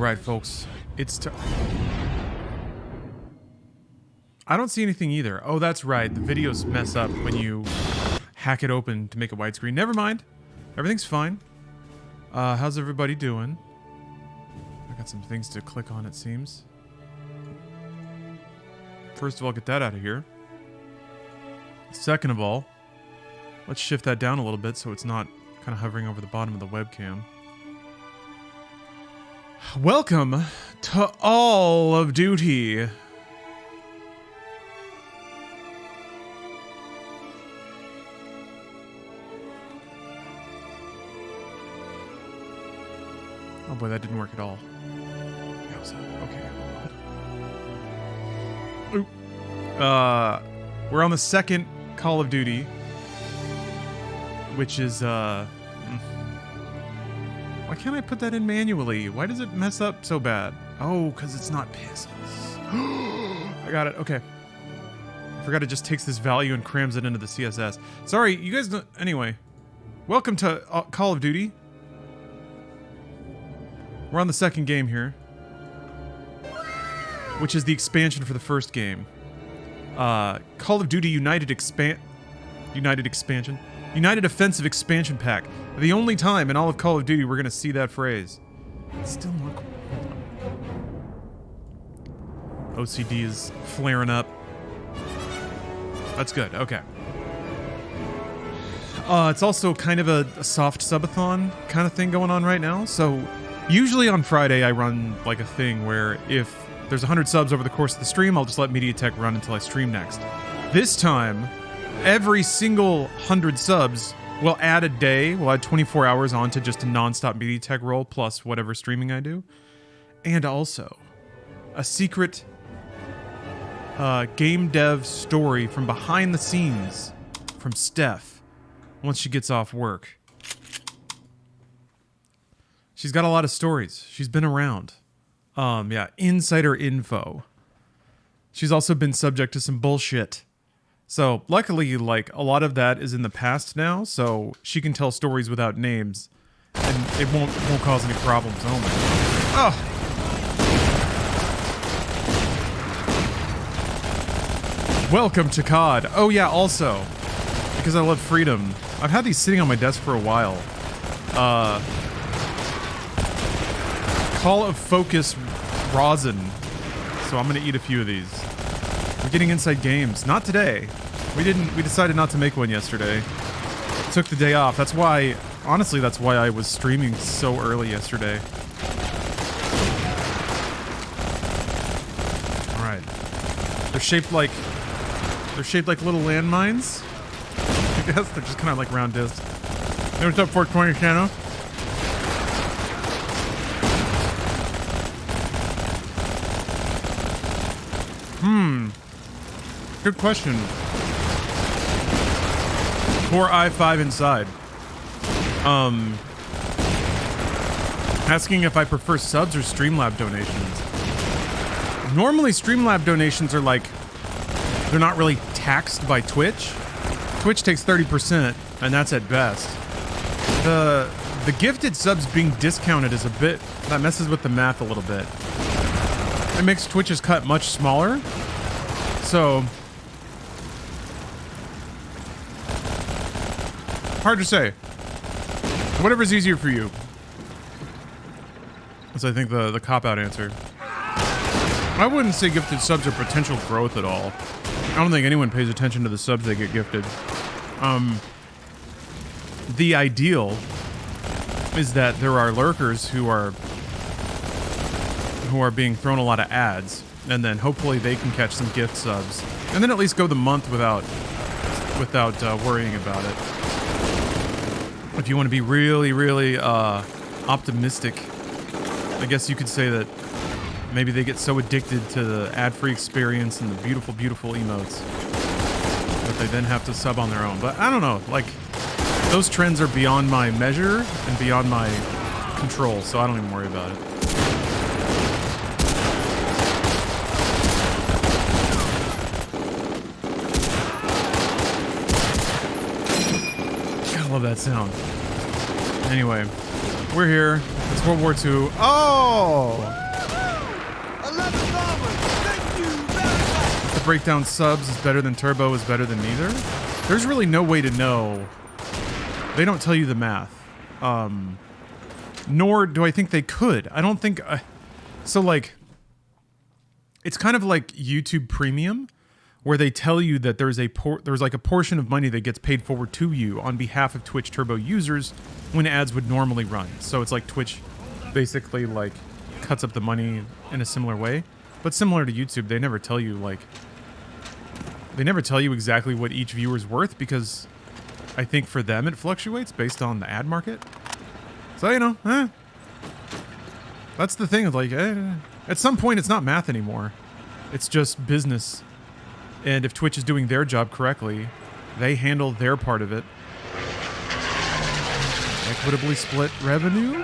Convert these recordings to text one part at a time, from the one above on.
Alright, folks. It's I don't see anything either. Oh, that's right. The videos mess up when you hack it open to make it widescreen. Never mind. Everything's fine. How's everybody doing? I got some things to click on, it seems. First of all, get that out of here. Second of all, let's shift that down a little bit so it's not kind of hovering over the bottom of the webcam. Welcome to All of Duty. Oh boy, that didn't work at all. Okay. We're on the second Call of Duty, which is, why can't I put that in manually? Why does it mess up so bad? Oh, because it's not pixels. I got it. Okay. I forgot it just takes this value and crams it into the CSS. Sorry, you guys don't... Anyway. Welcome to Call of Duty. We're on the second game here, which is the expansion for the first game. Call of Duty United Offensive Expansion Pack. The only time in all of Call of Duty we're gonna see that phrase. It's still not cool. OCD is flaring up. That's good, okay. It's also kind of a soft subathon kind of thing going on right now, so usually on Friday I run like a thing where if there's 100 subs over the course of the stream, I'll just let MediaTek run until I stream next. This time, every single 100 subs will add a day, we'll add 24 hours onto just a non-stop MediaTek roll plus whatever streaming I do. And also, a secret game dev story from behind the scenes from Steph once she gets off work. She's got a lot of stories. She's been around. Yeah, insider info. She's also been subject to some bullshit. So, luckily, like, a lot of that is in the past now, so she can tell stories without names, and it won't cause any problems. Oh my god. Oh! Welcome to COD. Oh yeah, also, because I love freedom, I've had these sitting on my desk for a while. Call of Focus rosin. So I'm gonna eat a few of these. We're getting inside games. Not today. We decided not to make one yesterday. Took the day off. That's why, honestly, that's why I was streaming so early yesterday. Alright. They're shaped like little landmines. I guess they're just kind of like round discs. Hey, what's up, 420 channel? Good question. Core i5 inside. Asking if I prefer subs or Streamlab donations. Normally Streamlab donations are like, they're not really taxed by Twitch. Twitch takes 30%, and that's at best. The gifted subs being discounted is a bit, that messes with the math a little bit. It makes Twitch's cut much smaller. So, hard to say. Whatever's easier for you. That's, I think, the cop-out answer. I wouldn't say gifted subs are potential growth at all. I don't think anyone pays attention to the subs they get gifted. The ideal is that there are lurkers who are being thrown a lot of ads, and then hopefully they can catch some gift subs, and then at least go the month without worrying about it. If you want to be really, really optimistic, I guess you could say that maybe they get so addicted to the ad-free experience and the beautiful, beautiful emotes that they then have to sub on their own. But I don't know, like, those trends are beyond my measure and beyond my control, so I don't even worry about it. I love that sound. Anyway, we're here. The It's World War II. Oh! 11 dollars. Thank you very much. The breakdown subs is better than turbo is better than neither. There's really no way to know. They don't tell you the math. Nor do I think they could. I don't think... so, like... It's kind of like YouTube Premium, where they tell you that there's like a portion of money that gets paid forward to you on behalf of Twitch Turbo users when ads would normally run. So it's like Twitch basically like cuts up the money in a similar way. But similar to YouTube, they never tell you like... They never tell you exactly what each viewer's worth because I think for them it fluctuates based on the ad market. So, you know, that's the thing. Like, at some point, it's not math anymore. It's just business. And if Twitch is doing their job correctly, they handle their part of it. Equitably split revenue?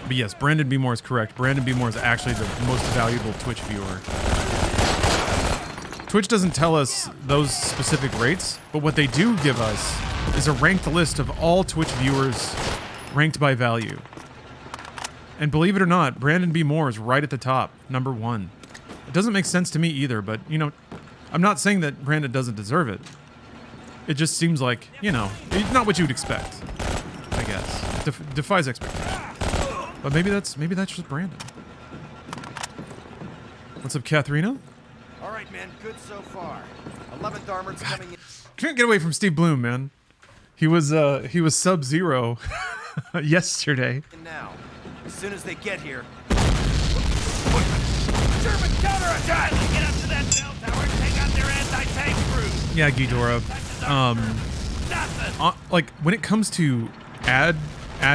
But yes, Brandon B. Moore is correct. Brandon B. Moore is actually the most valuable Twitch viewer. Twitch doesn't tell us those specific rates, but what they do give us is a ranked list of all Twitch viewers ranked by value. And believe it or not, Brandon B. Moore is right at the top, number 1. It doesn't make sense to me either, but, you know, I'm not saying that Brandon doesn't deserve it. It just seems like, you know, it's not what you would expect, I guess. Defies expectation. But maybe that's just Brandon. What's up, Katharina? All right, man. Good so far. 11th armored's coming in. Can't get away from Steve Bloom, man. He was Sub-Zero yesterday. Now, as soon as they get here. German counterattack! Get up to that bell tower and take out their anti-tank crew. Yeah, Ghidorah. Like when it comes to ad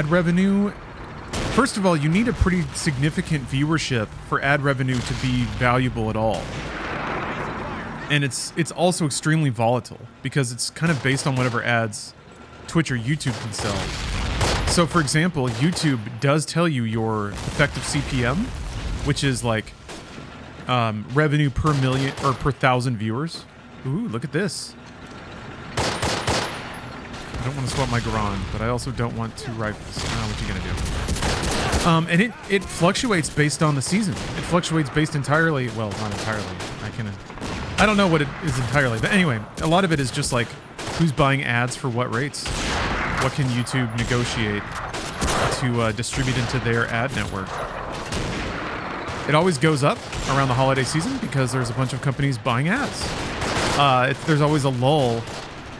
revenue, first of all, you need a pretty significant viewership for ad revenue to be valuable at all. And it's also extremely volatile because it's kind of based on whatever ads Twitch or YouTube can sell. So for example, YouTube does tell you your effective CPM, which is like revenue per million or per 1,000 viewers. Ooh, look at this. I don't want to swap my Garand, but I also don't want 2 rifles. What you gonna do? And it fluctuates based on the season. It fluctuates based entirely, well, not entirely. I don't know what it is entirely, but anyway, a lot of it is just like who's buying ads for what rates. What can YouTube negotiate to distribute into their ad network? It always goes up around the holiday season because there's a bunch of companies buying ads. There's always a lull.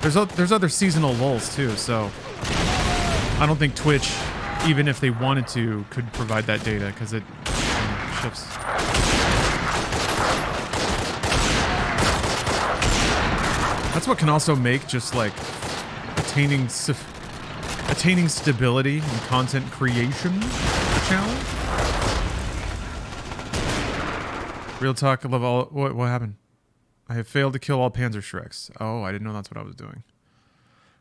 There's other seasonal lulls too, so I don't think Twitch, even if they wanted to, could provide that data because it shifts. That's what can also make just like attaining stability in content creation a challenge. Real talk, I love all. What happened? I have failed to kill all Panzer Shreks. Oh, I didn't know that's what I was doing.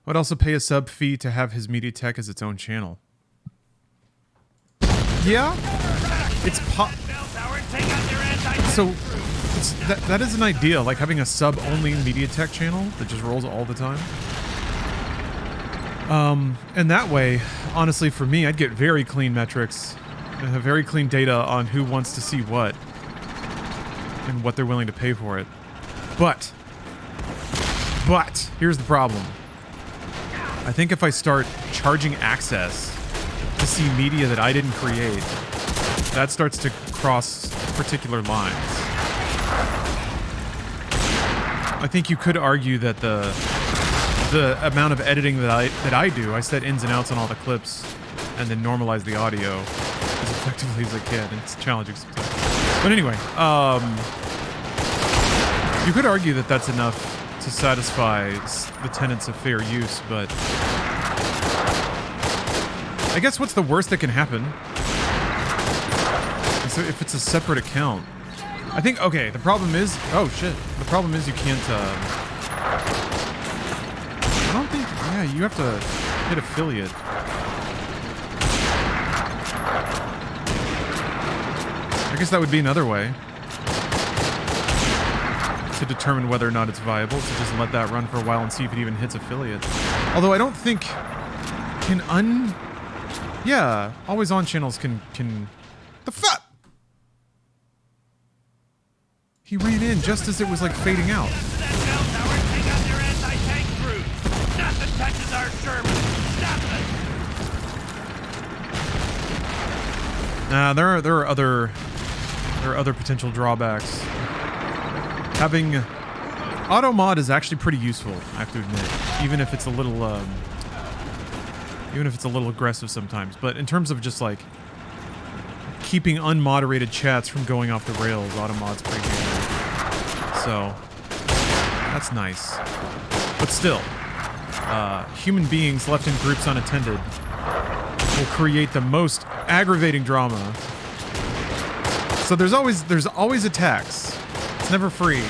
I'd also pay a sub fee to have his MediaTek as its own channel. Yeah, it's so that is an idea, like having a sub-only MediaTek channel that just rolls all the time. And that way, honestly, for me, I'd get very clean metrics and have very clean data on who wants to see what and what they're willing to pay for it. But here's the problem. I think if I start charging access to see media that I didn't create, that starts to cross particular lines. I think you could argue that the amount of editing that I do, I set ins and outs on all the clips and then normalize the audio as effectively as I can. It's challenging sometimes. But anyway, you could argue that that's enough to satisfy the tenets of fair use, but I guess what's the worst that can happen? So if it's a separate account, I think, okay, the problem is, oh shit, the problem is you can't, I don't think, yeah, you have to hit affiliate. I guess that would be another way to determine whether or not it's viable, to just let that run for a while and see if it even hits affiliate. Although I don't think, Yeah, always on channels can the fuck. He ran in just as it was like fading out. Get up to that bell tower and take out their anti-tank crews. Nothing touches our Sherman. Nothing. Nah, there are other potential drawbacks. Having auto mod is actually pretty useful, I have to admit, even if it's a little aggressive sometimes. But in terms of just like keeping unmoderated chats from going off the rails, auto mod's pretty handy. So that's nice. But still, human beings left in groups unattended will create the most aggravating drama. So there's always attacks. It's never free.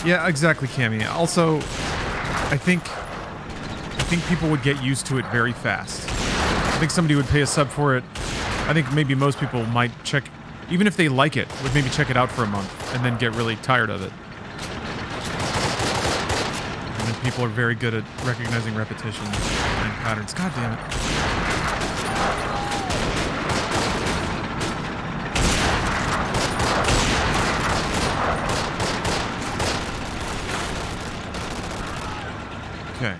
Yeah, exactly, Cammy. Also, I think people would get used to it very fast. I think somebody would pay a sub for it. I think maybe most people might check, even if they like it, would maybe check it out for a month and then get really tired of it. And then people are very good at recognizing repetition and patterns. God damn it. Okay.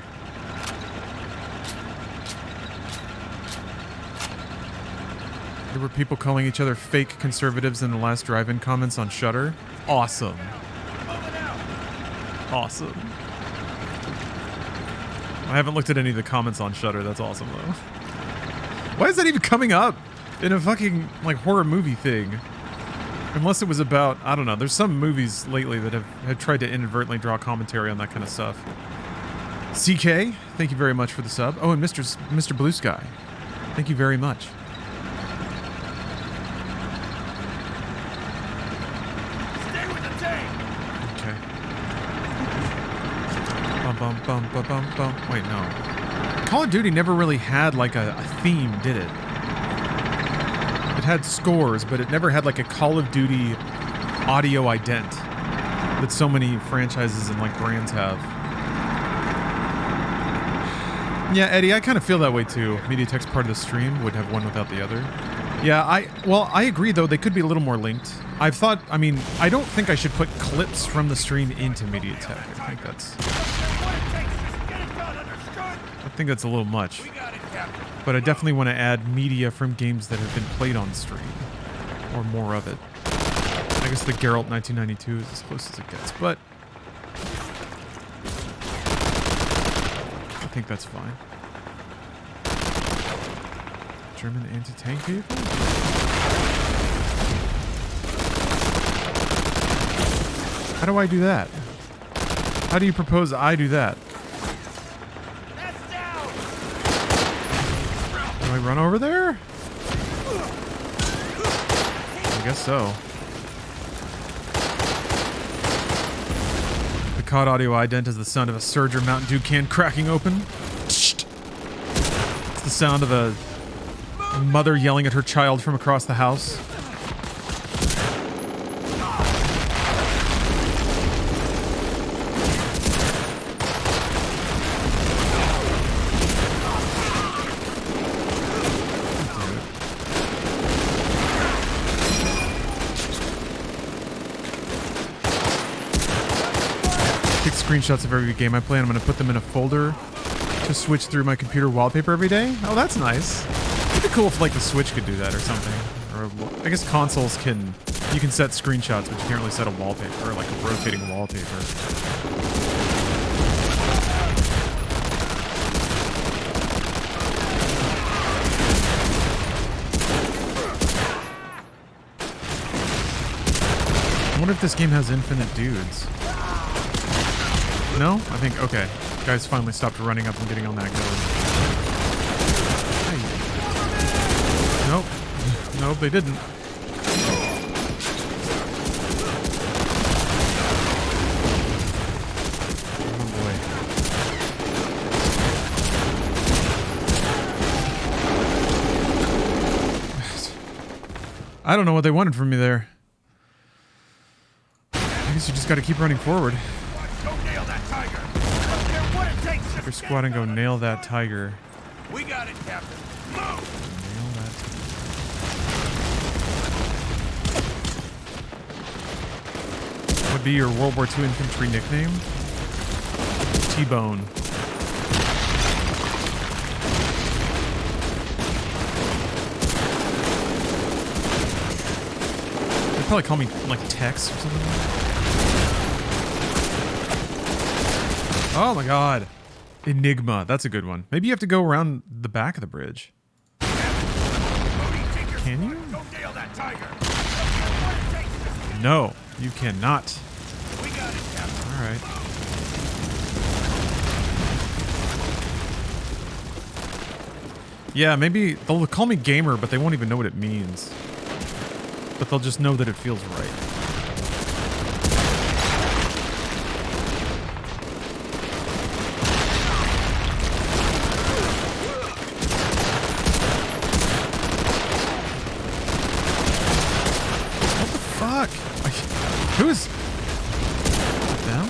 There were people calling each other fake conservatives in the last drive-in comments on Shudder. Awesome. Awesome. I haven't looked at any of the comments on Shudder. That's awesome, though. Why is that even coming up in a fucking, like, horror movie thing? Unless it was about, I don't know. There's some movies lately that have tried to inadvertently draw commentary on that kind of stuff. CK, thank you very much for the sub. Oh, and Mr. Blue Sky, thank you very much. Stay with the tank. Okay. Bum bum bum bum bum bum. Wait, no. Call of Duty never really had like a theme, did it? It had scores, but it never had like a Call of Duty audio ident that so many franchises and like brands have. Yeah, Eddie, I kind of feel that way too. MediaTek's part of the stream would have one without the other. Yeah, I agree though, they could be a little more linked. I don't think I should put clips from the stream into MediaTek. I think that's a little much. But I definitely want to add media from games that have been played on stream. Or more of it. I guess the Geralt 1992 is as close as it gets, but I think that's fine. German anti-tank vehicle? How do I do that? How do you propose I do that? Do I run over there? I guess so. The COD audio ident is the sound of a Surge or Mountain Dew can cracking open. It's the sound of a mother yelling at her child from across the house. Screenshots of every game I play, and I'm going to put them in a folder to switch through my computer wallpaper every day. Oh, that's nice. It'd be cool if, like, the Switch could do that or something. Or, I guess consoles can... You can set screenshots, but you can't really set a wallpaper, or, like, a rotating wallpaper. I wonder if this game has infinite dudes. No? I think, okay. Guys finally stopped running up and getting on that gun. Hey. Nope. Nope, they didn't. Oh boy. I don't know what they wanted from me there. I guess you just got to keep running forward. Go nail that tiger. I don't care what it takes. Your squad and go nail that tiger. We got it, Captain. Move. Nail that tiger. Would be your World War II infantry nickname? T-Bone. They'd probably call me, like, Tex or something. Oh my god. Enigma. That's a good one. Maybe you have to go around the back of the bridge. Can you? Go nail that tiger. No, you cannot. We got it, Captain. Alright. Yeah, maybe they'll call me gamer, but they won't even know what it means. But they'll just know that it feels right. What the fuck? Who is... Down?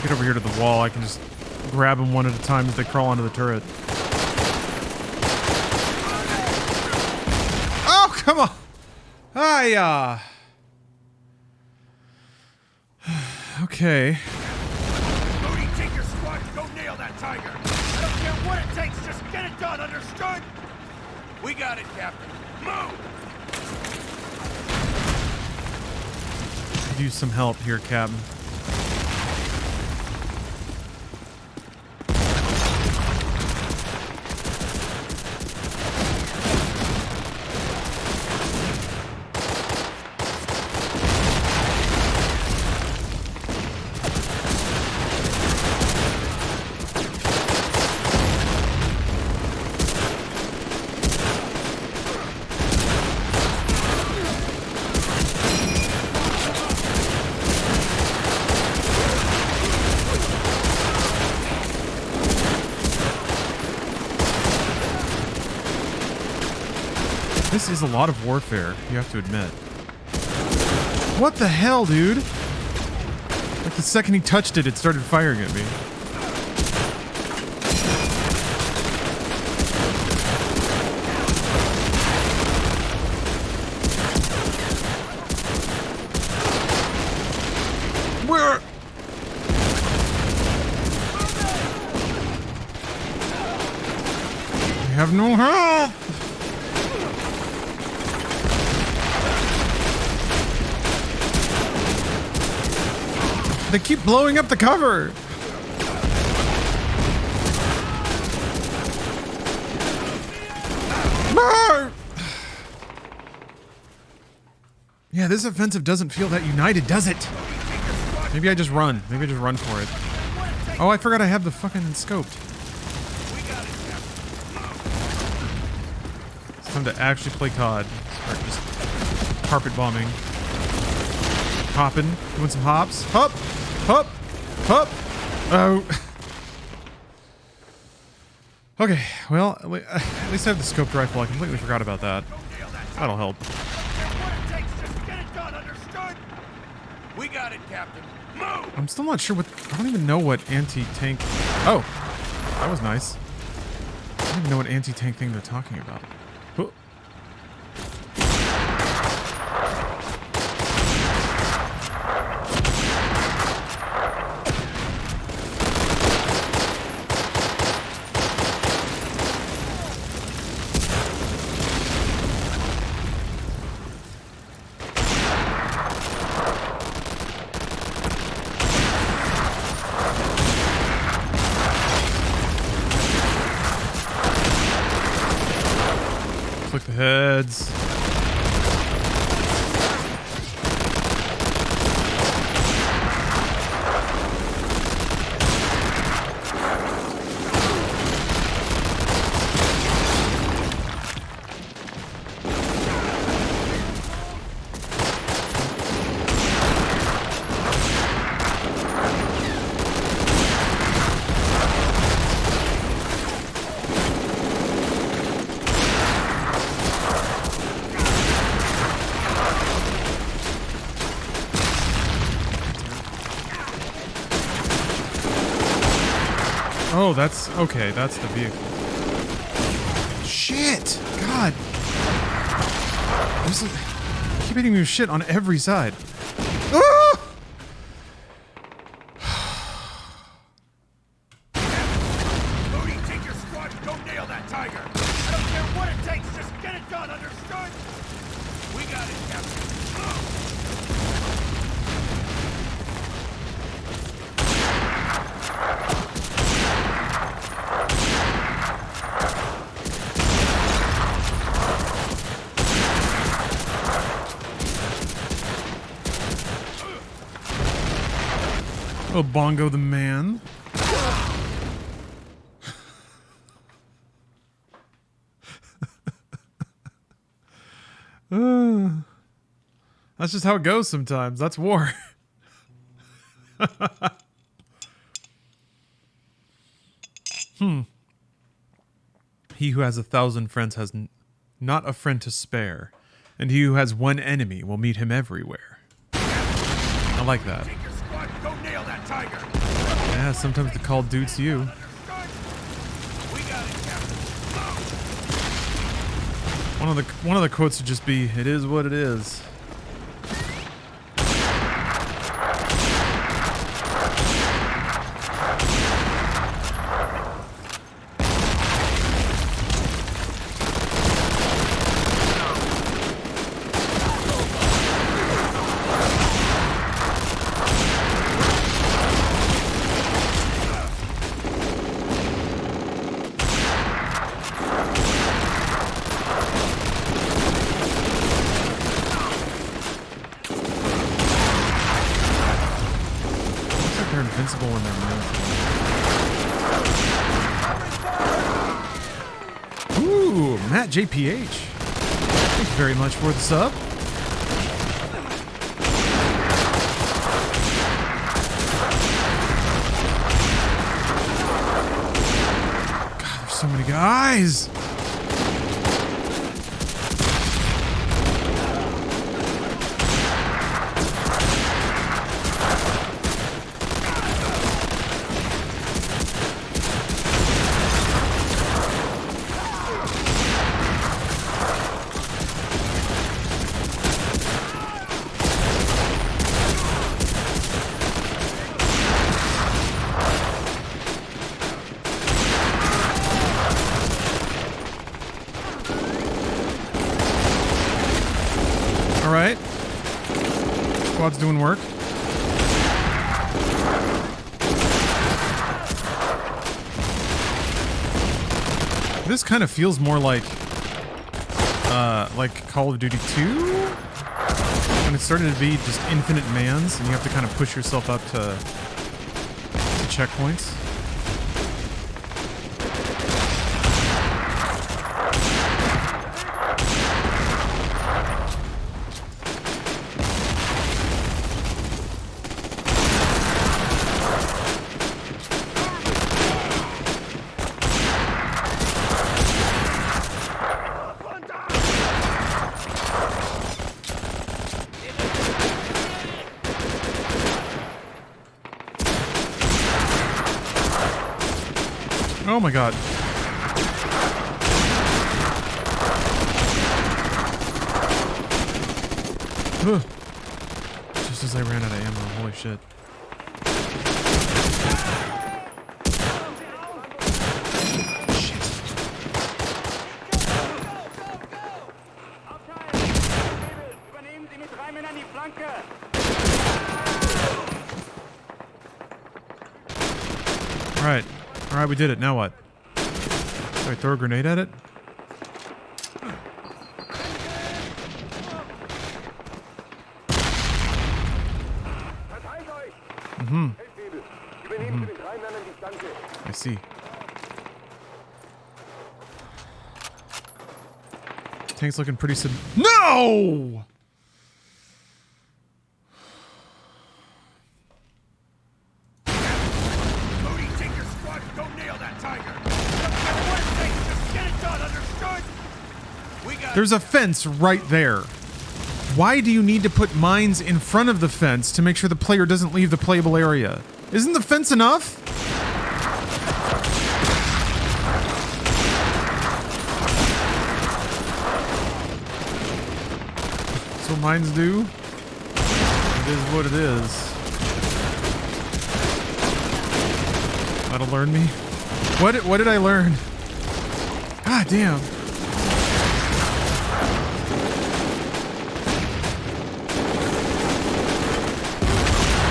Get over here to the wall. I can just grab them one at a time as they crawl onto the turret. Oh, come on! Okay. Bodhi, take your squad and go nail that tiger. I don't care what it takes. Just get it done, understood? We got it, Captain. Move! Could use some help here, Captain. This is a lot of warfare, you have to admit. What the hell, dude? Like the second he touched it, it started firing at me. Where? I have no help! They keep blowing up the cover! No! Yeah, this offensive doesn't feel that united, does it? Maybe I just run. Maybe I just run for it. Oh, I forgot I have the fucking scoped. It's time to actually play COD. Start just carpet bombing. Hopping. You want some hops? Hop! Hop! Hop! Oh. Okay, well, at least I have the scoped rifle. I completely forgot about that. That'll help. We got it, Captain. Move! I'm still not sure what... I don't even know what anti-tank... Oh! That was nice. I don't even know what anti-tank thing they're talking about. Oh. heads. Oh, that's okay. That's the vehicle. Shit! God! I keep hitting me with shit on every side. Ah! Bodhi, take your squad and go nail that tiger. I don't care what it takes, just get it done, understood? We got it, Captain. Oh, Bongo the Man. That's just how it goes sometimes. That's war. He who has 1,000 friends has not a friend to spare, and he who has one enemy will meet him everywhere. I like that. Take your squad and go nail that tiger. Yeah, sometimes the call dudes you. Understood? We got it, Captain. One of the quotes would just be, "It is what it is." They're invincible when they're moved. Ooh, Matt JPH. Thank you very much for the sub. God, there's so many guys. All right. Squad's doing work. This kind of feels more like Call of Duty 2? When it's starting to be just infinite mans and you have to kind of push yourself up to checkpoints. Oh my god. Ugh. Just as I ran out of ammo, holy shit. Alright. Alright, we did it. Now what? Do I throw a grenade at it? I see. Tank's looking pretty No! Cody, take your squad and go nail that tiger. I don't care what it takes, just get it done, understood? We got There's a fence right there. Why do you need to put mines in front of the fence to make sure the player doesn't leave the playable area? Isn't the fence enough? That's what mines do. It is what it is. That'll learn me. What did I learn? God damn.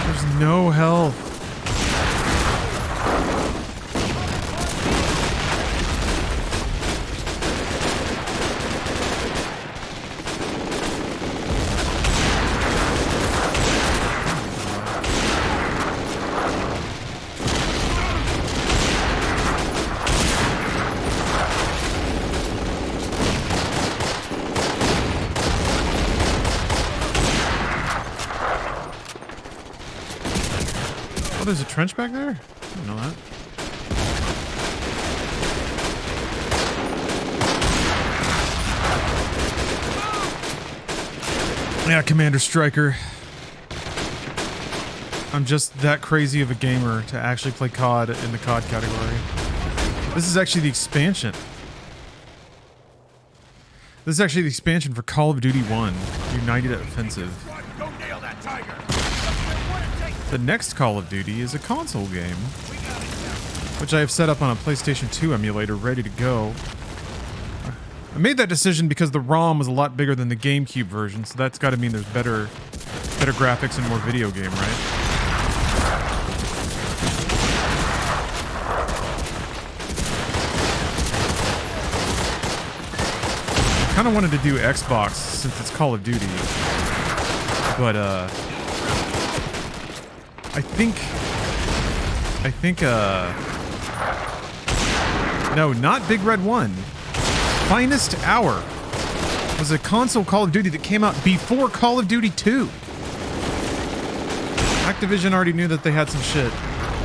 There's no health. Oh, there's a trench back there? I didn't know that. Yeah, Commander Striker. I'm just that crazy of a gamer to actually play COD in the COD category. This is actually the expansion. This is actually the expansion for Call of Duty 1, United Offensive. go nail that tiger. The next Call of Duty is a console game, which I have set up on a PlayStation 2 emulator ready to go. I made that decision because the ROM was a lot bigger than the GameCube version, so that's got to mean there's better graphics and more video game, right? I kind of wanted to do Xbox since it's Call of Duty, but I think no, not Big Red 1. Finest Hour was a console Call of Duty that came out before Call of Duty 2. Activision already knew that they had some shit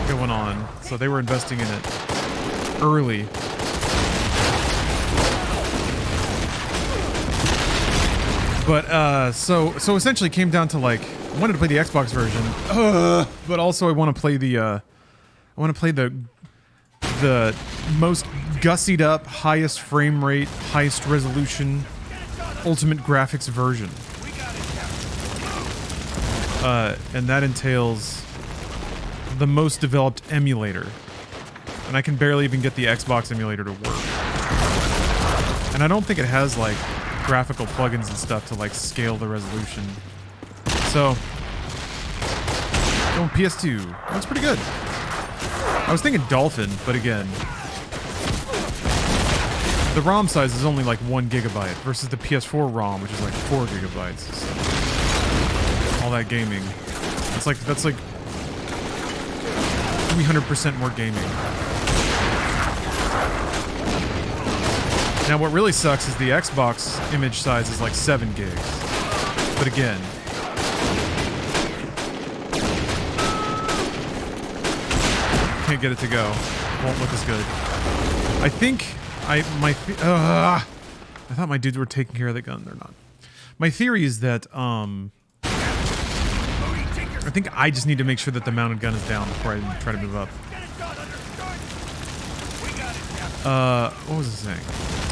going on, so they were investing in it early. But so essentially it came down to like I wanted to play the Xbox version, but also I want to play the the most gussied up, highest frame rate, highest resolution, ultimate graphics version. And that entails the most developed emulator. And I can barely even get the Xbox emulator to work. And I don't think it has like graphical plugins and stuff to like scale the resolution. So, going PS2. That's pretty good. I was thinking Dolphin, but again, the ROM size is only like 1 gigabyte versus the PS4 ROM, which is like 4 gigabytes. So, all that gaming. That's like 300% more gaming. Now, what really sucks is the Xbox image size is like 7 gigs. But again, can't get it to go. Won't look as good. I think I thought my dudes were taking care of the gun. They're not. My theory is that I think I just need to make sure that the mounted gun is down before I try to move up. What was I saying?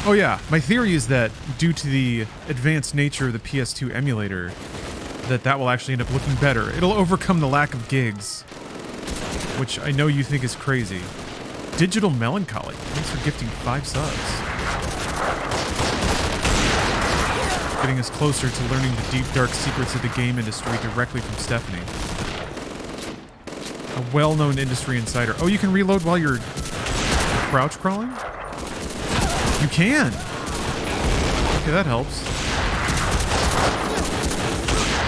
Oh yeah, my theory is that due to the advanced nature of the PS2 emulator, that will actually end up looking better. It'll overcome the lack of gigs, which I know you think is crazy. Digital Melancholy, thanks for gifting 5 subs. Getting us closer to learning the deep, dark secrets of the game industry directly from Stephanie. A well-known industry insider. Oh, you can reload while you're crouch crawling? You can! Okay, that helps.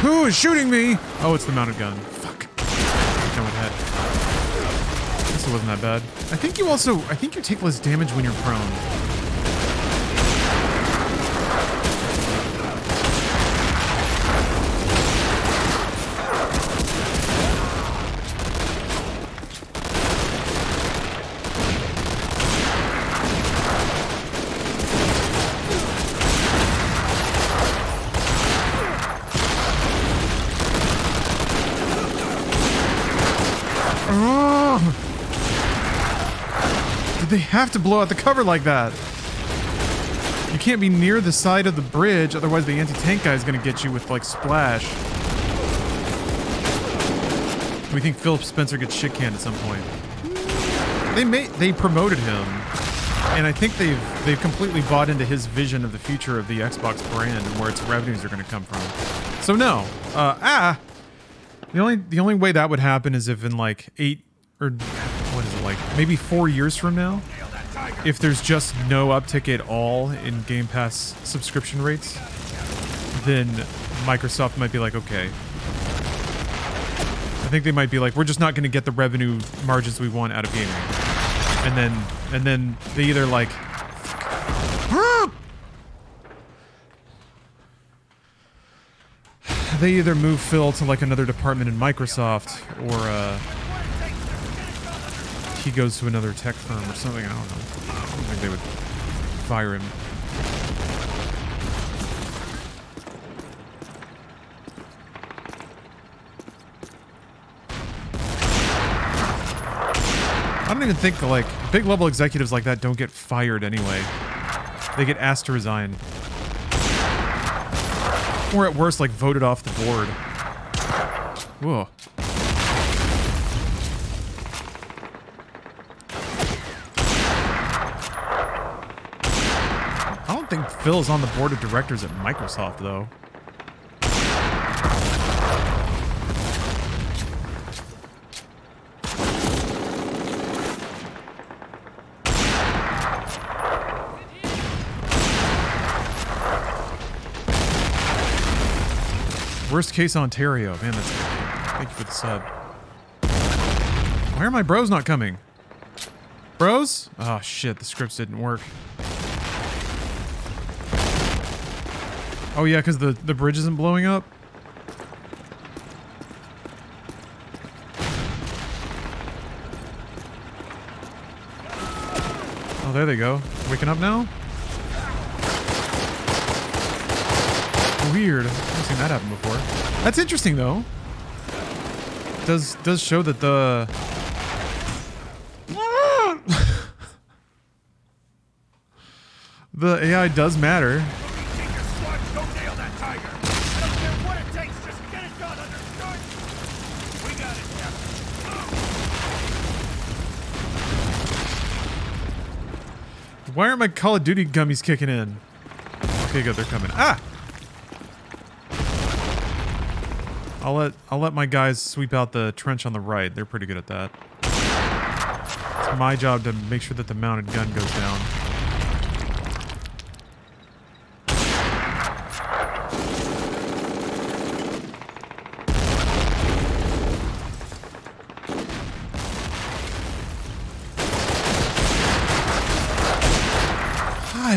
Who is shooting me? Oh, it's the mounted gun. Fuck. know what had. I guess it wasn't that bad. I think you take less damage when you're prone. They have to blow out the cover like that. You can't be near the side of the bridge, otherwise the anti-tank guy is going to get you with, like, splash. We think Philip Spencer gets shit canned at some point. They promoted him, and I think they've completely bought into his vision of the future of the Xbox brand and where its revenues are going to come from. So no, the only way that would happen is if in like 8 or what is it, like maybe 4 years from now, if there's just no uptick at all in Game Pass subscription rates, then Microsoft might be like, okay. I think they might be like, we're just not going to get the revenue margins we want out of gaming. And then they either like they either move Phil to like another department in Microsoft, or he goes to another tech firm or something. I don't know. I don't think they would fire him. I don't even think, like, big level executives like that don't get fired anyway. They get asked to resign. Or at worst, like, voted off the board. Whoa. I don't think Phil's on the board of directors at Microsoft, though. Worst case Ontario. Man, that's good. Thank you for the sub. Why are my bros not coming? Bros? Oh shit, the scripts didn't work. Oh yeah, because the bridge isn't blowing up? Oh, there they go. Waking up now? Weird. I haven't seen that happen before. That's interesting, though. Does show that the... the AI does matter. Why aren't my Call of Duty gummies kicking in? Okay, good, they're coming. Ah! I'll let my guys sweep out the trench on the right. They're pretty good at that. It's my job to make sure that the mounted gun goes down.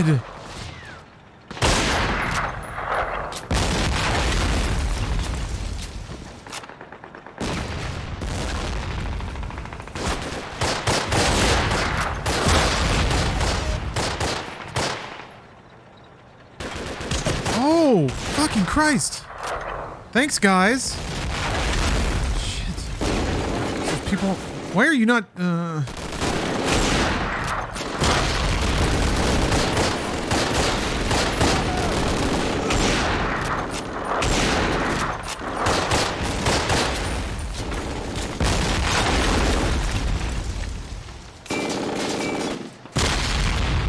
God. Oh, fucking Christ. Thanks, guys. Shit. Those people... Why are you not...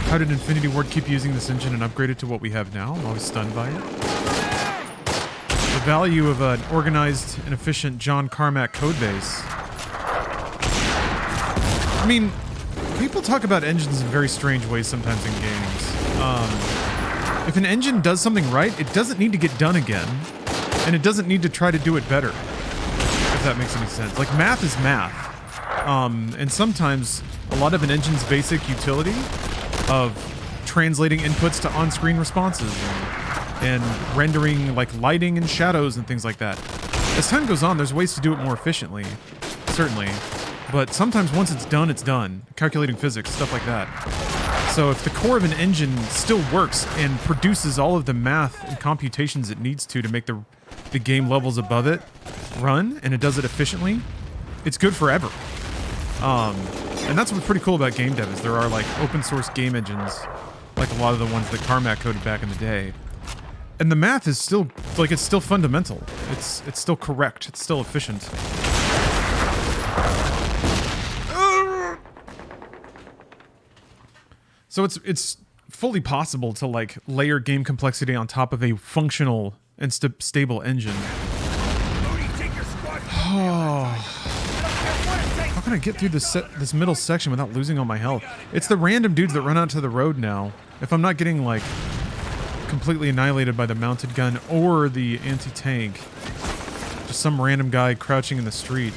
How did Infinity Ward keep using this engine and upgrade it to what we have now? I'm always stunned by it. The value of an organized and efficient John Carmack codebase. I mean, people talk about engines in very strange ways sometimes in games. If an engine does something right, it doesn't need to get done again, and it doesn't need to try to do it better. If if that makes any sense. Like, math is math. And sometimes a lot of an engine's basic utility of translating inputs to on-screen responses and rendering like lighting and shadows and things like that. As time goes on, there's ways to do it more efficiently, certainly. But sometimes once it's done. Calculating physics, stuff like that. So if the core of an engine still works and produces all of the math and computations it needs to make the game levels above it run, and it does it efficiently, it's good forever. And that's what's pretty cool about game dev is there are like open source game engines, like a lot of the ones that Carmack coded back in the day. And the math is still, like, it's still fundamental. It's still correct. It's still efficient. So it's fully possible to like layer game complexity on top of a functional and stable engine. Oh, how can I get through this middle section without losing all my health? It's the random dudes that run out to the road now. If I'm not getting like completely annihilated by the mounted gun or the anti-tank, just some random guy crouching in the street.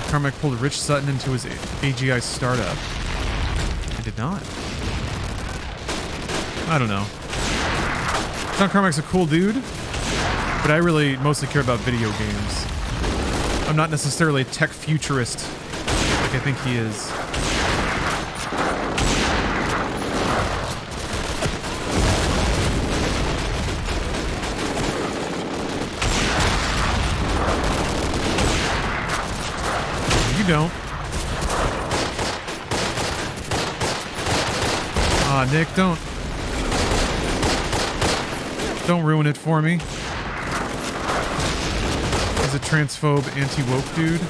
Carmack pulled Rich Sutton into his AGI startup. I did not. I don't know. John Carmack's a cool dude, but I really mostly care about video games. I'm not necessarily a tech futurist like I think he is. Don't. Ah, Nick, don't ruin it for me. He's a transphobe, anti-woke dude.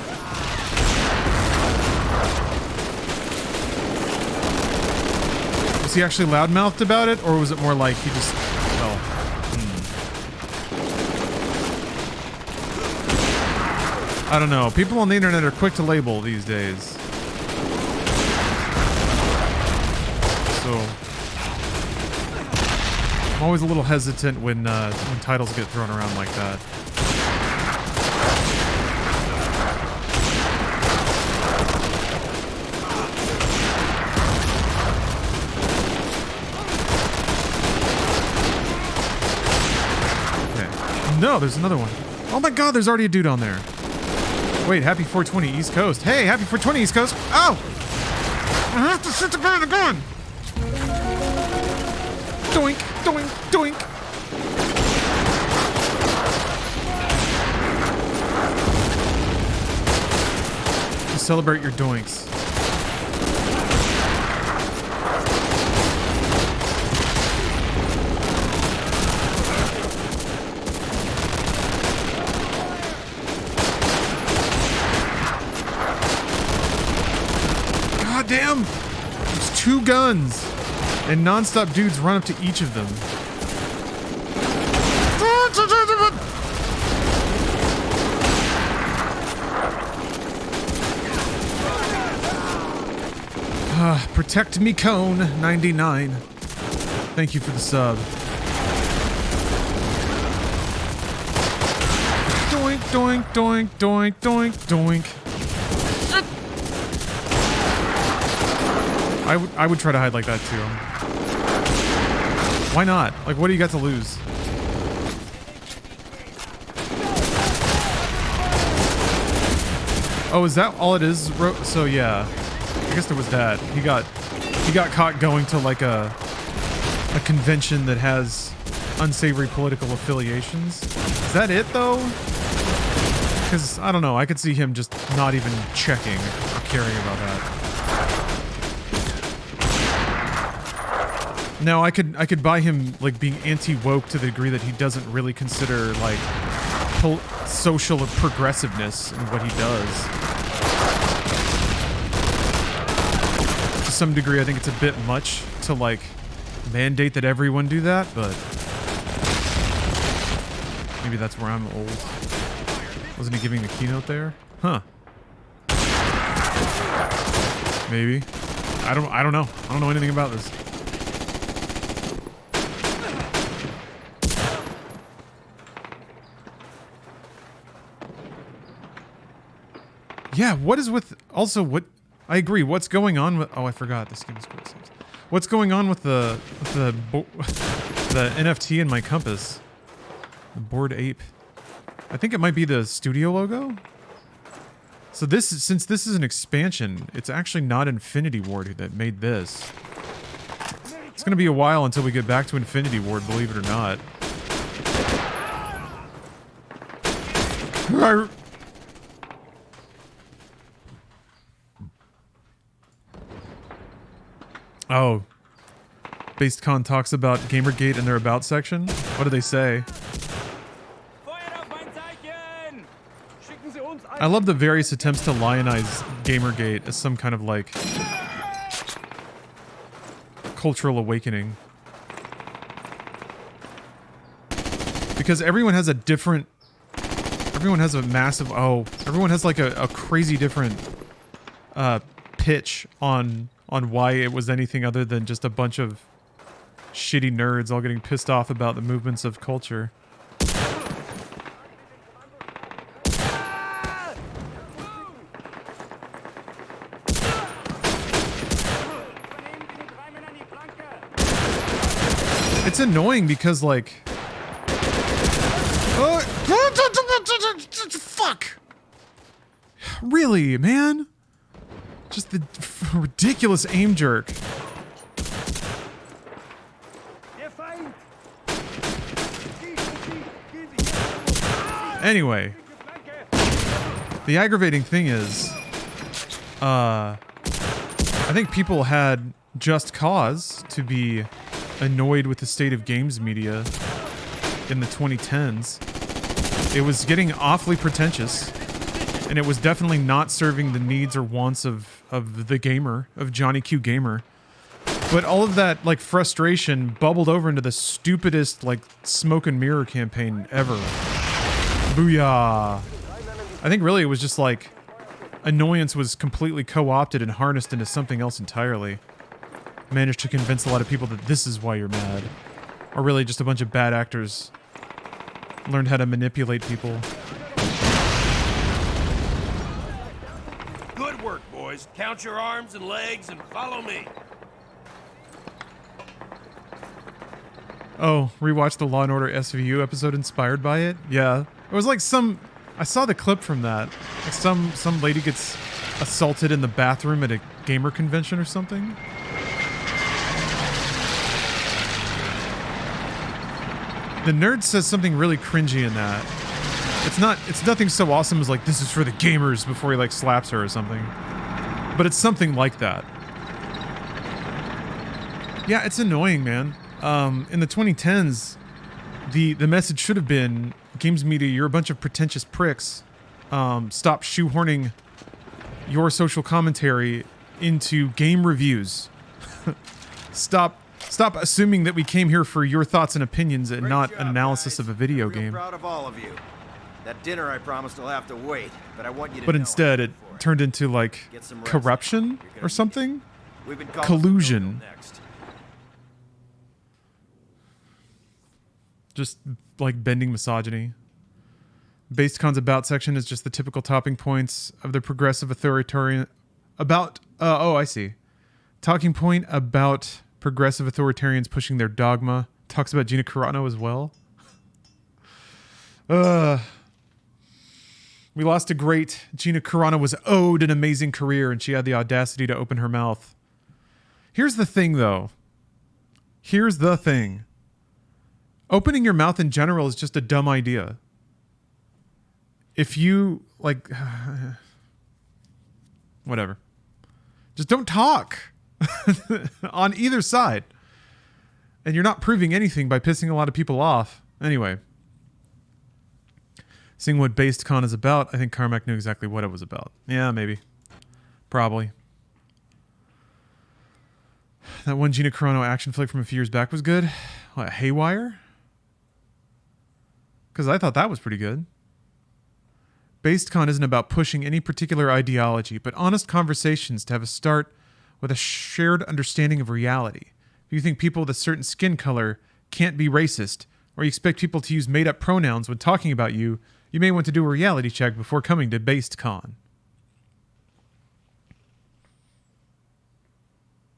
Was he actually loudmouthed about it, or was it more like he just... well... I don't know. People on the internet are quick to label these days. So I'm always a little hesitant when titles get thrown around like that. Okay. No, there's another one. Oh my god, there's already a dude on there. Wait, happy 420 East Coast. Hey, happy 420 East Coast. Oh! I have to shoot the guy in the gun! Doink, doink, doink. To celebrate your doinks. Damn! There's 2 guns, and non-stop dudes run up to each of them. Protect me, Cone 99. Thank you for the sub. Doink, doink, doink, doink, doink, doink. I would try to hide like that too. Why not? Like, what do you got to lose? Oh, is that all it is? So yeah, I guess there was that. He got caught going to like a convention that has unsavory political affiliations. Is that it though? Because I don't know. I could see him just not even checking or caring about that. Now, I could buy him like being anti-woke to the degree that he doesn't really consider like social progressiveness in what he does. To some degree, I think it's a bit much to like mandate that everyone do that, but maybe that's where I'm old. Wasn't he giving the keynote there? Huh. Maybe. I don't know. I don't know anything about this. Yeah, what is with... Also, what... I agree. What's going on with... Oh, I forgot. This game is cool. What's going on with the NFT in my compass? The Bored Ape. I think it might be the studio logo? So this is... Since this is an expansion, it's actually not Infinity Ward that made this. It's going to be a while until we get back to Infinity Ward, believe it or not. Oh. BasedCon talks about Gamergate in their About section. What do they say? I love the various attempts to lionize Gamergate as some kind of, like, cultural awakening. Because everyone has a different... Everyone has a massive... Oh, everyone has, like, a crazy different pitch on why it was anything other than just a bunch of shitty nerds all getting pissed off about the movements of culture. It's annoying because, like... Fuck! Really, man? Just the ridiculous aim jerk. Anyway. The aggravating thing is... I think people had just cause to be annoyed with the state of games media in the 2010s. It was getting awfully pretentious, and it was definitely not serving the needs or wants of the gamer, of Johnny Q Gamer. But all of that, like, frustration bubbled over into the stupidest, like, smoke and mirror campaign ever. Booyah! I think really it was just like, annoyance was completely co-opted and harnessed into something else entirely. Managed to convince a lot of people that this is why you're mad. Or really just a bunch of bad actors learned how to manipulate people. Good work, boys. Count your arms and legs and follow me. Oh, rewatch the Law & Order SVU episode inspired by it? Yeah. It was like some... I saw the clip from that. Like some lady gets assaulted in the bathroom at a gamer convention or something. The nerd says something really cringy in that. It's nothing so awesome as like, this is for the gamers, before he like slaps her or something. But it's something like that. Yeah, it's annoying, man. In the 2010s, the message should have been, games media, you're a bunch of pretentious pricks. Stop shoehorning your social commentary into game reviews. Stop assuming that we came here for your thoughts and opinions and not an analysis of a video game. Proud of all of you. That dinner I promised will have to wait, but I want you to But know instead, it turned into like corruption or something. Collusion. Next. Just like bending misogyny. BasedCon's About section is just the typical topping points of the progressive authoritarian... About... oh, I see. Talking point about progressive authoritarians pushing their dogma. Talks about Gina Carano as well. We lost a great... Gina Carano was owed an amazing career, and she had the audacity to open her mouth. Here's the thing, though. Here's the thing. Opening your mouth in general is just a dumb idea. If you, like... whatever. Just don't talk. On either side. And you're not proving anything by pissing a lot of people off. Anyway. Seeing what BasedCon is about, I think Carmack knew exactly what it was about. Yeah, maybe. Probably. That one Gina Carano action flick from a few years back was good. What, Haywire? Because I thought that was pretty good. BasedCon isn't about pushing any particular ideology, but honest conversations to have a start with a shared understanding of reality. If you think people with a certain skin color can't be racist, or you expect people to use made-up pronouns when talking about you, you may want to do a reality check before coming to BasedCon.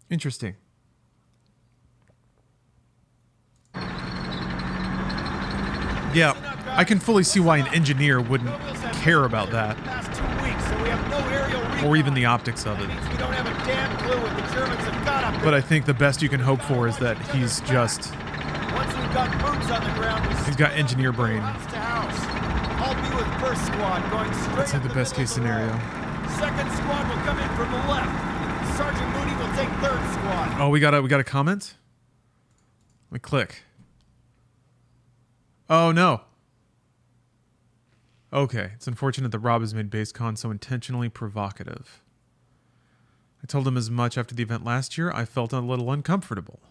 Interesting. Yeah, I can fully see why an engineer wouldn't care about that. Past 2 weeks, so we have no aerial recon. Or even the optics of it. That means we don't have a damn clue what the Germans have got up there. But I think the best you can hope for is that he's just... Once we've got boots on the ground, He's got engineer brain. house to house. I'll be with first squad going straight That's like up the best middle case of the scenario. road. Second squad will come in from the left. Sergeant Mooney will take third squad. Oh, we got a comment? Let me click. Oh, no. Okay, it's unfortunate that Rob has made BaseCon so intentionally provocative. I told him as much after the event last year. I felt a little uncomfortable.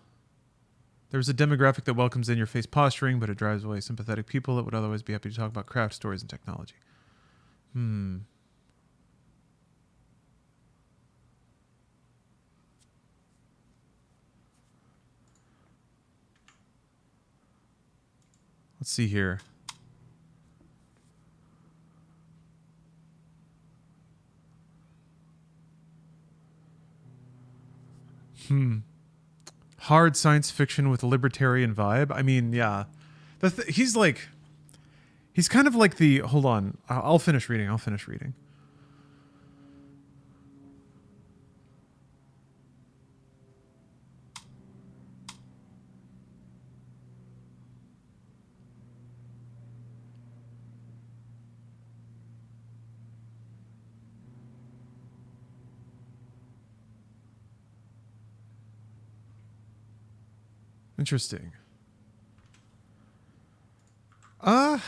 There's a demographic that welcomes in-your-face posturing, but it drives away sympathetic people that would otherwise be happy to talk about craft stories and technology. Let's see here. Hard science fiction with a libertarian vibe. I mean, yeah. He's kind of like the... Hold on. I'll finish reading. Interesting. I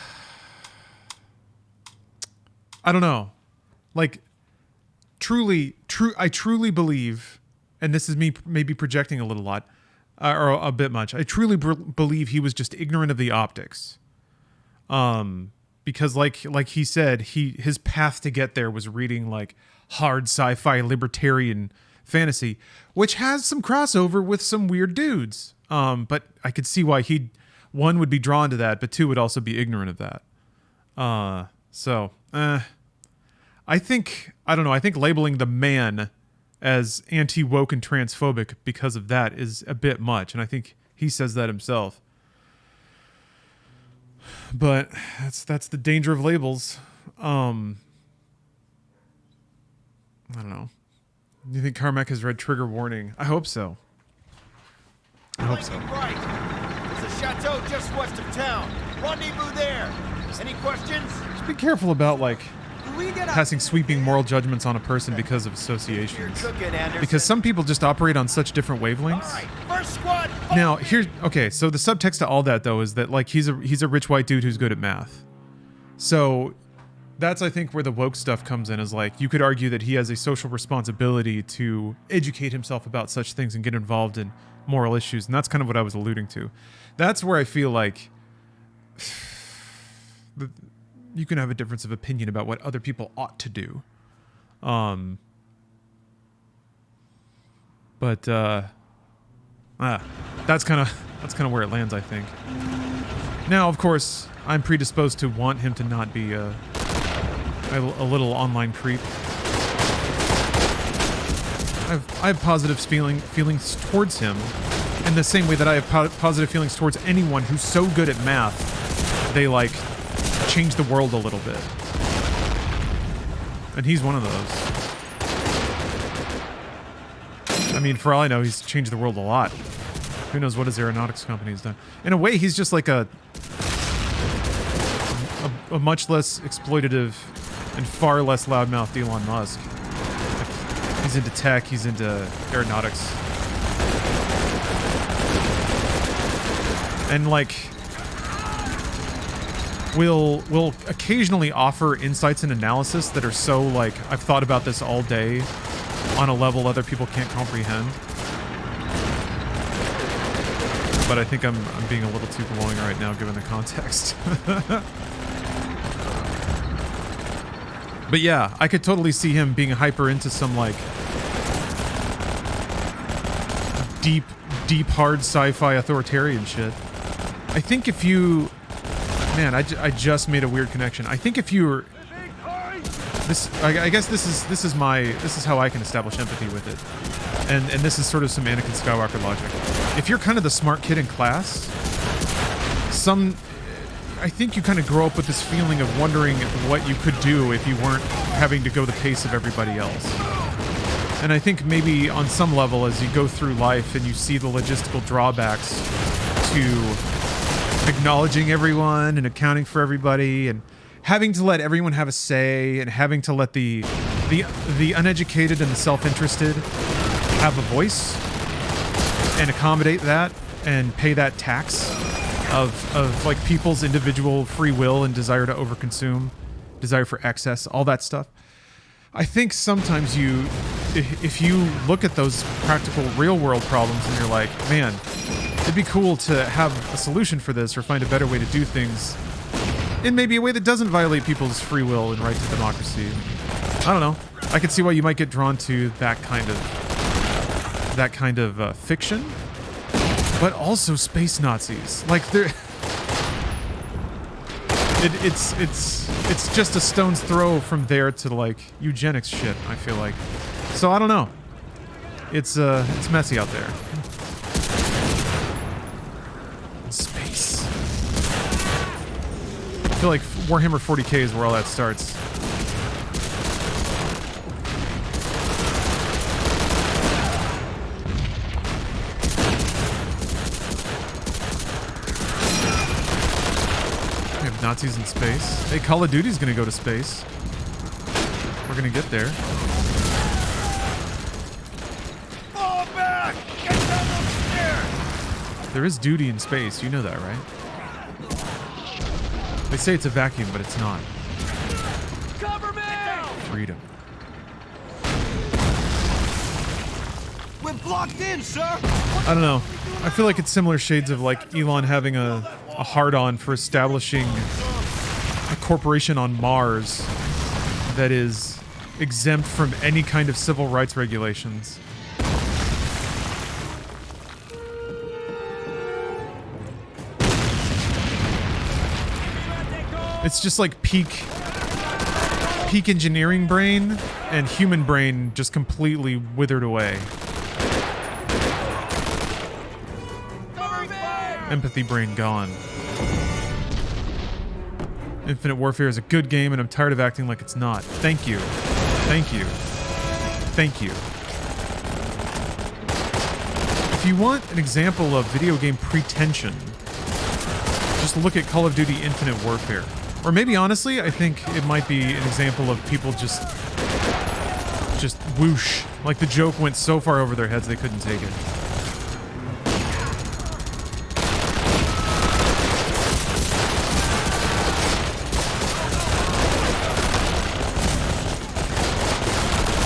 don't know. Like, I truly believe, and this is me maybe projecting a little lot, or a bit much. I truly believe he was just ignorant of the optics. Because like he said, his path to get there was reading like hard sci-fi libertarian fantasy, which has some crossover with some weird dudes. But I could see why one would be drawn to that, but two would also be ignorant of that. I think labeling the man as anti-woke and transphobic because of that is a bit much, and I think he says that himself. But that's the danger of labels. I don't know. Do you think Carmack has read Trigger Warning? I hope so. Right. There's a chateau just west of town. Rendezvous there. Any questions? Just be careful about passing sweeping moral judgments on a person because of associations. Because some people just operate on such different wavelengths. All right, first squad. Now, so the subtext to all that though is that like he's a rich white dude who's good at math. So that's, I think, where the woke stuff comes in, is like you could argue that he has a social responsibility to educate himself about such things and get involved in moral issues, and that's kind of what I was alluding to. That's where I feel like you can have a difference of opinion about what other people ought to do. That's kind of where it lands, I think. Now, of course, I'm predisposed to want him to not be a little online creep. I have positive feelings towards him, in the same way that I have positive feelings towards anyone who's so good at math, they like change the world a little bit. And he's one of those. I mean, for all I know, he's changed the world a lot. Who knows what his aeronautics company has done. In a way, he's just like a much less exploitative and far less loudmouthed Elon Musk. He's into tech, he's into aeronautics. And like will occasionally offer insights and analysis that are so like, I've thought about this all day on a level other people can't comprehend. But I think I'm being a little too glowing right now given the context. But yeah, I could totally see him being hyper into some like deep hard sci-fi authoritarian shit. I think if you... Man, I just made a weird connection. I think if you're... I guess this is how I can establish empathy with it, and this is sort of some Anakin Skywalker logic. If you're kind of the smart kid in class, I think you kind of grow up with this feeling of wondering what you could do if you weren't having to go the pace of everybody else. And I think maybe on some level, as you go through life and you see the logistical drawbacks to acknowledging everyone and accounting for everybody and having to let everyone have a say and having to let the uneducated and the self-interested have a voice and accommodate that and pay that tax of like people's individual free will and desire to overconsume, desire for excess, all that stuff. I think sometimes if you look at those practical real world problems and you're like, man, it'd be cool to have a solution for this or find a better way to do things in maybe a way that doesn't violate people's free will and right to democracy. I don't know. I could see why you might get drawn to that kind of fiction. But also space Nazis. Like it's just a stone's throw from there to like eugenics shit, I feel like. So I don't know. It's messy out there. Space. I feel like Warhammer 40k is where all that starts. Nazis in space. Hey, Call of Duty's gonna go to space. We're gonna get there. Fall back! Get down those stairs! There is duty in space, you know that, right? They say it's a vacuum, but it's not. Cover me! Freedom. We're blocked in, sir! I don't know. I feel like it's similar shades of like Elon having a hard-on for establishing a corporation on Mars that is exempt from any kind of civil rights regulations. It's just like peak engineering brain and human brain just completely withered away. Empathy brain gone. Infinite Warfare is a good game, and I'm tired of acting like it's not. Thank you. Thank you. Thank you. If you want an example of video game pretension, just look at Call of Duty Infinite Warfare. Or maybe, honestly, I think it might be an example of people just whoosh. Like the joke went so far over their heads they couldn't take it.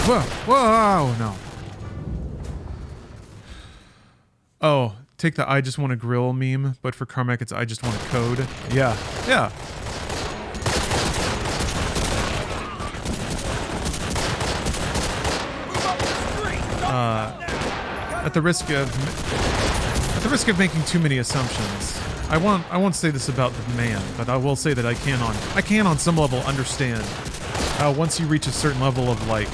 Whoa, whoa, no. Oh, take the I just want to grill meme, but for Carmack it's I just want to code. Yeah, yeah. At the risk of making too many assumptions, I won't say this about the man, but I will say that I can on some level understand once you reach a certain level of like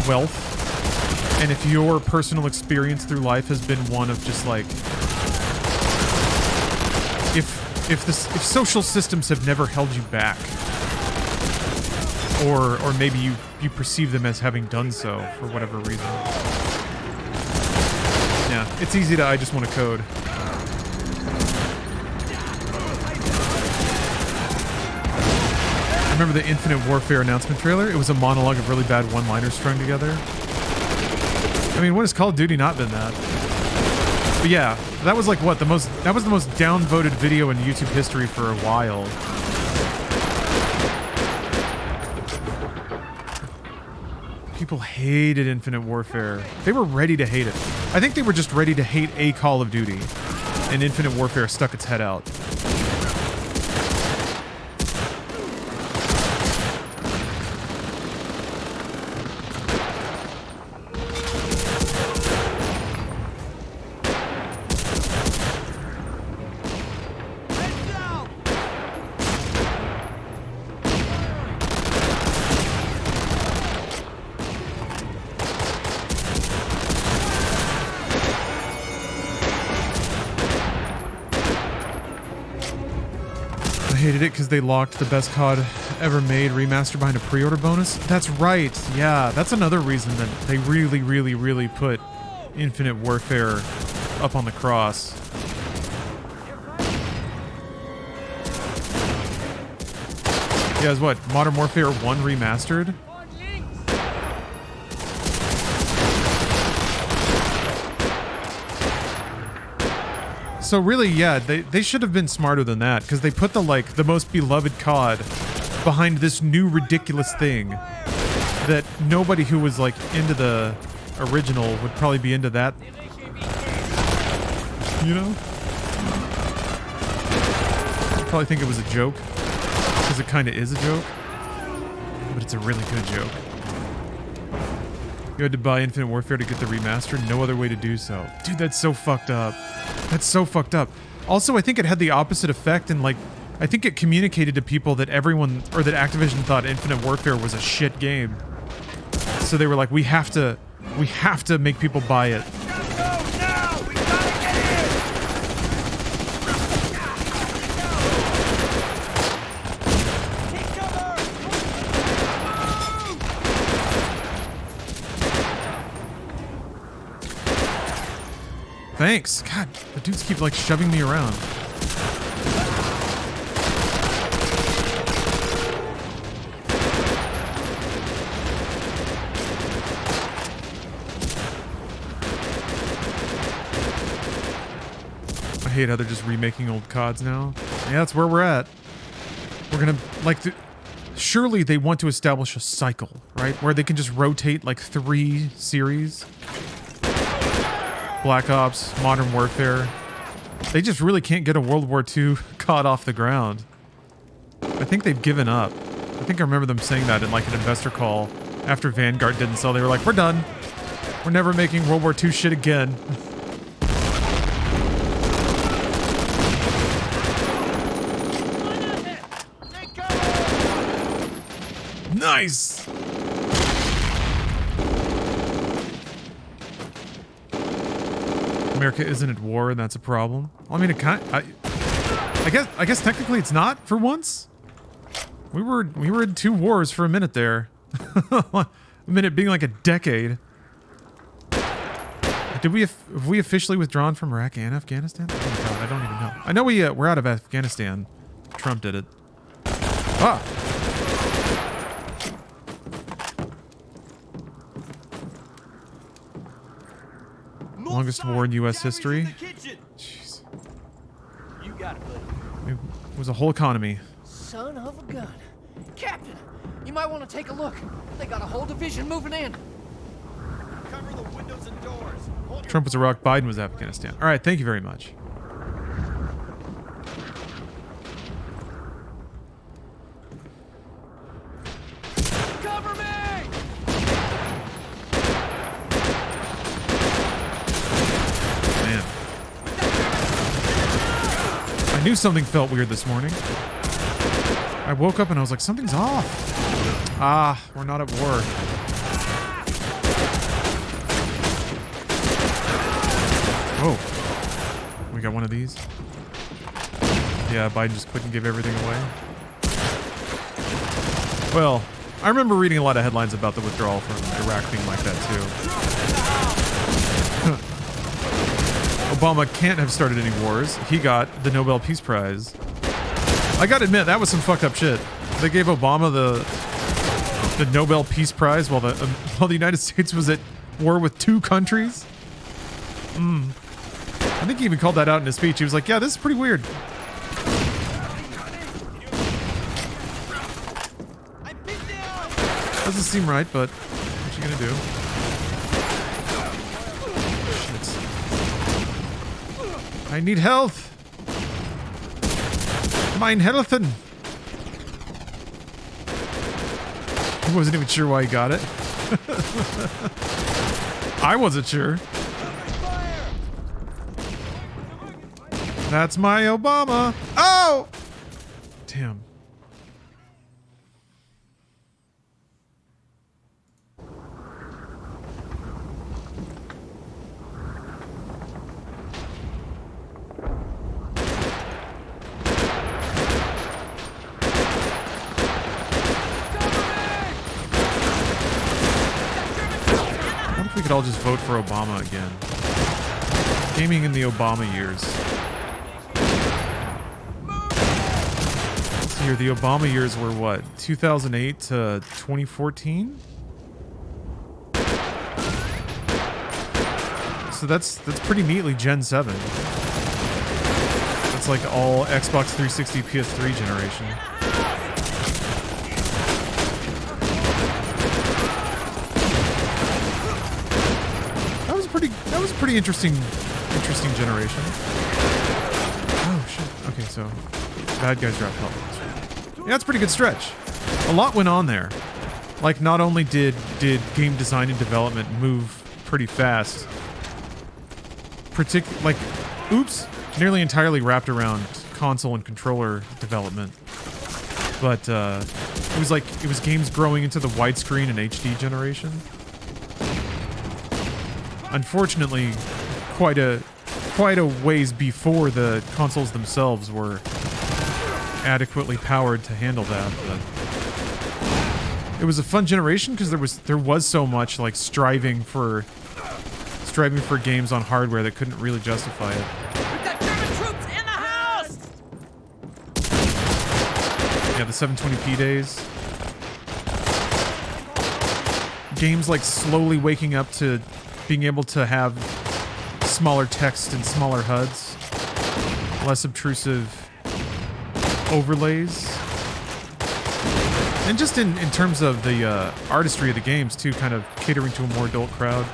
wealth, and if your personal experience through life has been one of just like if social systems have never held you back, or maybe you perceive them as having done so for whatever reason. Yeah, it's easy to I just want to code. Remember the Infinite Warfare announcement trailer? It was a monologue of really bad one-liners strung together. I mean, when has Call of Duty not been that? But yeah, that was like what that was the most downvoted video in YouTube history for a while. People hated Infinite Warfare. They were ready to hate it. I think they were just ready to hate a Call of Duty, and Infinite Warfare stuck its head out. hated it because they locked the best COD ever made remaster behind a pre-order bonus. That's right. Yeah, that's another reason that they really put Infinite Warfare up on the cross. Yeah, it's what? Modern Warfare 1 remastered? So really, yeah, they should have been smarter than that, because they put the most beloved COD behind this new ridiculous thing that nobody who was into the original would probably be into that. You know? I'd probably think it was a joke, because it kind of is a joke, but it's a really good joke. You had to buy Infinite Warfare to get the remaster, no other way to do so. Dude, that's so fucked up. That's so fucked up. Also, I think it had the opposite effect, and I think it communicated to people that everyone, or that Activision thought Infinite Warfare was a shit game. So they were like, we have to make people buy it. Thanks. God, the dudes keep shoving me around. I hate how they're just remaking old CODs now. Yeah, that's where we're at. We're gonna surely they want to establish a cycle, right? Where they can just rotate 3 series. Black Ops, Modern Warfare. They just really can't get a World War II COD off the ground. I think they've given up. I think I remember them saying that in an investor call after Vanguard didn't sell. They were like, we're done. We're never making World War II shit again. Nice! America isn't at war, and that's a problem. Well, I mean, I guess technically it's not for once. We were in 2 wars for a minute there. A minute being a decade. Have we officially withdrawn from Iraq and Afghanistan? Oh my god, I don't even know. I know we're out of Afghanistan. Trump did it. Ah. Longest war in U.S. history. Jeez. You got it, buddy. It was a whole economy. Son of a gun. Captain, you might want to take a look. They got a whole division moving in. Cover the windows and doors. Hold Trump was Iraq, Biden was Afghanistan. All right, thank you very much. Cover me! Man. I knew something felt weird this morning. I woke up and I was like, something's off. Ah, we're not at war. Whoa. We got one of these. Yeah, Biden just couldn't give everything away. Well, I remember reading a lot of headlines about the withdrawal from Iraq being like that too. Obama can't have started any wars. He got the Nobel Peace Prize. I gotta admit, that was some fucked up shit. They gave Obama the Nobel Peace Prize while the United States was at war with 2 countries. I think he even called that out in his speech. He was like, yeah, this is pretty weird. Doesn't seem right, but what you gonna do? Shit. I need health. Mein Helfen. He wasn't even sure why he got it. I wasn't sure. That's my Obama. Oh! Damn. should all just vote for Obama again. Gaming in the Obama years. Let's see here, the Obama years were what? 2008 to 2014? So that's pretty neatly Gen 7. That's like all Xbox 360, PS3 generation. That was a pretty interesting generation. Oh shit. Okay, so bad guys drop health. Yeah, that's a pretty good stretch. A lot went on there. Like, not only did game design and development move pretty fast, like, oops, nearly entirely wrapped around console and controller development. But it was games growing into the widescreen and HD generation. Unfortunately, quite a ways before the consoles themselves were adequately powered to handle that. But it was a fun generation because there was so much like striving for games on hardware that couldn't really justify it. We've got German troops in the house! Yeah, the 720p days. Games like slowly waking up to being able to have smaller text and smaller HUDs, less obtrusive overlays, and just in terms of the artistry of the games too, kind of catering to a more adult crowd.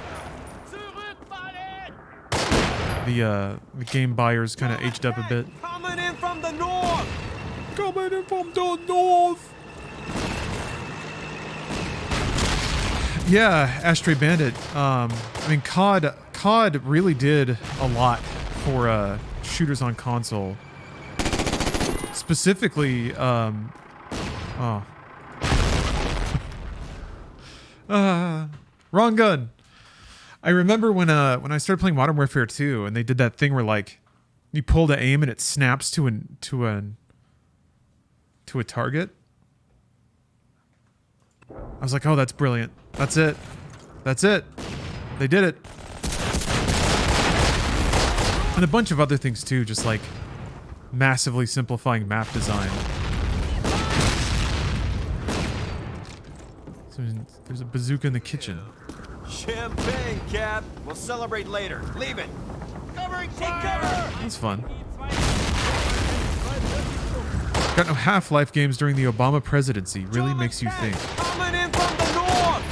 The game buyers kind of aged up a bit. Coming in from the north! Coming in from the north! Yeah, Ashtray Bandit. I mean, COD really did a lot for shooters on console. Specifically, wrong gun. I remember when I started playing Modern Warfare 2, and they did that thing where like you pull to aim and it snaps to a target. I was like, oh, that's brilliant. That's it. That's it. They did it. And a bunch of other things too, just like massively simplifying map design. So there's a bazooka in the kitchen. Champagne, Cap. We'll celebrate later. Leave it. Covering Take fire! cover! That's fun. Got no Half-Life games during the Obama presidency. Really makes you think. Coming in from the north!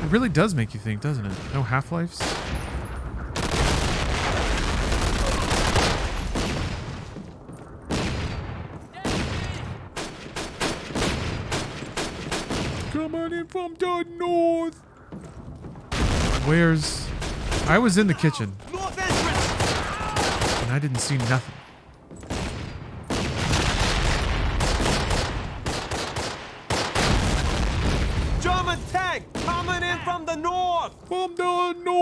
It really does make you think, doesn't it? No Half-Lives? Coming in from the north. Where's... I was in the kitchen, North entrance! and I didn't see nothing. German tank coming in from the north! From the north!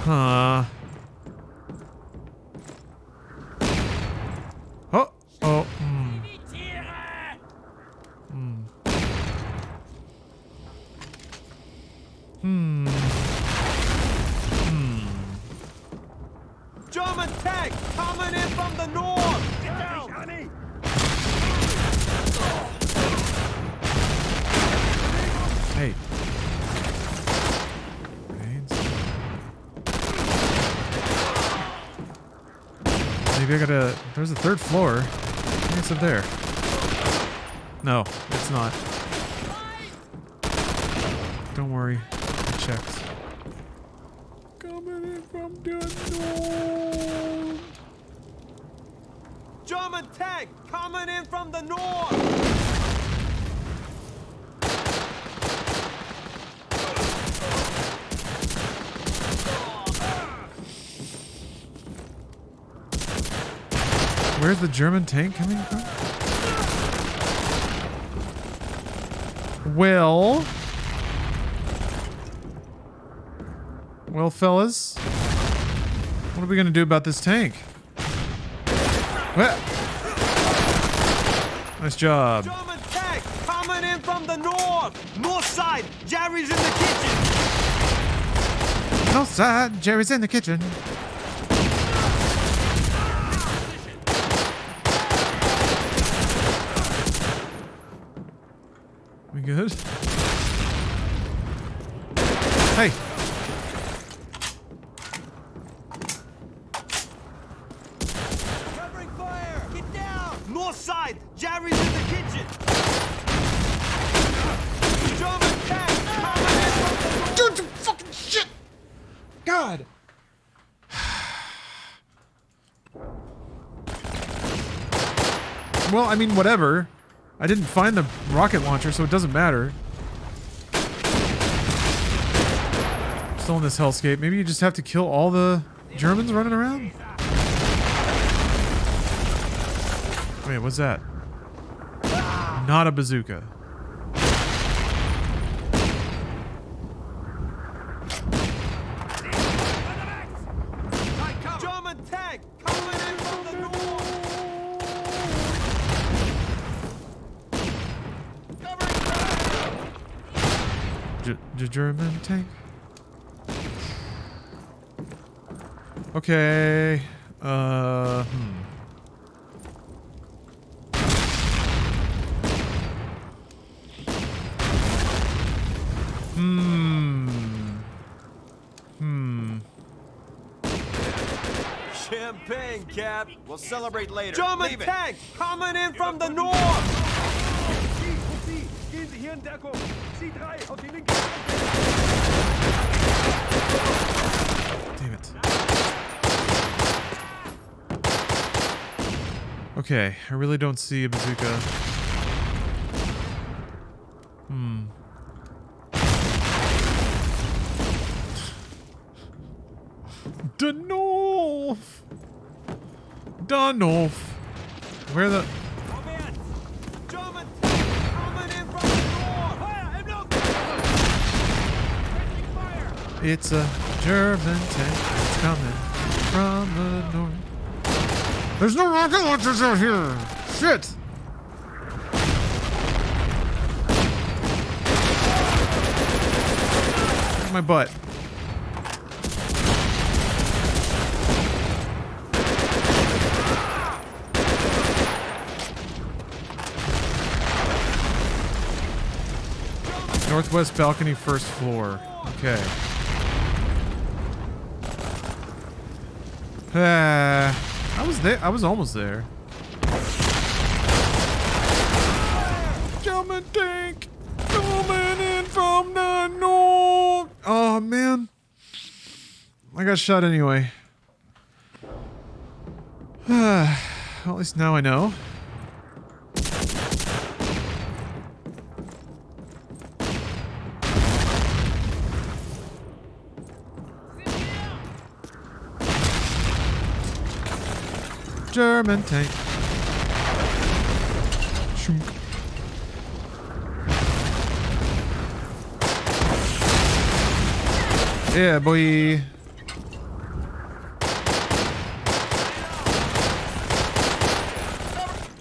Huh. Oh, oh, German tank coming in from the north! Get down! Honey. Hey. Grenades. Maybe I gotta... There's a third floor. Maybe it's up there. No, it's not. Don't worry. I checked. Coming in from the north. German tank coming in from the north! Where's the German tank coming from? Well, fellas, What are we gonna do about this tank? Well, nice job. German tank coming in from the north! North side! Jerry's in the kitchen! No side, Jerry's in the kitchen. We good? Hey! Covering fire! Get down! North side! Jerry's in the kitchen! German tank coming in from the north! Dude, you fucking shit! God! Well, I mean, whatever. I didn't find the rocket launcher, so it doesn't matter. Still in this hellscape. Maybe you just have to kill all the Germans running around? Wait, what's that? Not a bazooka. German tank coming in from the north! German tank. Okay. Champagne, Cap! We'll celebrate later. German Leave it. tank coming in from the north! Gehen Sie hier in Deckung. Sie 3 auf die linke. Damn it. Okay, I really don't see a bazooka. Danolf! Danolf! Where the... German tank coming in from the north! Fire! Im Luft! Fire! It's a German tank that's coming from the north. There's no rocket launchers out here! Shit! My butt. Northwest balcony, first floor. Okay. I was there. I was almost there. German tank coming in from the north. Oh man, I got shot anyway. Well, at least now I know. German tank. Shunk. Yeah, boy.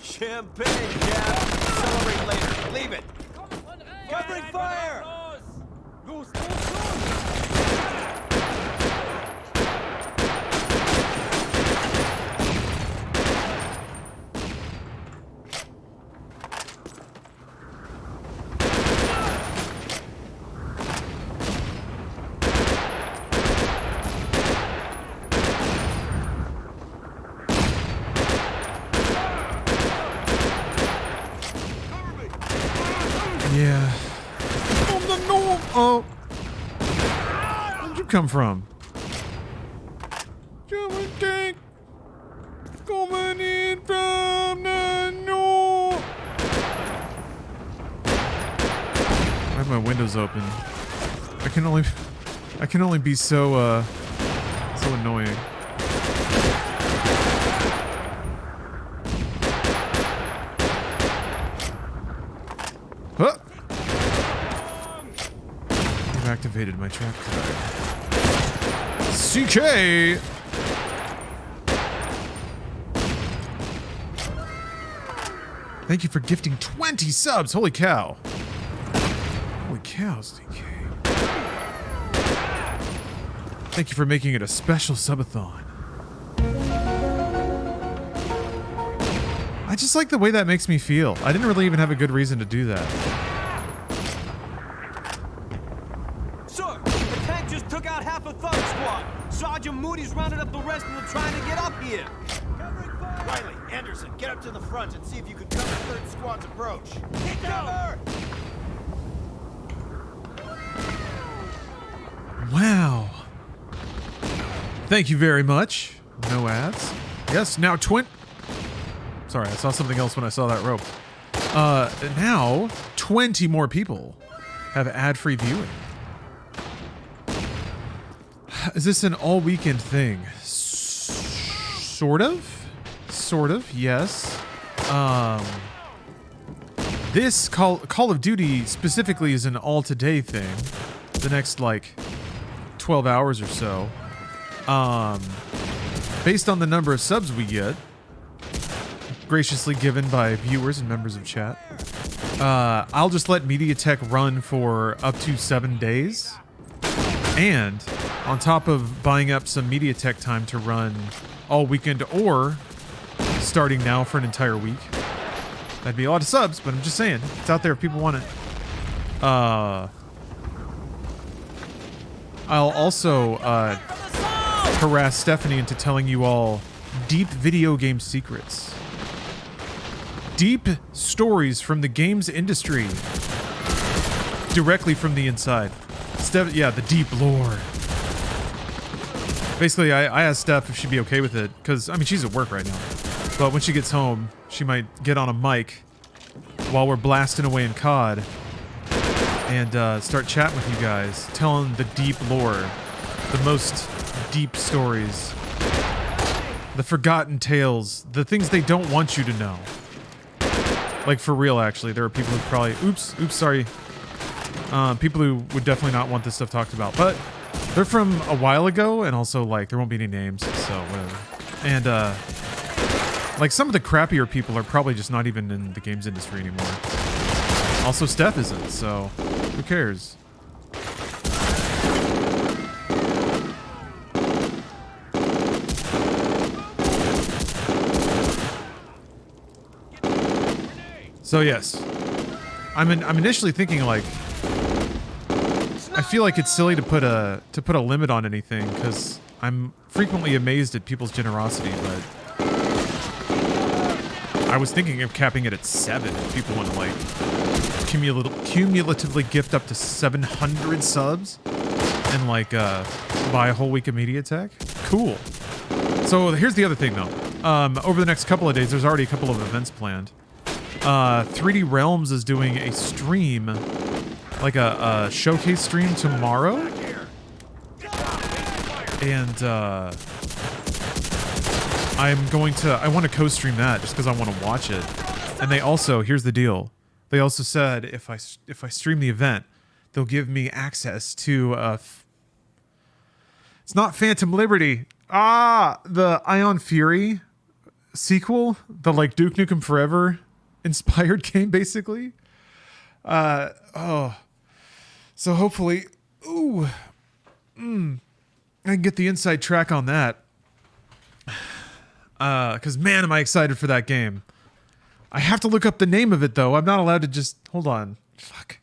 Champagne, Cap! Celebrate later. Leave it. Covering fire! Los, los, los! Yeah. From the north. Oh. Where'd you come from? German tank coming in from the north. I have my windows open. I can only be so so annoying. Huh? I've activated my trap card. CK! Thank you for gifting 20 subs. Holy cow. Holy cow, SDK. Thank you for making it a special subathon. I just like the way that makes me feel. I didn't really even have a good reason to do that. Sir, the tank just took out half a thug squad. Sergeant Moody's rounded up the rest of them trying to get up here. Riley, Anderson, get up to the front and see if you can cover third squad's approach. Take cover! Wow. Thank you very much. No ads. Yes, now Sorry, I saw something else when I saw that rope. Now 20 more people have ad-free viewing. Is this an all-weekend thing? Sort of. Sort of, yes. This Call of Duty specifically is an all-today thing. The next, like, 12 hours or so. Based on the number of subs we get, graciously given by viewers and members of chat, I'll just let MediaTek run for up to 7 days. And on top of buying up some MediaTek time to run all weekend or starting now for an entire week. That'd be a lot of subs, but I'm just saying, it's out there if people want it. I'll also harass Stephanie into telling you all deep video game secrets. Deep stories from the games industry. Directly from the inside. Yeah, the deep lore. Basically, I asked Steph if she'd be okay with it, because, I mean, she's at work right now. But when she gets home, she might get on a mic while we're blasting away in COD and start chatting with you guys, telling the deep lore, the most deep stories, the forgotten tales, the things they don't want you to know. Like, for real, actually. There are people who probably... Oops, sorry. People who would definitely not want this stuff talked about. But they're from a while ago, and also, like, there won't be any names, so whatever. And, like, some of the crappier people are probably just not even in the games industry anymore. Also, Steph isn't, so who cares? So yes, I'm initially thinking, like, I feel like it's silly to put a limit on anything, because I'm frequently amazed at people's generosity, but I was thinking of capping it at 7 if people want to, like, cumulatively gift up to 700 subs and, like, buy a whole week of MediaTek. Cool. So here's the other thing, though. Over the next couple of days, there's already a couple of events planned. 3D Realms is doing a stream, like a showcase stream tomorrow. And, I want to co-stream that just because I want to watch it. And they also, here's the deal. They also said if I stream the event, they'll give me access to, it's not Phantom Liberty. The Ion Fury sequel, the, like, Duke Nukem Forever inspired game, basically. So hopefully, I can get the inside track on that. Because, man, am I excited for that game. I have to look up the name of it, though. I'm not allowed to just... Hold on. Fuck.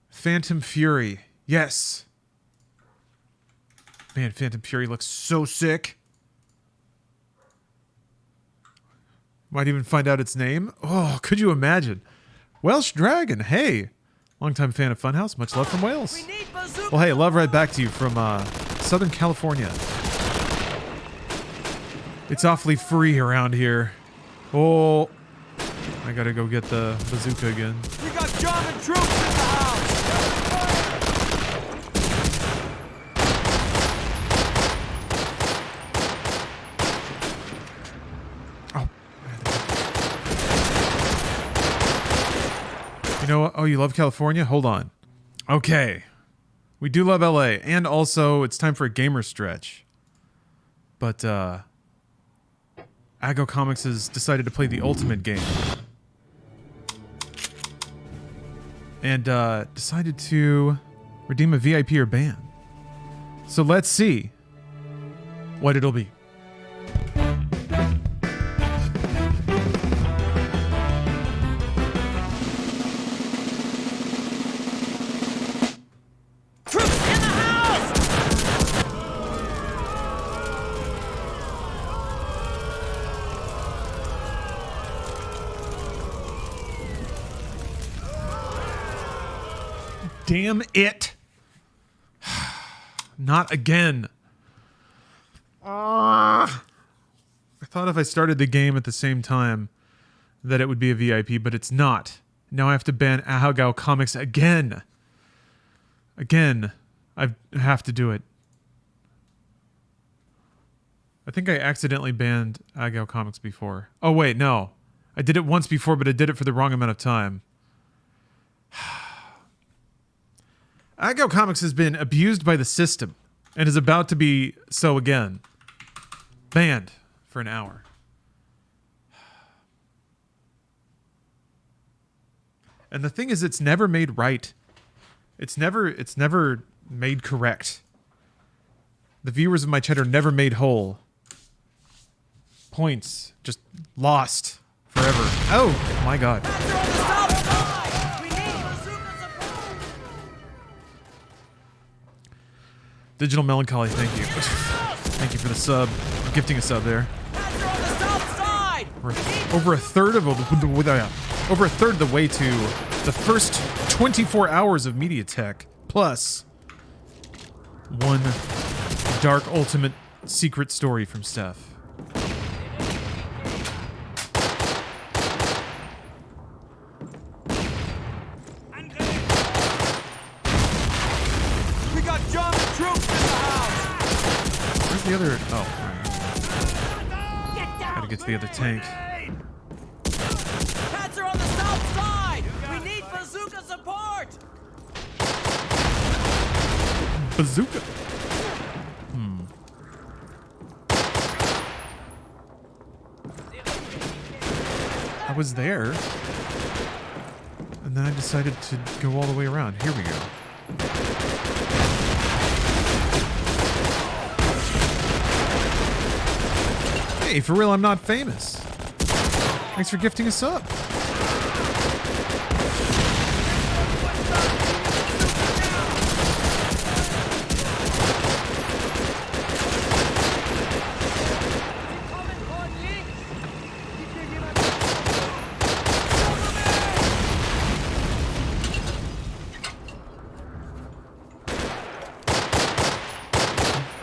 Phantom Fury. Yes. Man, Phantom Fury looks so sick. Might even find out its name. Oh, could you imagine? Welsh Dragon, hey. Longtime fan of Funhouse. Much love from Wales. Well, hey, love right back to you from Southern California. It's awfully free around here. Oh, I gotta go get the bazooka again. We got German troops in the house! You know what? Oh, you love California? Hold on. Okay. We do love LA, and also it's time for a gamer stretch. But Aggo Comics has decided to play the ultimate game. And decided to redeem a VIP or ban. So let's see what it'll be. Damn it. Not again. I thought if I started the game at the same time that it would be a VIP, but it's not. Now I have to ban Aggo Comics again. Again. I have to do it. I think I accidentally banned Aggo Comics before. Oh wait, no. I did it once before, but I did it for the wrong amount of time. Aggo Comics has been abused by the system and is about to be so again. Banned for an hour. And the thing is, it's never made right. It's never made correct. The viewers of my chat are never made whole. Points just lost forever. Oh my god. Digital Melancholy, thank you. Thank you for the sub. Gifting a sub there. We're over a third of the way to the first 24 hours of MediaTek, plus one dark ultimate secret story from Steph. The other... Oh. Gotta get to the other tank. Cats are on the south side! We need bazooka support! Bazooka? I was there. And then I decided to go all the way around. Here we go. Hey, for real, I'm not famous. Thanks for gifting a sub.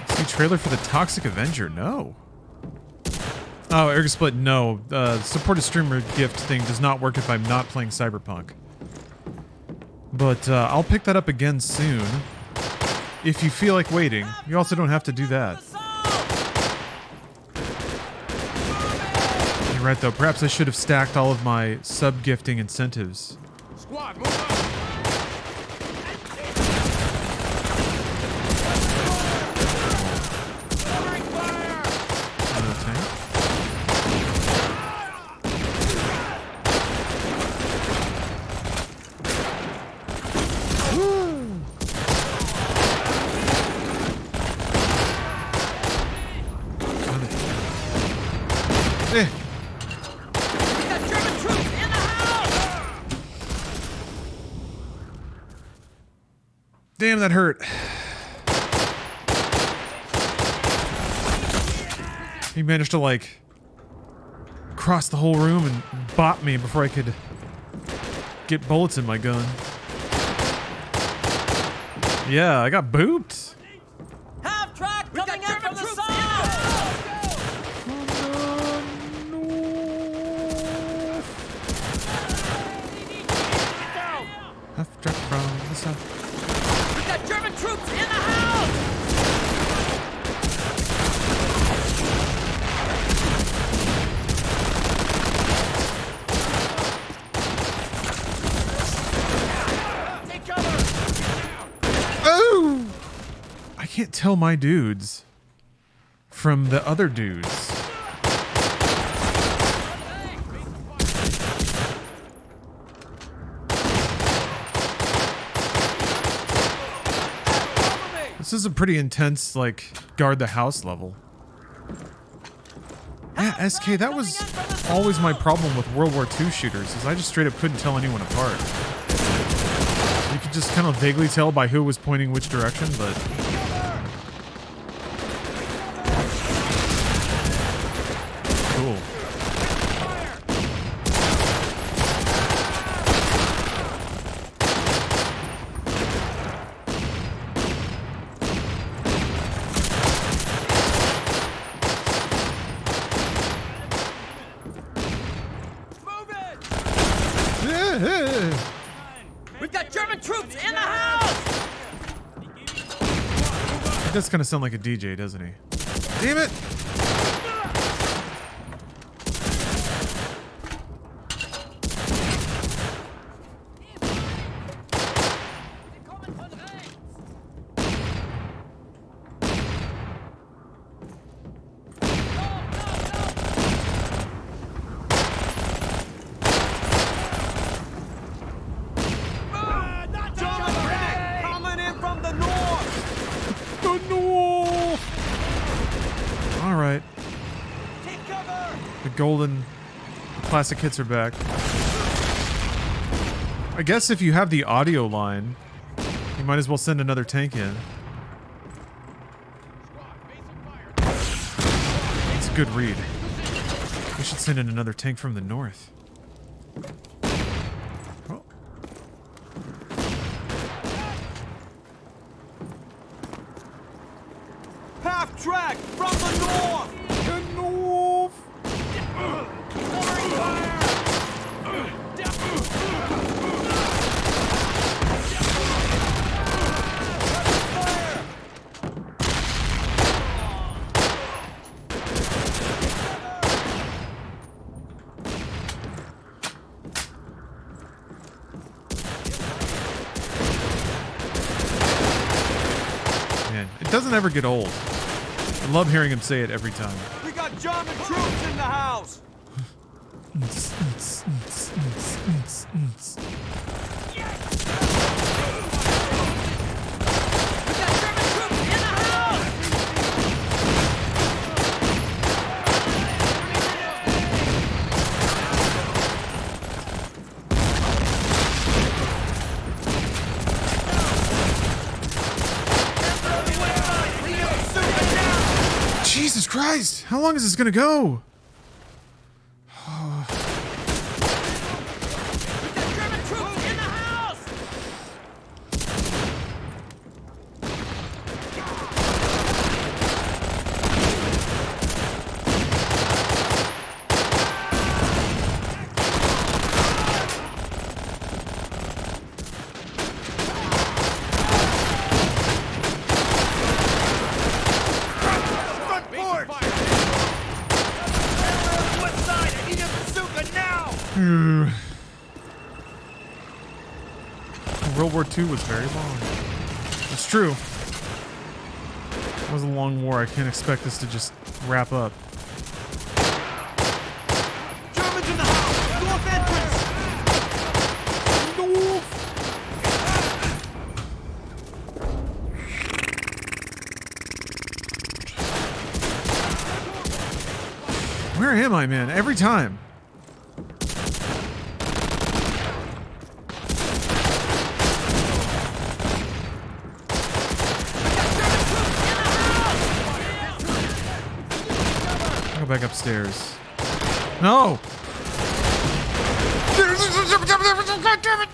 See, trailer for the Toxic Avenger? No. Oh, Eric Split, no. Support a streamer gift thing does not work if I'm not playing Cyberpunk. But I'll pick that up again soon. If you feel like waiting. You also don't have to do that. You're right, though. Perhaps I should have stacked all of my sub-gifting incentives. Squad, move up! Damn, that hurt. He managed to, like, cross the whole room and bop me before I could get bullets in my gun. Yeah, I got booped. Half track coming in from the south! Half track from the south. German troops in the house! Take cover! can't tell my dudes from the other dudes. This is a pretty intense, like, guard the house level. Yeah, SK, that was always my problem with World War II shooters, is I just straight up couldn't tell anyone apart. You could just kind of vaguely tell by who was pointing which direction, but... Cool. We've got German troops in the house! He does kind of sound like a DJ, doesn't he? Damn it! Golden classic hits are back. I guess if you have the audio line, you might as well send another tank in. It's a good read. We should send in another tank from the north. Oh. Half track from the north! The north! Man, it doesn't ever get old. I love hearing him say it every time. We got German troops in the house! Jesus Christ! How long is this gonna go? World War II was very long. It's true. It was a long war. I can't expect this to just wrap up. Germans in the house! North entrance! Where am I, man? Every time. Back upstairs. No! God damn it!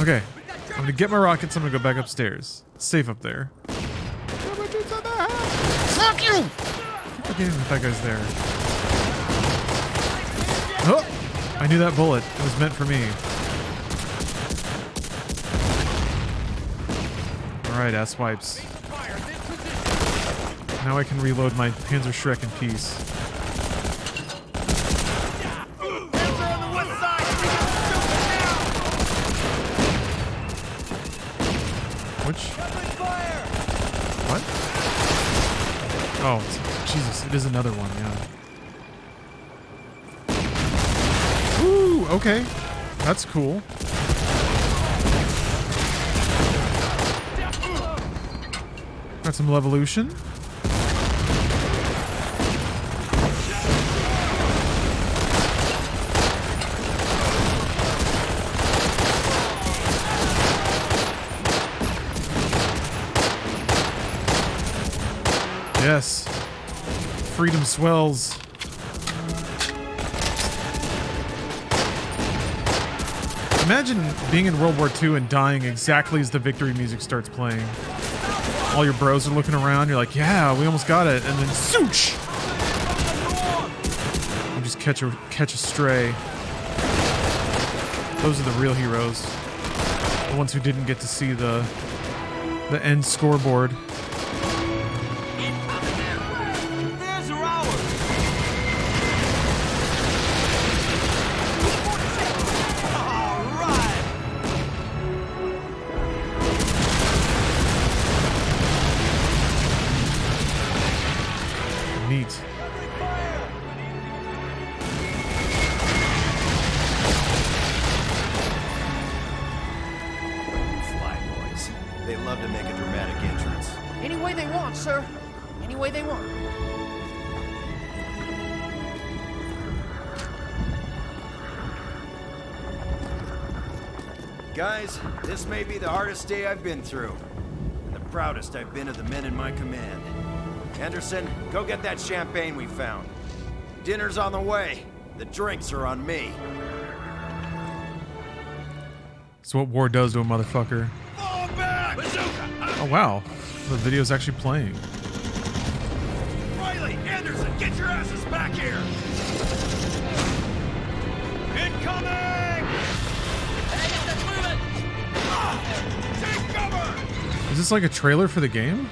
Okay. I'm gonna get my rockets. I'm gonna go back upstairs. It's safe up there. Fuck you! Keep forgetting that that guy's there. Oh! I knew that bullet. It was meant for me. Alright, ass wipes. Now I can reload my Panzer Shrek in peace. On the west side! Oh, Jesus, it is another one, yeah. Ooh, okay. That's cool. Got some Levolution. Yes. Freedom swells. Imagine being in World War II and dying exactly as the victory music starts playing. All your bros are looking around, you're like, yeah, we almost got it, and then swoosh! You just catch a stray. Those are the real heroes. The ones who didn't get to see the end scoreboard. There's our hours. All right. Neat. Flyboys. They love to make a dramatic entrance. Any way they want, sir. Any way they want. Guys, this may be the hardest day I've been through. And the proudest I've been of the men in my command. Anderson, go get that champagne we found. Dinner's on the way. The drinks are on me. That's what war does to a motherfucker. Fall back! Bazooka! Oh wow, the video's actually playing. Riley, Anderson, get your asses back here! Incoming! Take cover! Is this like a trailer for the game?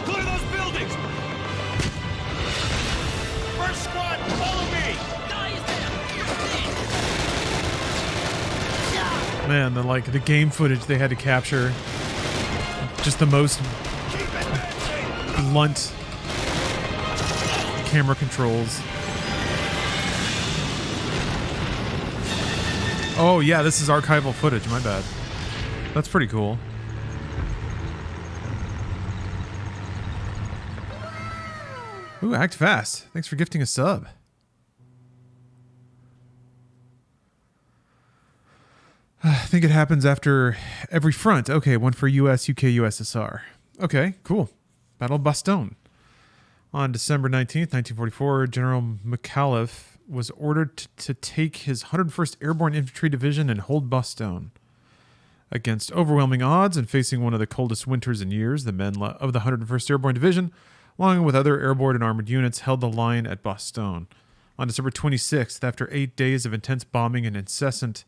Clear those buildings! First squad, follow me! Man, the game footage they had to capture, just the most Keep advancing! blunt camera controls. Oh yeah, this is archival footage, my bad. That's pretty cool. Ooh, act fast. Thanks for gifting a sub. I think it happens after every front. Okay, one for US, UK, USSR. Okay, cool. Battle of Bastogne. On December 19th, 1944, General McAuliffe was ordered to take his 101st Airborne Infantry Division and hold Bastogne. Against overwhelming odds and facing one of the coldest winters in years, the men of the 101st Airborne Division, along with other airborne and armored units, held the line at Bastogne. On December 26th, after 8 days of intense bombing and incessant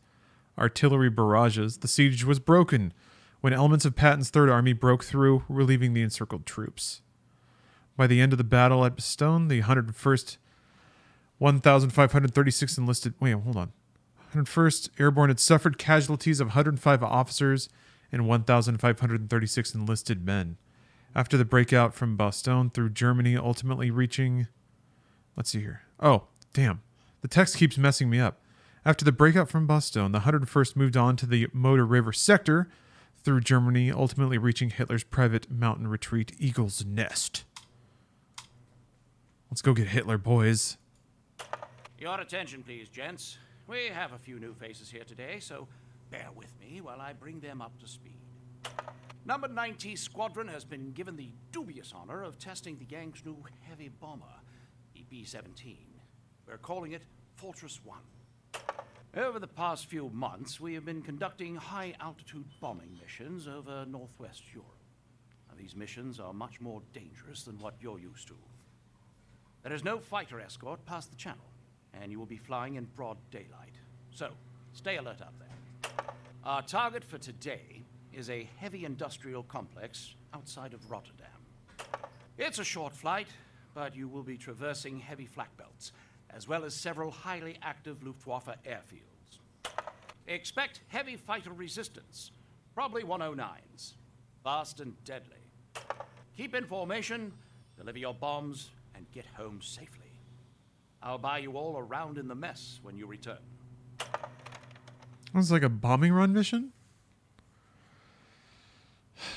artillery barrages, the siege was broken when elements of Patton's Third Army broke through, relieving the encircled troops. By the end of the battle at Bastogne, the 101st 1,536 enlisted... Wait, hold on. 101st Airborne had suffered casualties of 105 officers and 1,536 enlisted men. After the breakout from Bastogne through Germany, ultimately reaching... Let's see here. Oh, damn. The text keeps messing me up. After the breakout from Bastogne, the 101st moved on to the Moder River sector through Germany, ultimately reaching Hitler's private mountain retreat, Eagle's Nest. Let's go get Hitler, boys. Your attention, please, gents. We have a few new faces here today, so bear with me while I bring them up to speed. Number 90 Squadron has been given the dubious honor of testing the gang's new heavy bomber, the B-17. We're calling it Fortress 1. Over the past few months, we have been conducting high-altitude bombing missions over northwest Europe. Now, these missions are much more dangerous than what you're used to. There is no fighter escort past the channel, and you will be flying in broad daylight. So, stay alert out there. Our target for today is a heavy industrial complex outside of Rotterdam. It's a short flight, but you will be traversing heavy flak belts, as well as several highly active Luftwaffe airfields. Expect heavy fighter resistance, probably 109s. Fast and deadly. Keep in formation, deliver your bombs, and get home safely. I'll buy you all a round in the mess when you return. Sounds like a bombing run mission.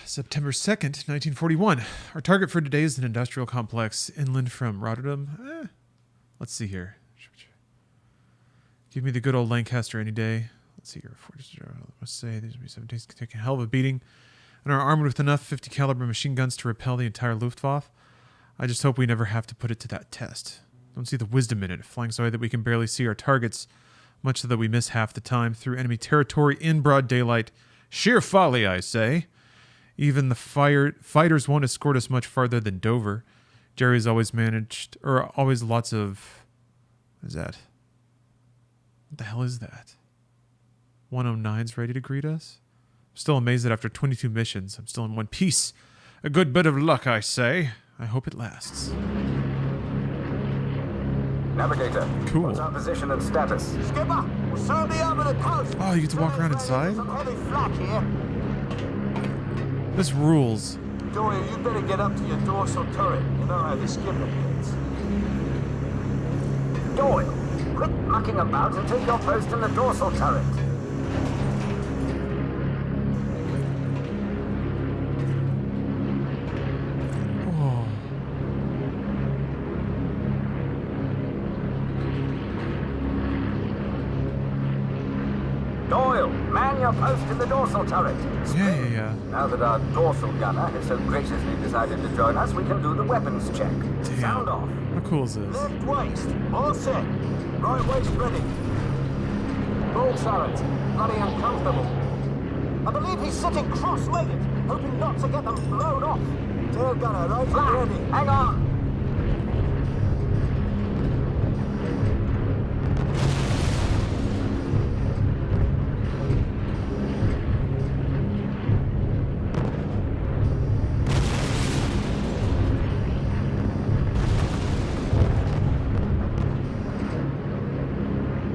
September 2nd, 1941. Our target for today is an industrial complex inland from Rotterdam. Let's see here. Give me the good old Lancaster any day. Let's see here. I must say, these will be 7 days. Take a hell of a beating. And are armed with enough 50 caliber machine guns to repel the entire Luftwaffe. I just hope we never have to put it to that test. Don't see the wisdom in it, flying so high that we can barely see our targets, much so that we miss half the time through enemy territory in broad daylight. Sheer folly, I say. Even the fighters won't escort us much farther than Dover. Jerry's always lots of... What is that? What the hell is that? 109's ready to greet us? I'm still amazed that after 22 missions, I'm still in one piece. A good bit of luck, I say. I hope it lasts. Navigator, Cool. what's our position and status? Skipper, we're soon be over the coast. Oh, you get to walk around inside? Some heavy flak here. This rules. Doyle, you better get up to your dorsal turret. You know how the skipper gets. Doyle, quit mucking about and take your post in the dorsal turret. Oh. Doyle, man your post in the dorsal turret. Yeah. Now that our dorsal gunner has so graciously decided to join us, we can do the weapons check. Damn. Sound off. How cool is this? Left waist, all set. Right waist ready. Bull turret, bloody uncomfortable. I believe he's sitting cross-legged, hoping not to get them blown off. Tail gunner, right Flat, ready. hang on.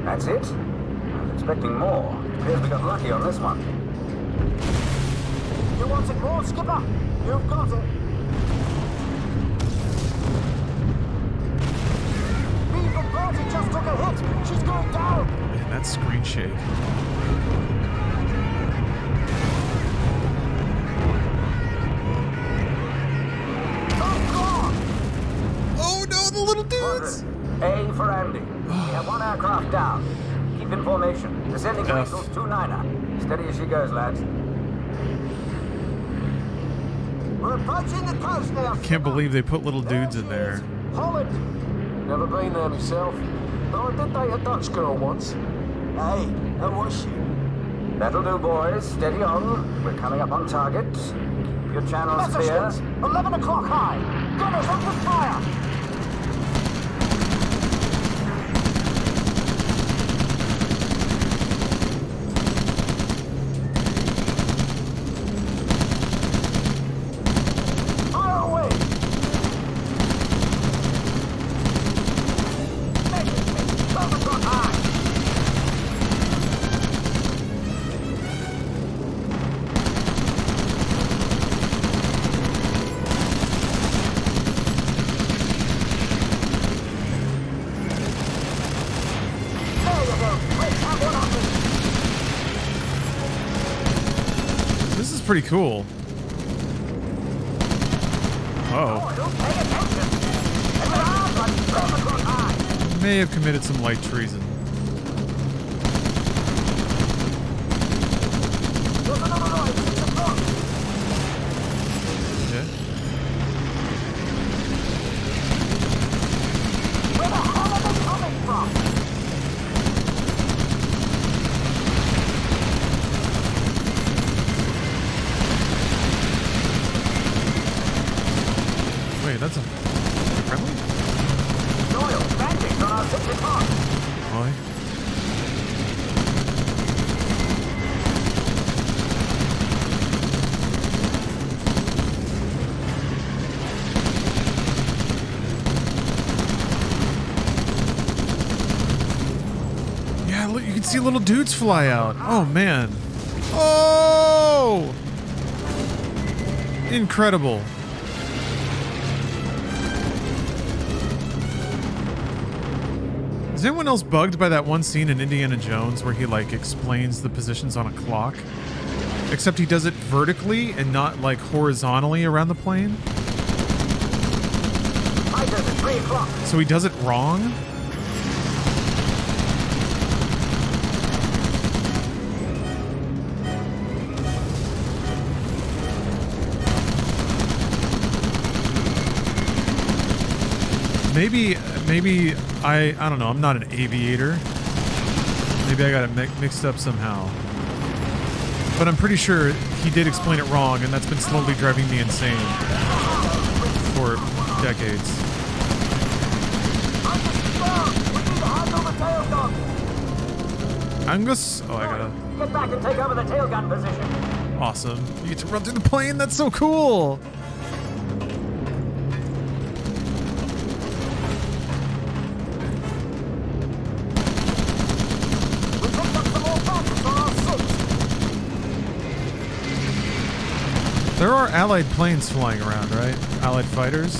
That's it? I was expecting more. It appears we got lucky on this one. You wanted more, Skipper? You've got it. Beaver Bertie just took a hit. She's going down. Man, that screen shake. Oh no, the little dudes! A for Andy. We have one aircraft down. Keep in formation. Descending F. vessels 2-9er. Steady as she goes, lads. We're approaching the coast now. Can't believe they put little dudes in there. Holland. Never been there myself. Though I did date a Dutch girl once. Hey, how was she? That'll do, boys. Steady on. We're coming up on target. Keep your channels clear. Messages, 11 o'clock high. Gunners open fire. Fire away. Messages, 12 o'clock high. There you go. Let's have one on this. This is pretty cool. Oh, Don't pay attention. And we're on like 12 o'clock high. may have committed some light treason. There's another ride, 6 o'clock. Yeah. Where the hell are they coming from? Wait, that's a friendly? Doyle, bandits on our 6 o'clock. Boy. Yeah, look, you can see little dudes fly out. Oh, man. Oh! Incredible. Is anyone else bugged by that one scene in Indiana Jones where he, like, explains the positions on a clock? Except he does it vertically and not, like, horizontally around the plane? So he does it wrong? Maybe I don't know, I'm not an aviator. Maybe I got it mixed up somehow. But I'm pretty sure he did explain it wrong, and that's been slowly driving me insane for decades. Angus? Oh, I gotta... Get back and take over the tail gun position. Awesome. You get to run through the plane? That's so cool! There are Allied planes flying around, right? Allied fighters?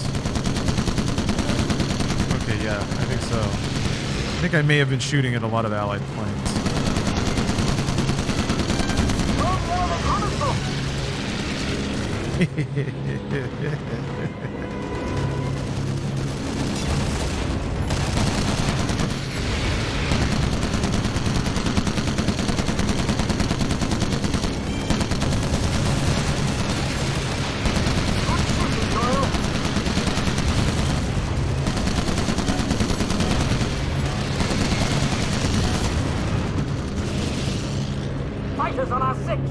Okay, yeah, I think so. I think I may have been shooting at a lot of Allied planes. Fighters on our 6.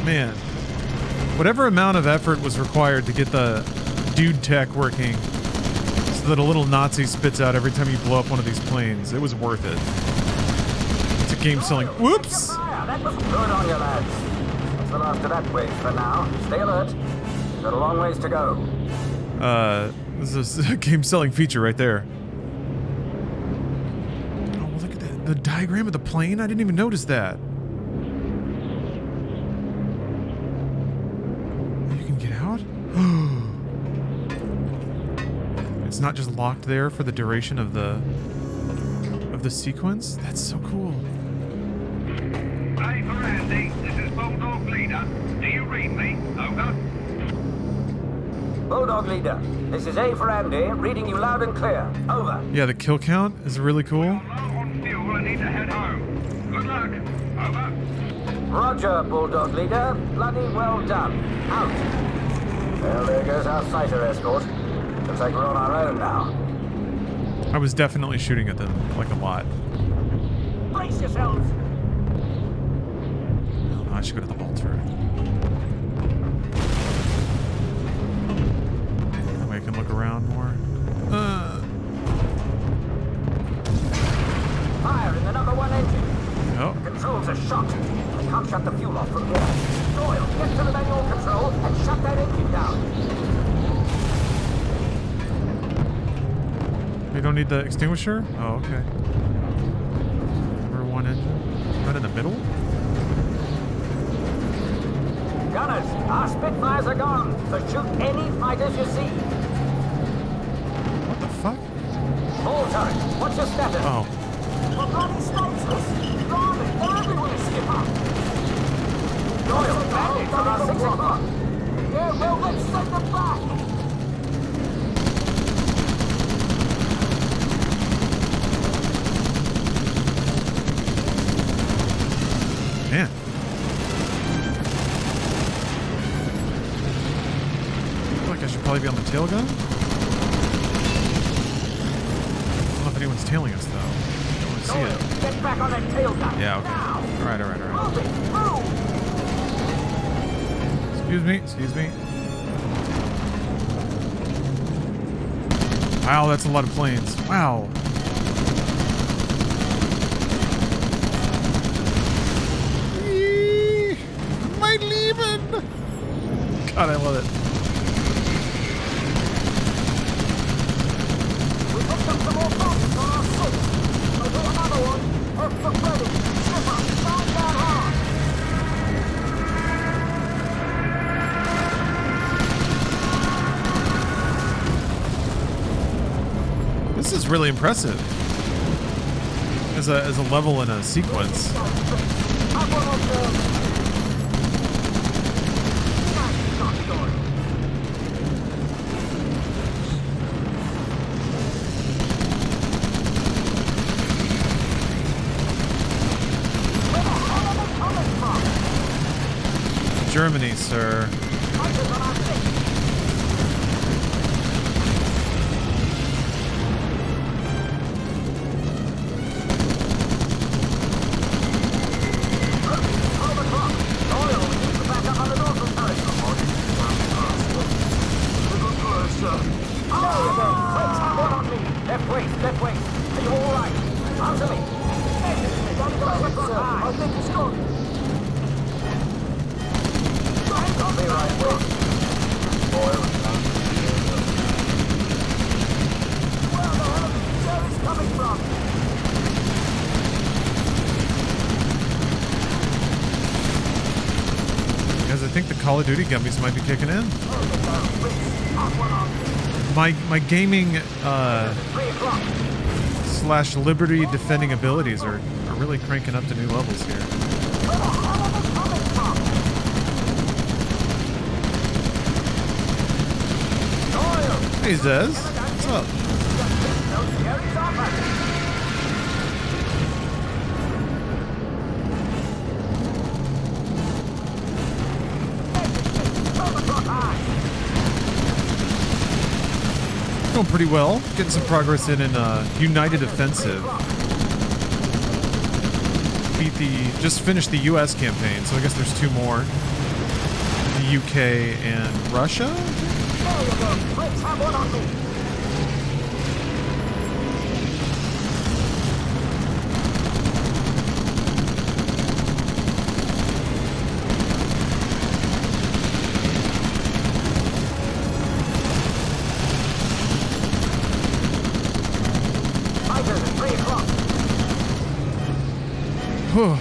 Man, whatever amount of effort was required to get the dude tech working so that a little Nazi spits out every time you blow up one of these planes, it was worth it. It's a game selling. Whoops! That was good on you, lads. That's the last of that wave for now. Stay alert. Got a long ways to go. This is a game selling feature right there. Oh, well, look at that. The diagram of the plane? I didn't even notice that. You can get out? It's not just locked there for the duration of the sequence? That's so cool. Hey, for Andy, this is Bulldog Leader. Do you read me? Over. Bulldog Leader, this is A for Andy, reading you loud and clear. Over. Yeah, the kill count is really cool. Low on fuel and need to head home. Good luck. Over. Roger, Bulldog Leader. Bloody well done. Out. Well, there goes our fighter escort. Looks like we're on our own now. I was definitely shooting at them, like, a lot. Brace yourselves. Oh, I should go to the vault turret. That way I can look around more. Fire in the number 1 engine. Oh. Controls are shot. I can't shut the fuel off from here. Doyle, get to the manual control and shut that engine down. You don't need the extinguisher? Oh, okay. Number 1 engine. Right in the middle? Gunners, our Spitfires are gone, so shoot any fighters you see. What the fuck? Ball turret, what's your status? Oh. Well, bloody smokes us. Blimey, they're everywhere, Skipper. Doyle, bandits on our 6 o'clock. Yeah, well, let's send them back. Man. I feel like I should probably be on the tail gun. I don't know if anyone's tailing us, though. I don't want to see it. Get back on that tail gun. Yeah, okay. Now. Alright. Move it, move. Excuse me. Wow, that's a lot of planes. Wow. God, I love it. We picked up some more bombs on our 6. I'll do another one. F for Freddy. Skipper, stand down hard. This is really impressive as a level in a sequence. Up one on the... That's not good. Where the hell are they coming from? Germany, sir. Fighters on our 6. Left waist. Are you all right? Answer me. I think it's good. I'll be right with. Where the hell is Jerry's coming from? Guys, I think the Call of Duty gummies might be kicking in. My gaming / liberty defending abilities are really cranking up to new levels here. Hey Zez, what's up? Going pretty well. Getting some progress in United Offensive. Just finished the US campaign, so I guess there's 2 more. The UK and Russia? There you go. Let's have one on me. Fighters at 3 o'clock. Whew.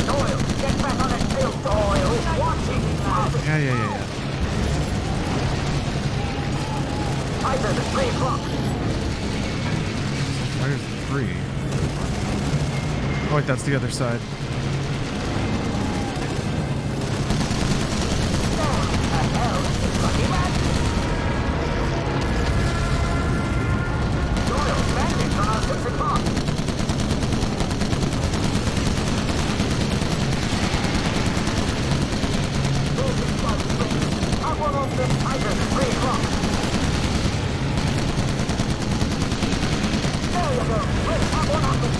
Doyle, get back on that field, Doyle. Watching. Yeah. Fighters at 3 o'clock. There's 3. Oh wait, that's the other side. Doyle, bandits on our 6 o'clock. Have one on the Tigers at 3 o'clock. There you go. Let's have one on them.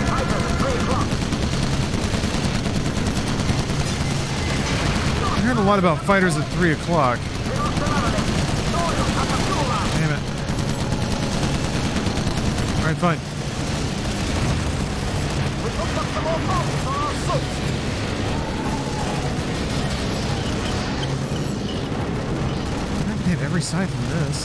Tigers at 3 o'clock. I heard a lot about fighters at 3 o'clock. Damn it. Alright, fine. We picked up some more bombs on our 6. I can hit every side from this.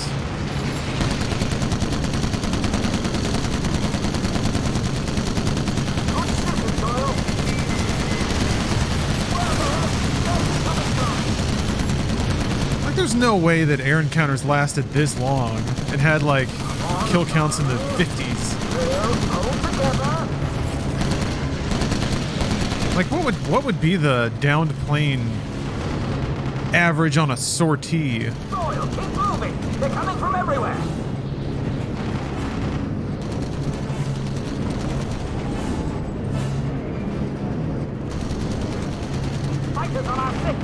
Good shooting, Doyle. Where the hell is Jerry coming from? Like, there's no way that air encounters lasted this long and had, like, kill counts in the 50s. Like, what would be the downed plane average on a sortie? Doyle, keep moving. They're coming from everywhere. Fighters on our 6.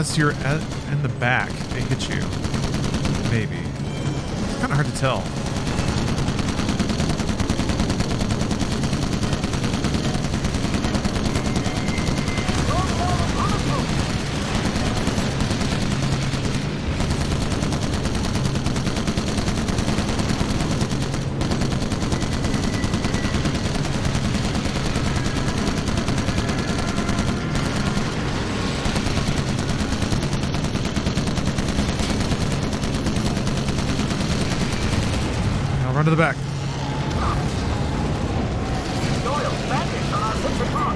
unless you're in the back, they hit you. Maybe. It's kind of hard to tell. Run to the back. Doyle, bandits on our 6 o'clock.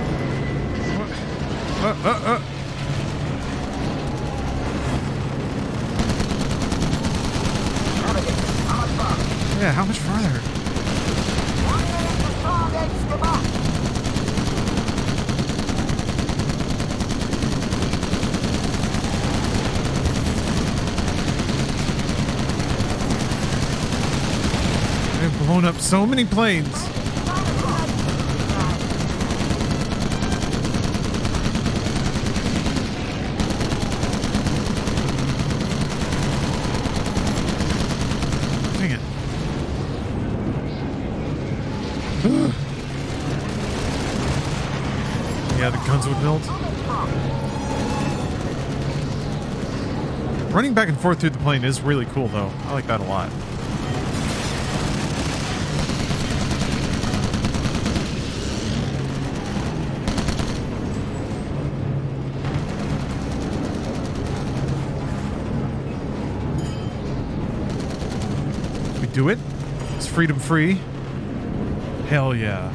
Navigate. How much farther? Yeah, how much farther? 1 minute to target, skipper. I've blown up so many planes. Dang it. Yeah, the guns would melt. Running back and forth through the plane is really cool, though. I like that a lot. Do it. It's freedom free. Hell yeah.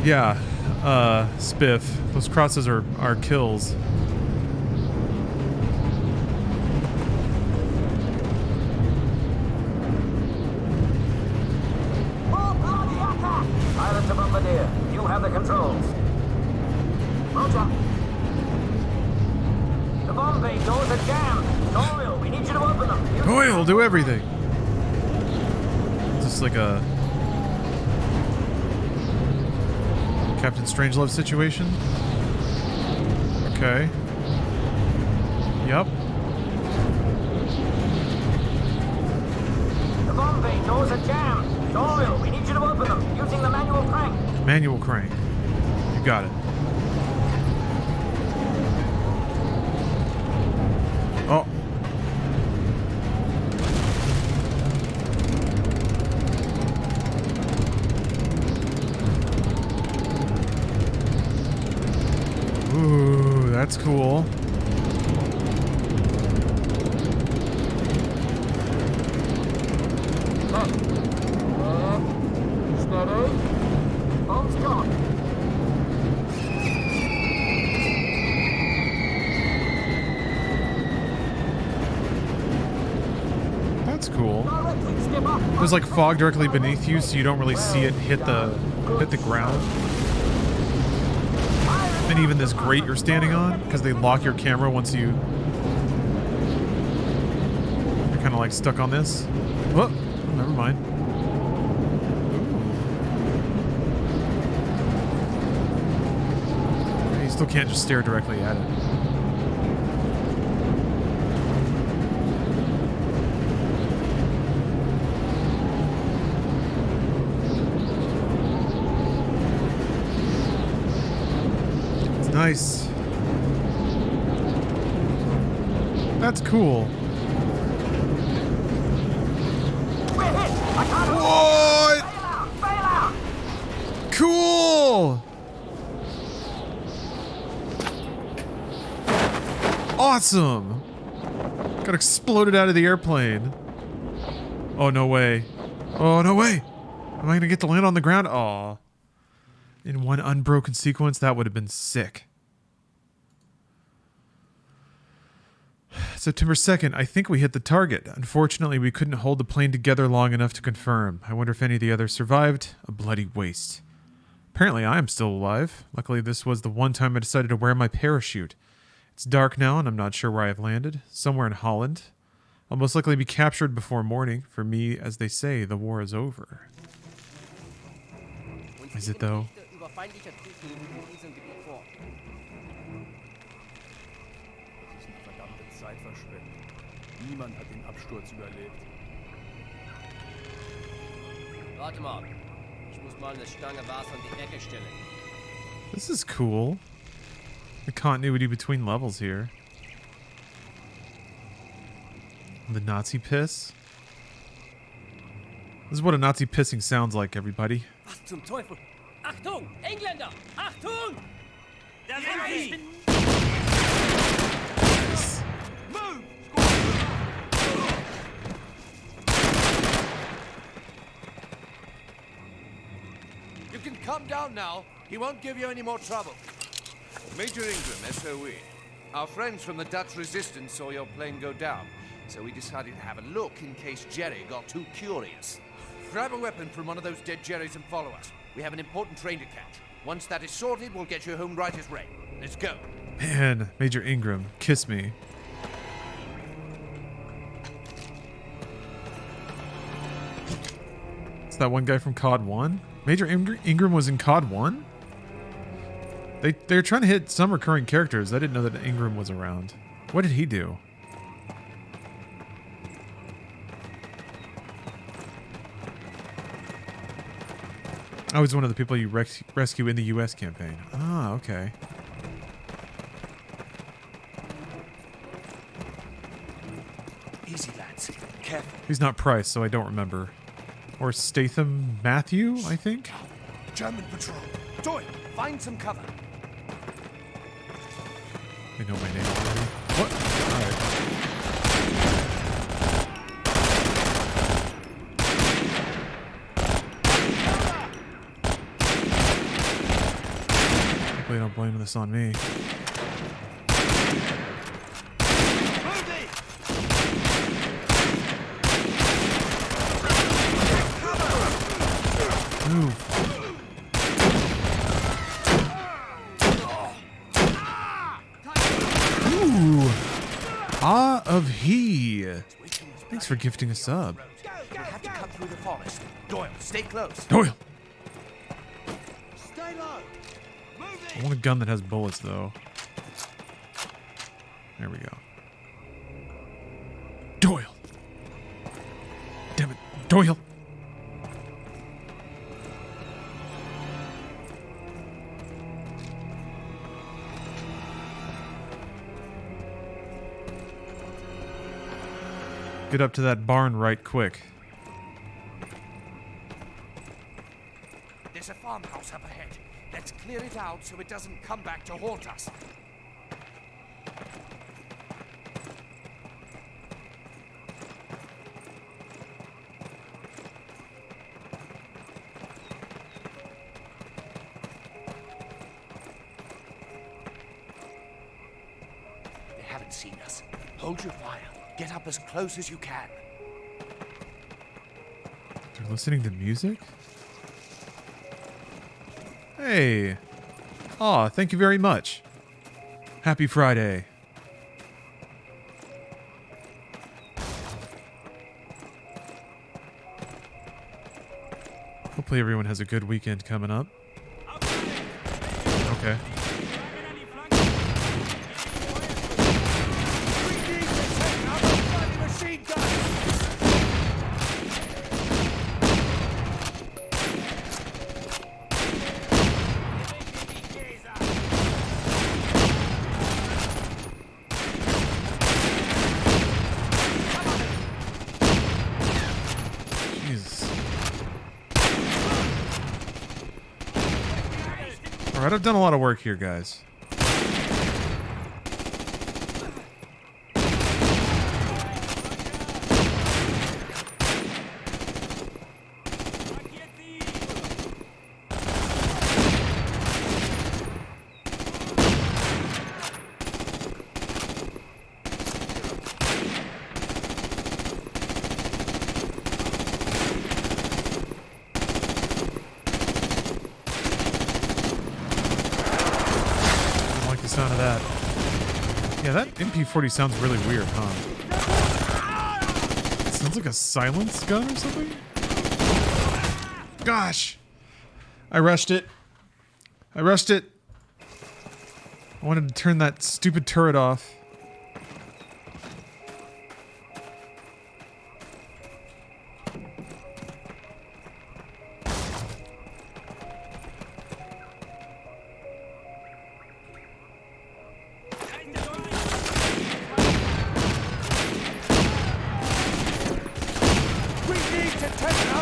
Yeah, Spiff. Those crosses are kills. Pilot to Bombardier. You have the controls. Roger. The bomb bay doors are jammed. Doyle, we need you to open them. Doyle, do everything. Is this like a Captain Strangelove situation? Okay. Yep. The bomb bay doors are jammed. Doyle, we need you to open them using the manual crank. Manual crank. You got it. Oh. Ooh, that's cool. Steady. Bomb's gone. That's cool. Directly, skipper. There's like fog directly beneath you, so you don't really see it hit the ground. And even this grate you're standing on, because they lock your camera once you're kind of like stuck on this. Oh, never mind. You still can't just stare directly at it. Nice. That's cool. We're hit. I can't. What? Bail out. Bail out. Cool. Awesome. Got exploded out of the airplane. Oh, no way. Oh, no way. Am I going to get to land on the ground? Aw. In one unbroken sequence, that would have been sick. September 2nd, I think we hit the target. Unfortunately, we couldn't hold the plane together long enough to confirm. I wonder if any of the others survived. A bloody waste. Apparently, I am still alive. Luckily, this was the one time I decided to wear my parachute. It's dark now, and I'm not sure where I've landed. Somewhere in Holland. I'll most likely be captured before morning. For me, as they say, the war is over. Is it, though? Zeitverschwendung. Niemand hat den Absturz überlebt. Warte mal. Ich muss mal eine Stange Wasser in die Ecke stellen. This is cool. The continuity between levels here. The Nazi piss. This is what a Nazi pissing sounds like, everybody. Was zum Teufel? Achtung! Engländer! Achtung! Da sind sie! You can come down now. He won't give you any more trouble. Major Ingram, SOE. Our friends from the Dutch resistance saw your plane go down, so we decided to have a look in case Jerry got too curious. Grab a weapon from one of those dead Jerrys and follow us. We have an important train to catch. Once that is sorted, we'll get you home right as rain. Let's go. Man, Major Ingram, kiss me. It's that one guy from COD 1? Major Ingram was in COD 1? They're trying to hit some recurring characters. I didn't know that Ingram was around. What did he do? I was one of the people you rescue in the US campaign. Ah, okay. Easy, lads. Careful. He's not Price, so I don't remember. Or Statham Matthew, I think? German patrol. Doyle, find some cover. They know my name already. What? Alright. Hopefully don't blame this on me. Move. Ooh. Ah of he. Thanks for gifting a sub. We'll have to cut through the forest. Doyle, stay close. Doyle. Stay low. I want a gun that has bullets, though. There we go. Doyle. Damn it. Doyle. Get up to that barn right quick. There's a farmhouse up ahead. Let's clear it out so it doesn't come back to haunt us. They haven't seen us. Hold your fire. Get up as close as you can. They're listening to music? Hey. Aw, thank you very much. Happy Friday. Hopefully everyone has a good weekend coming up. Okay. Alright, I've done a lot of work here, guys. Sound of that. Yeah, that MP40 sounds really weird, huh? It sounds like a silence gun or something? Gosh! I rushed it. I rushed it. I wanted to turn that stupid turret off.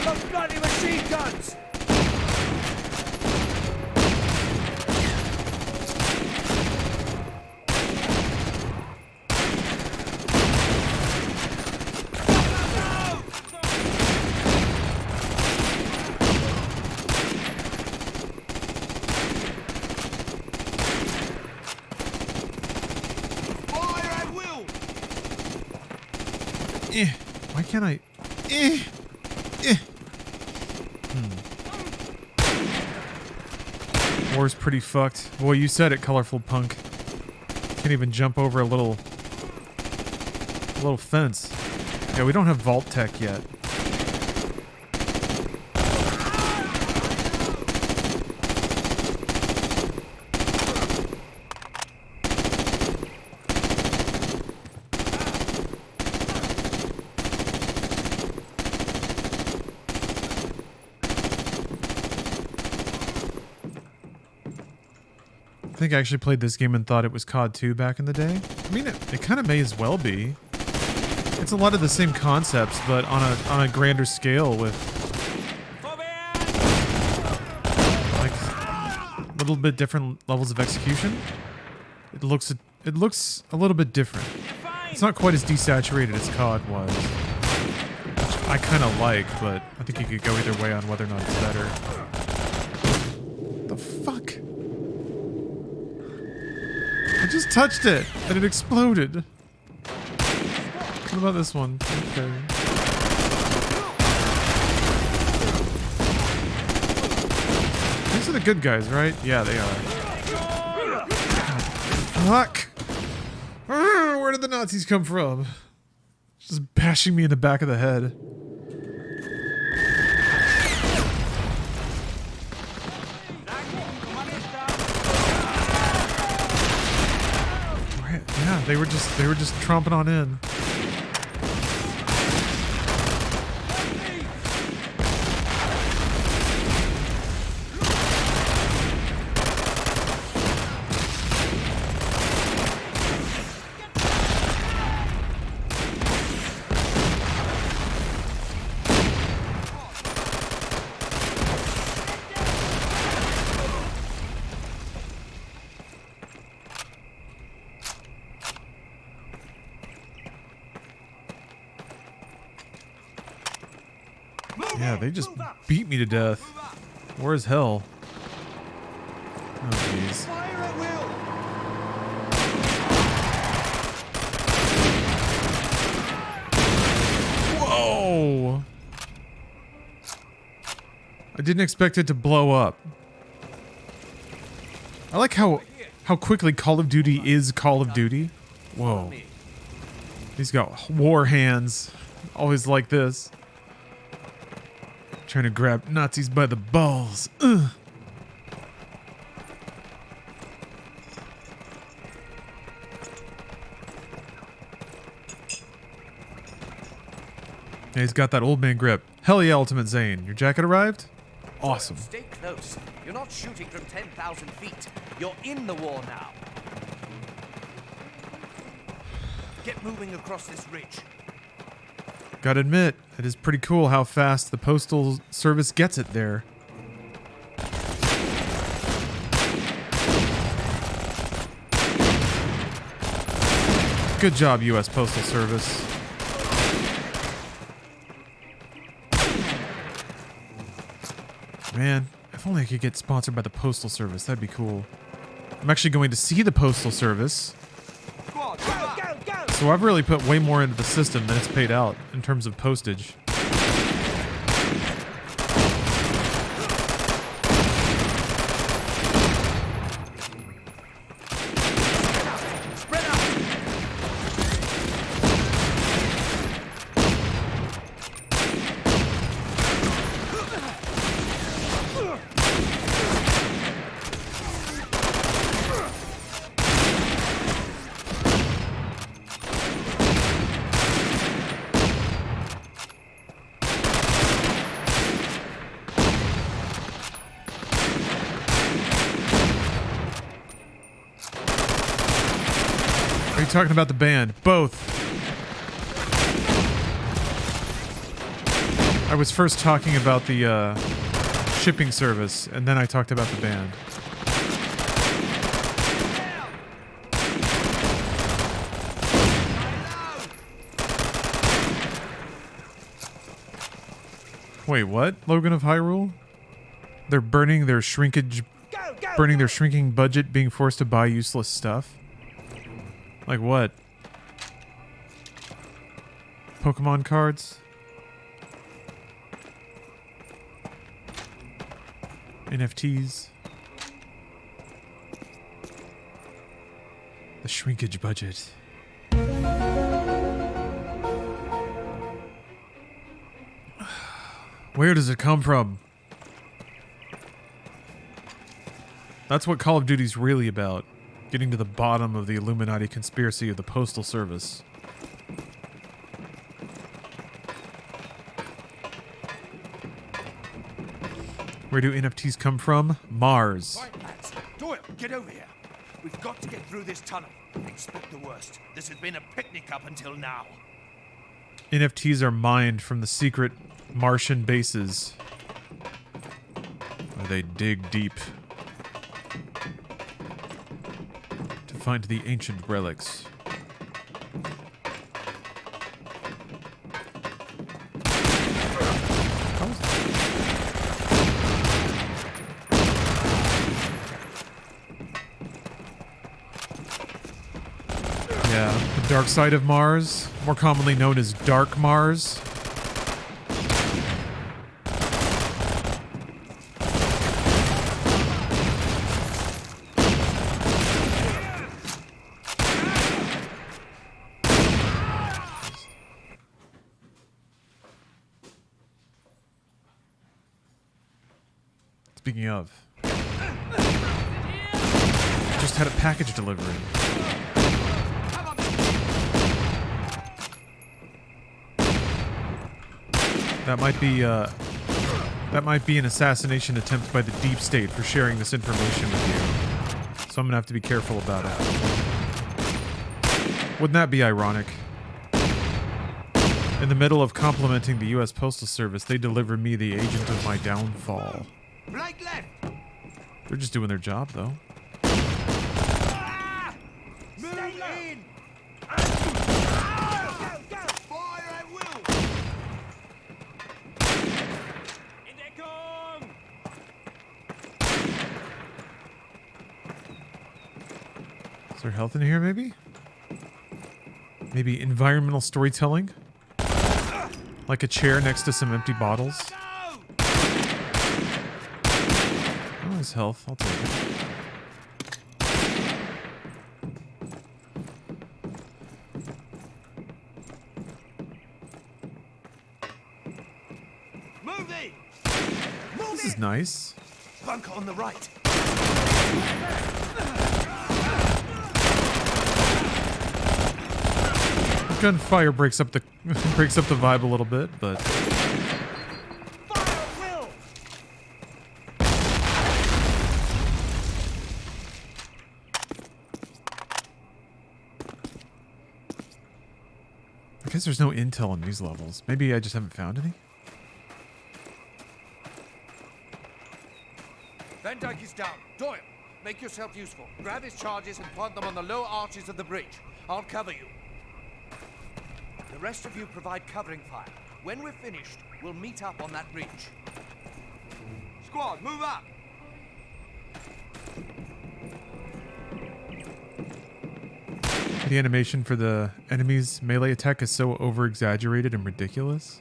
those bloody machine guns! Why can't I? War's pretty fucked. Boy, you said it, colorful punk. Can't even jump over a little fence. Yeah, we don't have vault tech yet. I think I actually played this game and thought it was COD 2 back in the day. I mean, it kind of may as well be. It's a lot of the same concepts, but on a grander scale with like a little bit different levels of execution. It looks a little bit different. It's not quite as desaturated as COD was, which I kind of like, but I think you could go either way on whether or not it's better. The fuck? I just touched it, and it exploded. What about this one? Okay. These are the good guys, right? Yeah, they are. Fuck! Where did the Nazis come from? Just bashing me in the back of the head. Yeah, they were just tromping on in. Yeah, they just beat me to death. Where's hell? Oh, jeez. Whoa! I didn't expect it to blow up. I like how quickly Call of Duty is Call of Duty. Whoa. He's got war hands. Always like this. Trying to grab Nazis by the balls. Ugh. Yeah, he's got that old man grip. Hell yeah, Ultimate Zane. Your jacket arrived? Awesome. Stay close. You're not shooting from 10,000 feet. You're in the war now. Get moving across this ridge. Gotta admit, it is pretty cool how fast the Postal Service gets it there. Good job, U.S. Postal Service. Man, if only I could get sponsored by the Postal Service, that'd be cool. I'm actually going to see the Postal Service. So I've really put way more into the system than it's paid out in terms of postage. Are you talking about the band? Both. I was first talking about the shipping service, and then I talked about the band. Wait, what? Logan of Hyrule? They're burning their shrinkage, burning their shrinking budget, being forced to buy useless stuff. Like what? Pokemon cards? NFTs? The shrinkage budget. Where does it come from? That's what Call of Duty's really about. Getting to the bottom of the Illuminati conspiracy of the Postal Service. Where do NFTs come from? Mars. Right, lads. Doyle, get over here. We've got to get through this tunnel. Expect the worst. This has been a picnic up until now. NFTs are mined from the secret Martian bases, where they dig deep to find the ancient relics. Yeah, the dark side of Mars, more commonly known as Dark Mars. Speaking of, just had a package delivery. That might be an assassination attempt by the deep state for sharing this information with you. So I'm gonna have to be careful about it. Wouldn't that be ironic? In the middle of complimenting the U.S. Postal Service, they deliver me the agent of my downfall. Right left. They're just doing their job, though. Move in. Go. Fire at will. In Deckung! Is there health in here, maybe? Maybe environmental storytelling? Like a chair next to some empty bottles? Oh, there's health. I'll take it. Move it. This is nice. Bunker on the right. Gunfire breaks up the vibe a little bit, but I guess there's no intel on these levels. Maybe I just haven't found any. Van Dyke is down. Doyle, make yourself useful. Grab his charges and plant them on the low arches of the bridge. I'll cover you. The rest of you provide covering fire. When we're finished, we'll meet up on that bridge. Squad, move up! The animation for the enemy's melee attack is so over-exaggerated and ridiculous.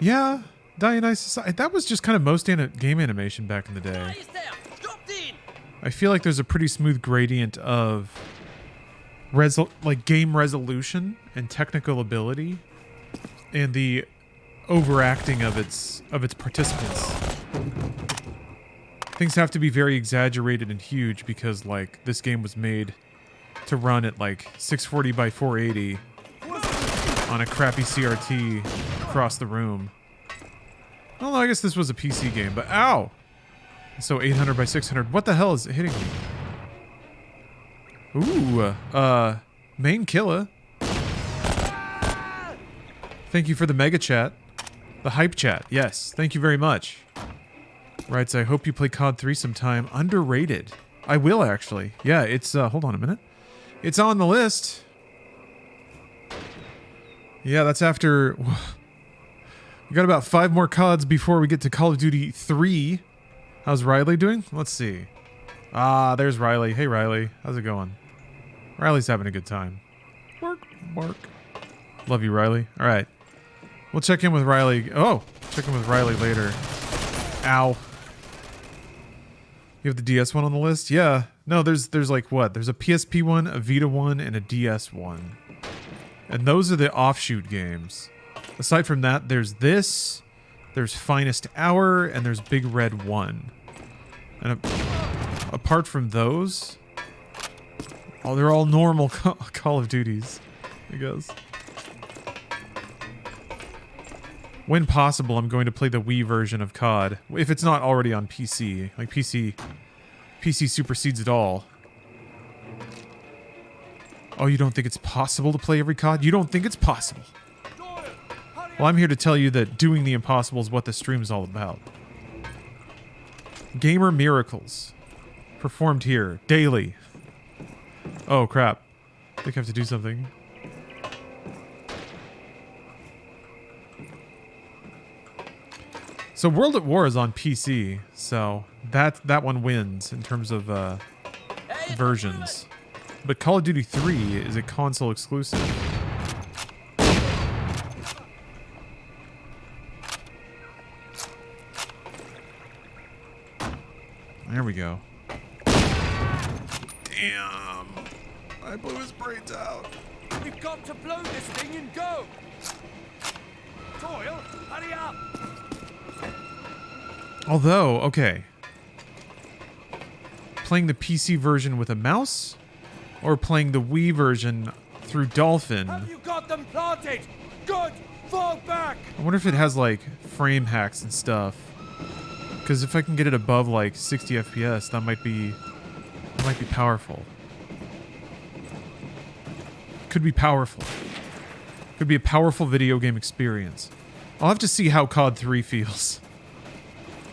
Yeah, Dionysus, that was just kind of most game animation back in the day. I feel like there's a pretty smooth gradient of game resolution and technical ability, and the overacting of its participants. Things have to be very exaggerated and huge because like this game was made to run at like 640 by 480 on a crappy CRT across the room. Well, I guess this was a PC game, but ow! So 800 by 600. What the hell is it hitting me? Ooh, main killer. Thank you for the mega chat. The hype chat. Yes. Thank you very much. Right, so I hope you play COD 3 sometime. Underrated. I will, actually. Yeah, it's, hold on a minute. It's on the list. Yeah, that's after... We got about 5 more CODs before we get to Call of Duty 3. How's Riley doing? Let's see. Ah, there's Riley. Hey, Riley. How's it going? Riley's having a good time. Mark. Love you, Riley. All right. We'll check in with Riley. Oh, check in with Riley later. Ow. You have the DS one on the list? Yeah. No, there's like what? There's a PSP one, a Vita one, and a DS one. And those are the offshoot games. Aside from that, there's this, there's Finest Hour, and there's Big Red 1. And apart from those, oh, they're all normal Call of Duties, I guess. When possible, I'm going to play the Wii version of COD, if it's not already on PC. Like PC supersedes it all. Oh, you don't think it's possible to play every COD? You don't think it's possible? Well, I'm here to tell you that doing the impossible is what the stream is all about. Gamer miracles. Performed here. Daily. Oh, crap. I think I have to do something. So World at War is on PC, so that one wins in terms of versions. But Call of Duty 3 is a console exclusive. There we go. Damn. I blew his brains out. We've got to blow this thing and go! Doyle, hurry up! Although, okay. Playing the PC version with a mouse? Or playing the Wii version through Dolphin? Have you got them planted? Good! Fall back! I wonder if it has, like, frame hacks and stuff. Because if I can get it above, like, 60 FPS, that might be powerful. Could be powerful. Could be a powerful video game experience. I'll have to see how COD 3 feels.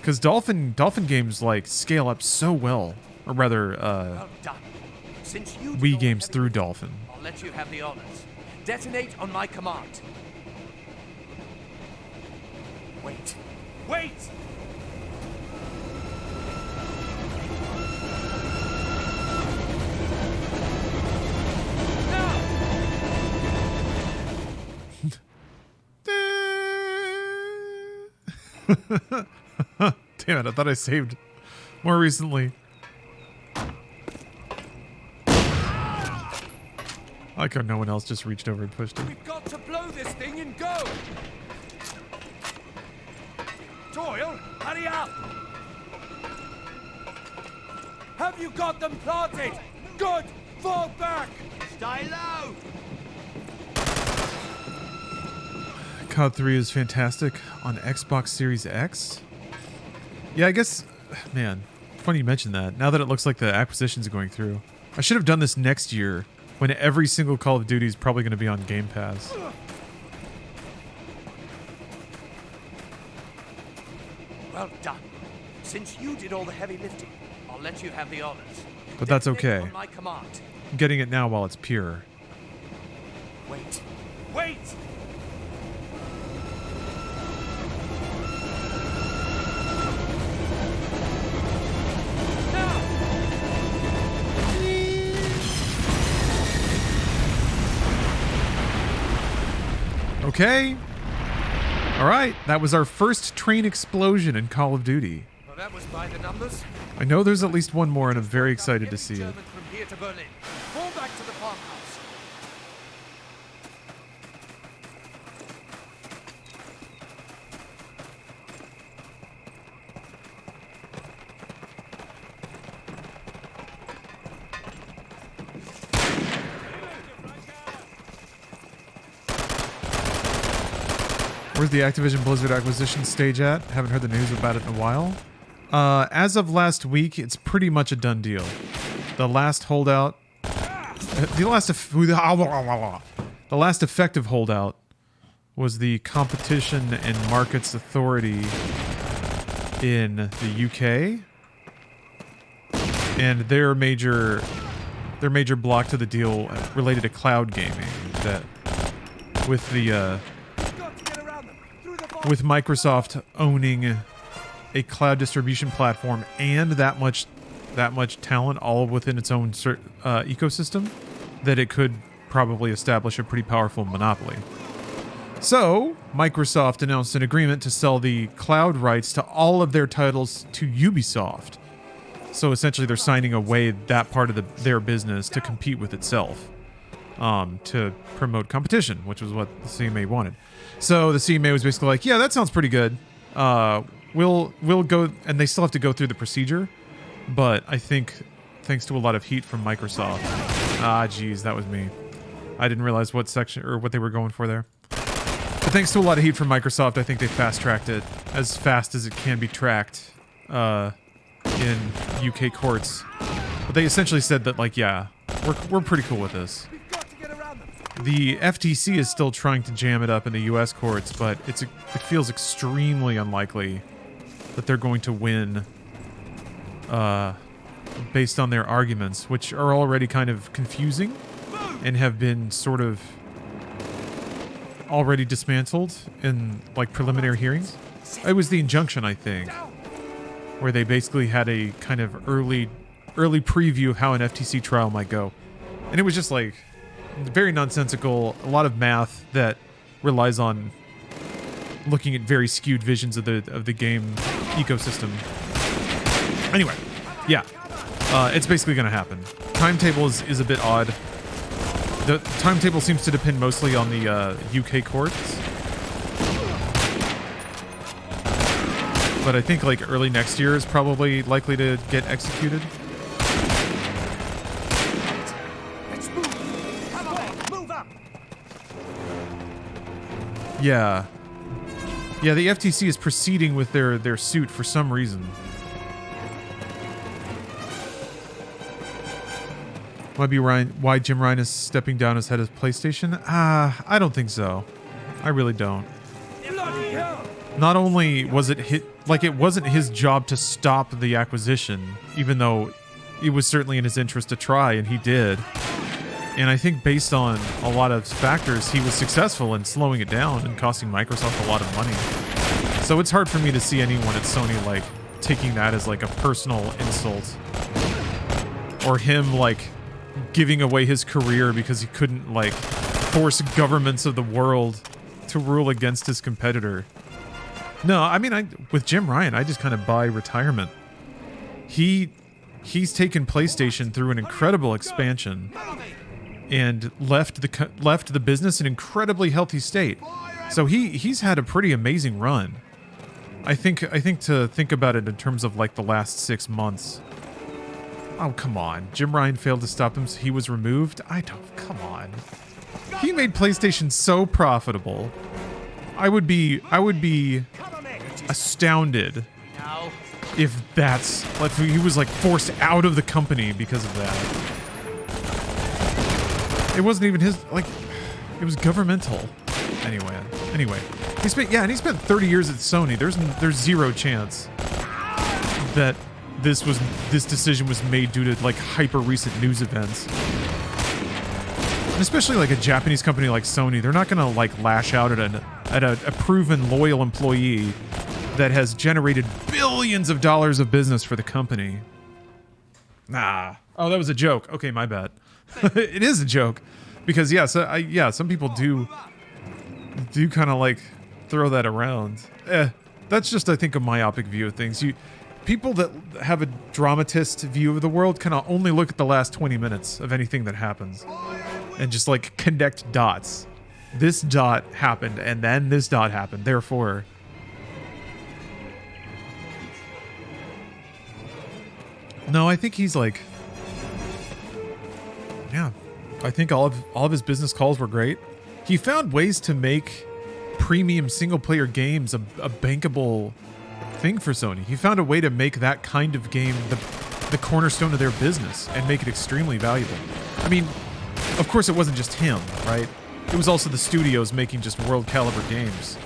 Because Dolphin games, like, scale up so well. Or rather, Well done. Since you Wii games through Dolphin. I'll let you have the honors. Detonate on my command. Wait. Wait! Damn it, I thought I saved more recently. I like how no one else just reached over and pushed it. We've got to blow this thing and go! Doyle, hurry up! Have you got them planted? Good! Fall back! Stay low! COD 3 is fantastic on Xbox Series X. Yeah, I guess, man, funny you mentioned that. Now that it looks like the acquisition's going through. I should have done this next year when every single Call of Duty is probably going to be on Game Pass. Well done. Since you did all the heavy lifting, I'll let you have the honors. But that's Detonate okay. on my command. I'm getting it now while it's pure. Wait. Wait! Okay. All right. That was our first train explosion in Call of Duty. Well, that was by the numbers. I know there's at least one more, and I'm very excited to see it. German from here to Berlin. Fall back to the farmhouse. Where's the Activision Blizzard acquisition stage at? Haven't heard the news about it in a while. As of last week, it's pretty much a done deal. The last holdout... The last effective holdout was the Competition and Markets Authority in the UK, and their major block to the deal related to cloud gaming. That with the with Microsoft owning a cloud distribution platform and that much talent all within its own ecosystem, that it could probably establish a pretty powerful monopoly. So, Microsoft announced an agreement to sell the cloud rights to all of their titles to Ubisoft. So essentially they're signing away that part of their business to compete with itself, to promote competition, which was what the CMA wanted. So the CMA was basically like, yeah, that sounds pretty good. We'll go, and they still have to go through the procedure, but I think thanks to a lot of heat from Microsoft. Geez, that was me. I didn't realize what section or what they were going for there. But thanks to a lot of heat from Microsoft, I think they fast-tracked it as fast as it can be tracked in UK courts. But they essentially said that, like, yeah, we're pretty cool with this. The FTC is still trying to jam it up in the US courts, but it feels extremely unlikely that they're going to win based on their arguments, which are already kind of confusing and have been sort of already dismantled in, like, preliminary hearings. It was the injunction, I think, where they basically had a kind of early preview of how an FTC trial might go. And it was just, like, very nonsensical, a lot of math that relies on looking at very skewed visions of the game ecosystem. Anyway, yeah. It's basically going to happen. Timetable is a bit odd. The timetable seems to depend mostly on the UK courts. But I think like early next year is probably likely to get executed. Yeah. Yeah, the FTC is proceeding with their suit for some reason. Might be why Jim Ryan is stepping down as head of PlayStation? I don't think so. I really don't. Not only was it it wasn't his job to stop the acquisition, even though it was certainly in his interest to try, and he did. And I think based on a lot of factors, he was successful in slowing it down and costing Microsoft a lot of money. So it's hard for me to see anyone at Sony, like, taking that as, like, a personal insult. Or him, like, giving away his career because he couldn't, like, force governments of the world to rule against his competitor. No, I mean, with Jim Ryan, I just kind of buy retirement. He's taken PlayStation through an incredible expansion and left the business in an incredibly healthy state. So he's had a pretty amazing run. I think to think about it in terms of like the last 6 months. Oh, come on. Jim Ryan failed to stop him, so he was removed? Come on. He made PlayStation so profitable. I would be astounded if that's, like, he was, like, forced out of the company because of that. It wasn't even his, like, it was governmental. Anyway. He spent 30 years at Sony. There's zero chance that this decision was made due to, like, hyper recent news events. And especially like a Japanese company like Sony, they're not gonna, like, lash out at a proven loyal employee that has generated billions of dollars of business for the company. Nah. Oh, that was a joke. Okay, my bad. It is a joke because some people do kind of like throw that around. That's just, I think, a myopic view of things. People that have a dramatist view of the world kind of only look at the last 20 minutes of anything that happens and just, like, connect dots. This dot happened, and then this dot happened, therefore. No, I think he's like, yeah, I think all of his business calls were great. He found ways to make premium single-player games a bankable thing for Sony. He found a way to make that kind of game the cornerstone of their business and make it extremely valuable. I mean, of course it wasn't just him, right? it was also the studios making just world caliber games.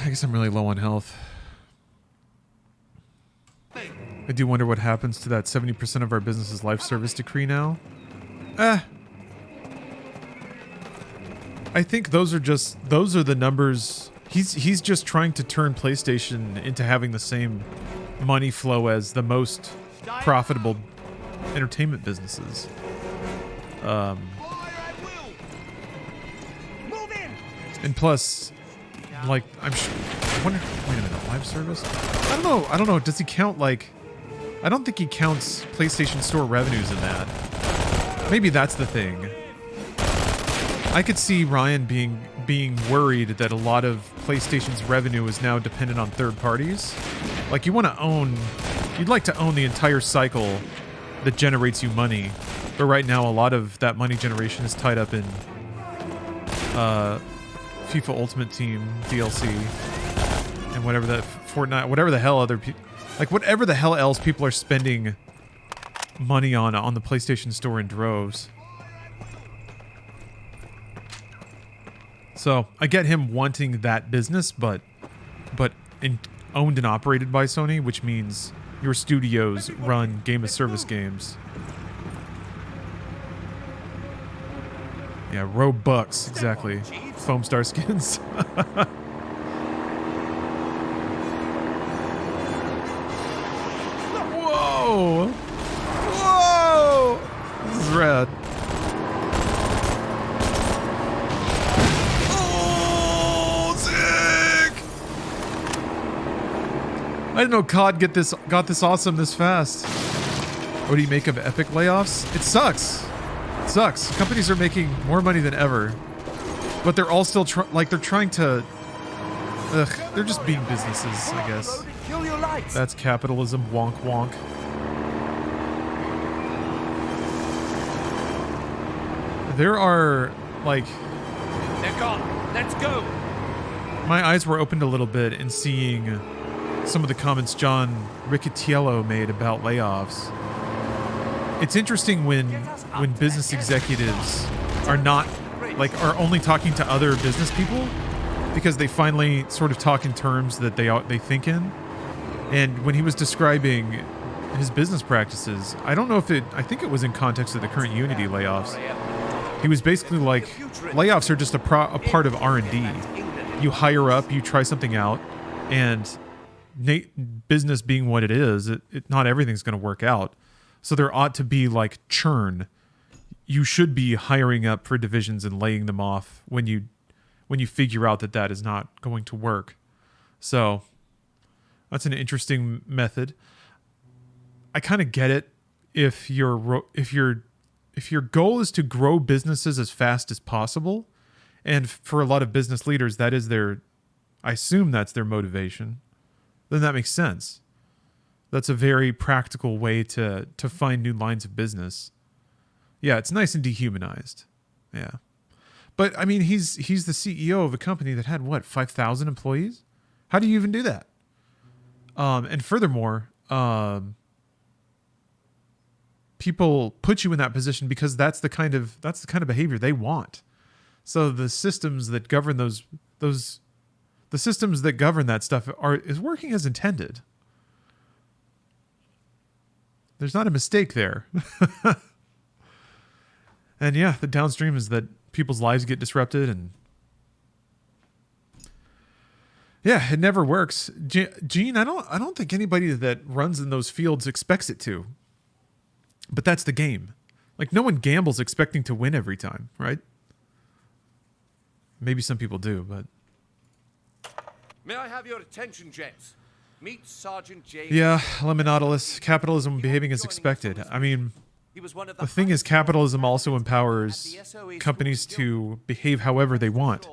I guess I'm really low on health. I do wonder what happens to that 70% of our business's life service decree now. I think those are the numbers. He's just trying to turn PlayStation into having the same money flow as the most profitable entertainment businesses. And plus, like, I'm sure. I wonder. Wait a minute, live service? I don't know. Does he count, like? I don't think he counts PlayStation Store revenues in that. Maybe that's the thing. I could see Ryan being worried that a lot of PlayStation's revenue is now dependent on third parties. Like, you'd like to own the entire cycle that generates you money. But right now, a lot of that money generation is tied up in FIFA Ultimate Team DLC and whatever that Fortnite, whatever the hell other people, like whatever the hell else people are spending money on the PlayStation Store in droves. So I get him wanting that business, but owned and operated by Sony, which means your studios run game as service games. Yeah, Robux, exactly. Foam Star skins. Whoa! Whoa! This is rad. Oh, sick! I didn't know COD got this awesome this fast. What do you make of Epic layoffs? It sucks. It sucks. Companies are making more money than ever, but they're all still they're trying to. They're just being businesses, I guess. That's capitalism. Wonk wonk. There are like. They're gone. Let's go. My eyes were opened a little bit in seeing some of the comments John Riccitiello made about layoffs. It's interesting when business executives are not are only talking to other business people, because they finally sort of talk in terms that they think in. And when he was describing his business practices, I don't know if I think it was in context of the current Unity layoffs. He was basically like, layoffs are just a part of R&D. You hire up, you try something out, and business being what it is, not everything's going to work out. So there ought to be like churn. You should be hiring up for divisions and laying them off when you figure out that is not going to work. So that's an interesting method. I kind of get it if your goal is to grow businesses as fast as possible, and for a lot of business leaders that is I assume that's their motivation, then that makes sense. That's a very practical way to find new lines of business. Yeah, it's nice and dehumanized. Yeah. But I mean, he's the CEO of a company that had what, 5,000 employees? How do you even do that? And furthermore, people put you in that position because that's the kind of behavior they want. So the systems that govern the systems that govern that stuff is working as intended. There's not a mistake there. And yeah, the downstream is that people's lives get disrupted, and yeah, it never works. Gene, I don't think anybody that runs in those fields expects it to. But that's the game. Like, no one gambles expecting to win every time, right? Maybe some people do, but May I have your attention, gents? Meet Sergeant James. Yeah, Lemonautilus. Capitalism behaving as expected. I mean, the thing is, capitalism also empowers companies to behave however they want.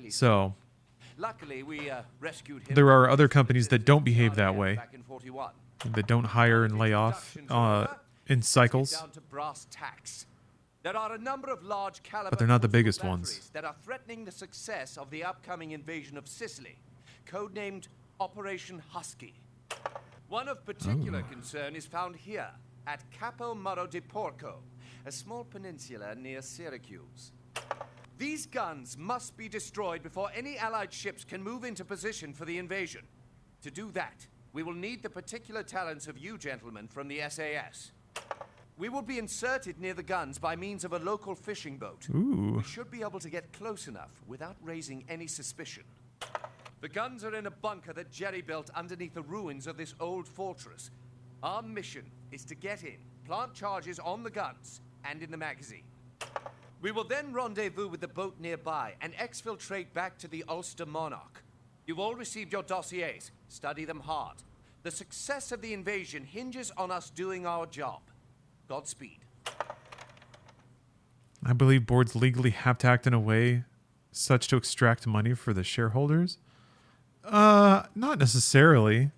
So, there are other companies that don't behave that way, that don't hire and lay off in cycles. There are a number of large caliber, but they're not the biggest ones, that are threatening the success of the upcoming invasion of Sicily, codenamed Operation Husky. One of particular concern is found here at Capo Muro di Porco, a small peninsula near Syracuse. These guns must be destroyed before any Allied ships can move into position for the invasion. To do that, we will need the particular talents of you gentlemen from the SAS. We will be inserted near the guns by means of a local fishing boat. Ooh. We should be able to get close enough without raising any suspicion. The guns are in a bunker that Jerry built underneath the ruins of this old fortress. Our mission is to get in, plant charges on the guns and in the magazine. We will then rendezvous with the boat nearby and exfiltrate back to the Ulster Monarch. You've all received your dossiers. Study them hard. The success of the invasion hinges on us doing our job. Godspeed. I believe boards legally have to act in a way such to extract money for the shareholders. Not necessarily.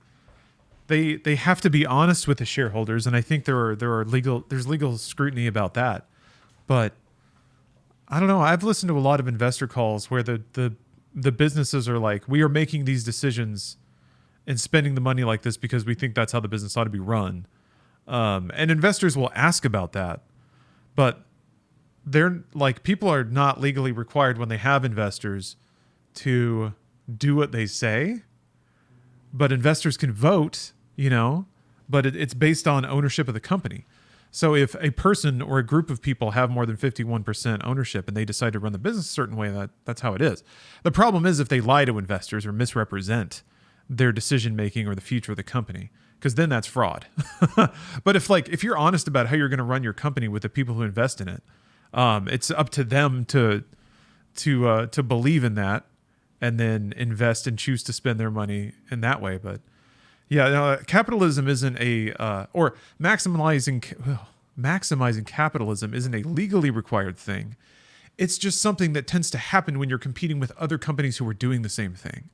They have to be honest with the shareholders, and I think there's legal scrutiny about that. But I don't know. I've listened to a lot of investor calls where the businesses are like, we are making these decisions and spending the money like this because we think that's how the business ought to be run. And investors will ask about that, but they're like, people are not legally required when they have investors to do what they say, but investors can vote, but it's based on ownership of the company. So if a person or a group of people have more than 51% ownership and they decide to run the business a certain way, that's how it is. The problem is if they lie to investors or misrepresent their decision-making or the future of the company, because then that's fraud. But if you're honest about how you're going to run your company with the people who invest in it, it's up to them to believe in that and then invest and choose to spend their money in that way. But yeah, no, capitalism isn't or maximizing capitalism isn't a legally required thing. It's just something that tends to happen when you're competing with other companies who are doing the same thing.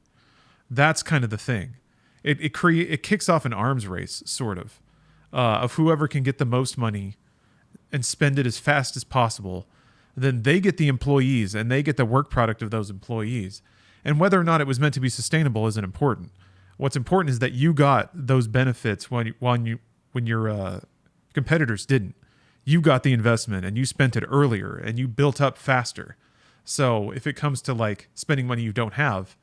That's kind of the thing. It kicks off an arms race, sort of whoever can get the most money and spend it as fast as possible. Then they get the employees and they get the work product of those employees. And whether or not it was meant to be sustainable isn't important. What's important is that you got those benefits when your competitors didn't. You got the investment and you spent it earlier and you built up faster. So if it comes to spending money you don't have,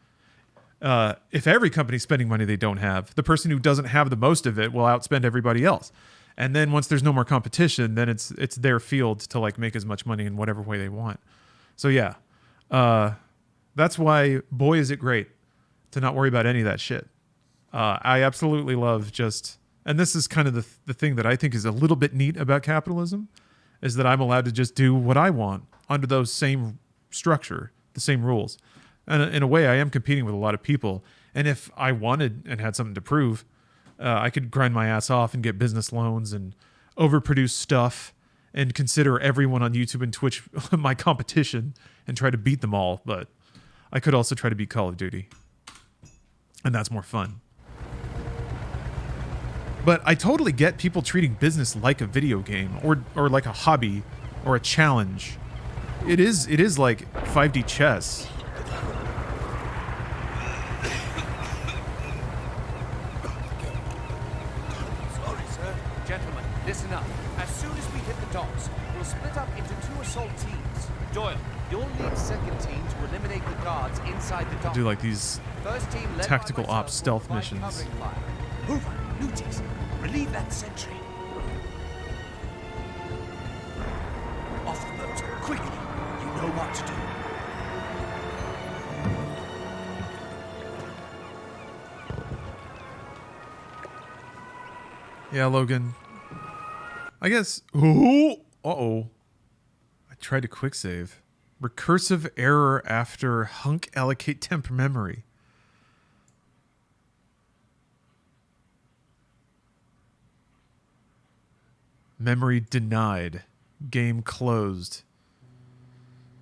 if every company's spending money they don't have, the person who doesn't have the most of it will outspend everybody else. And then once there's no more competition, then it's their field to make as much money in whatever way they want. So yeah, that's why, boy, is it great to not worry about any of that shit. I absolutely love and this is kind of the thing that I think is a little bit neat about capitalism, is that I'm allowed to just do what I want under those same structure, the same rules. And in a way, I am competing with a lot of people. And if I wanted and had something to prove, I could grind my ass off and get business loans and overproduce stuff and consider everyone on YouTube and Twitch my competition and try to beat them all. But I could also try to beat Call of Duty. And that's more fun. But I totally get people treating business like a video game or like a hobby or a challenge. It is like 5D chess. Gentlemen, listen up. As soon as we hit the docks, we'll split up into 2 assault teams. Doyle, you'll lead second team to eliminate the guards inside the docks. Do like these First team led tactical by myself ops stealth will provide missions. covering fire. Hoover, Lutis, relieve that sentry. Off the boat, quickly. You know what to do. Yeah, Logan. I guess. Ooh. Uh-oh. I tried to quick save. Recursive error after hunk allocate temp memory. Memory denied. Game closed.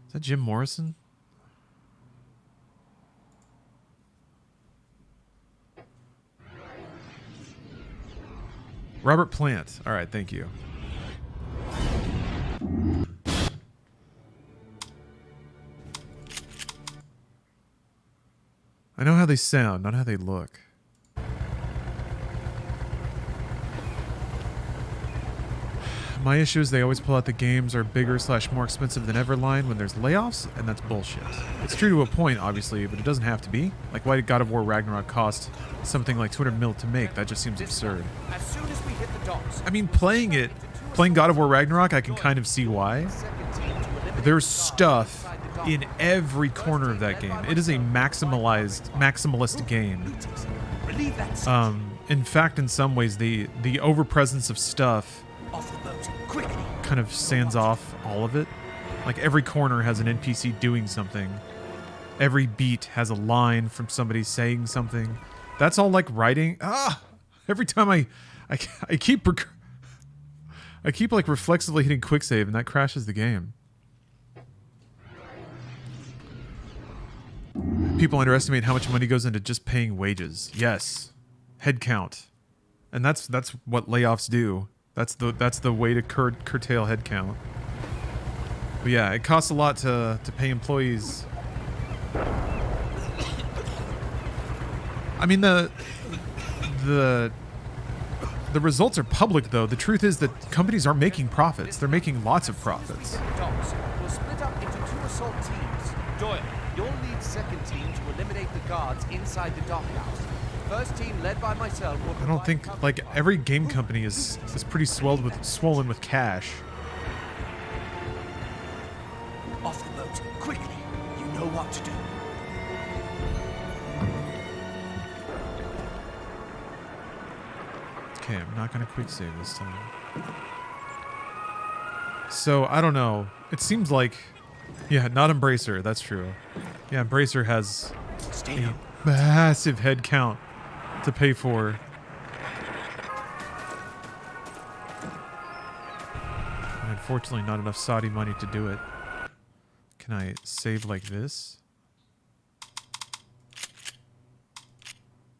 Is that Jim Morrison? Robert Plant. All right, thank you. I know how they sound, not how they look. My issue is they always pull out the games are bigger / more expensive than ever line when there's layoffs, and that's bullshit. It's true to a point, obviously, but it doesn't have to be. Like, why did God of War Ragnarok cost something like 200 mil to make? That just seems absurd. As soon as we hit the docks, I mean, playing God of War Ragnarok, I can kind of see why. There's stuff in every corner of that game. It is a maximalist game. In fact, in some ways, the overpresence of stuff kind of sands off all of it. Like, every corner has an NPC doing something. Every beat has a line from somebody saying something. That's all like writing. Every time I keep like reflexively hitting quick save, and that crashes the game. People underestimate how much money goes into just paying wages. Yes, headcount, and that's what layoffs do. That's the way to curtail headcount. But yeah, it costs a lot to pay employees. I mean, the results are public, though. The truth is that companies are making profits. They're making lots of profits. we'll split up into 2 assault teams. Doyle, you'll lead second team to eliminate the guards inside the dockhouse. First team, led by myself, will I don't think, like, every game company is pretty swollen with cash. Off the boat, quickly. You know what to do. Okay, I'm not gonna quick save this time. So, I don't know. It seems like... Yeah, not Embracer, that's true. Yeah, Embracer has a massive head count to pay for. And unfortunately, not enough Saudi money to do it. Can I save like this?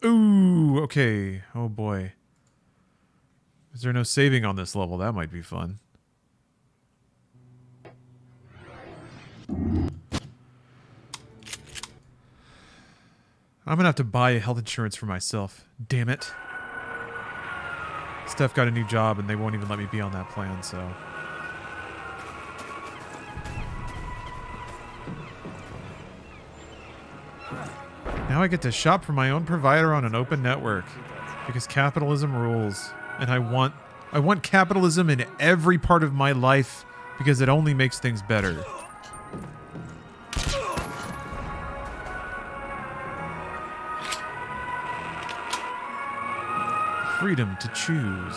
Ooh, okay. Oh boy. Is there no saving on this level? That might be fun. I'm gonna have to buy health insurance for myself. Damn it. Steph got a new job and they won't even let me be on that plan, so... Now I get to shop for my own provider on an open network. Because capitalism rules. And I want capitalism in every part of my life because it only makes things better. Freedom to choose.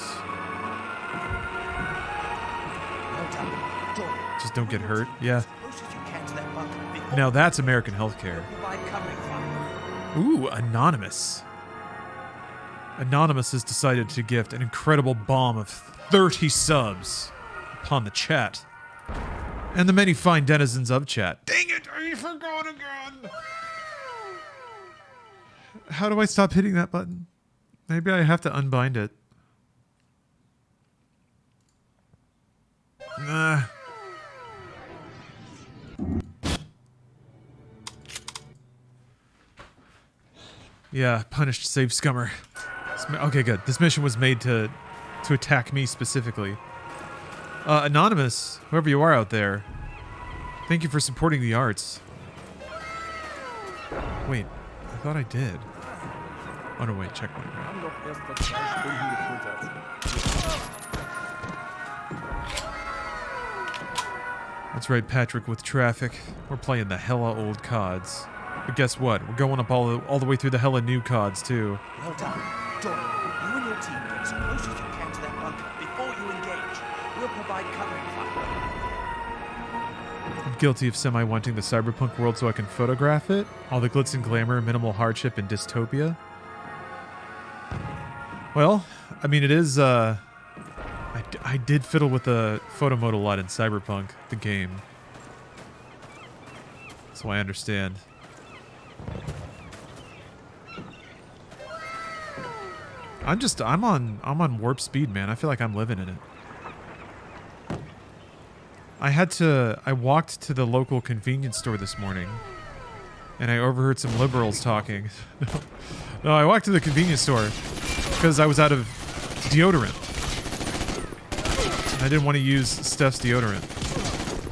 Just don't get hurt. Yeah. Now that's American healthcare. Ooh, Anonymous. Anonymous has decided to gift an incredible bomb of 30 subs upon the chat. And the many fine denizens of chat. Dang it, I forgot again! How do I stop hitting that button? Maybe I have to unbind it. Yeah, punished save scummer. Okay, good. This mission was made to attack me specifically. Anonymous, whoever you are out there, thank you for supporting the arts. Wait, I thought I did. Oh no, wait, checkpoint. That's right, Patrick, with traffic. We're playing the hella old CODs. But guess what? We're going up all the way through the hella new CODs, too. Well done. Doyle, you and your team get as close as you can to that bunker before you engage. We'll provide covering fire. I'm guilty of semi-wanting the cyberpunk world so I can photograph it. All the glitz and glamour, minimal hardship, and dystopia. Well, I mean, it is, I did fiddle with the photo mode a lot in Cyberpunk, the game. So I understand. I'm on warp speed, man. I feel like I'm living in it. I walked to the local convenience store this morning, and I overheard some liberals talking. No, I walked to the convenience store because I was out of deodorant. And I didn't want to use Steph's deodorant.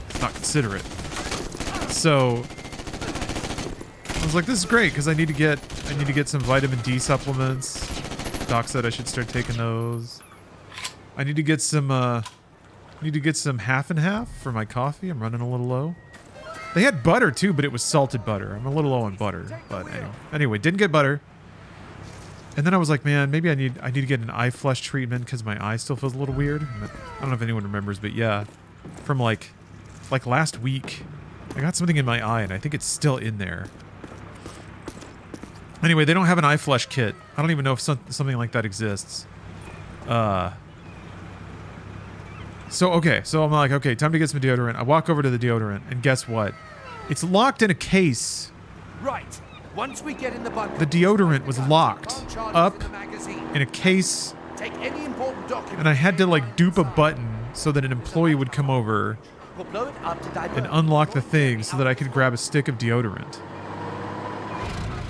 It's not considerate. So I was like, this is great because I need to get some vitamin D supplements. Doc said I should start taking those. I need to get some half and half for my coffee. I'm running a little low. They had butter too, but it was salted butter. I'm a little low on butter, but anyway, didn't get butter. And then I was like, man, maybe I need to get an eye flush treatment because my eye still feels a little weird. I don't know if anyone remembers, but yeah, from like last week, I got something in my eye and I think it's still in there. Anyway, they don't have an eye flush kit. I don't even know if something like that exists. So I'm like, okay, time to get some deodorant. I walk over to the deodorant, and guess what? It's locked in a case. Right. Once we get in the bunker, The deodorant was locked up in a case, take any important document, and I had to like dupe a button so that an employee would come over we'll blow it up to divert. and unlock the thing so that I could grab a stick of deodorant.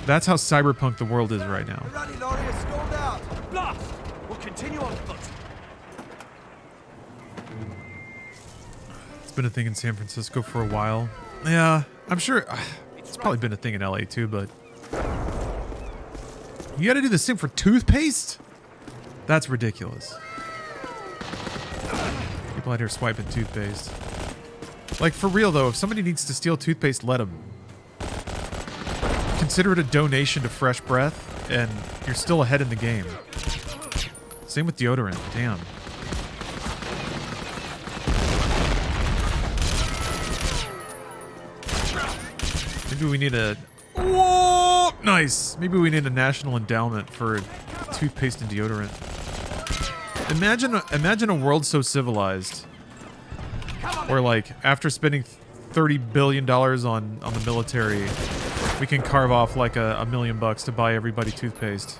That's how cyberpunk the world is right now. Ready, Laurie, it's stalled out. Blast! We'll continue on foot. It's been a thing in San Francisco for a while. Yeah, I'm sure it's probably been a thing in LA too, but you gotta do the same for toothpaste? That's ridiculous. People out here swiping toothpaste. Like, for real though, if somebody needs to steal toothpaste, let them. Consider it a donation to Fresh Breath, and you're still ahead in the game. Same with deodorant, damn. Maybe we need a... Whoa! Nice! Maybe we need a national endowment for toothpaste and deodorant. Imagine a world so civilized where, like, after spending $30 billion on the military, we can carve off, like, $1 million to buy everybody toothpaste.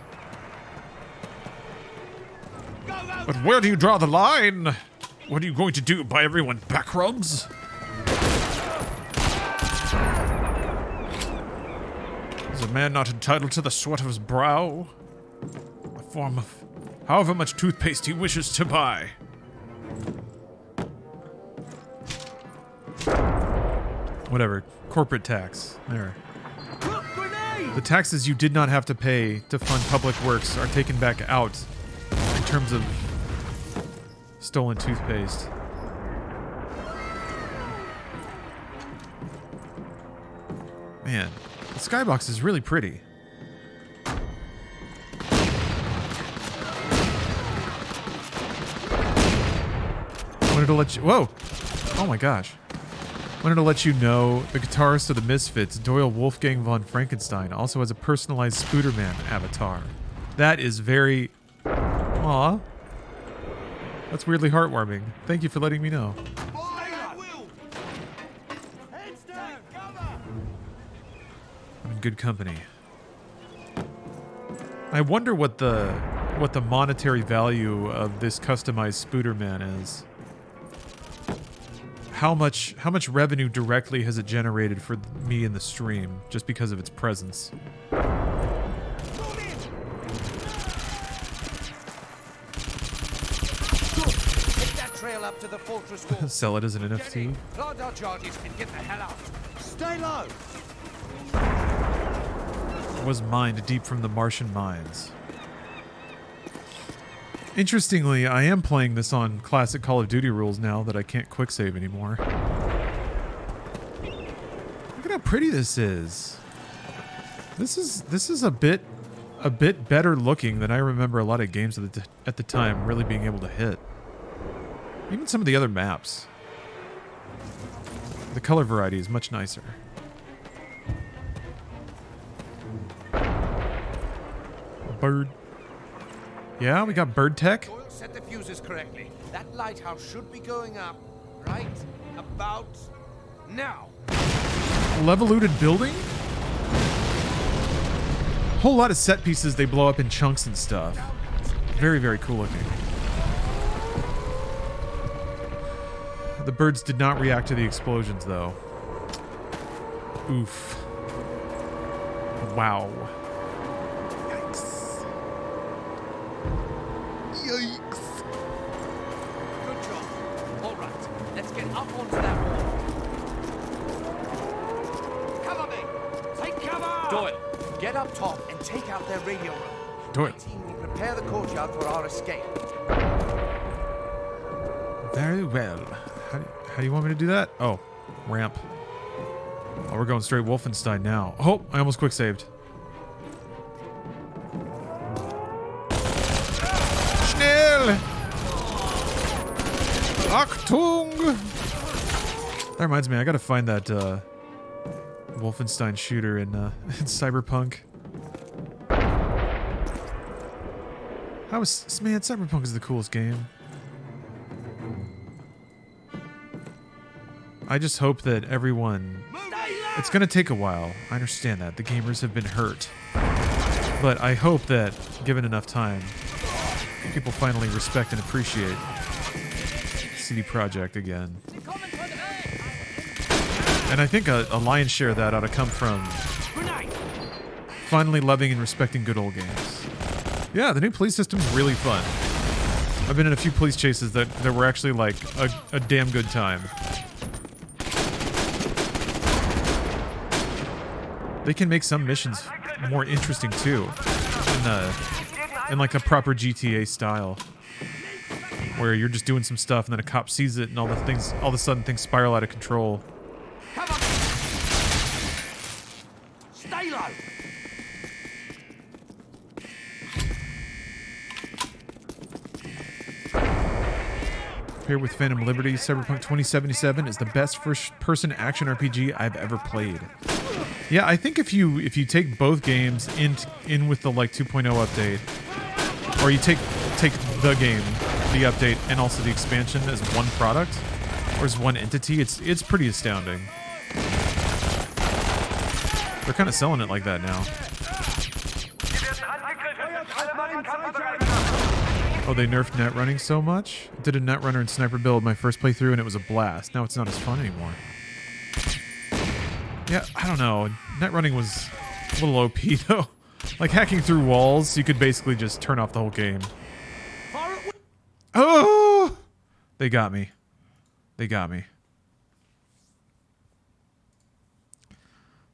But where do you draw the line? What are you going to do? Buy everyone back rubs? Is a man not entitled to the sweat of his brow? A form of however much toothpaste he wishes to buy. Whatever. Corporate tax. There. The taxes you did not have to pay to fund public works are taken back out in terms of stolen toothpaste. Man, the skybox is really pretty. Wanted to let you... Whoa! Oh my gosh. Wanted to let you know the guitarist of the Misfits, Doyle Wolfgang von Frankenstein, also has a personalized Spooderman avatar. That is very... Aw. That's weirdly heartwarming. Thank you for letting me know. I'm in good company. I wonder what the monetary value of this customized Spooderman is. How much revenue directly has it generated for me in the stream just because of its presence? Take that trail up to the fortress wall. Sell it as an NFT? Plant our charges and get the hell out. Stay low. Was mined deep from the Martian mines. Interestingly, I am playing this on classic Call of Duty rules now that I can't quick save anymore. Look at how pretty this is. This is a bit better looking than I remember a lot of games at the time really being able to hit. Even some of the other maps. The color variety is much nicer. Bird. Yeah, we got bird tech. Doyle set the fuses correctly. That lighthouse should be going up right about now. Levoluted building? Whole lot of set pieces they blow up in chunks and stuff. Very, very cool looking. The birds did not react to the explosions though. Oof. Wow. Yikes. Good job. onto that wall. Cover me! Take cover! Doyle, Get up top and take out their radio room. Doyle. My team will prepare the courtyard for our escape. Very well. How do you want me to do that? Oh, ramp. Oh, we're going straight Wolfenstein now. Oh, I almost quick saved. Schnell! Achtung! That reminds me, I gotta find that Wolfenstein shooter in Cyberpunk. Man, Cyberpunk is the coolest game. I just hope that everyone... It's gonna take a while. I understand that. The gamers have been hurt. But I hope that, given enough time, people finally respect and appreciate CD Projekt again. And I think a lion's share of that ought to come from finally loving and respecting good old games. Yeah, the new police system is really fun. I've been in a few police chases that were actually like a damn good time. They can make some missions more interesting too, in like a proper GTA style, where you're just doing some stuff and then a cop sees it and all of a sudden things spiral out of control. Stay low. Paired with Phantom Liberty, Cyberpunk 2077 is the best first-person action RPG I've ever played. Yeah, I think if you take both games in with the like 2.0 update, or you take the game, the update, and also the expansion as one product or as one entity, it's pretty astounding. They're kind of selling it like that now. Oh, they nerfed net running so much? I did a net runner and sniper build my first playthrough and it was a blast. Now it's not as fun anymore. Yeah, I don't know. Net running was a little OP though. Like hacking through walls, you could basically just turn off the whole game. Oh! They got me. They got me.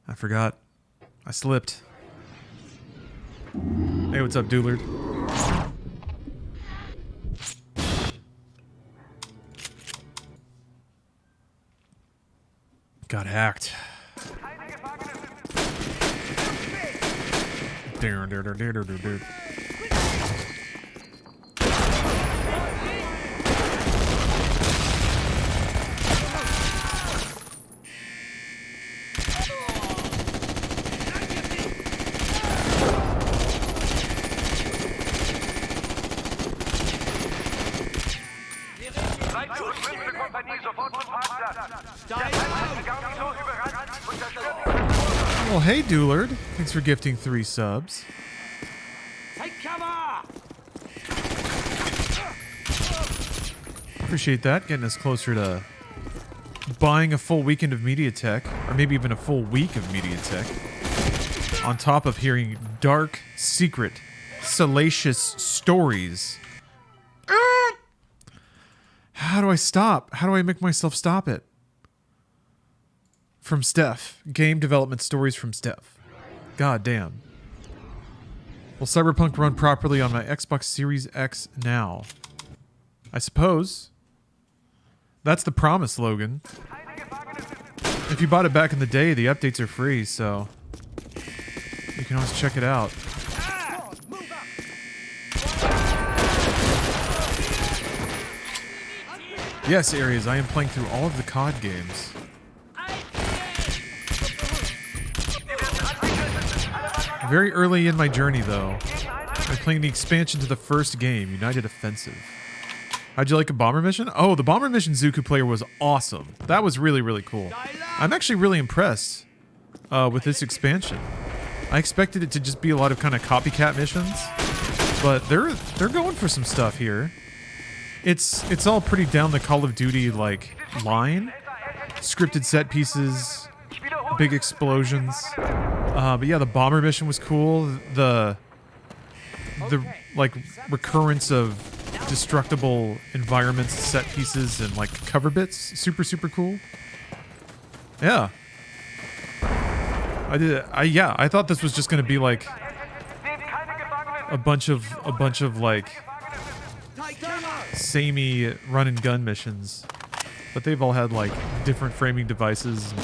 I forgot. I slipped. Hey, what's up, Doolard? Got hacked. Well, hey, Doolard. Thanks for gifting 3 subs. Take cover. Appreciate that. Getting us closer to buying a full weekend of MediaTek, or maybe even a full week of MediaTek, on top of hearing dark, secret, salacious stories. How do I stop? How do I make myself stop it? From Steph. Game development stories from Steph. God damn. Will Cyberpunk run properly on my Xbox Series X now? I suppose. That's the promise, Logan. If you bought it back in the day, the updates are free, so you can always check it out. Yes, Aries, I am playing through all of the COD games. Very early in my journey, though. I'm playing the expansion to the first game, United Offensive. How'd you like a bomber mission? Oh, the bomber mission Zuku player was awesome. That was really, really cool. I'm actually really impressed with this expansion. I expected it to just be a lot of kind of copycat missions, but they're going for some stuff here. It's all pretty down the Call of Duty like line. Scripted set pieces, big explosions. But yeah, the bomber mission was cool. The like recurrence of destructible environments, set pieces, and like cover bits. Super, super cool. Yeah. I thought this was just gonna be like a bunch of like samey run and gun missions, but they've all had like different framing devices and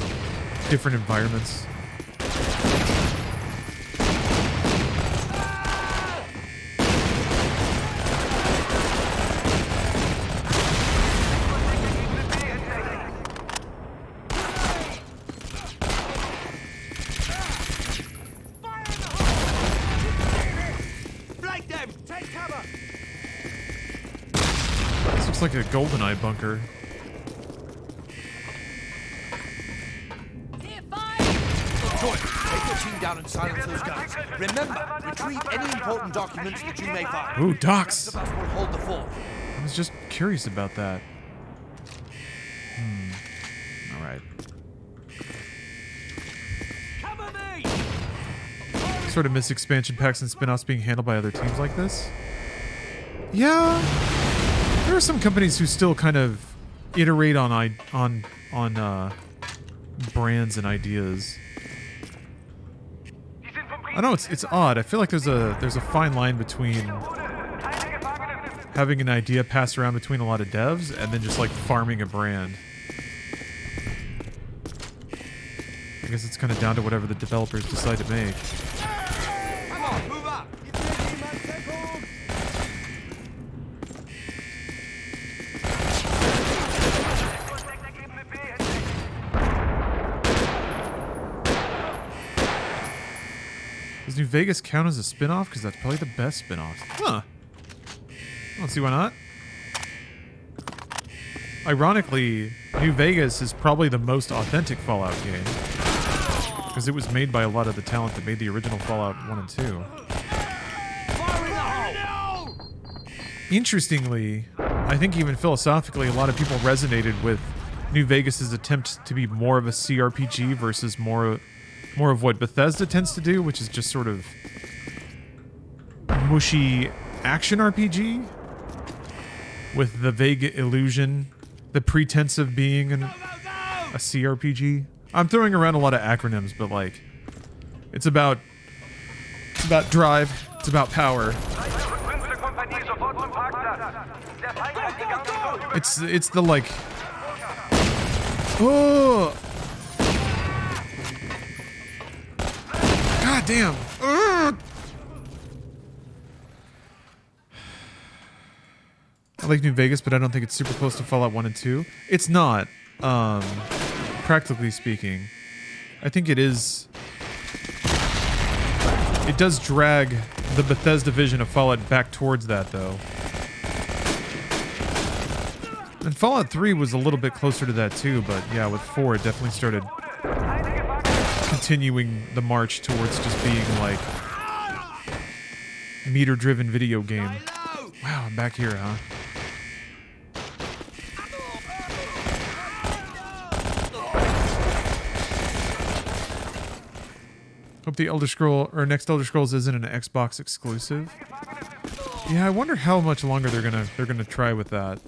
different environments. This looks like a GoldenEye bunker. Good. Take your team down and silence those guns. Remember, retrieve any important documents that you may find. Ooh, docs. The rest of us will hold the fort. I was just curious about that. All right. Cover me! Sort of miss expansion packs and spin-offs being handled by other teams like this. Yeah, there are some companies who still kind of iterate on brands and ideas. I know it's odd. I feel like there's a fine line between having an idea passed around between a lot of devs and then just like farming a brand. I guess it's kind of down to whatever the developers decide to make. Come on, move up! Does New Vegas count as a spin-off? Because that's probably the best spin-off. Huh. I don't see why not. Ironically, New Vegas is probably the most authentic Fallout game. Because it was made by a lot of the talent that made the original Fallout 1 and 2. Interestingly, I think even philosophically, a lot of people resonated with New Vegas's attempt to be more of a CRPG versus more of what Bethesda tends to do, which is just sort of mushy action RPG with the vague illusion, the pretense of being a CRPG. I'm throwing around a lot of acronyms, but like, it's about drive, it's about power. It's the like, oh. God damn. I like New Vegas, but I don't think it's super close to Fallout 1 and 2. It's not, practically speaking. I think it is. It does drag the Bethesda vision of Fallout back towards that, though. And Fallout 3 was a little bit closer to that, too, but yeah, with 4, it definitely started continuing the march towards just being like meter-driven video game. Wow, I'm back here, huh? Hope the next Elder Scrolls isn't an Xbox exclusive. Yeah, I wonder how much longer they're gonna try with that.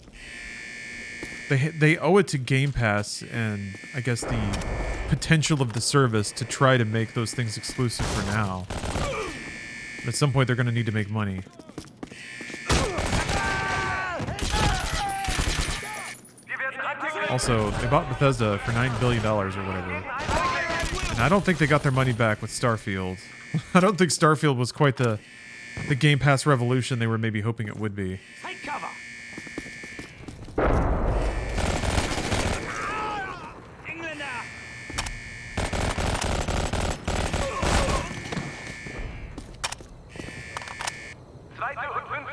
They owe it to Game Pass and I guess the potential of the service to try to make those things exclusive for now. But at some point they're gonna need to make money. Also, they bought Bethesda for $9 billion or whatever. And I don't think they got their money back with Starfield. I don't think Starfield was quite the Game Pass revolution they were maybe hoping it would be. Take cover!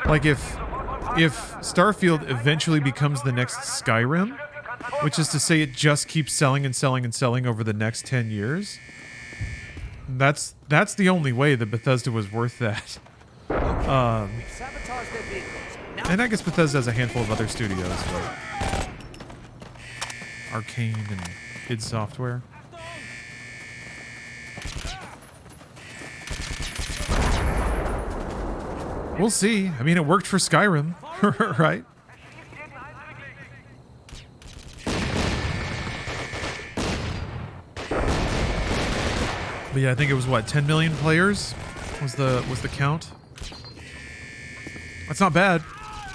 Like if Starfield eventually becomes the next Skyrim, which is to say it just keeps selling and selling and selling over the next 10 years, that's the only way that Bethesda was worth that. And I guess Bethesda has a handful of other studios, but Arcane and id Software. We'll see. I mean, it worked for Skyrim. Right? But yeah, I think it was what, 10 million players was the count. That's not bad.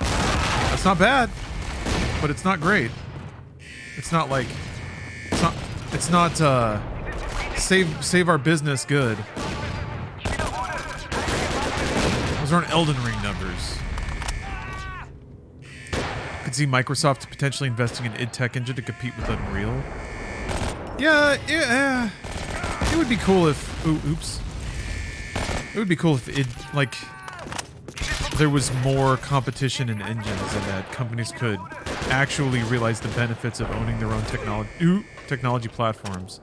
That's not bad, but it's not great. It's not like it's not save our business good. Those aren't Elden Ring numbers. Could see Microsoft potentially investing in id Tech Engine to compete with Unreal. Yeah. It would be cool if... oops. It would be cool if there was more competition in engines and that companies could actually realize the benefits of owning their own technology platforms.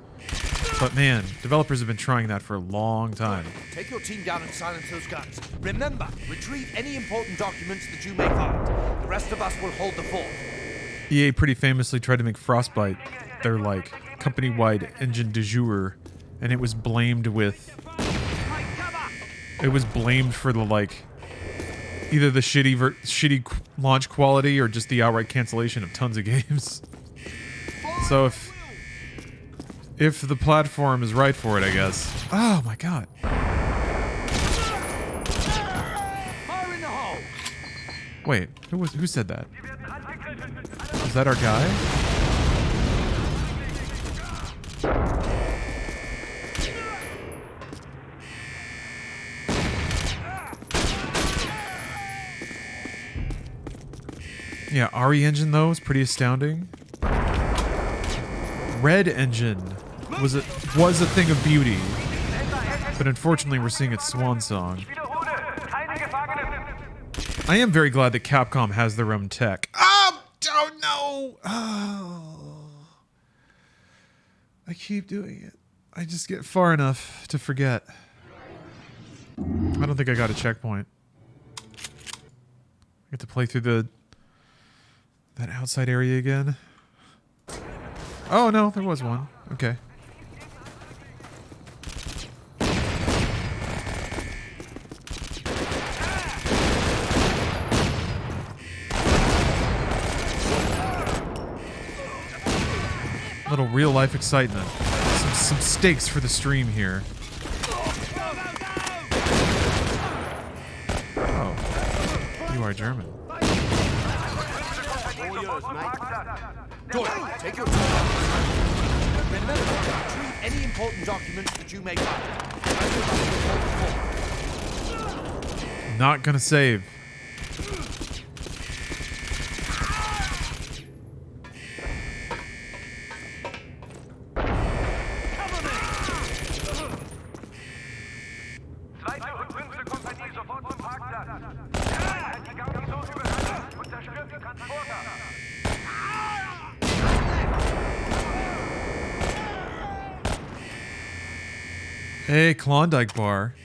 But man, developers have been trying that for a long time. Take your team down and silence those guns. Remember, retrieve any important documents that you may find. The rest of us will hold the fort. EA pretty famously tried to make Frostbite their, like, company-wide engine du jour, and it was blamed for the, like, either the shitty launch quality or just the outright cancellation of tons of games. So if the platform is right for it, I guess. Oh my god. Fire in the hole. Wait, who said that? Is that our guy? Yeah, RE Engine though is pretty astounding. Red Engine was a thing of beauty, but unfortunately we're seeing its swan song. I am very glad that Capcom has their own tech. Oh no! Oh, I keep doing it. I just get far enough to forget. I don't think I got a checkpoint. I get to play through that outside area again. Oh no, there was one. Okay. Little real life excitement. Some stakes for the stream here. Oh. You are German. Good. Take your time. Remember, retrieve any important documents that you may find. Not gonna save. Hey, Klondike Bar.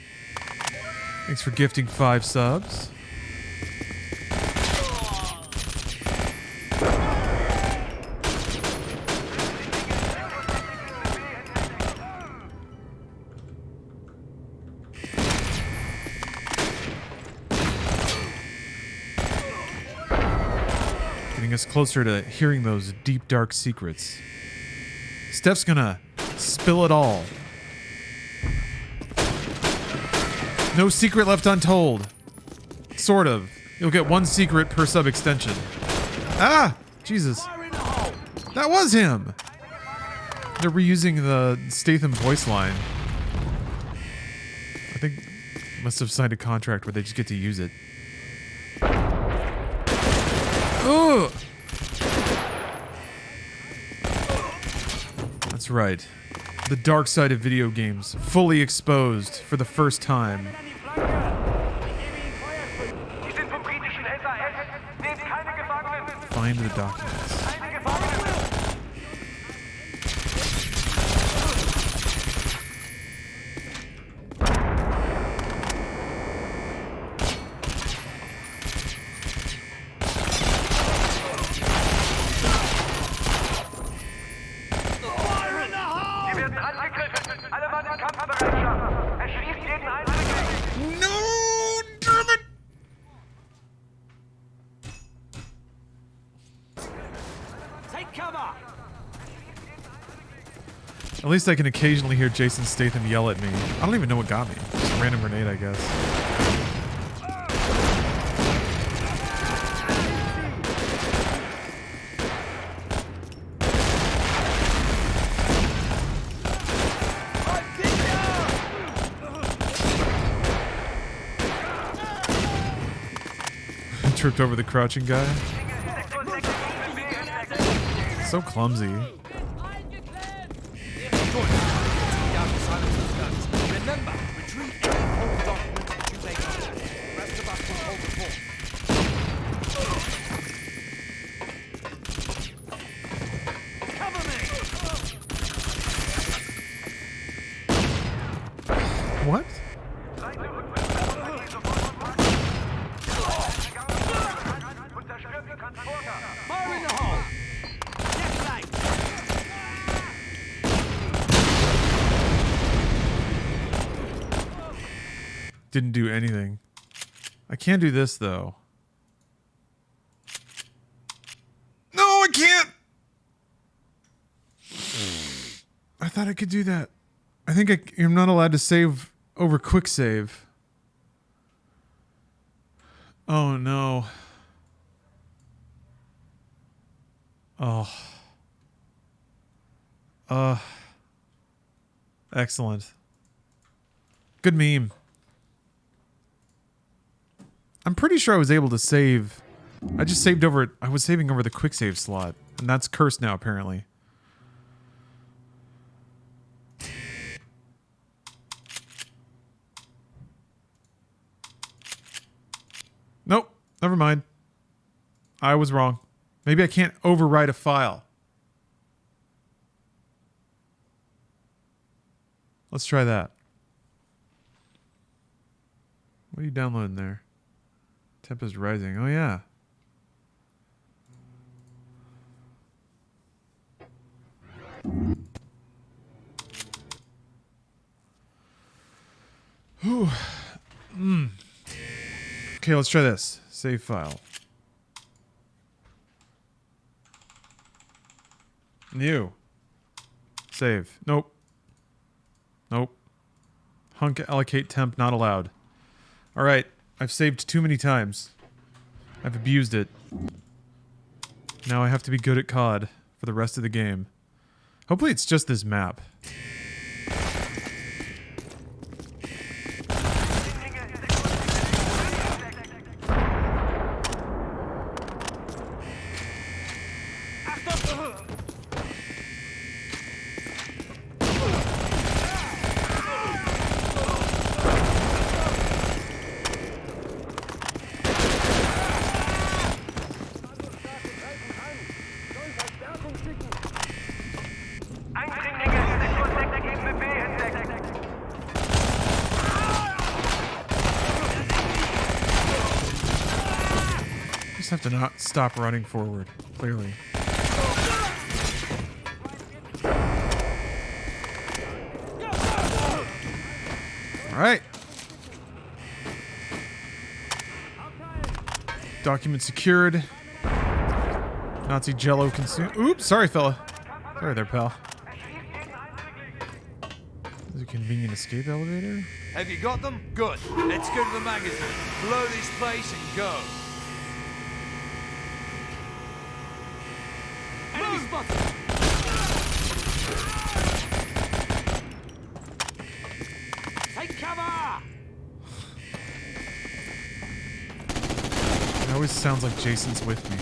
Thanks for gifting 5 subs. Getting us closer to hearing those deep, dark secrets. Steph's gonna spill it all. No secret left untold. Sort of. You'll get 1 secret per sub extension. Ah! Jesus. That was him! They're reusing the Statham voice line. I think must have signed a contract where they just get to use it. Ugh! That's right. The dark side of video games, fully exposed for the first time. Find the documents. At least I can occasionally hear Jason Statham yell at me. I don't even know what got me. Just a random grenade, I guess. Tripped over the crouching guy. So clumsy. Remember, retrieve any important documents that you may contact. The rest of us will hold the fort. Cover me! What? Fire in the hole! Left flank! Didn't do anything. I can do this though. No, I can't! I thought I could do that. I think I'm not allowed to save over quick save. Oh no. Oh. Excellent. Good meme. I'm pretty sure I was able to save. I just saved over. I was saving over the quick save slot, and that's cursed now apparently. Nope. Never mind. I was wrong. Maybe I can't overwrite a file. Let's try that. What are you downloading there? Temp is rising. Oh, yeah. Whew. Okay, let's try this. Save file. New. Save. Nope. Nope. Hunk allocate temp not allowed. Alright. I've saved too many times. I've abused it. Now I have to be good at COD for the rest of the game. Hopefully it's just this map. Just have to not stop running forward, clearly. Alright. Document secured. Nazi jello consumed. Oops, sorry fella. Sorry there, pal. There's a convenient escape elevator. Have you got them? Good. Let's go to the magazine. Blow this place and go. Enemy spotted! Take cover! It always sounds like Jason's with me.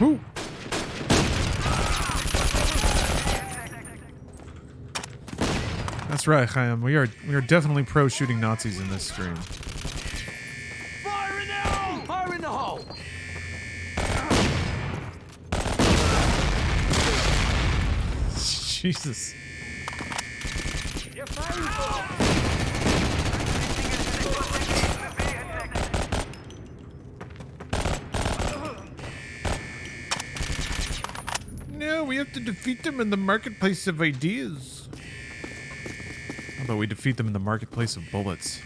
Who? That's right, Chaim. We are definitely pro shooting Nazis in this stream. Fire in the hole! Fire in the hole! Jesus. No, we have to defeat them in the marketplace of ideas. How about we defeat them in the marketplace of bullets?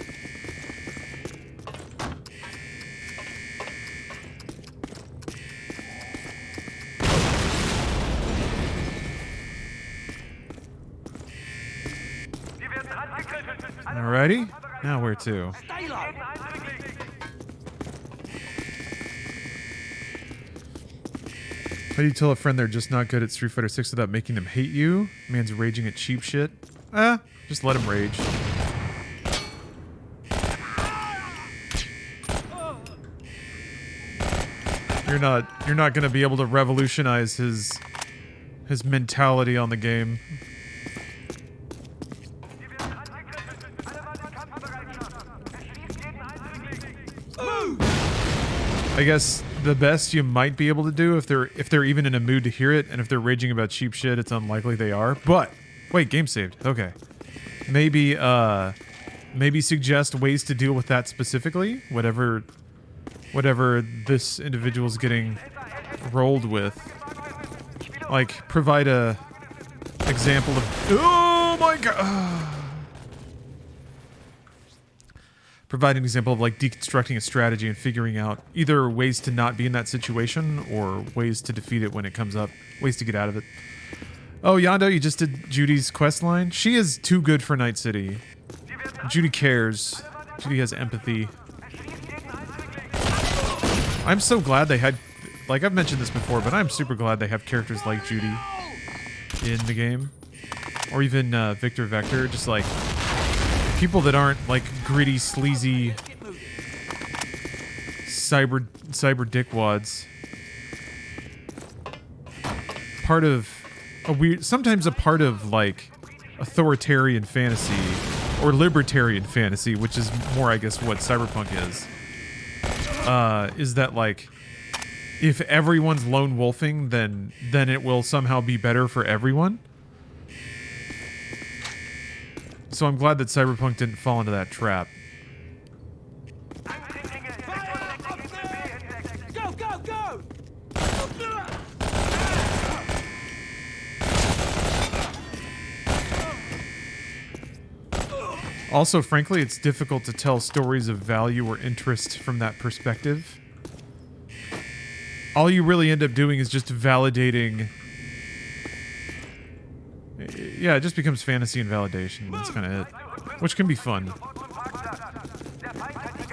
Alrighty. Now where to? How do you tell a friend they're just not good at Street Fighter 6 without making them hate you? Man's raging at cheap shit. Just let him rage. You're not gonna be able to revolutionize his mentality on the game. I guess the best you might be able to do if they're even in a mood to hear it, and if they're raging about cheap shit, it's unlikely they are. But wait, game saved. Okay. Maybe suggest ways to deal with that specifically, whatever this individual's getting rolled with. Like provide a example of oh my god. Provide an example of like deconstructing a strategy and figuring out either ways to not be in that situation or ways to defeat it when it comes up, ways to get out of it. Oh, Yando, you just did Judy's quest line? She is too good for Night City. Judy cares. Judy has empathy. I'm so glad they had, like I've mentioned this before, but I'm super glad they have characters like Judy in the game. Or even Victor Vector, just like people that aren't like gritty, sleazy cyber dickwads. Part of a weird, sometimes a part of like authoritarian fantasy or libertarian fantasy, which is more, I guess, what cyberpunk is that like if everyone's lone wolfing, then it will somehow be better for everyone. So I'm glad that Cyberpunk didn't fall into that trap. Go, go, go! Also, frankly, it's difficult to tell stories of value or interest from that perspective. All you really end up doing is just validating. Yeah, it just becomes fantasy and validation. That's kind of it. Which can be fun.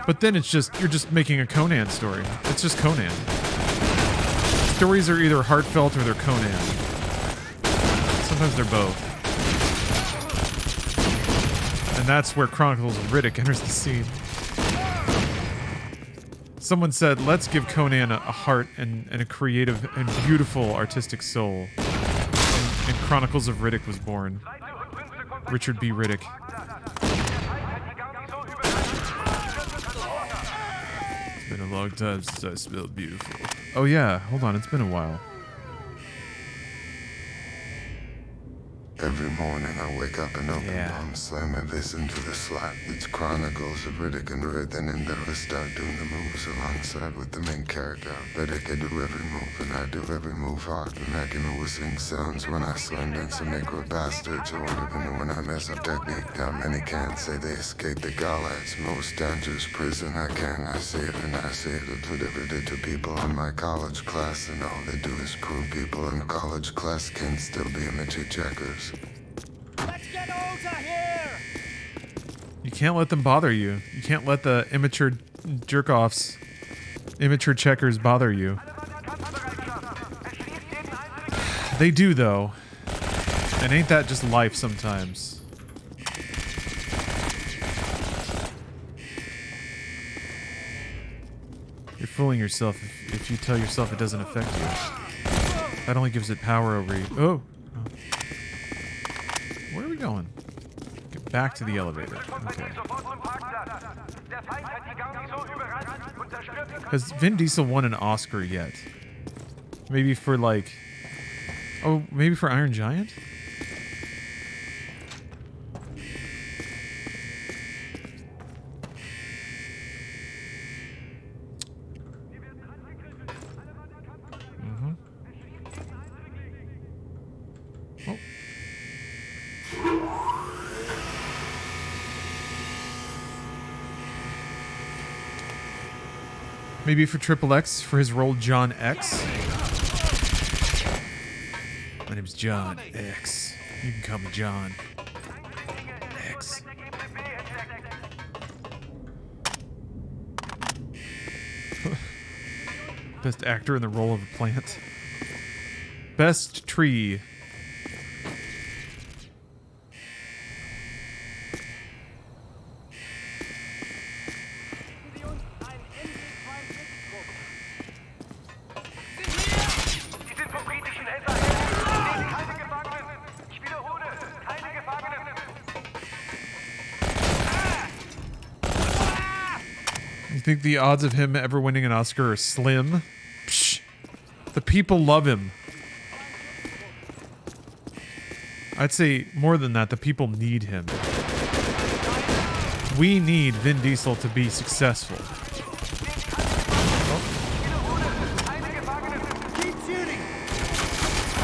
But then it's just, you're just making a Conan story. It's just Conan. Stories are either heartfelt or they're Conan. Sometimes they're both. And that's where Chronicles of Riddick enters the scene. Someone said, let's give Conan a heart and a creative and beautiful artistic soul. And Chronicles of Riddick was born. Richard B. Riddick. It's been a long time since I smelled beautiful. Oh yeah, hold on, it's been a while. Every morning I wake up and open palm slam and listen to the slap. It's Chronicles of Riddick and Riddick, and then I start doing the moves alongside with the main character. Riddick, I do every move and I do every move hard. And I can always sing sounds when I slam dance and make with bastards. Or even when I mess up technique, now many can't say they escaped the Galads. Most dangerous prison I can. I say it and I say it. I put every day to people in my college class, and all they do is prove people in college class can still be immature checkers. Let's get over here! You can't let them bother you. You can't let the immature jerk-offs, immature checkers bother you. They do, though. And ain't that just life sometimes? You're fooling yourself if you tell yourself it doesn't affect you. That only gives it power over you. Oh! Where are we going? Get back to the elevator. Okay. Has Vin Diesel won an Oscar yet? Maybe for like... Oh, maybe for Iron Giant? Maybe for Triple X for his role John X. My name's John X. You can call me John X. Best actor in the role of a plant. Best tree. You think the odds of him ever winning an Oscar are slim? Psh, the people love him. I'd say more than that, the people need him. We need Vin Diesel to be successful.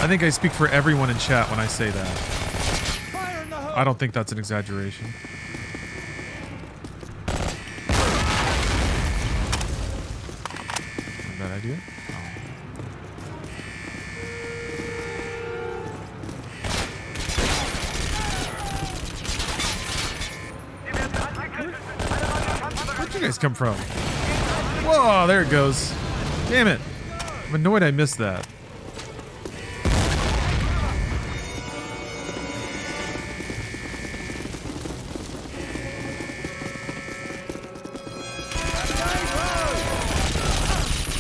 I think I speak for everyone in chat when I say that. I don't think that's an exaggeration. Bad idea. Where'd you guys come from? Whoa, there it goes. Damn it. I'm annoyed I missed that.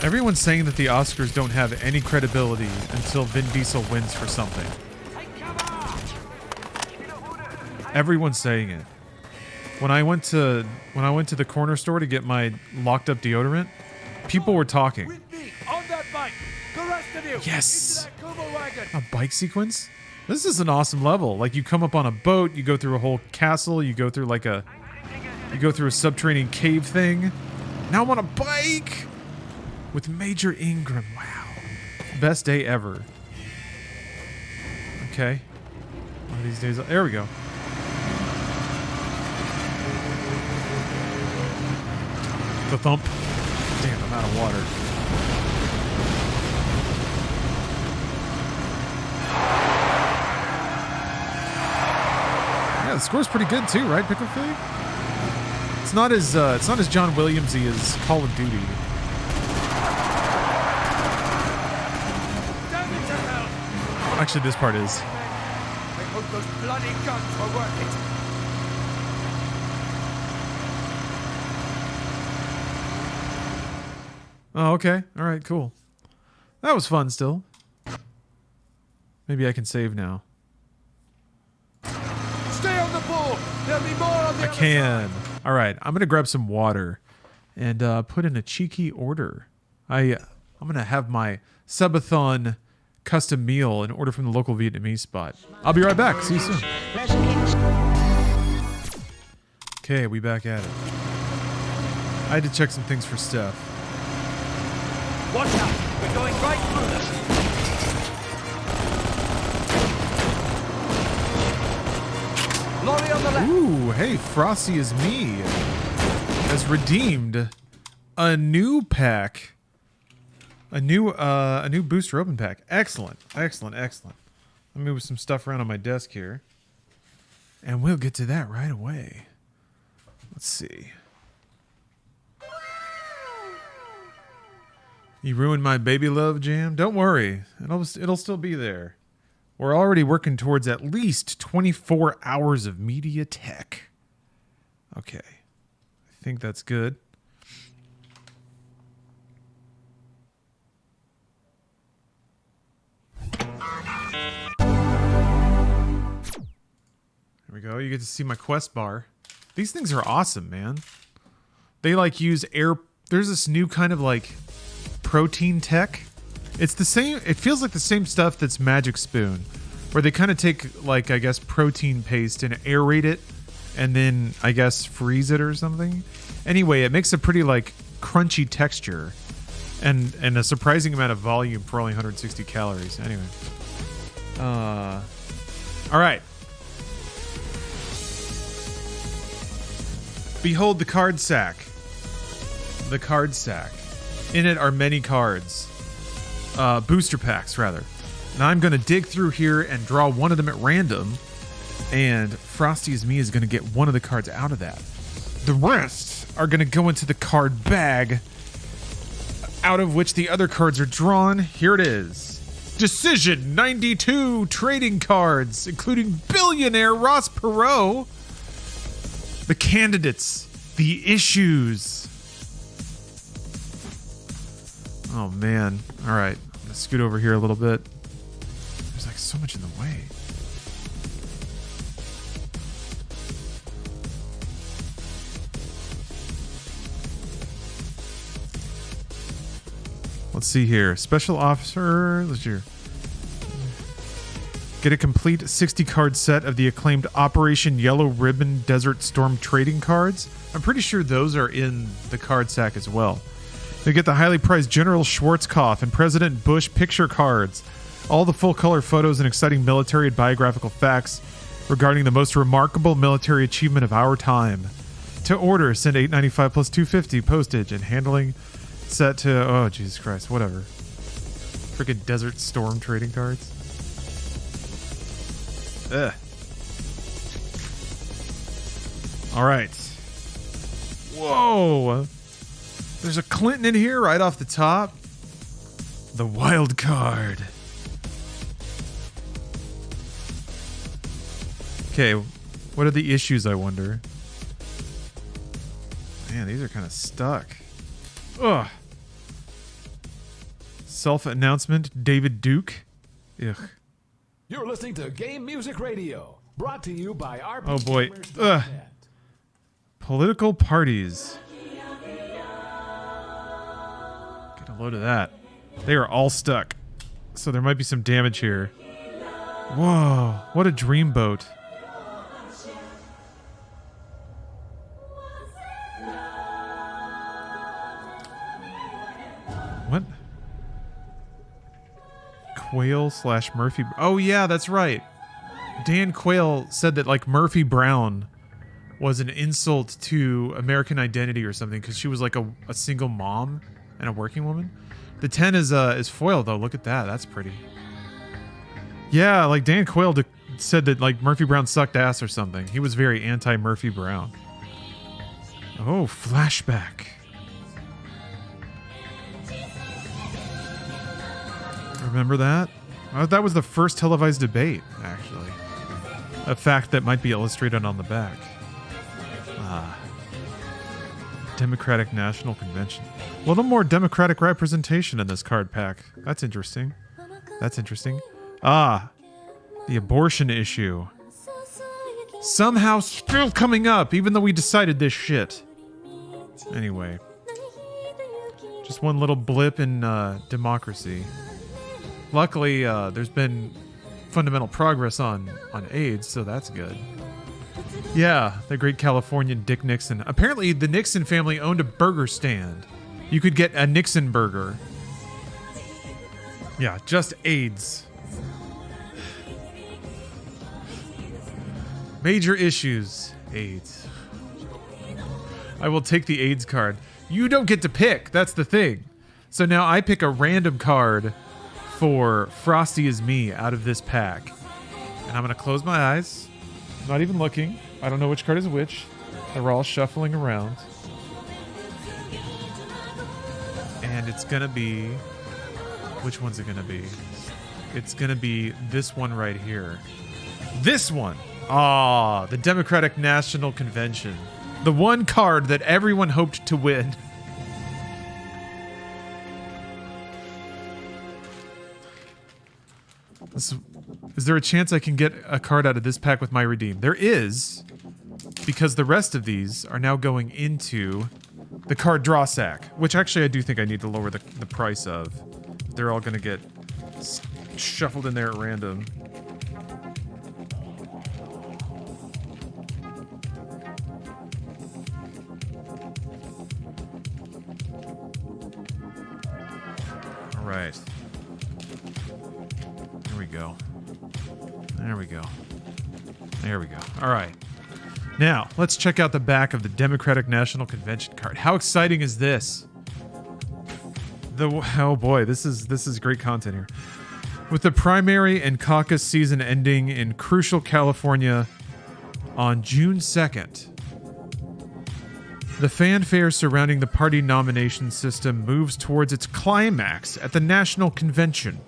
Everyone's saying that the Oscars don't have any credibility until Vin Diesel wins for something. Everyone's saying it. When I went to the corner store to get my locked up deodorant, people were talking. On that bike. The rest of you. Yes. A bike sequence? This is an awesome level. Like you come up on a boat, you go through a whole castle, you go through a subterranean cave thing. Now I'm on a bike. With Major Ingram. Wow. Best day ever. Okay. One of these days. There we go. The thump. Damn, I'm out of water. Yeah, the score's pretty good too, right, Pickle Fig? It's not as John Williamsy as Call of Duty. Actually, this part is. I hope those bloody guns were worth it. Oh, okay. All right, cool. That was fun still. Maybe I can save now. Stay on the ball. There'll be more on the I can. All right, I'm going to grab some water and put in a cheeky order. I'm going to have my subathon custom meal and order from the local Vietnamese spot. I'll be right back. See you soon. Okay, we back at it. I had to check some things for Steph. Watch out! We're going right through them. Lorry on the left. Ooh, hey, Frosty is me. Has redeemed a new pack. A new booster open pack. Excellent. Excellent, excellent. Let me move some stuff around on my desk here. And we'll get to that right away. Let's see. You ruined my baby love jam? Don't worry. It'll still be there. We're already working towards at least 24 hours of media tech. Okay. I think that's good. There we go. You get to see my quest bar. These things are awesome, man. They like use air. There's this new kind of like protein tech. It's the same. It feels like the same stuff that's Magic Spoon, where they kind of take like, I guess, protein paste and aerate it and then I guess freeze it or something. Anyway, it makes a pretty like crunchy texture and a surprising amount of volume for only 160 calories. Anyway. All right. Behold the card sack. The card sack. In it are many cards. Booster packs, rather. Now I'm going to dig through here and draw one of them at random. And Frosty as Me is going to get one of the cards out of that. The rest are going to go into the card bag, out of which the other cards are drawn. Here it is. Decision 92 trading cards, including billionaire Ross Perot. The candidates, the issues. Oh, man. All right. I'm going to scoot over here a little bit. There's like so much in the way. Let's see here. Special officer. Let's hear. Get a complete 60 card set of the acclaimed Operation Yellow Ribbon Desert Storm trading cards. I'm pretty sure those are in the card sack as well. They get the highly prized General Schwarzkopf and President Bush picture cards. All the full color photos and exciting military and biographical facts regarding the most remarkable military achievement of our time. To order, send $8.95 plus $2.50 postage and handling set to, oh, Jesus Christ, whatever. Freaking Desert Storm trading cards. Ugh. All right. Whoa. There's a Clinton in here right off the top. The wild card. Okay, what are the issues, I wonder? Man, these are kind of stuck. Ugh. Self-announcement, David Duke. Ugh. You're listening to Game Music Radio, brought to you by RPGamers.net. Oh boy. Ugh. Political parties. Get a load of that. They are all stuck. So there might be some damage here. Whoa. What a dreamboat. What? Quayle / Murphy. Oh, yeah, that's right. Dan Quayle said that, like, Murphy Brown was an insult to American identity or something because she was, like, a single mom and a working woman. The 10 is foil, though. Look at that. That's pretty. Yeah, like, Dan Quayle said that, like, Murphy Brown sucked ass or something. He was very anti-Murphy Brown. Oh, flashback. Remember that? That was the first televised debate, actually. A fact that might be illustrated on the back. Democratic National Convention. A little more Democratic representation in this card pack. That's interesting. That's interesting. The abortion issue. Somehow still coming up, even though we decided this shit. Anyway. Just one little blip in democracy. Luckily, there's been fundamental progress on AIDS, so that's good. Yeah, the great Californian Dick Nixon. Apparently, the Nixon family owned a burger stand. You could get a Nixon burger. Yeah, just AIDS. Major issues. AIDS. I will take the AIDS card. You don't get to pick. That's the thing. So now I pick a random card for Frosty is Me out of this pack. And I'm going to close my eyes. I'm not even looking. I don't know which card is which. They're all shuffling around. And it's going to be... Which one's it going to be? It's going to be this one right here. This one! Ah, the Democratic National Convention. The one card that everyone hoped to win. Is there a chance I can get a card out of this pack with my redeem? There is, because the rest of these are now going into the card draw sack, which actually I do think I need to lower the price of. They're all going to get shuffled in there at random. All right. There we go. There we go. There we go. All right. Now, let's check out the back of the Democratic National Convention card. How exciting is this? Oh boy, this is great content here. With the primary and caucus season ending in crucial California on June 2nd, the fanfare surrounding the party nomination system moves towards its climax at the National Convention.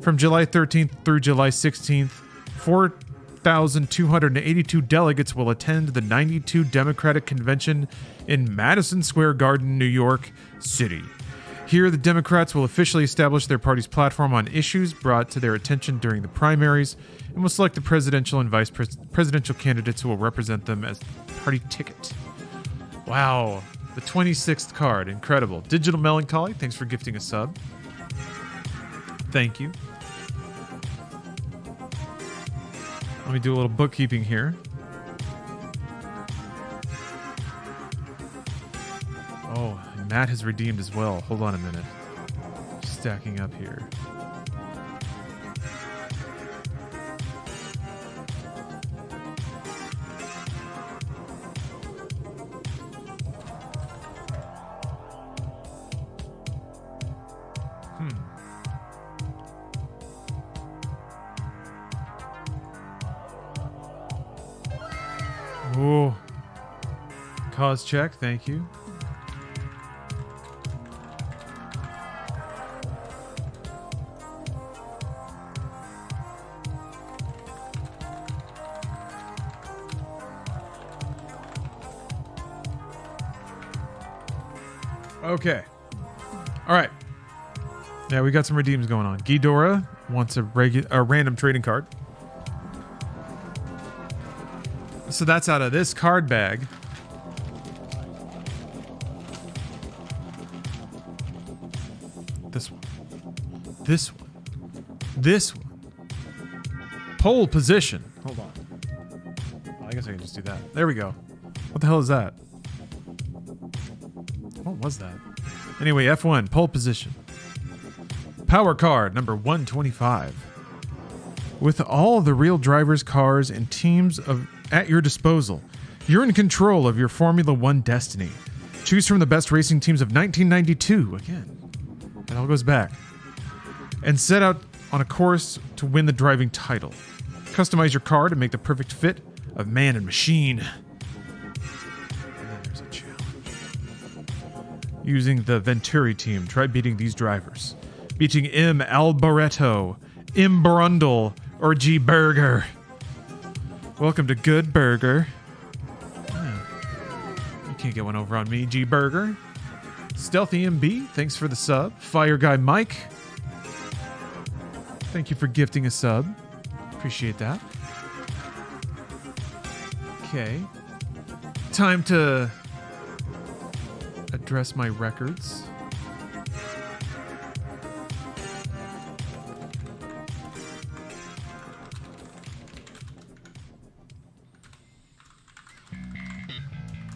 From July 13th through July 16th, 4,282 delegates will attend the 92 Democratic Convention in Madison Square Garden, New York City. Here, the Democrats will officially establish their party's platform on issues brought to their attention during the primaries and will select the presidential and vice presidential candidates who will represent them as the party ticket. Wow. The 26th card. Incredible. Digital Melancholy, thanks for gifting a sub. Thank you. Let me do a little bookkeeping here. Oh, and Matt has redeemed as well. Hold on a minute. Stacking up here. Ooh. Cause check, thank you. Okay. All right. Yeah, we got some redeems going on. Ghidorah wants a random trading card. So that's out of this card bag. This one. This one. This one. Pole position. Hold on. Oh, I guess I can just do that. There we go. What the hell is that? What was that? Anyway, F1, pole position. Power card, number 125. With all the real drivers, cars, and teams at your disposal, you're in control of your Formula One destiny. Choose from the best racing teams of 1992. Again, it all goes back. And set out on a course to win the driving title. Customize your car to make the perfect fit of man and machine. Using the Venturi team, try beating these drivers. Beating M. Alboreto, M. Brundle, or G. Berger. Welcome to Good Burger. You can't get one over on me, G. Berger. Stealthy MB, thanks for the sub. Fire Guy Mike, thank you for gifting a sub. Appreciate that. Okay. Time to address my records.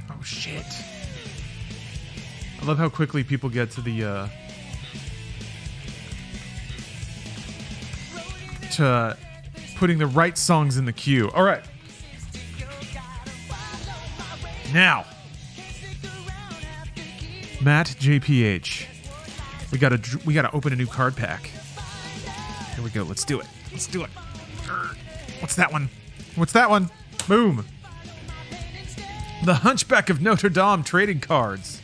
Oh shit. I love how quickly people get to the to putting the right songs in the queue. All right. Now, Matt JPH. We gotta open a new card pack. Here we go. Let's do it. Let's do it. What's that one? What's that one? Boom. The Hunchback of Notre Dame trading cards.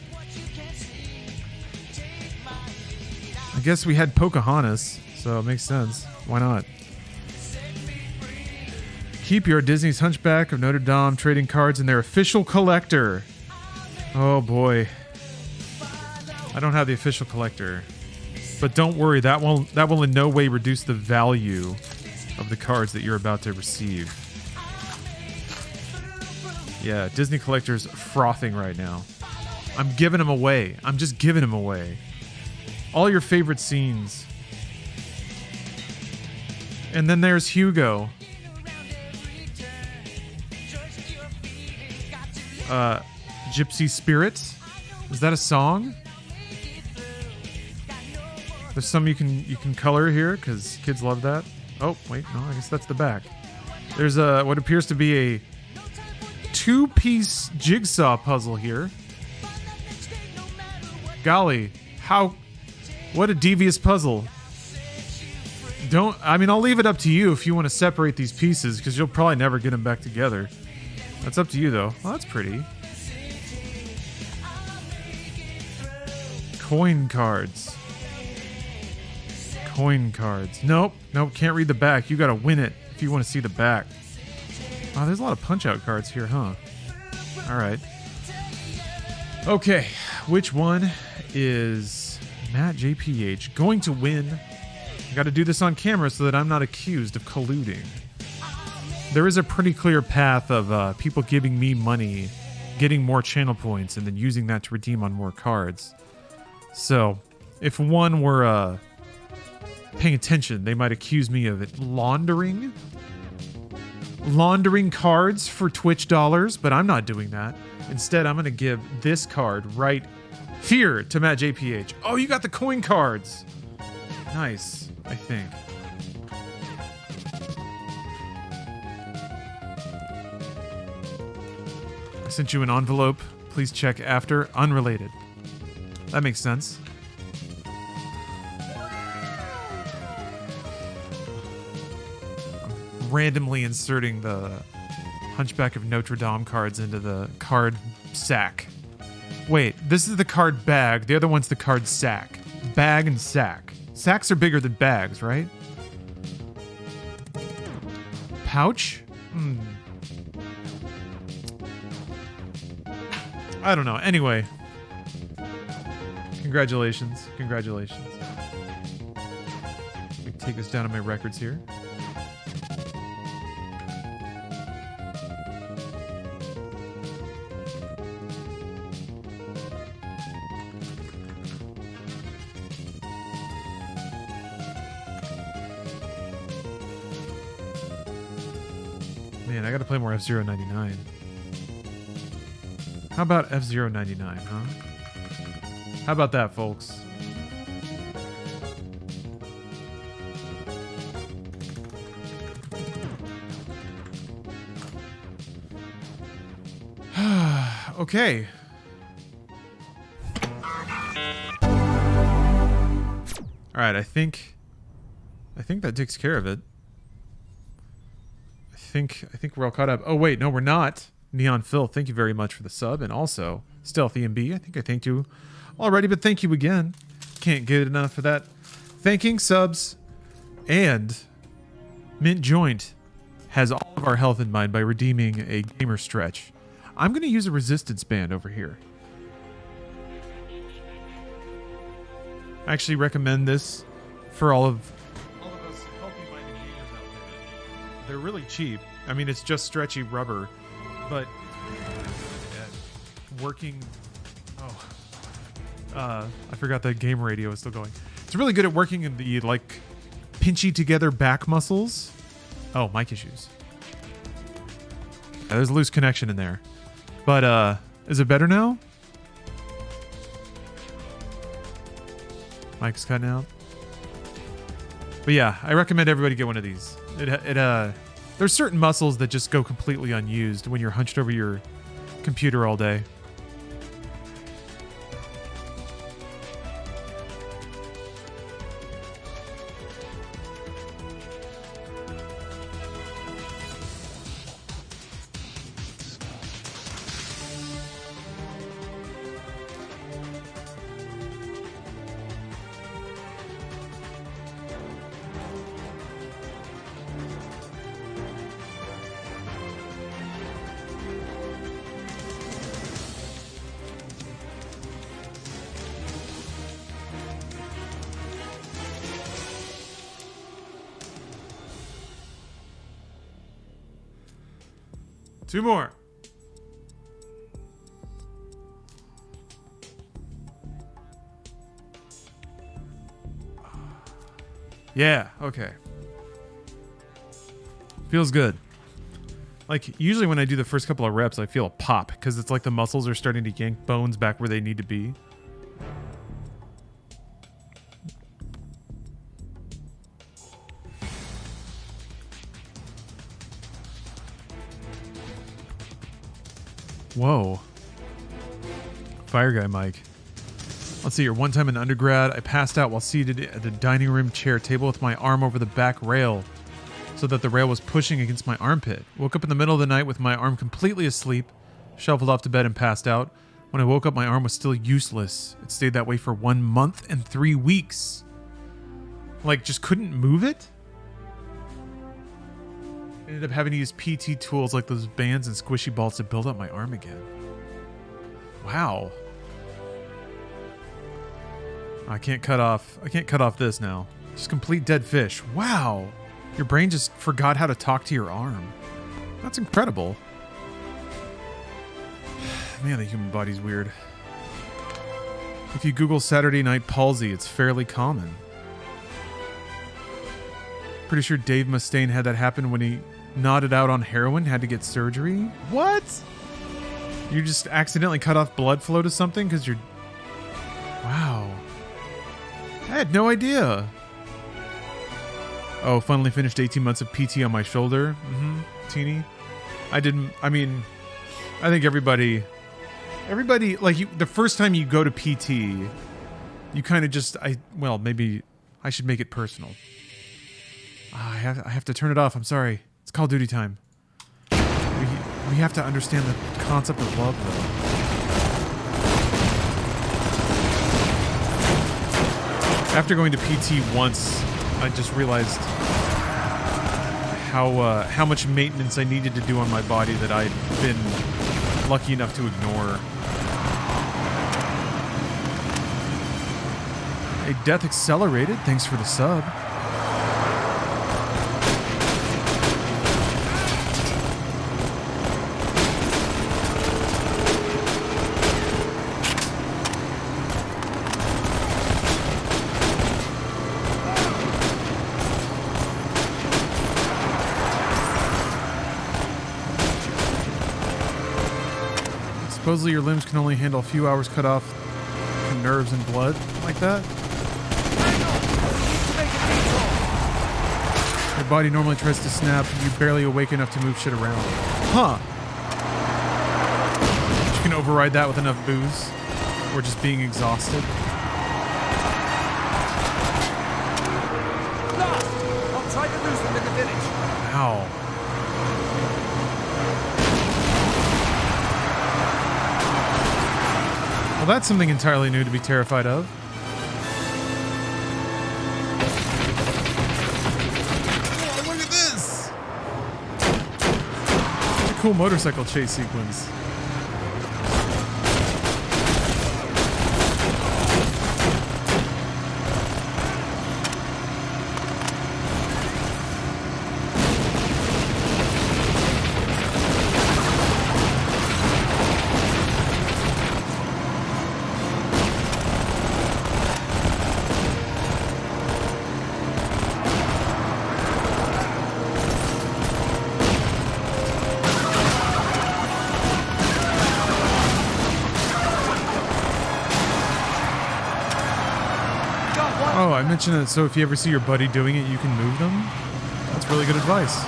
I guess we had Pocahontas, so it makes sense. Why not? Keep your Disney's Hunchback of Notre Dame trading cards in their official collector. Oh boy. I don't have the official collector. But don't worry, that will in no way reduce the value of the cards that you're about to receive. Yeah, Disney collector's frothing right now. I'm giving them away. I'm just giving them away. All your favorite scenes. And then there's Hugo. Gypsy Spirit. Is that a song? There's some you can color here because kids love that. Oh wait, no, I guess that's the back. There's what appears to be a 2-piece jigsaw puzzle here. Golly, how What a devious puzzle. I'll leave it up to you if you want to separate these pieces, because you'll probably never get them back together. That's up to you, though. Well, that's pretty. Coin cards. Coin cards. Nope, can't read the back. You gotta win it if you want to see the back. Oh, there's a lot of punch-out cards here, huh? Alright. Okay, which one is Matt JPH going to win? I gotta do this on camera so that I'm not accused of colluding. There is a pretty clear path of people giving me money, getting more channel points, and then using that to redeem on more cards. So, if one were paying attention, they might accuse me of it laundering cards for Twitch dollars, but I'm not doing that. Instead, I'm going to give this card right here to Matt JPH. Oh, you got the coin cards. Nice, I think. I sent you an envelope. Please check after. Unrelated. That makes sense. I'm randomly inserting the Hunchback of Notre Dame cards into the card sack. Wait, this is the card bag. The other one's the card sack. Bag and sack. Sacks are bigger than bags, right? Pouch? I don't know. Anyway. Congratulations. Congratulations. Let me take this down on my records here. Man, I gotta play more F-Zero 99. How about F-Zero 99, huh? How about that, folks? Okay. All right, I think that takes care of it. I think we're all caught up. Oh wait, no, we're not. Neon Phil, thank you very much for the sub, and also Stealthy MB. I think I thanked you already, but thank you again. Can't get enough of that. Thanking subs, and Mint Joint has all of our health in mind by redeeming a gamer stretch. I'm going to use a resistance band over here. I actually recommend this for all of us healthy-minded gamers out there. They're really cheap. I mean, it's just stretchy rubber, but working... I forgot that game radio is still going. It's really good at working in the, like, pinchy together back muscles. Oh, mic issues. Yeah, there's a loose connection in there. But, is it better now? Mic's cutting out. But yeah, I recommend everybody get one of these. There's certain muscles that just go completely unused when you're hunched over your computer all day. Two more. Yeah, okay. Feels good. Like, usually when I do the first couple of reps, I feel a pop, because it's like the muscles are starting to yank bones back where they need to be. Whoa. Fire guy Mike. Let's see here. One time in undergrad, I passed out while seated at a dining room chair table with my arm over the back rail so that the rail was pushing against my armpit. Woke up in the middle of the night with my arm completely asleep, shuffled off to bed and passed out. When I woke up, my arm was still useless. It stayed that way for 1 month and 3 weeks. Like, just couldn't move it? Ended up having to use PT tools like those bands and squishy balls to build up my arm again. Wow. I can't cut off this now. Just complete dead fish. Wow. Your brain just forgot how to talk to your arm. That's incredible. Man, the human body's weird. If you Google Saturday night palsy, it's fairly common. Pretty sure Dave Mustaine had that happen when he nodded out on heroin, had to get surgery. What? You just accidentally cut off blood flow to something because you're... Wow. I had no idea. Oh, finally finished 18 months of PT on my shoulder. Teeny. I think everybody, like, the first time you go to PT, you kind of just, maybe I should make it personal. I have to turn it off. I'm sorry. It's Call of Duty time. We have to understand the concept of love, though. After going to PT once, I just realized how much maintenance I needed to do on my body that I'd been lucky enough to ignore. A Death Accelerated, thanks for the sub. Supposedly your limbs can only handle a few hours cut off from nerves and blood like that. Your body normally tries to snap, you barely awake enough to move shit around. Huh. You can override that with enough booze or just being exhausted. I'll try to lose them in the village. Ow. Well, that's something entirely new to be terrified of. Oh, look at this! Such a cool motorcycle chase sequence. Oh, I mentioned that, so if you ever see your buddy doing it, you can move them? That's really good advice.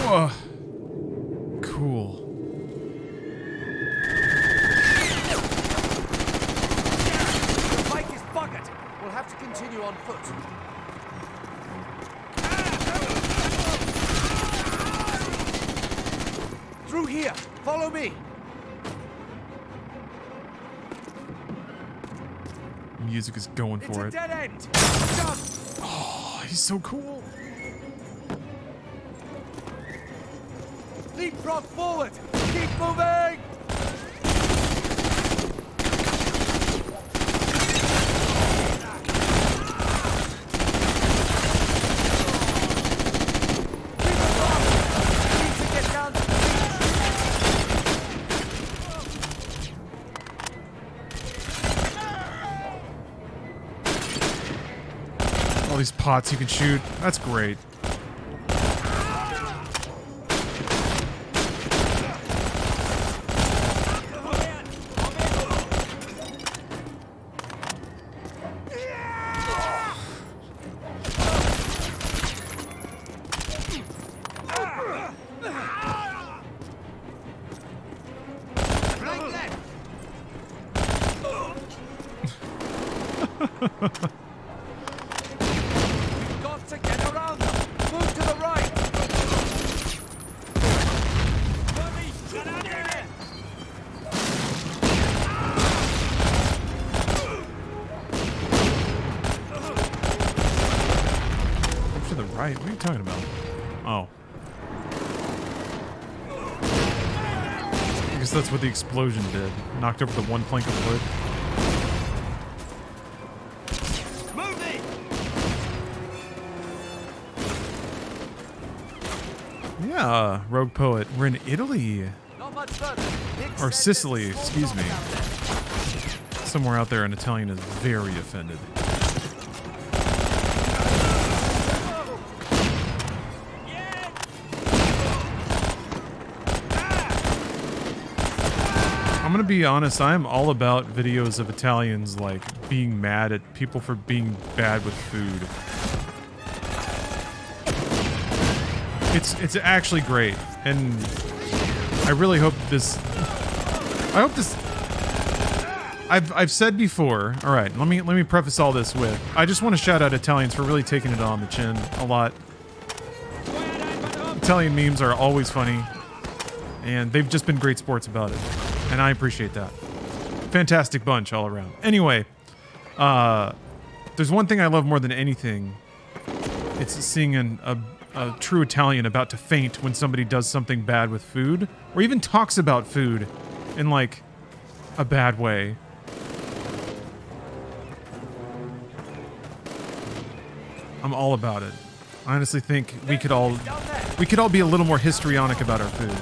Whoa. Cool. The bike is buggered. We'll have to continue on foot. Through here. Follow me. Music is going for it. It's a dead end. Oh, he's so cool. Leapfrog forward. Keep moving. All these pots you can shoot. That's great. got to get around them. Move to the right. Move to the right? What are you talking about? Oh. I guess that's what the explosion did. Knocked over the one plank of wood. Yeah, Rogue Poet. We're in Italy. Not much further. Or Sicily, excuse me. Somewhere out there an Italian is very offended. I'm gonna be honest, I'm all about videos of Italians, like, being mad at people for being bad with food. It's actually great, and I really hope this... I've said before... Alright, let me preface all this with... I just want to shout out Italians for really taking it on the chin a lot. Italian memes are always funny, and they've just been great sports about it. And I appreciate that. Fantastic bunch all around. Anyway, there's one thing I love more than anything. It's seeing a true Italian about to faint when somebody does something bad with food, or even talks about food in, like, a bad way. I'm all about it. I honestly think we could all be a little more histrionic about our food.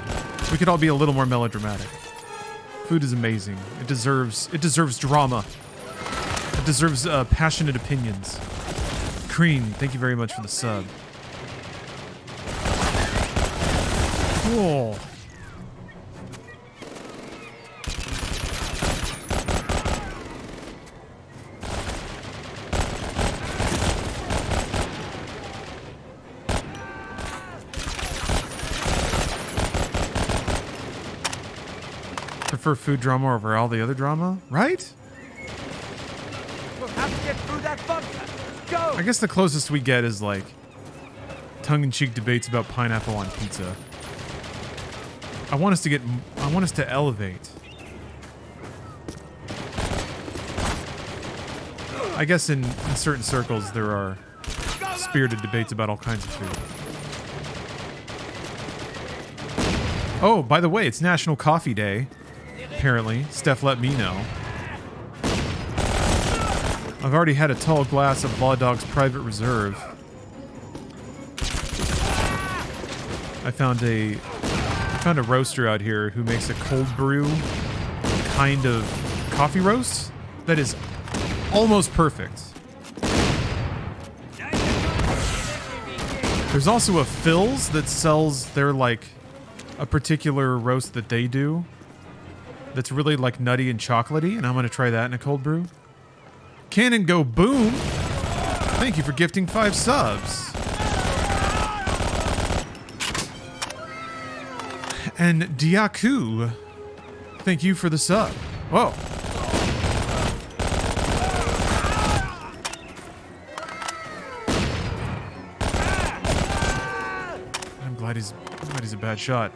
We could all be a little more melodramatic. Food is amazing. It deserves drama. It deserves passionate opinions. Cream, thank you very much for the sub. Cool. Prefer food drama over all the other drama, right? We'll have to get through that bunker. Go! I guess the closest we get is, like, tongue-in-cheek debates about pineapple on pizza. I want us to elevate. I guess in certain circles there are spirited debates about all kinds of food. Oh, by the way, it's National Coffee Day. Apparently. Steph let me know. I've already had a tall glass of Law Dog's Private Reserve. I found a roaster out here who makes a cold brew kind of coffee roast that is almost perfect. There's also a Phil's that sells their, like, a particular roast that they do that's really, like, nutty and chocolatey, and I'm gonna try that in a cold brew. Cannon Go Boom! Thank you for gifting 5 subs. And Diaku, thank you for the sub. Whoa. I'm glad he's a bad shot.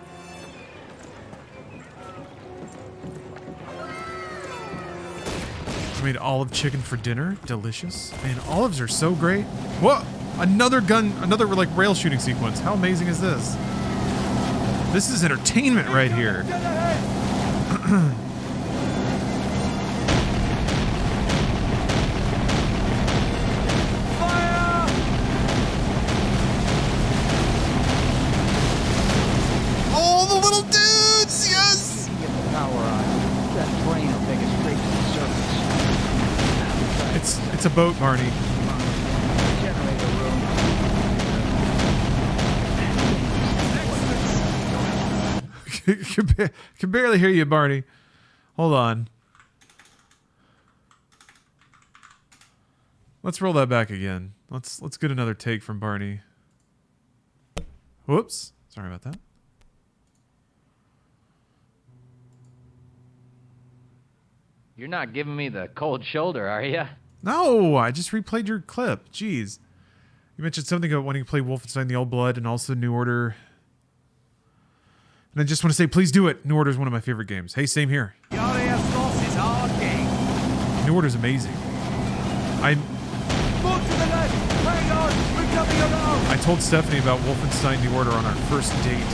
I made olive chicken for dinner. Delicious. Man, olives are so great. Whoa! Another like rail shooting sequence. How amazing is this? This is entertainment right here. All the little dudes! Yes! Get the power on. That brain will take us straight to the surface. It's a boat, Barney. Generator room. Can barely hear you, Barney. Hold on. Let's roll that back again. Let's get another take from Barney. Whoops. Sorry about that. You're not giving me the cold shoulder, are you? No, I just replayed your clip. Jeez. You mentioned something about wanting to play Wolfenstein: The Old Blood and also New Order. And I just want to say, please do it. New Order is one of my favorite games. Hey, same here. Your loss is our game. New Order is amazing. Move to the left. Hang on. We're coming around. I told Stephanie about Wolfenstein: New Order on our first date.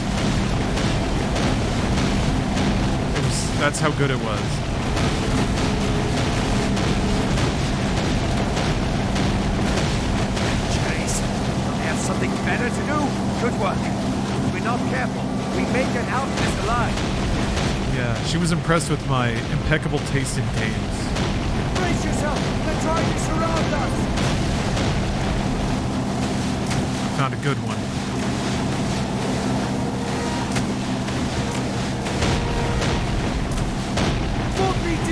That's how good it was. Chase, don't they have something better to do? Good work. If we're not careful, we may get out of this alive. Yeah, she was impressed with my impeccable taste in games. Brace yourself. They're trying to surround us. Found a good one.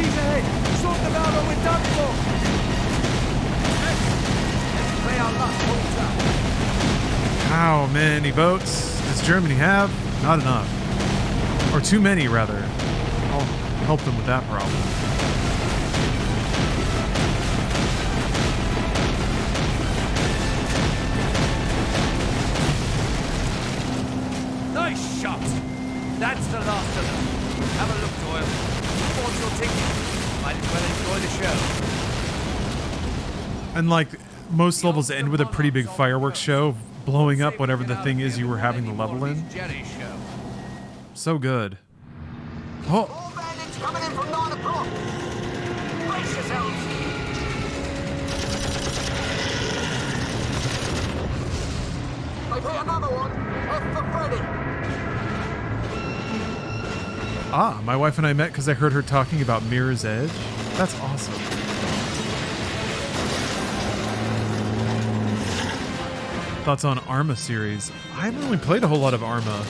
Ahead. Sort them out or we're done for. Let's play our luck full time. How many votes does Germany have? Not enough. Or too many, rather. I'll help them with that problem. Nice shot. That's the last of them. Have a look, Doyle. Bought your ticket. Might as well enjoy the show. And like, most levels end with a pretty big fireworks show, blowing up whatever the thing is you were having the level in. So good. Oh! All bandits coming in from 9 o'clock. Brace yourselves. They've hit another one. F for Freddy. Ah, my wife and I met because I heard her talking about Mirror's Edge. That's awesome. Thoughts on Arma series? I haven't really played a whole lot of Arma.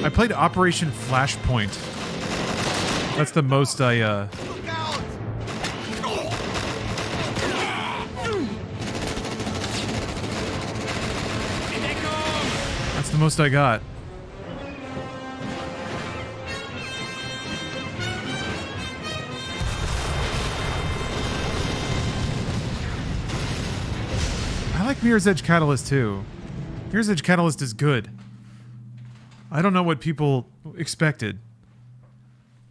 I played Operation Flashpoint. That's the most I, That's the most I got. I like Mirror's Edge Catalyst too. Mirror's Edge Catalyst is good. I don't know what people expected.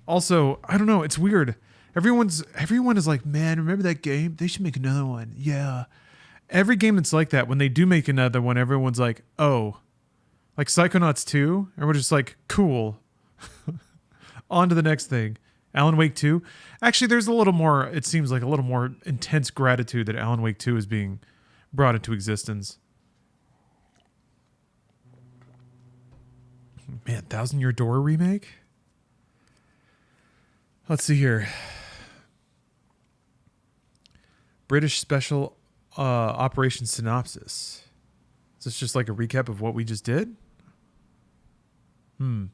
Also, I don't know, it's weird. Everyone is like, man, remember that game? They should make another one. Yeah. Every game that's like that, when they do make another one, everyone's like, oh. Like Psychonauts 2, and we're just like, cool. On to the next thing. Alan Wake 2. Actually, there's a little more, it seems like a little more intense gratitude that Alan Wake 2 is being brought into existence. Man, 1,000 Year Door remake? Let's see here. British Special Operation Synopsis. Is this just like a recap of what we just did? In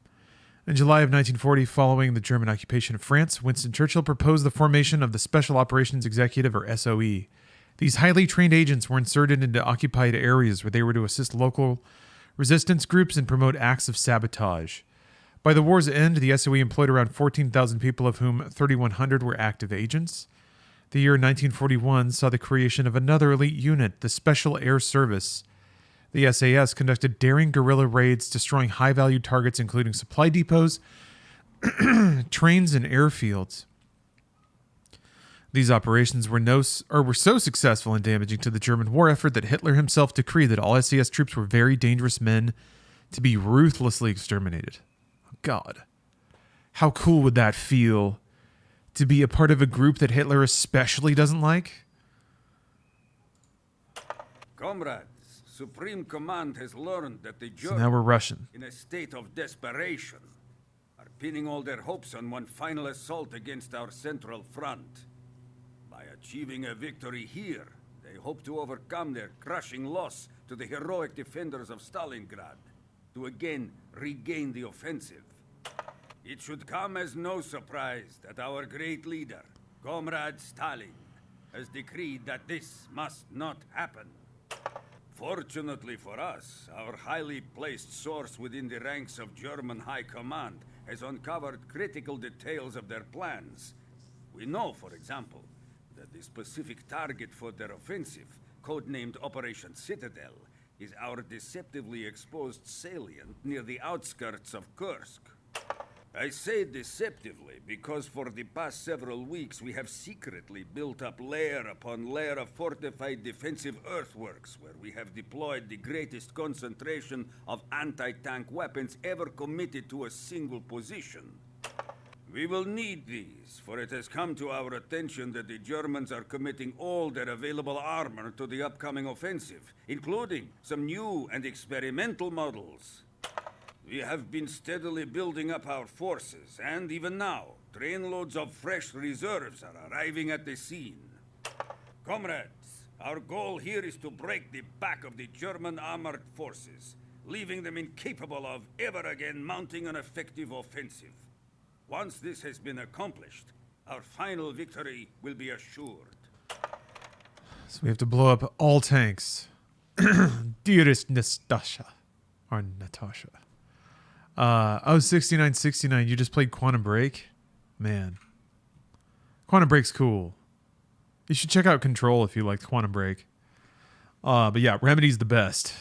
July of 1940, following the German occupation of France, Winston Churchill proposed the formation of the Special Operations Executive, or SOE. These highly trained agents were inserted into occupied areas where they were to assist local resistance groups and promote acts of sabotage. By the war's end, the SOE employed around 14,000 people, of whom 3,100 were active agents. The year 1941 saw the creation of another elite unit, the Special Air Service. The SAS conducted daring guerrilla raids, destroying high-value targets including supply depots, trains, and airfields. These operations were so successful and damaging to the German war effort that Hitler himself decreed that all SAS troops were very dangerous men to be ruthlessly exterminated. God, how cool would that feel to be a part of a group that Hitler especially doesn't like? Comrades, Supreme Command has learned that the So now we're Russian. in a state of desperation, are pinning all their hopes on one final assault against our central front. By achieving a victory here, they hope to overcome their crushing loss to the heroic defenders of Stalingrad, to again regain the offensive. It should come as no surprise that our great leader, Comrade Stalin, has decreed that this must not happen. Fortunately for us, our highly placed source within the ranks of German High Command has uncovered critical details of their plans. We know, for example, that the specific target for their offensive, codenamed Operation Citadel, is our deceptively exposed salient near the outskirts of Kursk. I say deceptively because for the past several weeks we have secretly built up layer upon layer of fortified defensive earthworks where we have deployed the greatest concentration of anti-tank weapons ever committed to a single position. We will need these, for it has come to our attention that the Germans are committing all their available armor to the upcoming offensive, including some new and experimental models. We have been steadily building up our forces, and even now, trainloads of fresh reserves are arriving at the scene. Comrades, our goal here is to break the back of the German armored forces, leaving them incapable of ever again mounting an effective offensive. Once this has been accomplished, our final victory will be assured. So we have to blow up all tanks. Dearest Nastasha. Or Natasha. Oh, 6969. You just played Quantum Break? Man. Quantum Break's cool. You should check out Control if you liked Quantum Break. But yeah, Remedy's the best.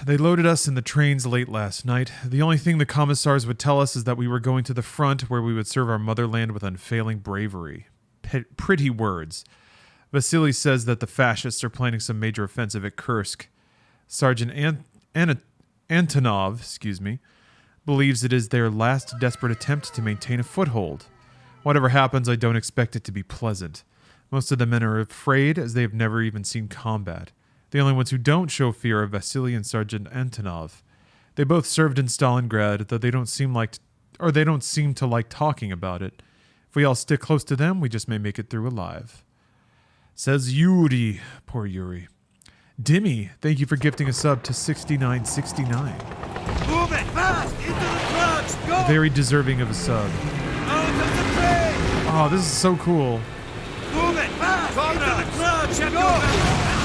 They loaded us in the trains late last night. The only thing the commissars would tell us is that we were going to the front where we would serve our motherland with unfailing bravery. Pretty words. Vasily says that the fascists are planning some major offensive at Kursk. Sergeant Antonov, believes it is their last desperate attempt to maintain a foothold. Whatever happens, I don't expect it to be pleasant. Most of the men are afraid, as they have never even seen combat. The only ones who don't show fear are Vasily and Sergeant Antonov. They both served in Stalingrad, though they don't seem to like talking about it. If we all stick close to them, we just may make it through alive. Says Yuri. Poor Yuri. Dimmy, thank you for gifting a sub to 6969. Move it fast! Into the trucks! Go! Very deserving of a sub. Out of the train! Oh, this is so cool. Move it fast! Into the trucks! Go!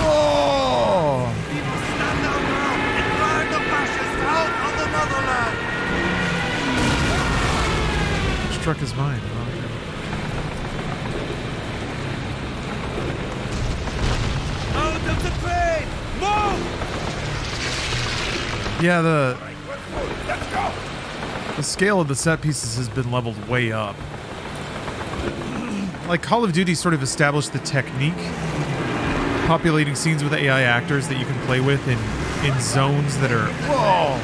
Oh! People stand down now and drive the fascists out of the motherland! Which truck is mine? Oh, okay. Out of the train! Move! Yeah, the scale of the set pieces has been leveled way up. Like, Call of Duty sort of established the technique, populating scenes with AI actors that you can play with in zones that are... Whoa!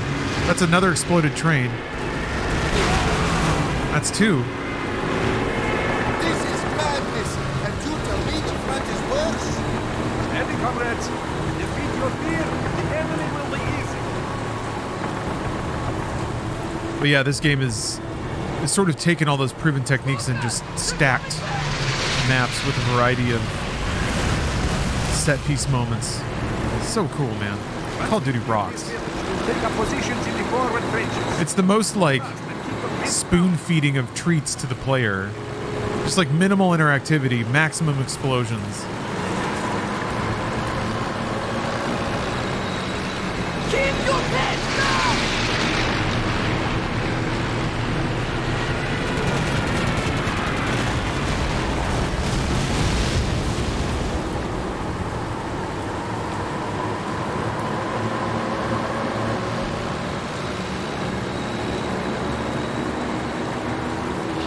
That's another exploded train. That's two. This is madness, and you tell me the front is worse? Steady, comrades. Defeat your fear, the enemy will be easy. But yeah, this game is sort of taken all those proven techniques and just stacked maps with a variety of set-piece moments. It's so cool, man. Call of Duty rocks. Take up positions in the forward trenches. It's the most, like, spoon-feeding of treats to the player. Just, like, minimal interactivity, maximum explosions. Keep your head down!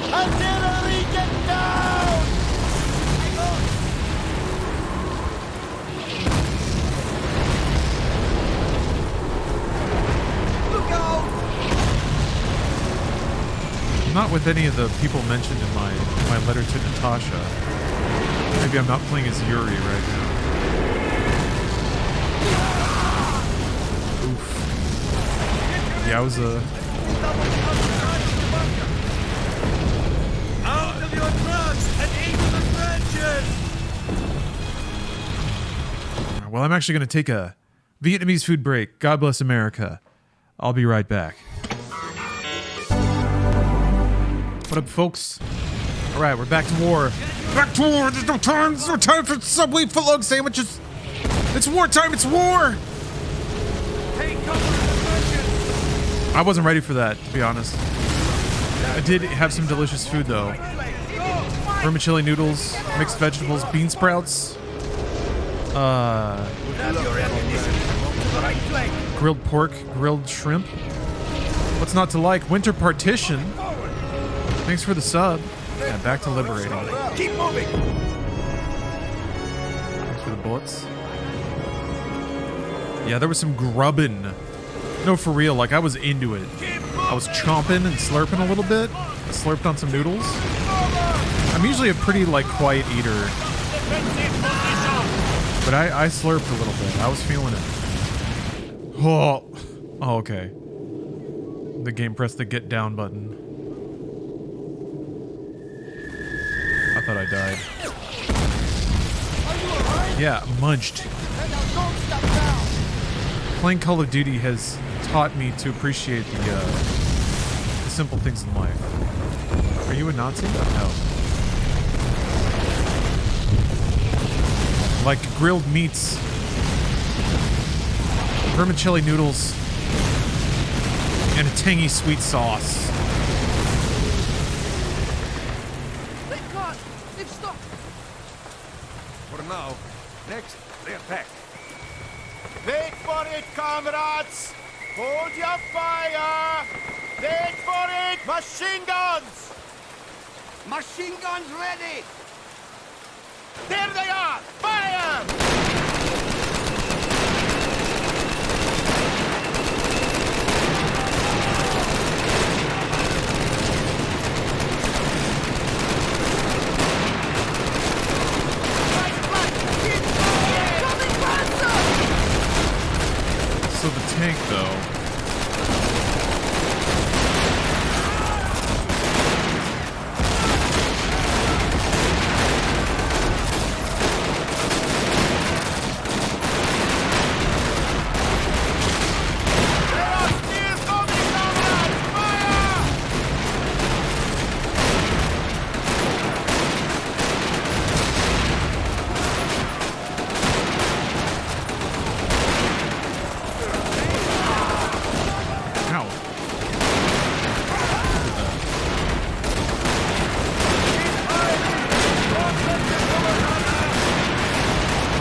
Artillery, get down! Look out! I'm not with any of the people mentioned in my letter to Natasha. Maybe I'm not playing as Yuri right now. Oof. Yowza. Out of your trucks and into the trenches! Well, I'm actually going to take a Vietnamese food break. God bless America. I'll be right back. What up, folks? All right, we're back to war. Back to war. There's no time. There's no time for Subway footlong sandwiches. It's wartime. It's war. Take cover in the trenches! I wasn't ready for that, to be honest. I did have some delicious food, though. vermicelli noodles, mixed vegetables, bean sprouts, grilled pork, grilled shrimp. What's not to like? Winter Partition. Thanks for the sub. Yeah, back to liberating. Keep moving. Thanks for the bullets. Yeah, there was some grubbin'. No, for real. Like, I was into it. I was chomping and slurping a little bit. I slurped on some noodles. I'm usually a pretty, like, quiet eater. But I slurped a little bit. I was feeling it. Oh, okay. The game pressed the get down button. I thought I died. Yeah, munched. Playing Call of Duty has taught me to appreciate the simple things in life. Are you a Nazi? No. Like grilled meats, vermicelli noodles, and a tangy sweet sauce. Thank God! They've stopped! For now, next, they attack. Wait for it, comrades! Hold your fire! Wait for it! Machine guns! Machine guns ready! There they are! Fire! So the tank, though.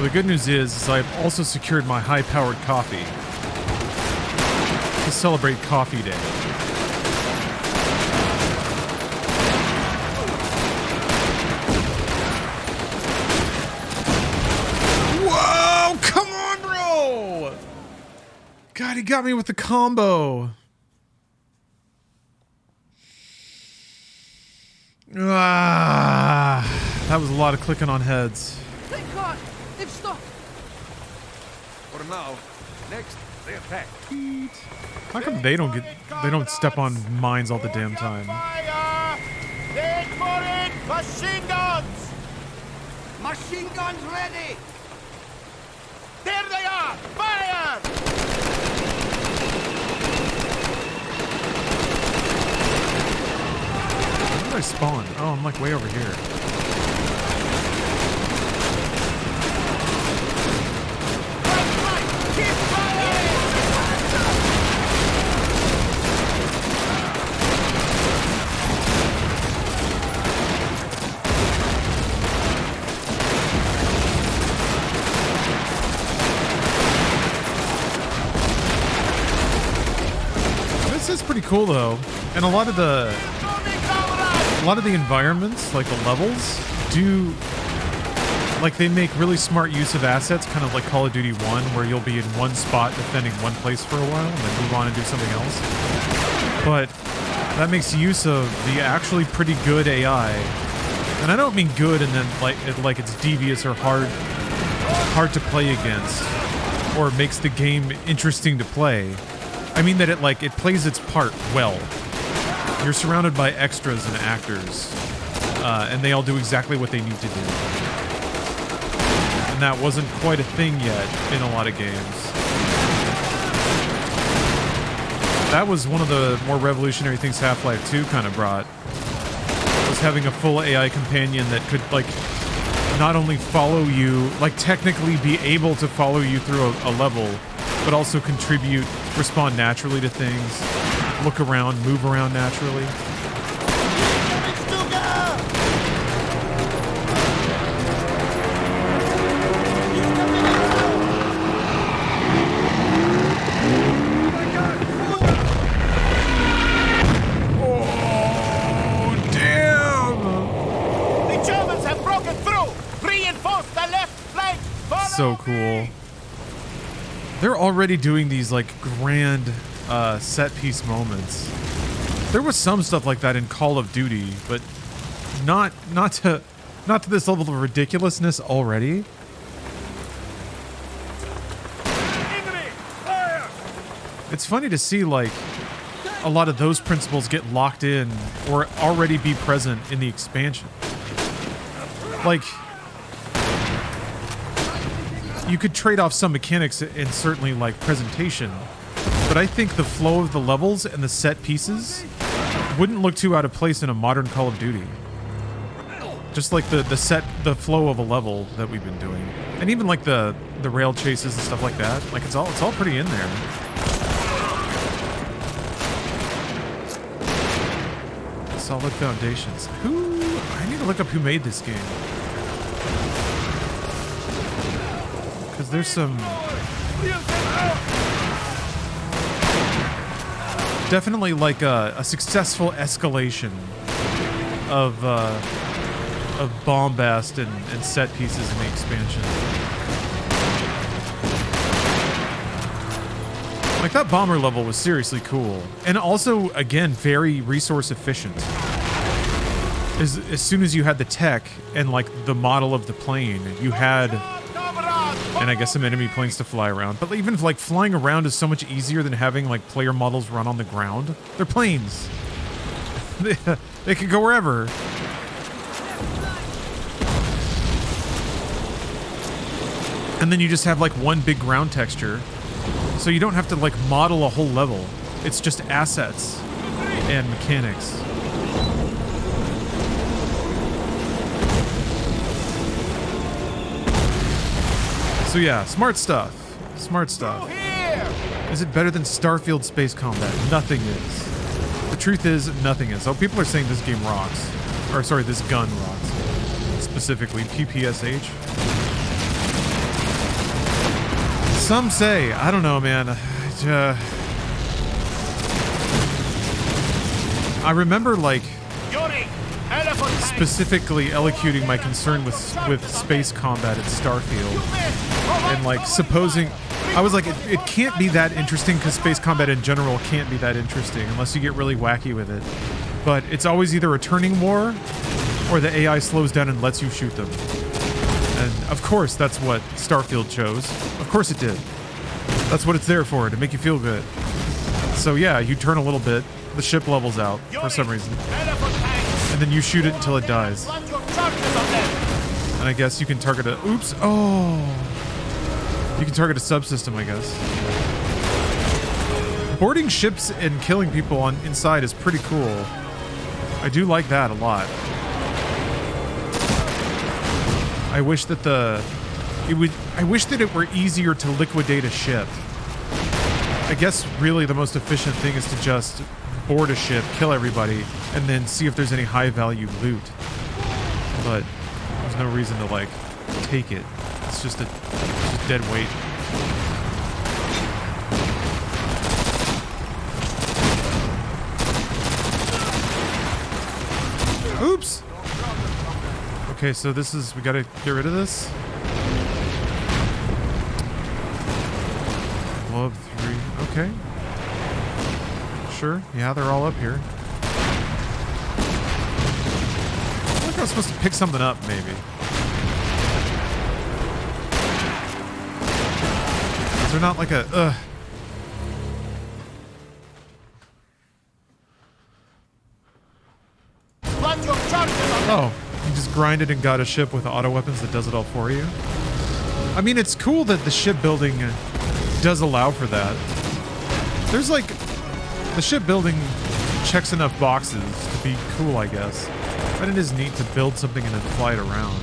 The good news is I've also secured my high-powered coffee to celebrate Coffee Day. Whoa! Come on, bro! God, he got me with the combo. That was a lot of clicking on heads. Thank God! They've stopped! For now, next, they attack. How come they don't step on mines all the damn time? Fire! Wait for it! Machine guns! Machine guns ready! There they are! Fire! Where did I spawn? Oh, I'm like way over here. This is pretty cool though, and a lot of the environments, like the levels, do like they make really smart use of assets, kind of like Call of Duty 1, where you'll be in one spot defending one place for a while and then move on and do something else. But that makes use of the actually pretty good AI, and I don't mean good and then like it's devious or hard to play against, or makes the game interesting to play. I mean that it plays its part well. You're surrounded by extras and actors, and they all do exactly what they need to do. And that wasn't quite a thing yet in a lot of games. That was one of the more revolutionary things Half-Life 2 kind of brought, was having a full AI companion that could, like, not only follow you, like, technically be able to follow you through a level, but also contribute, respond naturally to things, look around, move around naturally. Reinforce the left flank! So cool. They're already doing these like grand set piece moments. There was some stuff like that in Call of Duty, but not to this level of ridiculousness already. It's funny to see like a lot of those principles get locked in or already be present in the expansion. Like, you could trade off some mechanics and certainly like presentation, but I think the flow of the levels and the set pieces wouldn't look too out of place in a modern Call of Duty. Just like the flow of a level that we've been doing, and even like the rail chases and stuff like that. Like it's all pretty in there. Solid foundations. I need to look up who made this game. Because there's some... Definitely like a successful escalation of bombast and set pieces in the expansion. Like, that bomber level was seriously cool. And also, again, very resource efficient. As soon as you had the tech and, like, the model of the plane, you had... And I guess some enemy planes to fly around. But even, like, flying around is so much easier than having, like, player models run on the ground. They're planes. They can go wherever. And then you just have, like, one big ground texture. So you don't have to, like, model a whole level. It's just assets and mechanics. So yeah, smart stuff. Smart stuff. Is it better than Starfield space combat? Nothing is. The truth is, nothing is. Oh, people are saying this game rocks. Or, sorry, this gun rocks. Specifically, PPSH. Some say, I don't know, man. I remember, like, specifically elocuting my concern with space combat at Starfield. And, like, supposing... I was like, it can't be that interesting because space combat in general can't be that interesting unless you get really wacky with it. But it's always either a turning war or the AI slows down and lets you shoot them. And, of course, that's what Starfield chose. Of course it did. That's what it's there for, to make you feel good. So, yeah, you turn a little bit, the ship levels out for some reason. And then you shoot it until it dies. And I guess you can target a... Oops! Oh! You can target a subsystem, I guess. Boarding ships and killing people inside is pretty cool. I do like that a lot. I wish that I wish that it were easier to liquidate a ship. I guess really the most efficient thing is to just board a ship, kill everybody, and then see if there's any high value loot. But there's no reason to, like, take it. It's just a dead weight. Oops! Okay, so this is... We gotta get rid of this. Blow up 3. Okay. Sure. Yeah, they're all up here. I think I was supposed to pick something up, maybe. Is there not like a... Oh, you just grinded and got a ship with auto weapons that does it all for you? I mean, it's cool that the shipbuilding does allow for that. There's like... The shipbuilding checks enough boxes to be cool, I guess. But it is neat to build something and then fly it around.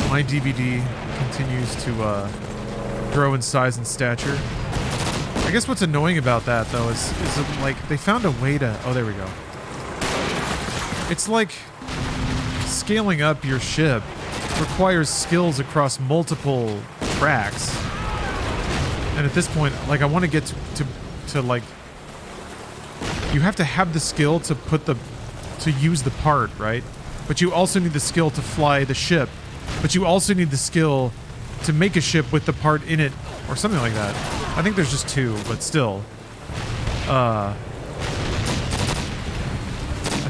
My DVD continues to grow in size and stature. I guess what's annoying about that, though, is it, like, they found a way to... Oh, there we go. It's like scaling up your ship requires skills across multiple tracks. And at this point, like, I want to get to like... you have to have the skill to use the part, right? But you also need the skill to fly the ship. But you also need the skill to make a ship with the part in it, or something like that. I think there's just 2, but still. I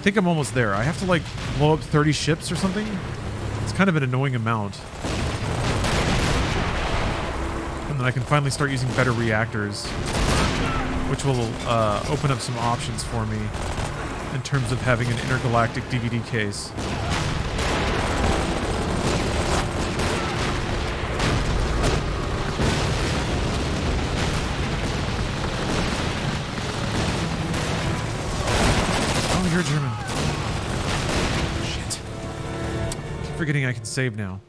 think I'm almost there. I have to, like, blow up 30 ships or something. It's kind of an annoying amount. And then I can finally start using better reactors, which will open up some options for me in terms of having an intergalactic DVD case. Oh, you're German. Shit. I keep forgetting I can save now.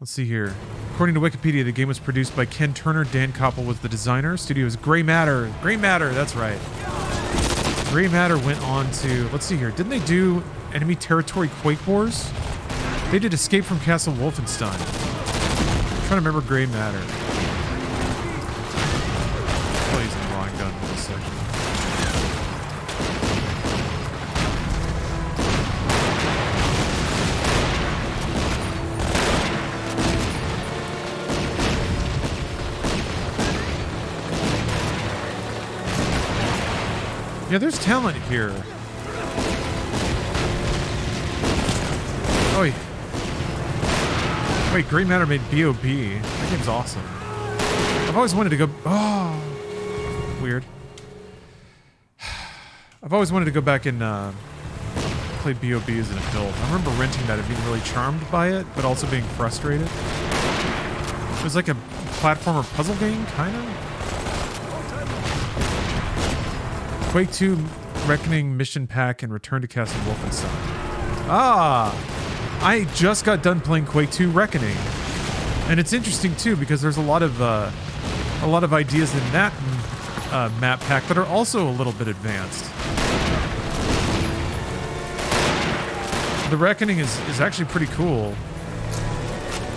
Let's see here. According to Wikipedia, the game was produced by Ken Turner. Dan Koppel was the designer. Studio is Grey Matter. Grey Matter, that's right. Grey Matter went on to... Let's see here. Didn't they do Enemy Territory Quake Wars? They did Escape from Castle Wolfenstein. I'm trying to remember Grey Matter. I'm using the wrong gun for this section. Yeah, there's talent here. Oh, wait, Grey Matter made B.O.B. That game's awesome. I've always wanted to go... Oh, weird. I've always wanted to go back and play B.O.B. as an adult. I remember renting that and being really charmed by it, but also being frustrated. It was like a platformer puzzle game, kind of. Quake 2 Reckoning Mission Pack and Return to Castle Wolfenstein. Ah! I just got done playing Quake 2 Reckoning. And it's interesting too because there's a lot of ideas in that map pack that are also a little bit advanced. The Reckoning is actually pretty cool.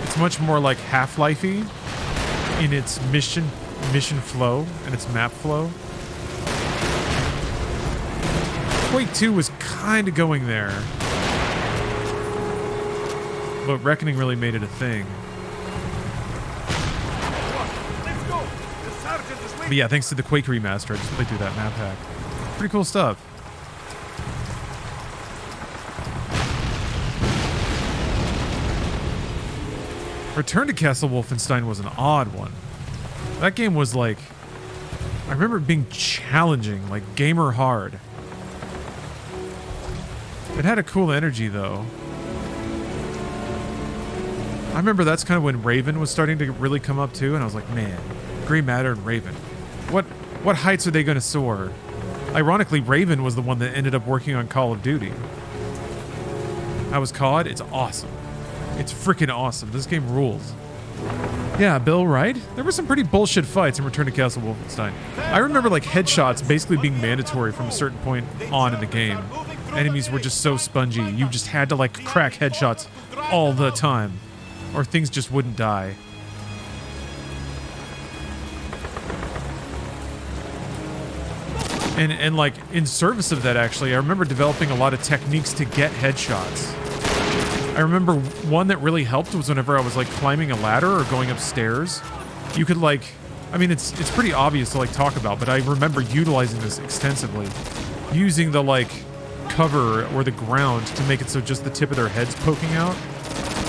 It's much more like Half-Life-y in its mission flow and its map flow. Quake 2 was kind of going there. But Reckoning really made it a thing. But yeah, thanks to the Quake remaster, I just played through that map pack. Pretty cool stuff. Return to Castle Wolfenstein was an odd one. That game was like... I remember it being challenging, like gamer hard. It had a cool energy, though. I remember that's kind of when Raven was starting to really come up, too, and I was like, man, Grey Matter and Raven. What heights are they going to soar? Ironically, Raven was the one that ended up working on Call of Duty. That was COD. It's awesome. It's freaking awesome. This game rules. Yeah, Bill, right? There were some pretty bullshit fights in Return to Castle Wolfenstein. I remember, like, headshots basically being mandatory from a certain point on in the game. Enemies were just so spongy. You just had to, like, crack headshots all the time. Or things just wouldn't die. And like, in service of that, actually, I remember developing a lot of techniques to get headshots. I remember one that really helped was whenever I was, like, climbing a ladder or going upstairs. You could, like... I mean, it's pretty obvious to, like, talk about, but I remember utilizing this extensively. Using the, like... cover or the ground to make it so just the tip of their heads poking out,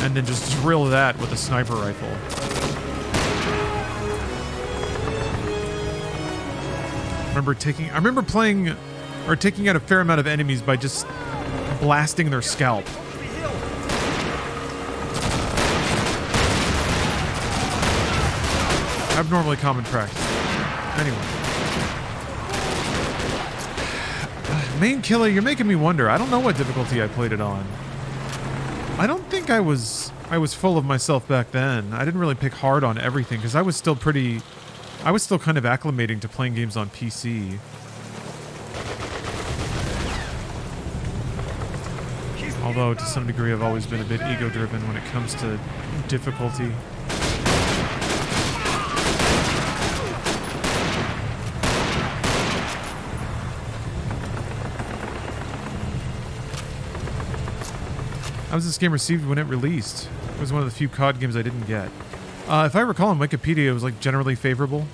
and then just drill that with a sniper rifle. I remember playing or taking out a fair amount of enemies by just blasting their scalp. Abnormally common practice. Anyway. Main killer, you're making me wonder. I don't know what difficulty I played it on. I don't think I was full of myself back then. I didn't really pick hard on everything because I was still kind of acclimating to playing games on PC. Although to some degree I've always been a bit ego-driven when it comes to difficulty. How was this game received when it released? It was one of the few COD games I didn't get. If I recall on Wikipedia, it was like generally favorable.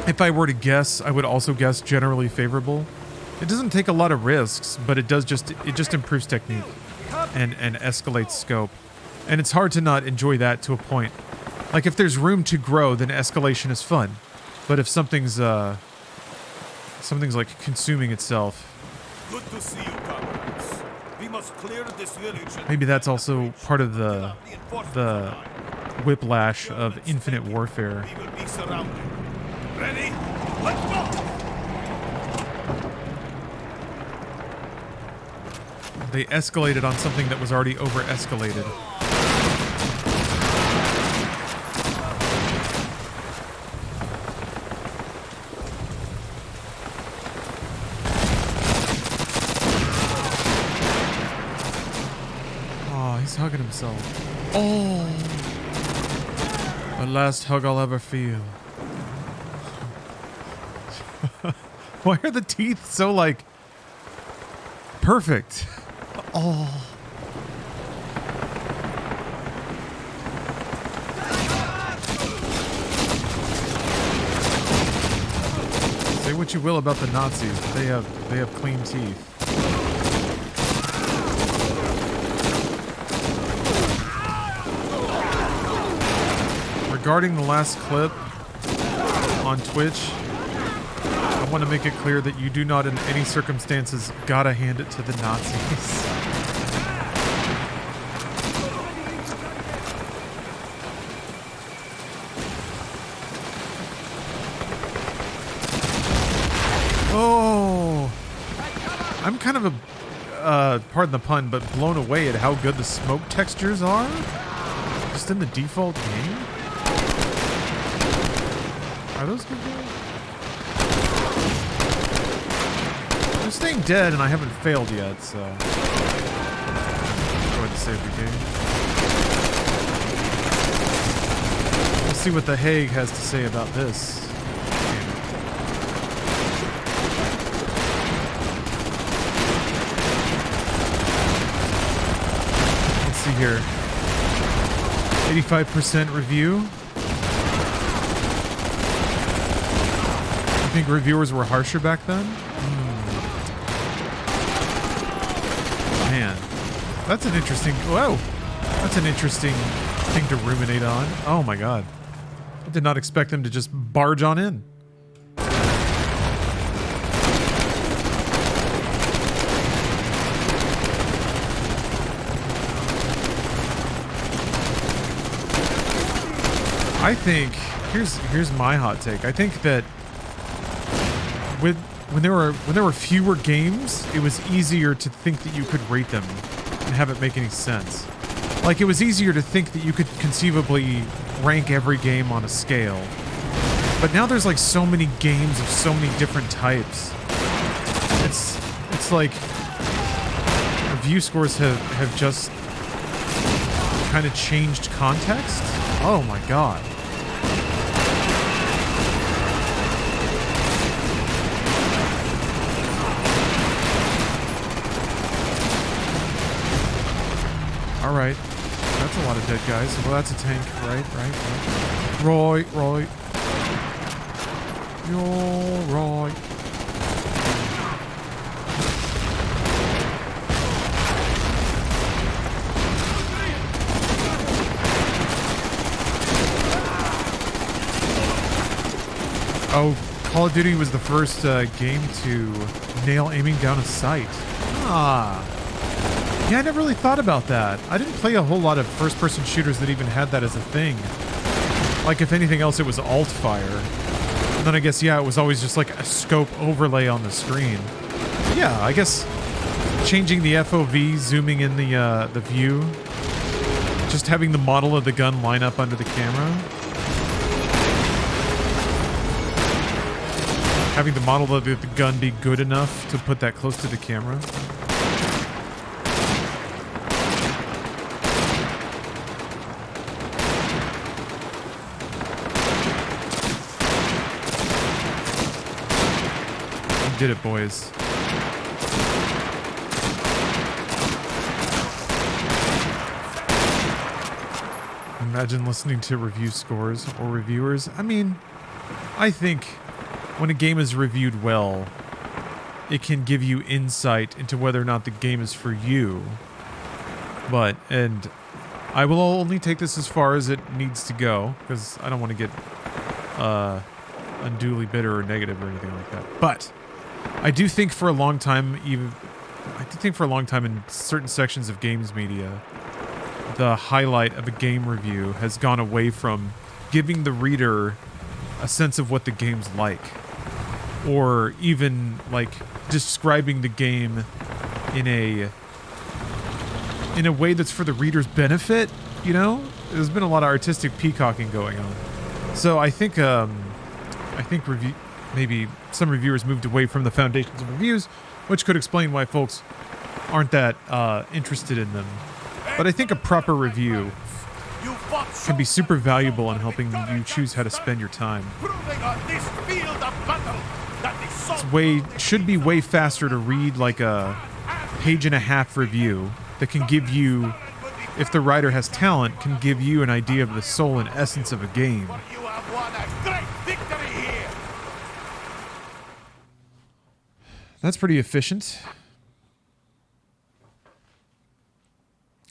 If I were to guess, I would also guess generally favorable. It doesn't take a lot of risks, but it just improves technique and escalates scope. And it's hard to not enjoy that to a point. Like if there's room to grow, then escalation is fun. But if something's like consuming itself, Good to see you, comrades. We must clear this village. maybe that's also part of the whiplash of infinite warfare. We will be surrounded. Ready? Let's go! They escalated on something that was already over-escalated. Oh, he's hugging himself. Oh! The last hug I'll ever feel. Why are the teeth so, like, perfect? Oh. Say what you will about the Nazis, they have clean teeth. Regarding the last clip on Twitch, I want to make it clear that you do not in any circumstances gotta hand it to the Nazis. Oh! I'm kind of pardon the pun, but blown away at how good the smoke textures are. Just in the default game. Are those good guys? I'm staying dead and I haven't failed yet, so go ahead and save the game. We'll see what The Hague has to say about this. Let's see here. 85% review. You think reviewers were harsher back then? Man, that's an interesting. Whoa, that's an interesting thing to ruminate on. Oh my god, I did not expect them to just barge on in. I think here's my hot take. I think that when there were fewer games, it was easier to think that you could rate them and have it make any sense. Like it was easier to think that you could conceivably rank every game on a scale. But now there's like so many games of so many different types. It's like review scores have just kind of changed context. Oh my god. Alright. That's a lot of dead guys. Well, that's a tank. Right. Right. You're right. Oh, Call of Duty was the first game to nail aiming down a sight. Ah. Yeah, I never really thought about that. I didn't play a whole lot of first-person shooters that even had that as a thing. Like, if anything else, it was alt-fire. And then I guess, yeah, it was always just like a scope overlay on the screen. But yeah, I guess changing the FOV, zooming in the view, just having the model of the gun line up under the camera. Having the model of the gun be good enough to put that close to the camera. Did it, boys. Imagine listening to review scores or reviewers. I mean, I think when a game is reviewed well, it can give you insight into whether or not the game is for you. And I will only take this as far as it needs to go, because I don't want to get unduly bitter or negative or anything like that. But I do think for a long time, in certain sections of games media, the highlight of a game review has gone away from giving the reader a sense of what the game's like, or even like describing the game in a way that's for the reader's benefit. You know, there's been a lot of artistic peacocking going on. So I think maybe some reviewers moved away from the foundations of reviews, which could explain why folks aren't that interested in them. But I think a proper review can be super valuable in helping you choose how to spend your time. Should be way faster to read like a page-and-a-half review that can give you, if the writer has talent, can give you an idea of the soul and essence of a game. That's pretty efficient.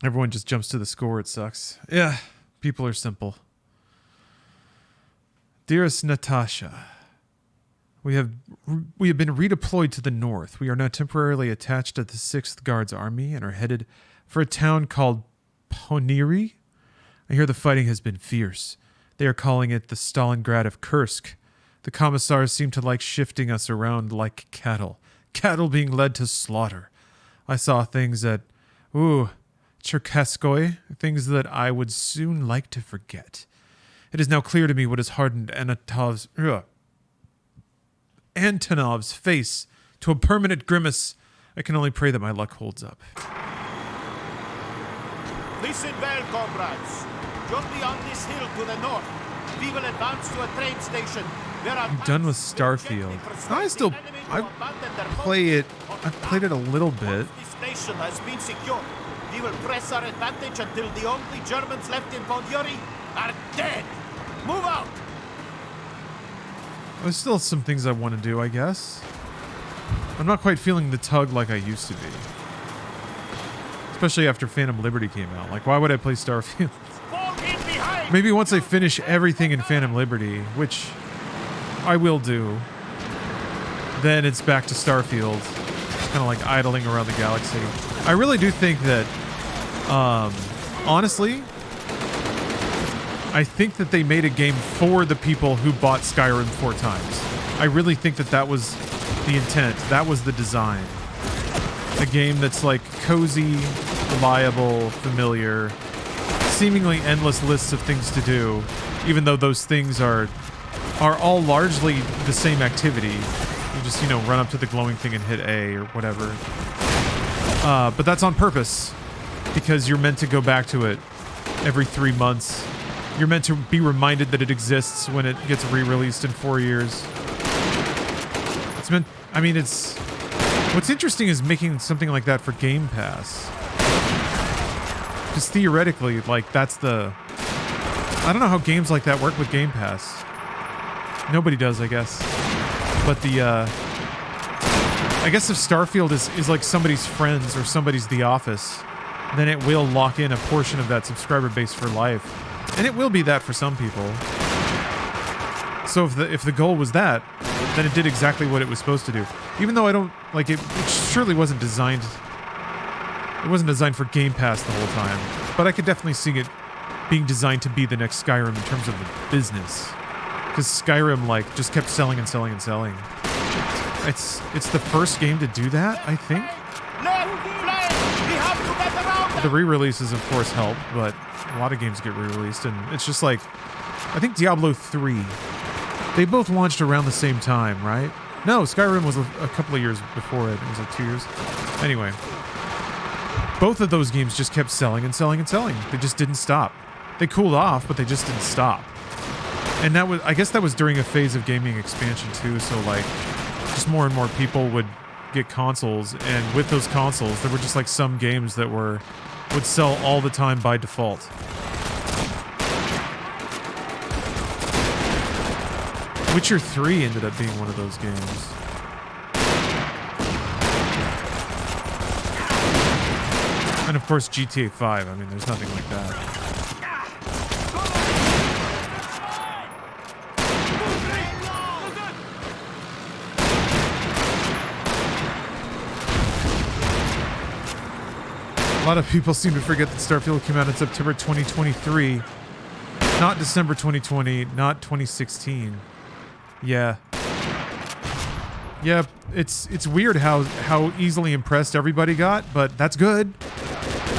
Everyone just jumps to the score. It sucks. Yeah, people are simple. Dearest Natasha, we have been redeployed to the north. We are now temporarily attached to the 6th Guards Army and are headed for a town called Poniri. I hear the fighting has been fierce. They are calling it the Stalingrad of Kursk. The commissars seem to like shifting us around like cattle. Cattle being led to slaughter. I saw things at, Cherkaskoy, things that I would soon like to forget. It is now clear to me what has hardened Antonov's face to a permanent grimace. I can only pray that my luck holds up. Listen well, comrades. Just beyond this hill to the north, we will advance to a train station. I'm done with Starfield. I play it. I've played it a little bit. The station has been secured. We will press our advantage until the only Germans left in Pondieri are dead. Move out! There's still some things I want to do, I guess. I'm not quite feeling the tug like I used to be. Especially after Phantom Liberty came out. Like, why would I play Starfield? Maybe once I finish everything in Phantom Liberty, which I will do, then it's back to Starfield. Kind of like idling around the galaxy. I really do think that, honestly, I think that they made a game for the people who bought Skyrim 4 times. I really think that that was the intent. That was the design. A game that's like cozy, reliable, familiar, seemingly endless lists of things to do, even though those things are all largely the same activity. You just, run up to the glowing thing and hit A or whatever. But that's on purpose, because you're meant to go back to it every 3 months. You're meant to be reminded that it exists when it gets re-released in 4 years. What's interesting is making something like that for Game Pass. Because theoretically, like, that's the... I don't know how games like that work with Game Pass. Nobody does, I guess. But I guess if Starfield is like somebody's Friends or somebody's The Office, then it will lock in a portion of that subscriber base for life. And it will be that for some people. So if the goal was that, then it did exactly what it was supposed to do. Even though I don't like it, it surely wasn't designed. It wasn't designed for Game Pass the whole time. But I could definitely see it being designed to be the next Skyrim in terms of the business. Because Skyrim just kept selling and selling and selling. It's the first game to do that, I think. The re-releases, of course, help, but a lot of games get re-released, and it's just like, I think Diablo 3, they both launched around the same time, right? No, Skyrim was a couple of years before it. It was like 2 years. Anyway, both of those games just kept selling and selling and selling. They just didn't stop. They cooled off, but they just didn't stop. And I guess that was during a phase of gaming expansion too, so like, just more and more people would get consoles, and with those consoles, there were just like some games that would sell all the time by default. Witcher 3 ended up being one of those games. And of course GTA 5, I mean, there's nothing like that. A lot of people seem to forget that Starfield came out in September 2023, not December 2020, not 2016. Yeah. Yeah, it's weird how easily impressed everybody got, but that's good.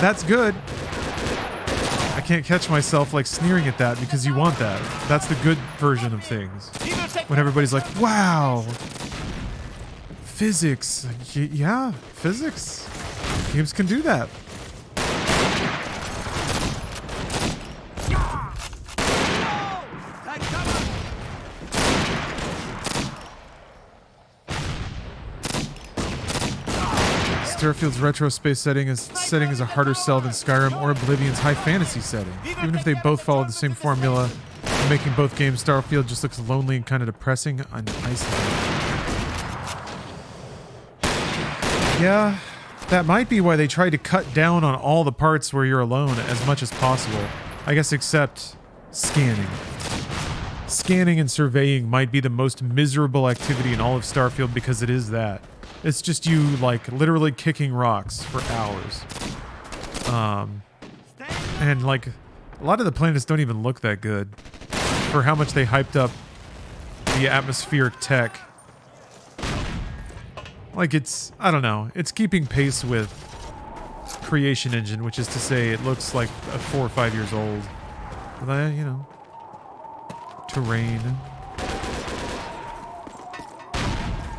That's good. I can't catch myself like sneering at that because you want that. That's the good version of things. When everybody's like, wow. Physics. Yeah, physics. Games can do that. Starfield's retro space setting is a harder sell than Skyrim or Oblivion's high fantasy setting. Even if they both follow the same formula, making both games, Starfield just looks lonely and kind of depressing and isolated. Yeah, that might be why they tried to cut down on all the parts where you're alone as much as possible. I guess except scanning. Scanning and surveying might be the most miserable activity in all of Starfield because it is that. It's just you, like, literally kicking rocks for hours. And, like, a lot of the planets don't even look that good for how much they hyped up the atmospheric tech. Like, it's, I don't know, it's keeping pace with Creation Engine, which is to say it looks like 4 or 5 years old. But, you know, terrain.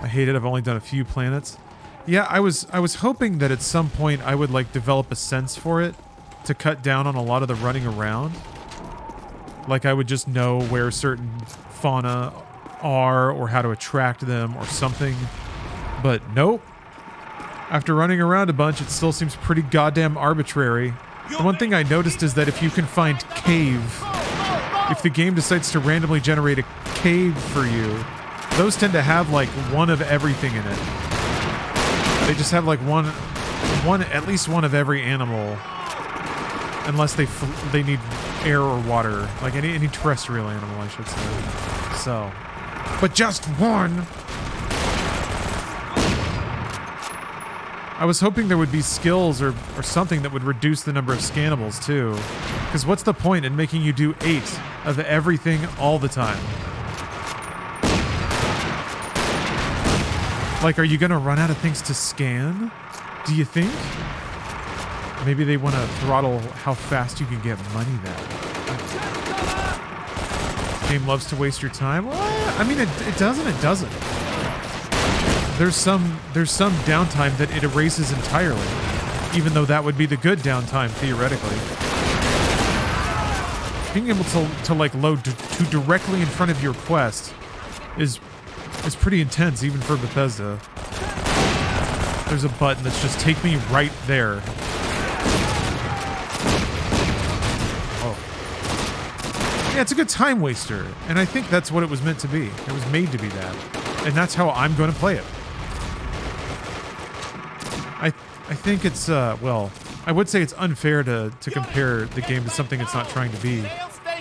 I hate it. I've only done a few planets. Yeah, I was hoping that at some point I would like develop a sense for it to cut down on a lot of the running around. Like I would just know where certain fauna are or how to attract them or something. But nope. After running around a bunch, it still seems pretty goddamn arbitrary. The one thing I noticed is that if you can find cave, if the game decides to randomly generate a cave for you, those tend to have like one of everything in it. They just have like one, at least one of every animal, unless they need air or water, like any terrestrial animal, I should say. So, but just one. I was hoping there would be skills or something that would reduce the number of scannables too, because what's the point in making you do 8 of everything all the time? Like, are you going to run out of things to scan? Do you think? Maybe they want to throttle how fast you can get money that way. Game loves to waste your time? Well, I mean, it doesn't. It doesn't. There's some downtime that it erases entirely, even though that would be the good downtime, theoretically. Being able to like, load to directly in front of your quest is pretty intense, even for Bethesda. There's a button that's just take me right there. Oh. Yeah, it's a good time waster, and I think that's what it was meant to be. It was made to be that. And that's how I'm going to play it. I think it's, well, I would say it's unfair to compare the game to something it's not trying to be.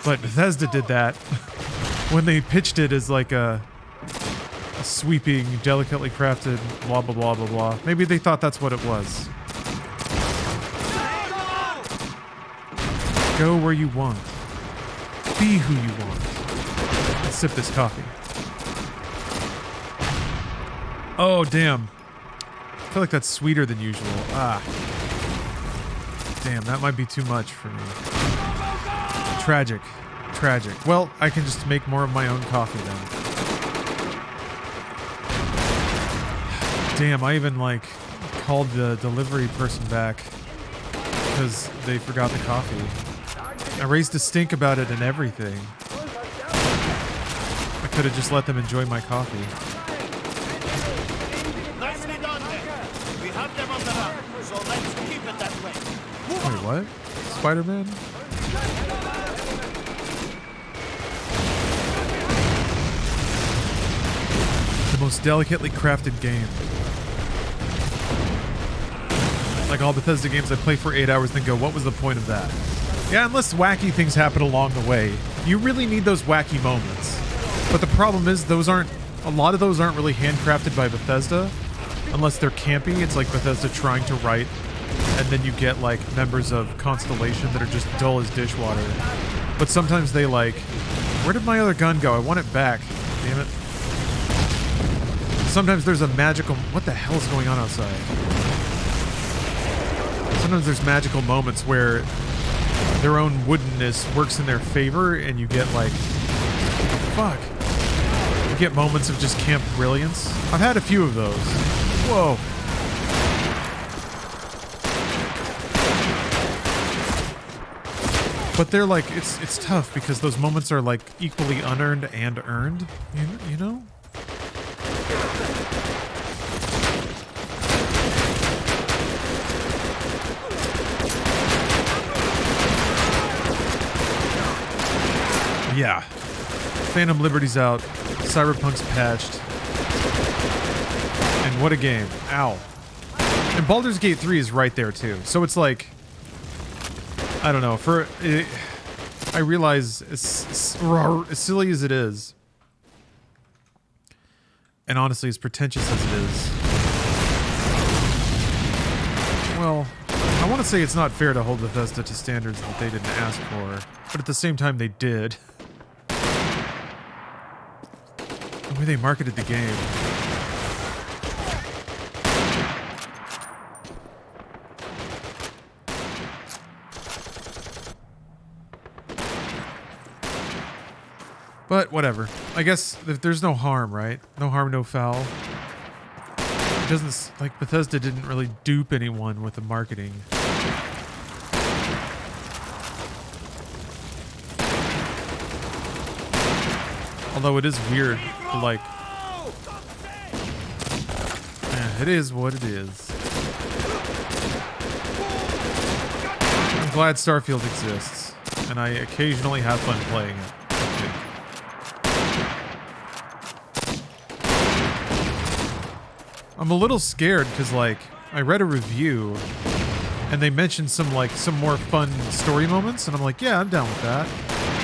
But Bethesda did that when they pitched it as like a sweeping, delicately crafted, blah, blah, blah, blah, blah. Maybe they thought that's what it was. Go where you want. Be who you want. Let's sip this coffee. Oh, damn. I feel like that's sweeter than usual. Ah. Damn, that might be too much for me. Tragic. Tragic. Well, I can just make more of my own coffee then. Damn, I even, like, called the delivery person back because they forgot the coffee. I raised a stink about it and everything. I could have just let them enjoy my coffee. Nicely done, then. We have them on the run, so let's keep it that way. Wait, what? Spider-Man? most delicately crafted game. Like all Bethesda games I play for 8 hours and then go, what was the point of that? Yeah, unless wacky things happen along the way. You really need those wacky moments. But the problem is a lot of those aren't really handcrafted by Bethesda. Unless they're campy. It's like Bethesda trying to write, and then you get like members of Constellation that are just dull as dishwater. But sometimes they like, where did my other gun go? I want it back. Damn it. Sometimes there's a magical, what the hell is going on outside? Sometimes there's magical moments where their own woodenness works in their favor and you get like, fuck. You get moments of just camp brilliance. I've had a few of those. Whoa. But they're like, it's tough because those moments are like equally unearned and earned, you know? Yeah. Phantom Liberty's out. Cyberpunk's patched. And what a game. Ow. And Baldur's Gate 3 is right there too. So it's like, I don't know, I realize as silly as it is, and honestly as pretentious as it is, well, I want to say it's not fair to hold Bethesda to standards that they didn't ask for, but at the same time they did. The way they marketed the game. But whatever. I guess there's no harm, right? No harm, no foul. It doesn't, like, Bethesda didn't really dupe anyone with the marketing. Although it is weird to, like, it is what it is. I'm glad Starfield exists, and I occasionally have fun playing it. I'm a little scared because, like, I read a review and they mentioned some more fun story moments, and I'm like, yeah, I'm down with that.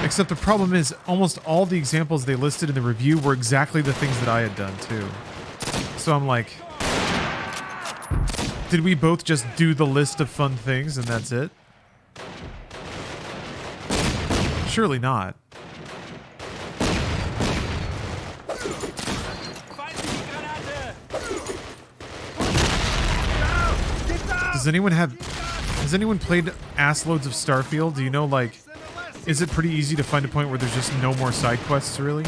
Except the problem is almost all the examples they listed in the review were exactly the things that I had done too. So I'm like, did we both just do the list of fun things and that's it? Surely not. Has anyone played ass loads of Starfield? Do you know, like, is it pretty easy to find a point where there's just no more side quests, really?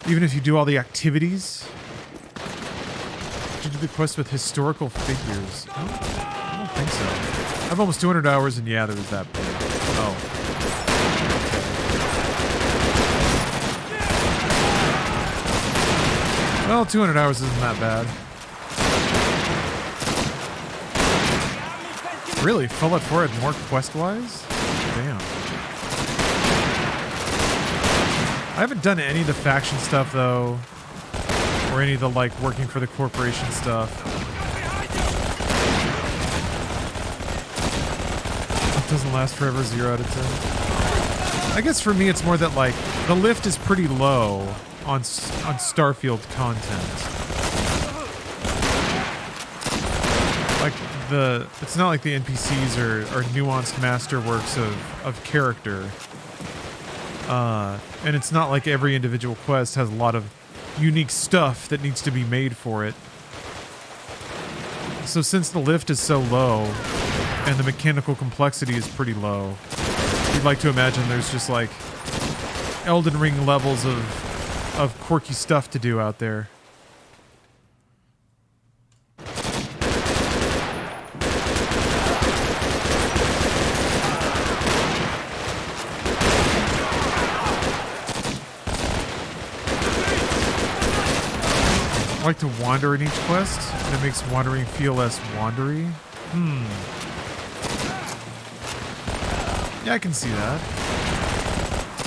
Even if you do all the activities? Did you do the quest with historical figures? I don't think so. I have almost 200 hours, and yeah, there was that bit. Oh. Well, 200 hours isn't that bad. Really? Fallout 4 had more quest-wise? Damn. I haven't done any of the faction stuff, though. Or any of the, like, working for the corporation stuff. It doesn't last forever, 0 out of 10. I guess for me, it's more that, like, the lift is pretty low on Starfield content. Like, it's not like the NPCs are nuanced masterworks of character. And it's not like every individual quest has a lot of unique stuff that needs to be made for it. So since the lift is so low, and the mechanical complexity is pretty low, you'd like to imagine there's just like Elden Ring levels of quirky stuff to do out there. I like to wander in each quest, and it makes wandering feel less wandery. Yeah, I can see that.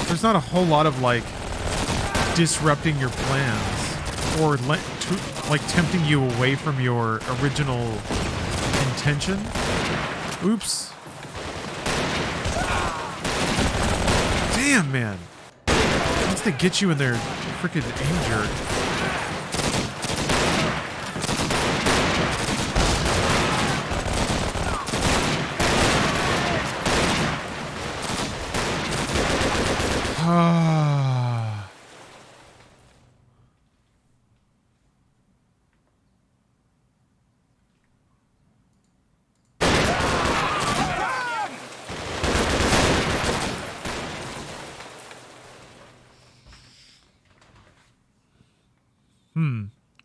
There's not a whole lot of like disrupting your plans or like tempting you away from your original intention. Oops. Damn, man. Once they get you in there, freaking injured.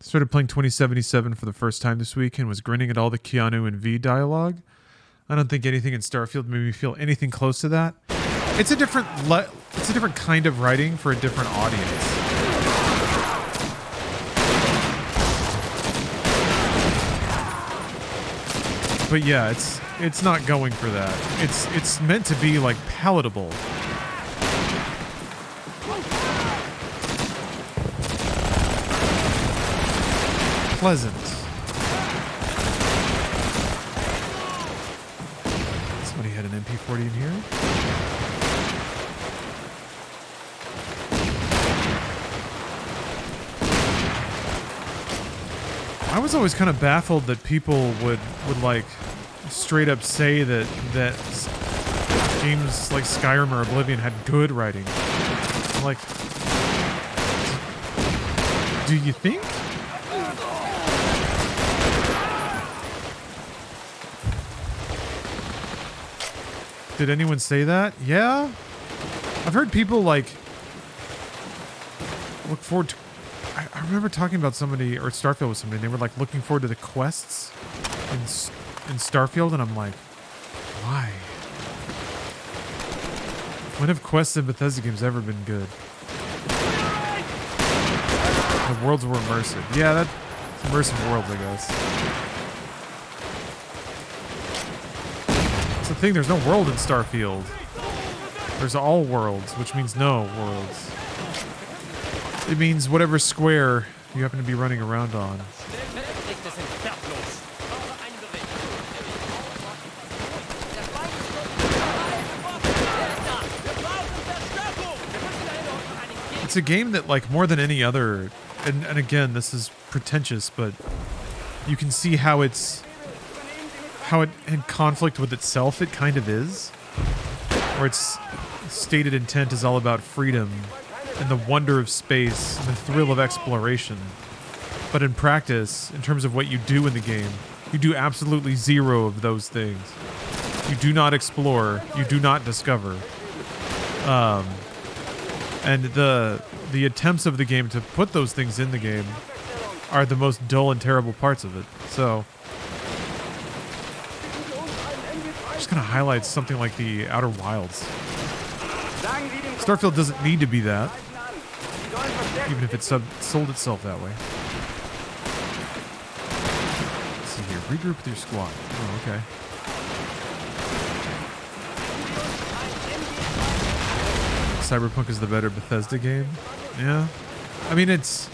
Started playing 2077 for the first time this week and was grinning at all the Keanu and V dialogue. I don't think anything in Starfield made me feel anything close to that. It's a different kind of writing for a different audience. But yeah, it's not going for that. It's meant to be like palatable. Pleasant. Somebody had an MP40 in here. I was always kind of baffled that people would like straight up say that games like Skyrim or Oblivion had good writing. Like, do you think? Did anyone say that? Yeah? I've heard people like look forward to... I remember talking about somebody, or Starfield with somebody, and they were like looking forward to the quests in Starfield, and I'm like, why? When have quests in Bethesda games ever been good? The worlds were immersive. Yeah, that's immersive worlds, I guess. The thing, there's no world in Starfield. There's all worlds, which means no worlds. It means whatever square you happen to be running around on. It's a game that, like, more than any other, and again, this is pretentious, but you can see how it's how it in conflict with itself it kind of is, where its stated intent is all about freedom and the wonder of space and the thrill of exploration, but in practice, in terms of what you do in the game, you do absolutely zero of those things. You do not explore, you do not discover, and the attempts of the game to put those things in the game are the most dull and terrible parts of it. So just gonna highlight something like the Outer Wilds. Starfield doesn't need to be that, even if it sold itself that way. Let's see here. Regroup with your squad. Oh, okay. Cyberpunk is the better Bethesda game. Yeah. I mean, it's...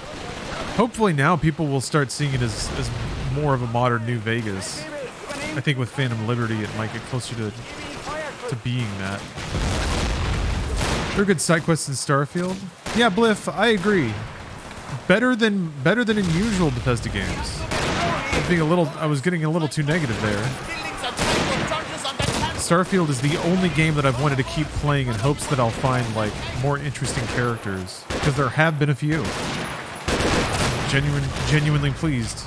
Hopefully now people will start seeing it as more of a modern New Vegas. I think with Phantom Liberty it might get closer to being that. There are good side quests in Starfield. Yeah, Bliff, I agree. Better than in usual Bethesda games. I was getting a little too negative there. Starfield is the only game that I've wanted to keep playing in hopes that I'll find like more interesting characters, because there have been a few. Genuinely pleased.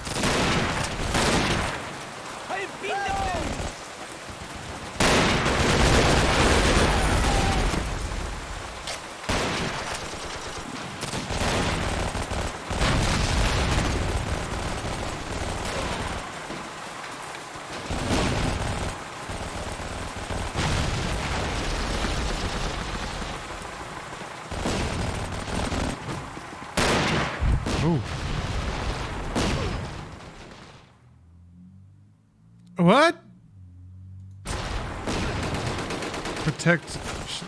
What? Protect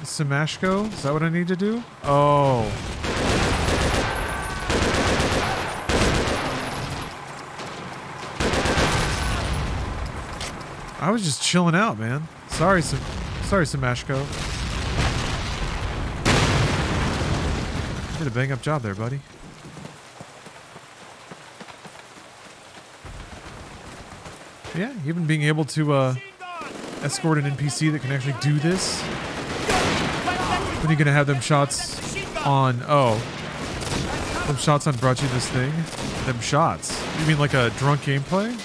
Samashko? Is that what I need to do? Oh. I was just chilling out, man. Sorry, Samashko. Did a bang up job there, buddy. Yeah, even being able to escort an NPC that can actually do this. When are you gonna have them shots on? Oh, them shots on brought you this thing. Them shots. You mean like a drunk gameplay?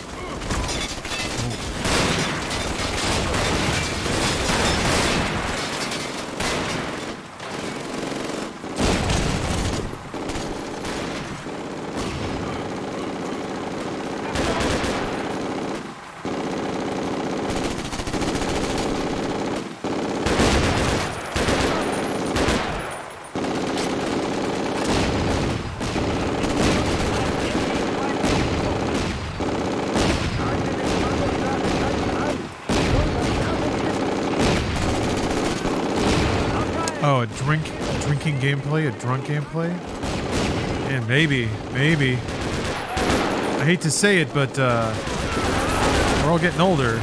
Oh, a drinking gameplay, a drunk gameplay? And maybe. I hate to say it, but we're all getting older.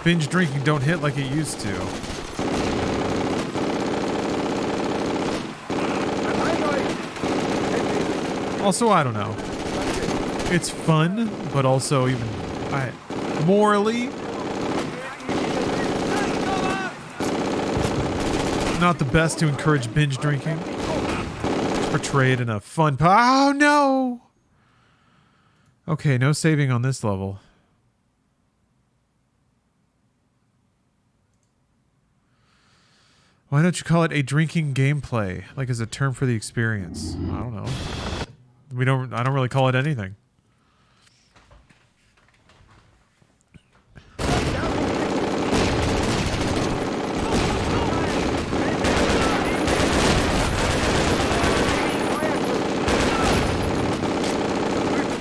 Binge drinking don't hit like it used to. Also, I don't know. It's fun, but also even morally not the best to encourage binge drinking. It's portrayed in a fun oh no! Okay, no saving on this level. Why don't you call it a drinking gameplay, like as a term for the experience? I don't know. I don't really call it anything.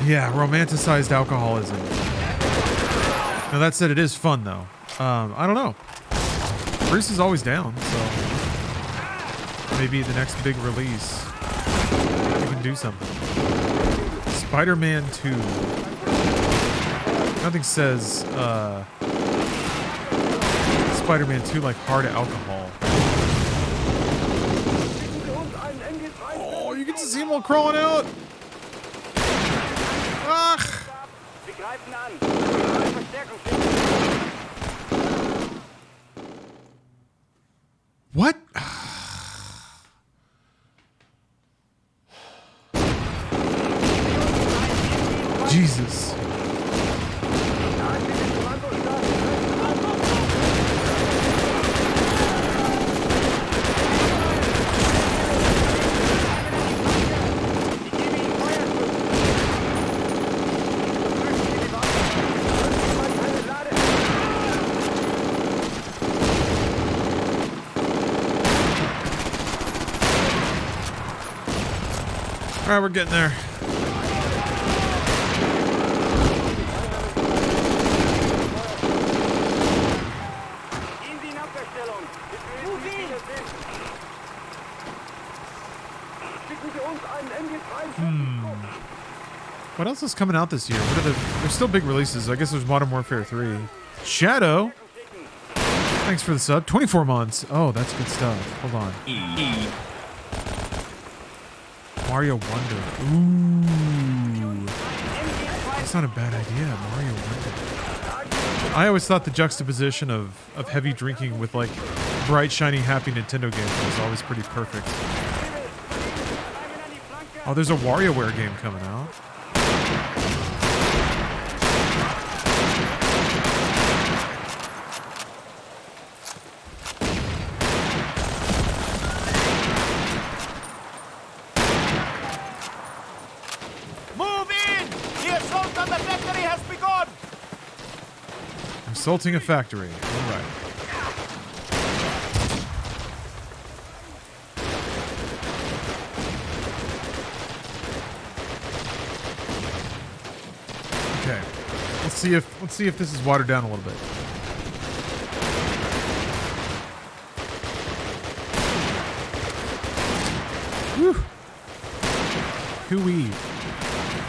Yeah, romanticized alcoholism. Now that said, it is fun though. I don't know. Bruce is always down, so maybe the next big release we can do something. Spider-Man 2. Nothing says Spider-Man 2 like hard alcohol. Oh, you get to see him all crawling out. What? Jesus. All right, we're getting there. What else is coming out this year? There's still big releases. I guess there's Modern Warfare 3. Shadow. Thanks for the sub. 24 months. Oh, that's good stuff. Hold on. Mario Wonder. Ooh. That's not a bad idea. Mario Wonder. I always thought the juxtaposition of heavy drinking with like bright, shiny, happy Nintendo games was always pretty perfect. Oh, there's a WarioWare game coming out. Assaulting a factory. All right. Okay. Let's see if this is watered down a little bit. Whew. Hooey.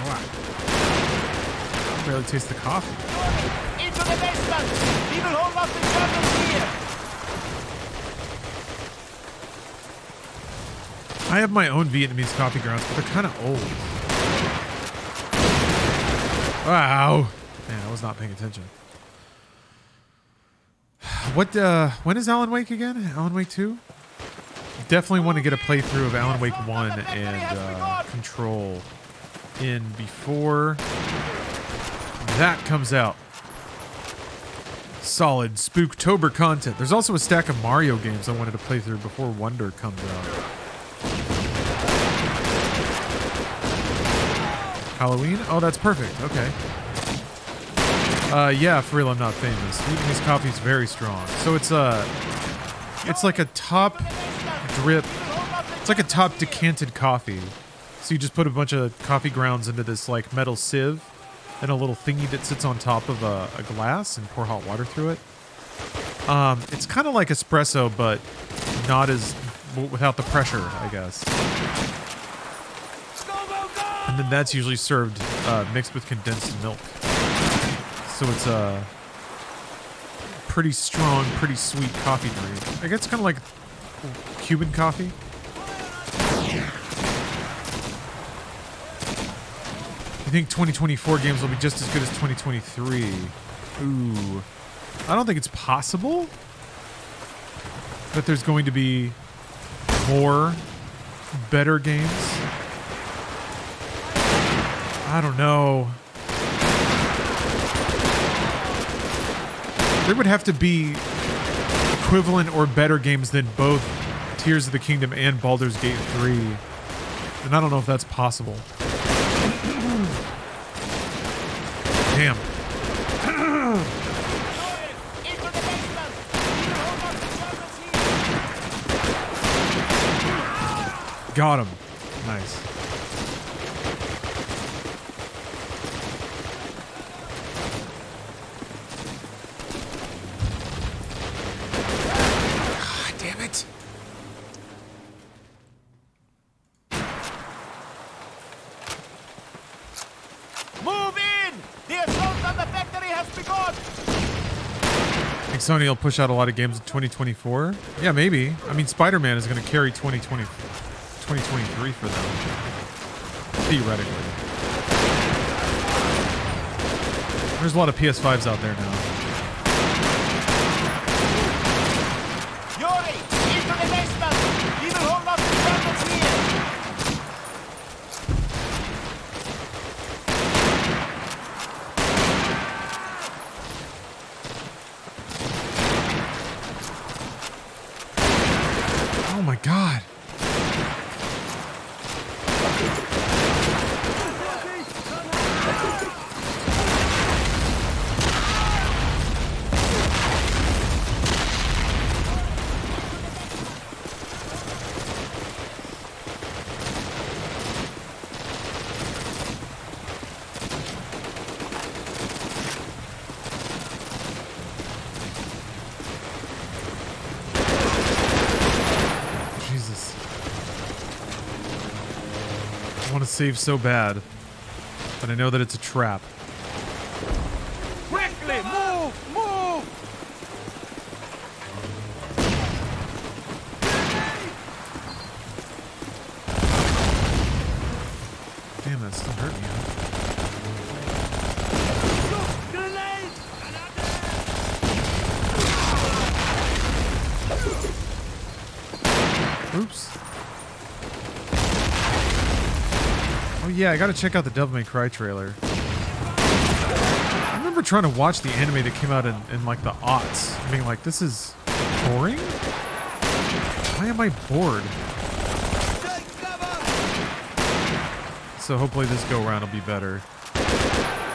Wow. I can barely taste the coffee. Into the basement! We will hold up the Germans here! I have my own Vietnamese coffee grounds, but they're kind of old. Wow. Man, I was not paying attention. What, when is Alan Wake again? Alan Wake 2? Definitely want to get a playthrough of Alan Wake 1 and Control in before that comes out. Solid Spooktober content. There's also a stack of Mario games I wanted to play through before Wonder comes out. Halloween? Oh, that's perfect. Okay. Yeah, for real, I'm not famous. Vietnamese coffee is very strong. So it's like a top drip. It's like a top decanted coffee. So you just put a bunch of coffee grounds into this like metal sieve and a little thingy that sits on top of a glass and pour hot water through it. It's kind of like espresso, but not as without the pressure, I guess. And then that's usually served mixed with condensed milk. So it's a pretty strong, pretty sweet coffee drink. I guess it's kind of like Cuban coffee. You think 2024 games will be just as good as 2023? Ooh. I don't think it's possible that there's going to be more better games. I don't know. There would have to be equivalent or better games than both Tears of the Kingdom and Baldur's Gate 3. And I don't know if that's possible. Damn. Got him. Nice. God damn it. Move in! The assault on the factory has begun! Think Sony will push out a lot of games in 2024? Yeah, maybe. I mean, Spider-Man is going to carry 2023 for them. Theoretically. There's a lot of PS5s out there now. Yuri, into the basement! We will hold up the Germans here! Oh my god. Jesus. I want to save so bad, but I know that it's a trap. Quickly, move! Move! Damn, that still hurt me. Oops. Oh yeah, I gotta check out the Devil May Cry trailer. I remember trying to watch the anime that came out in like the aughts. I mean, like, this is boring? Why am I bored? So hopefully this go around will be better.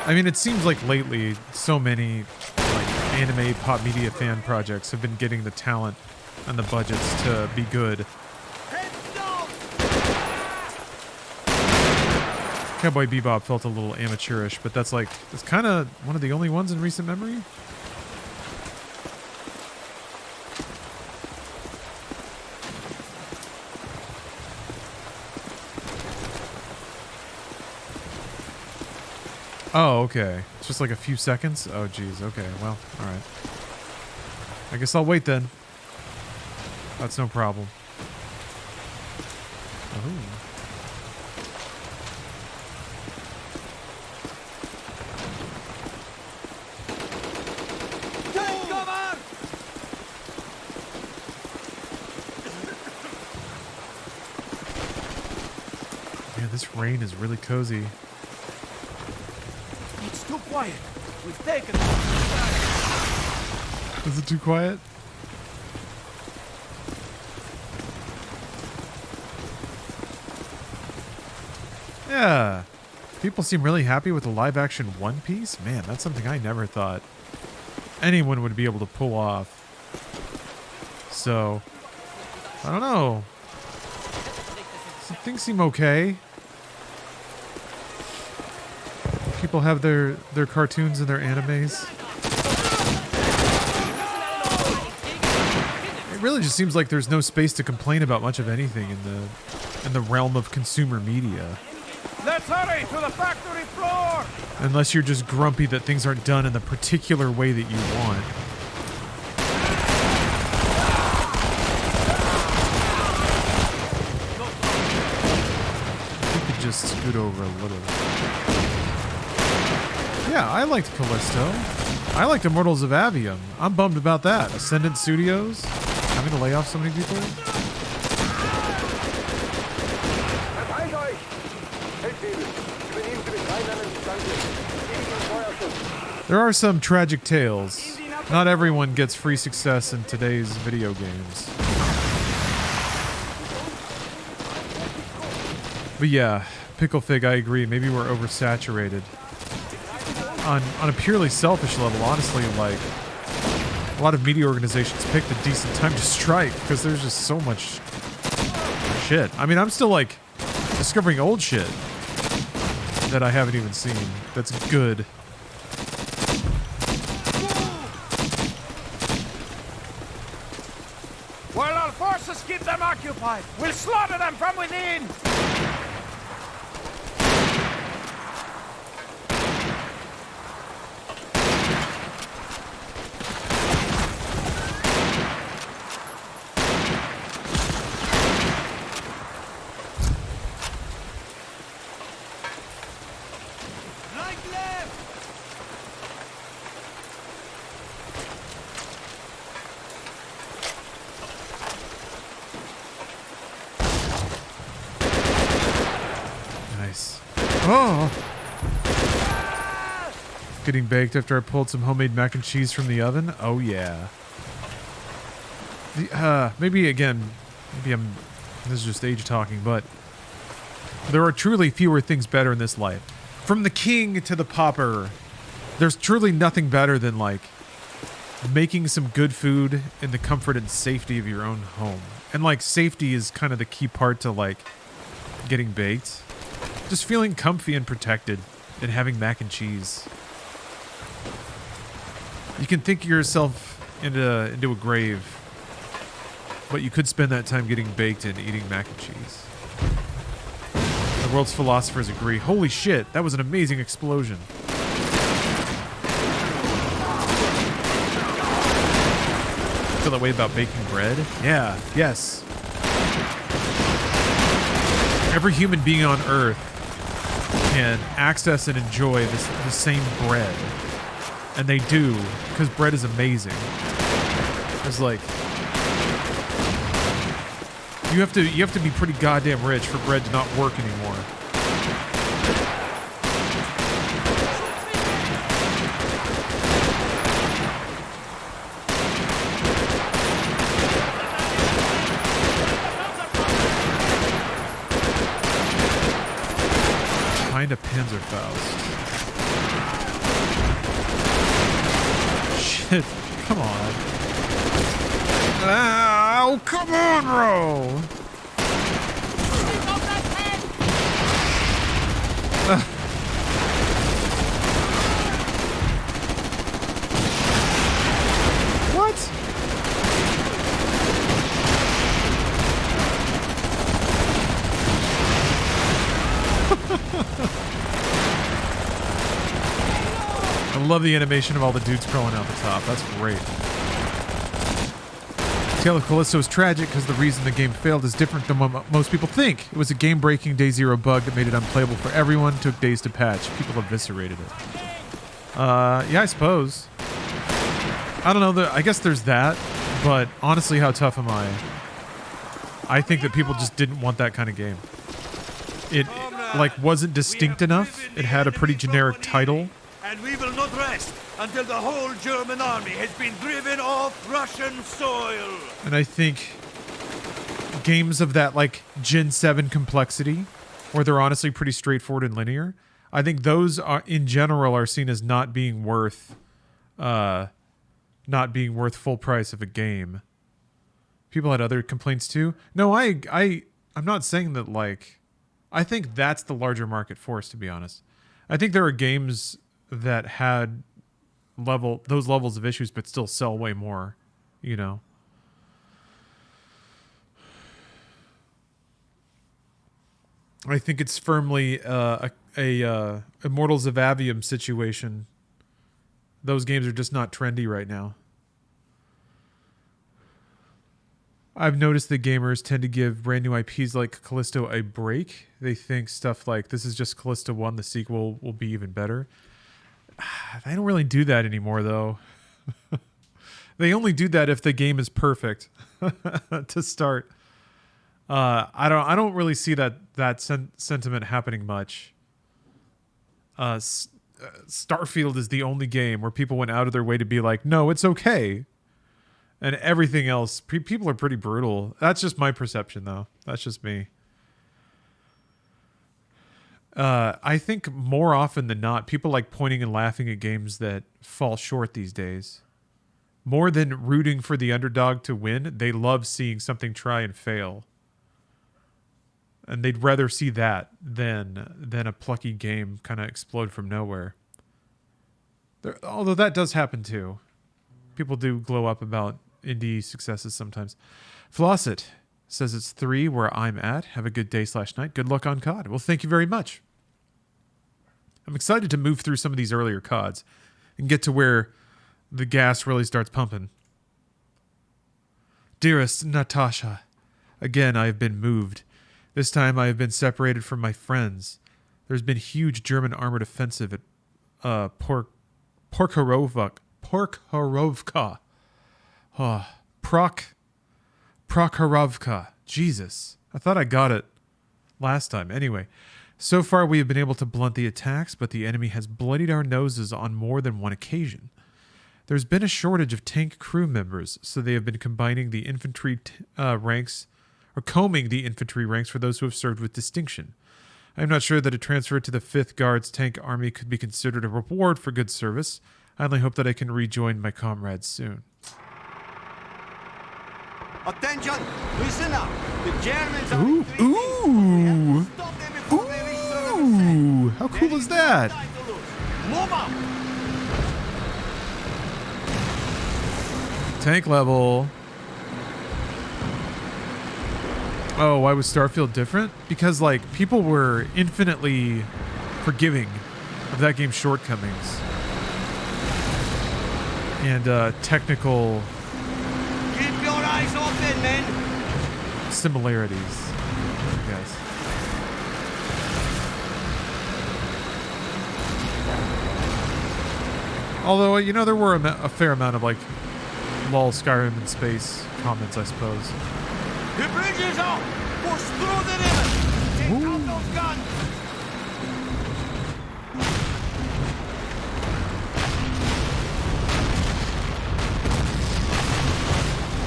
I mean, it seems like lately so many like anime pop media fan projects have been getting the talent and the budgets to be good. Cowboy Bebop felt a little amateurish, but that's like, it's kind of one of the only ones in recent memory. Oh, okay. It's just like a few seconds? Oh, geez. Okay, well, alright. I guess I'll wait then. That's no problem. Ooh. Man, this rain is really cozy. It's too quiet. We've taken. Is it too quiet? Yeah. People seem really happy with the live-action One Piece. Man, that's something I never thought anyone would be able to pull off. So, I don't know. Some things seem okay. People have their cartoons and their animes. It really just seems like there's no space to complain about much of anything in the realm of consumer media. Let's hurry to the factory floor! Unless you're just grumpy that things aren't done in the particular way that you want. You could just scoot over a little. Yeah, I liked Callisto. I liked Immortals of Avium. I'm bummed about that. Ascendant Studios having to lay off so many people. There are some tragic tales. Not everyone gets free success in today's video games. But yeah, Pickle Fig, I agree. Maybe we're oversaturated. On a purely selfish level, honestly, like, a lot of media organizations picked a decent time to strike because there's just so much shit. I mean, I'm still, like, discovering old shit that I haven't even seen that's good. While our forces keep them occupied, we'll slaughter them from within! Oh! Getting baked after I pulled some homemade mac and cheese from the oven? Oh yeah. Maybe this is just age talking, but there are truly fewer things better in this life. From the king to the pauper, there's truly nothing better than, like, making some good food in the comfort and safety of your own home. And, like, safety is kind of the key part to, like, getting baked. Just feeling comfy and protected and having mac and cheese. You can think yourself into a grave, but you could spend that time getting baked and eating mac and cheese. The world's philosophers agree. Holy shit, that was an amazing explosion. Feel that way about baking bread? Yeah, yes. Every human being on Earth can access and enjoy the same bread. And they do, because bread is amazing. It's like, you have to be pretty goddamn rich for bread to not work anymore. Kinda Panzerfaust. Shit, come on. Ow, come on, bro! What? I love the animation of all the dudes crawling out the top. That's great. Tale of Callisto is tragic because the reason the game failed is different than what most people think. It was a game-breaking Day Zero bug that made it unplayable for everyone, took days to patch. People eviscerated it. Yeah, I suppose. I don't know. I guess there's that, but honestly, how tough am I? I think that people just didn't want that kind of game. It, like, wasn't distinct enough. It had a pretty generic title. And we will not rest until the whole German army has been driven off Russian soil. And I think games of that, like, Gen 7 complexity, where they're honestly pretty straightforward and linear, I think those are, in general, are seen as not being worth full price of a game. People had other complaints too. No, I'm not saying that, like, I think that's the larger market force, to be honest. I think there are games that had those levels of issues but still sell way more, you know. I think it's firmly a Immortals of Avium situation. Those games are just not trendy right now. I've noticed that gamers tend to give brand new IPs like Callisto a break. They think stuff like, this is just Callisto 1, the sequel will be even better. They don't really do that anymore, though. They only do that if the game is perfect to start. I don't really see that sentiment happening much. Starfield is the only game where people went out of their way to be like, no, it's okay. And everything else, people are pretty brutal. That's just my perception, though. That's just me. I think more often than not, people like pointing and laughing at games that fall short these days. More than rooting for the underdog to win, they love seeing something try and fail. And they'd rather see that than a plucky game kind of explode from nowhere. Although that does happen too. People do glow up about indie successes sometimes. Flossit says it's 3 where I'm at. Have a good day/night. Good luck on COD. Well, thank you very much. I'm excited to move through some of these earlier CODs and get to where the gas really starts pumping. Dearest Natasha, again I have been moved. This time I have been separated from my friends. There's been huge German armored offensive at Prokhorovka. Prokhorovka. Jesus. I thought I got it last time. Anyway, so far we have been able to blunt the attacks, but the enemy has bloodied our noses on more than one occasion. There's been a shortage of tank crew members, so they have been combining the infantry ranks, or combing the infantry ranks for those who have served with distinction. I am not sure that a transfer to the 5th Guards tank army could be considered a reward for good service. I only hope that I can rejoin my comrades soon. Attention! Listen up! The Germans are Ooh! Ooh! How cool is that? Move up! Tank level. Oh, why was Starfield different? Because, like, people were infinitely forgiving of that game's shortcomings. And technical... Keep your eyes open, men! similarities, I guess. Although, you know, there were a fair amount of, like, lol Skyrim in space comments, I suppose. The bridge is up! Push through the river! Take out those guns!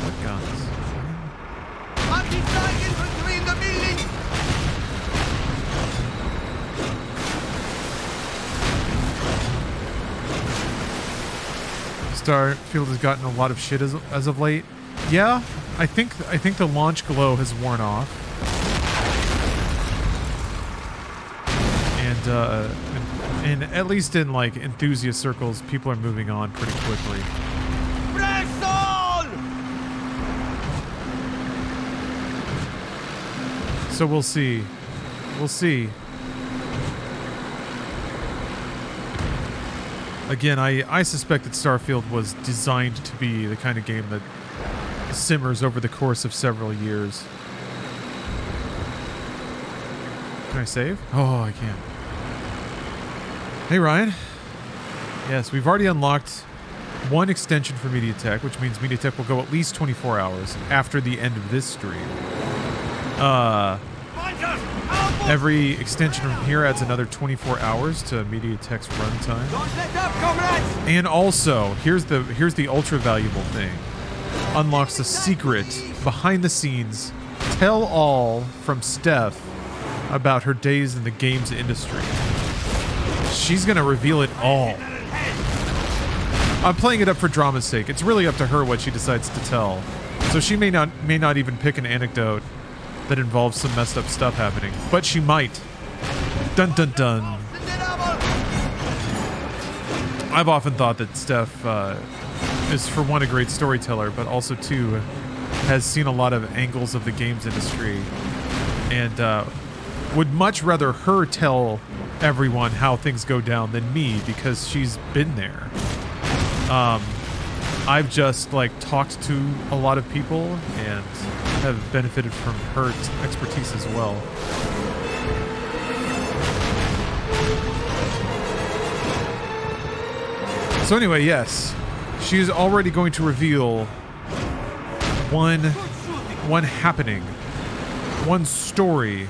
What guns? Anti-tank infantry in the building! Starfield has gotten a lot of shit as of late. Yeah, I think the launch glow has worn off, and at least in like enthusiast circles, people are moving on pretty quickly. Press on! So we'll see. We'll see. Again, I suspect that Starfield was designed to be the kind of game that simmers over the course of several years. Can I save? Oh, I can't. Hey, Ryan. Yes, we've already unlocked one extension for MediaTek, which means MediaTek will go at least 24 hours after the end of this stream. Every extension from here adds another 24 hours to MediaTek's runtime. And also, here's the ultra valuable thing. Unlocks a secret behind the scenes tell-all from Steph about her days in the games industry. She's gonna reveal it all. I'm playing it up for drama's sake. It's really up to her what she decides to tell. So she may not even pick an anecdote that involves some messed up stuff happening, but she might. Dun dun dun. I've often thought that Steph is, for one, a great storyteller, but also, two, has seen a lot of angles of the games industry, and would much rather her tell everyone how things go down than me, because she's been there. I've just talked to a lot of people and have benefited from her expertise as well. So anyway, yes, she is already going to reveal one happening, one story,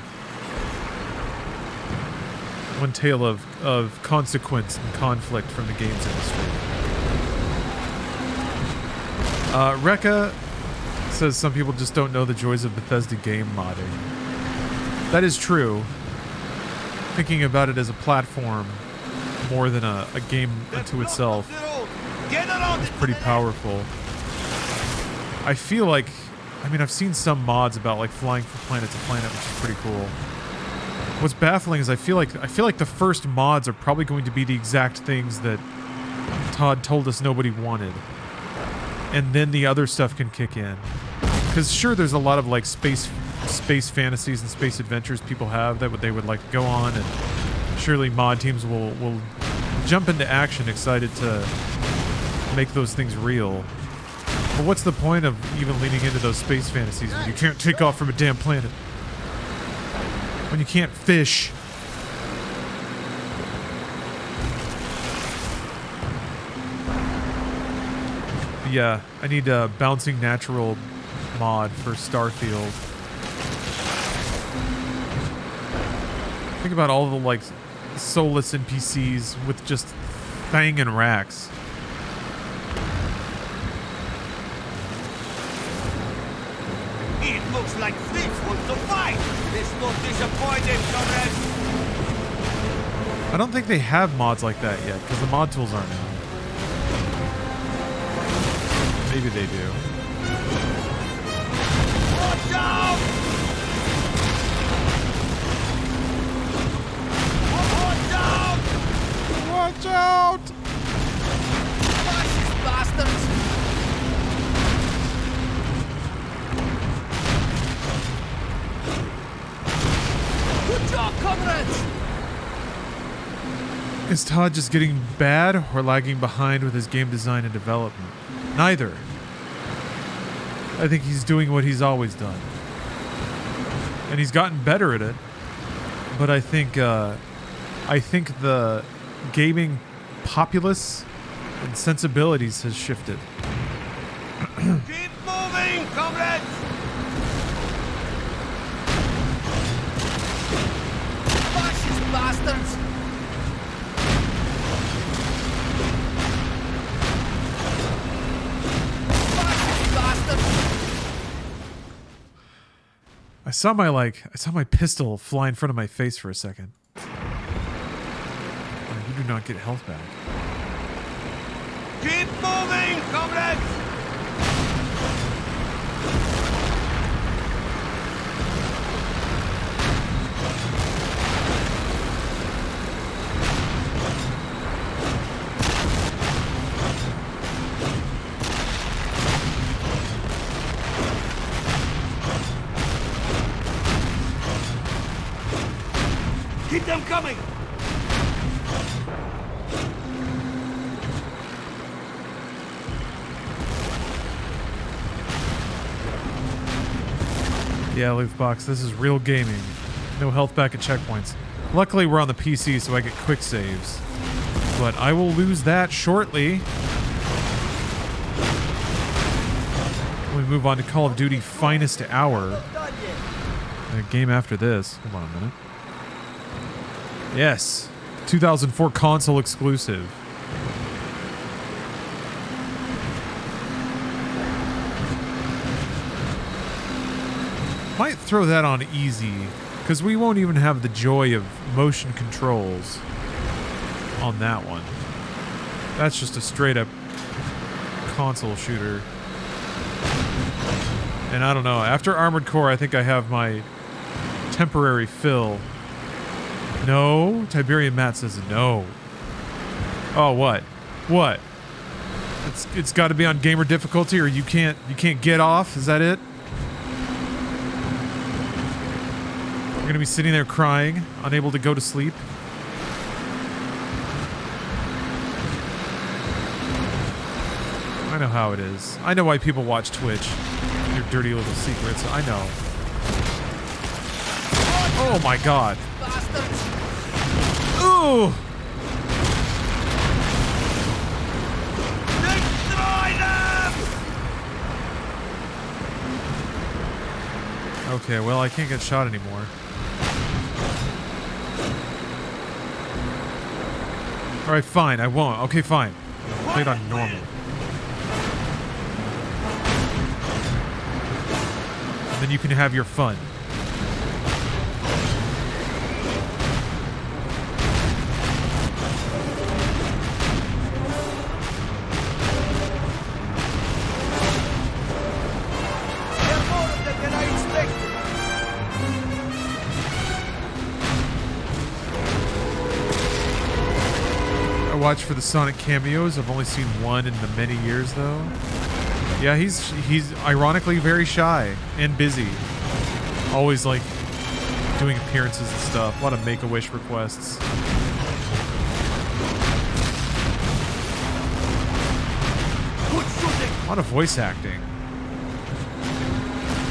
one tale of consequence and conflict from the games industry. Rekka says some people just don't know the joys of Bethesda game modding. That is true. Thinking about it as a platform more than a game unto itself is pretty powerful. I feel like, I've seen some mods about flying from planet to planet, which is pretty cool. What's baffling is I feel like the first mods are probably going to be the exact things that Todd told us nobody wanted. And then the other stuff can kick in. Because sure, there's a lot of space fantasies and space adventures people have that they would like to go on, and surely mod teams will jump into action excited to make those things real. But what's the point of even leaning into those space fantasies when you can't take off from a damn planet? When you can't fish? Yeah, I need a bouncing natural mod for Starfield. Think about all the soulless NPCs with just Fang and Rax. It looks like Fritz wants to fight. Let's not disappointed, comrades. I don't think they have mods like that yet, because the mod tools aren't out. Maybe they do. Watch out! Watch out! Watch out! Fascist bastards! Good job, comrades! Is Todd just getting bad or lagging behind with his game design and development? Neither. I think he's doing what he's always done. And he's gotten better at it. But I think the gaming populace and sensibilities has shifted. Keep moving, comrades! Fascist bastards! I saw my pistol fly in front of my face for a second. Oh, you do not get health back. Keep moving, comrades! Keep them coming! Yeah, Lootbox, this is real gaming. No health back at checkpoints. Luckily, we're on the PC, so I get quick saves. But I will lose that shortly. We move on to Call of Duty Finest Hour. A game after this. Hold on a minute. Yes. 2004 console exclusive. Might throw that on easy, because we won't even have the joy of motion controls on that one. That's just a straight up console shooter. And I don't know, after Armored Core, I think I have my temporary fill. No? Tiberian Matt says no. Oh, what? What? It's got to be on gamer difficulty, or you can't get off? Is that it? You're gonna be sitting there crying, unable to go to sleep. I know how it is. I know why people watch Twitch. Your dirty little secrets. I know. Oh my god. Ooh! Okay, well, I can't get shot anymore. Alright, fine, I won't. Okay, fine. Play it on normal. And then you can have your fun. Watch for the Sonic cameos. I've only seen one in the many years, though. Yeah, he's ironically very shy and busy. Always like doing appearances and stuff. A lot of Make-A-Wish requests. A lot of voice acting.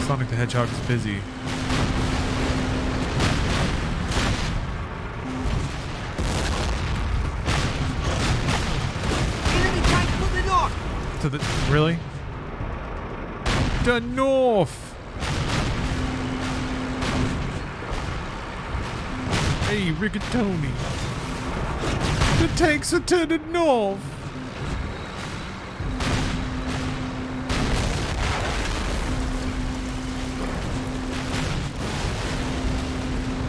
Sonic the Hedgehog is busy. To the really? The north. Hey, Rigatoni. The tanks are to the north.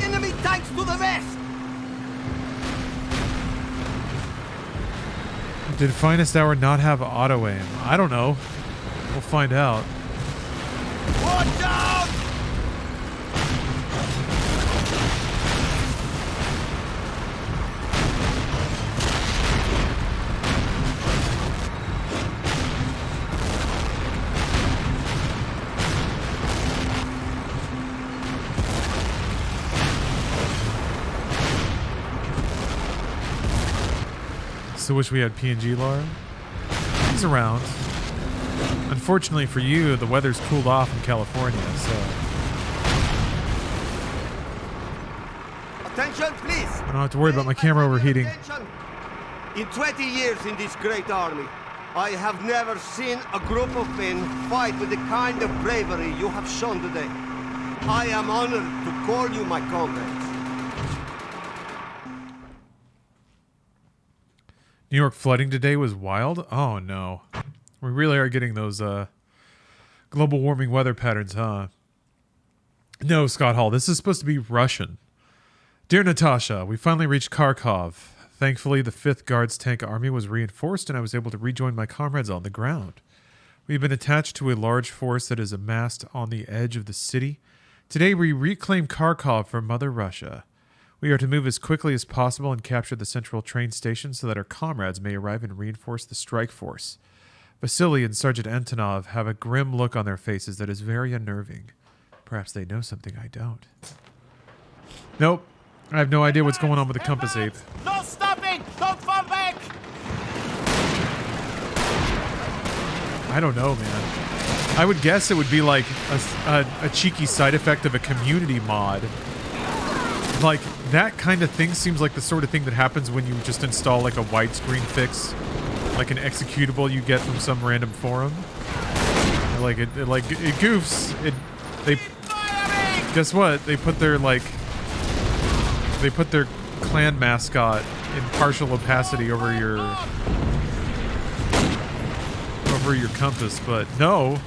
Enemy tanks to the west. Did Finest Hour not have auto aim? I don't know. We'll find out. Watch out! Still wish we had PNG Lara. He's around. Unfortunately for you, the weather's cooled off in California, so Attention, please. I don't have to worry about my camera overheating. Attention. In 20 years in this great army, I have never seen a group of men fight with the kind of bravery you have shown today. I am honored to call you my comrades. New York flooding today was wild? Oh no. We really are getting those global warming weather patterns, huh? No, Scott Hall, this is supposed to be Russian. Dear Natasha, we finally reached Kharkov. Thankfully, the 5th Guards Tank Army was reinforced and I was able to rejoin my comrades on the ground. We've been attached to a large force that is amassed on the edge of the city. Today we reclaim Kharkov from Mother Russia. We are to move as quickly as possible and capture the central train station so that our comrades may arrive and reinforce the strike force. Vasily and Sergeant Antonov have a grim look on their faces that is very unnerving. Perhaps they know something I don't. Nope. I have no idea what's going on with the compass ape. No stopping! Don't fall back! I don't know, man. I would guess it would be like a cheeky side effect of a community mod. Like, that kind of thing seems like the sort of thing that happens when you just install like a widescreen fix, like an executable you get from some random forum. Like it goofs. They guess what? They put their clan mascot in partial opacity over your compass, but no.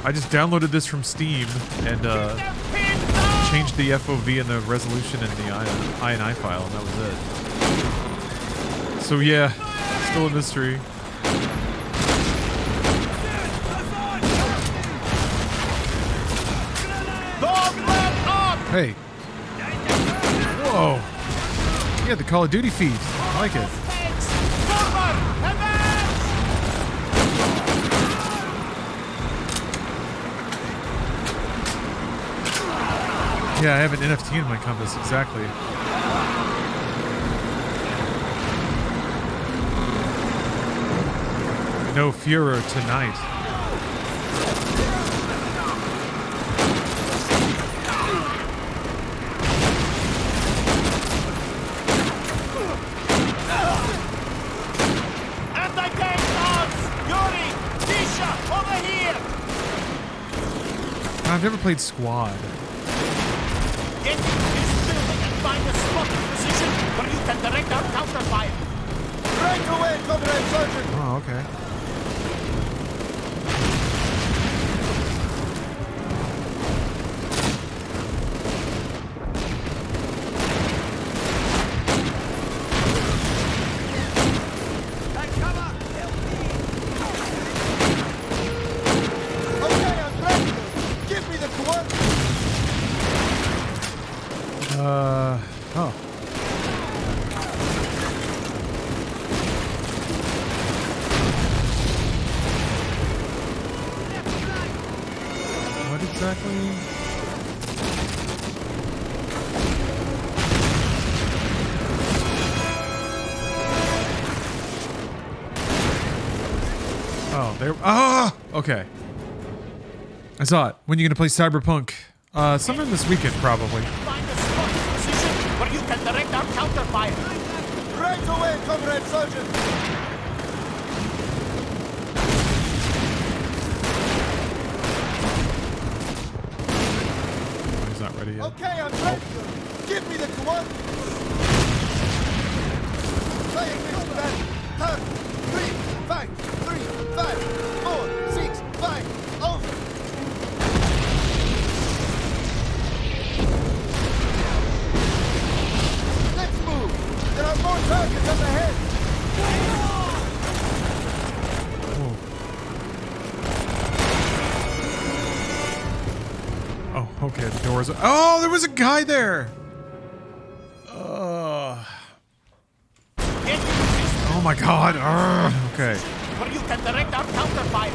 I just downloaded this from Steam and changed the FOV and the resolution in the INI file, and that was it. So yeah, still a mystery. Hey. Whoa. Yeah, the Call of Duty feed. I like it. Yeah, I have an NFT in my compass, exactly. No Führer tonight. Anti-tank dogs! Yuri! Tisha! Over here! I've never played Squad. Get into this building and find a spot position where you can direct our counterfire. Right away, Comrade Sergeant! Oh, okay. Oh. What exactly? Oh, there. Ah! Okay. I saw it. When are you gonna play Cyberpunk? Sometime this weekend, probably. Find a spot position where you can direct our counterfire. Right away, Comrade Sergeant! He's not ready yet. Okay, I'm ready. Give me the coordinates. Say it, Mr. Man. Turn. 3, 5, 3, 5, 4, 6, 5. Over. Let's move. There are more targets up ahead. Oh, okay. The doors. Oh, there was a guy there. Oh my God. Okay. Where you can direct our counterfire.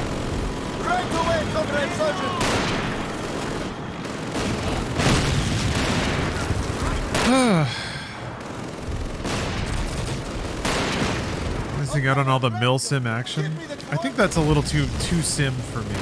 Right away, Comrade Sergeant! Missing out on all the milsim action. I think that's a little too sim for me.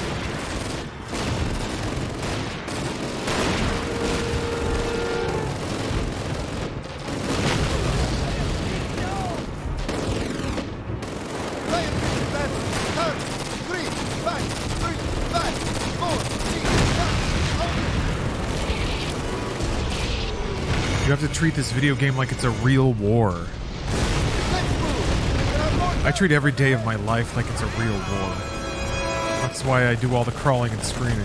You have to treat this video game like it's a real war. I treat every day of my life like it's a real war. That's why I do all the crawling and screaming.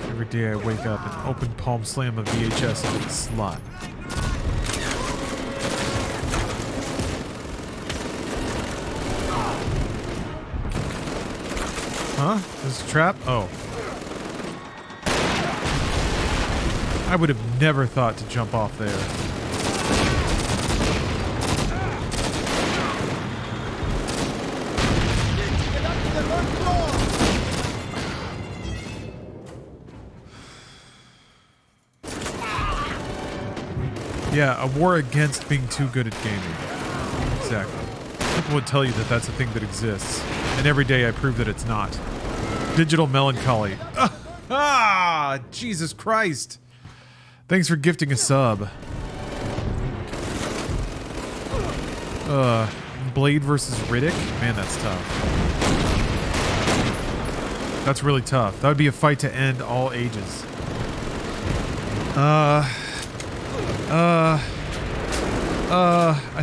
Every day I wake up and open palm slam a VHS into the slot. Huh? There's a trap? Oh. I would have never thought to jump off there. Yeah, a war against being too good at gaming. Exactly. People would tell you that that's a thing that exists. And every day I prove that it's not. Digital melancholy. Jesus Christ. Thanks for gifting a sub. Blade versus Riddick? Man, that's tough. That's really tough. That would be a fight to end all ages. I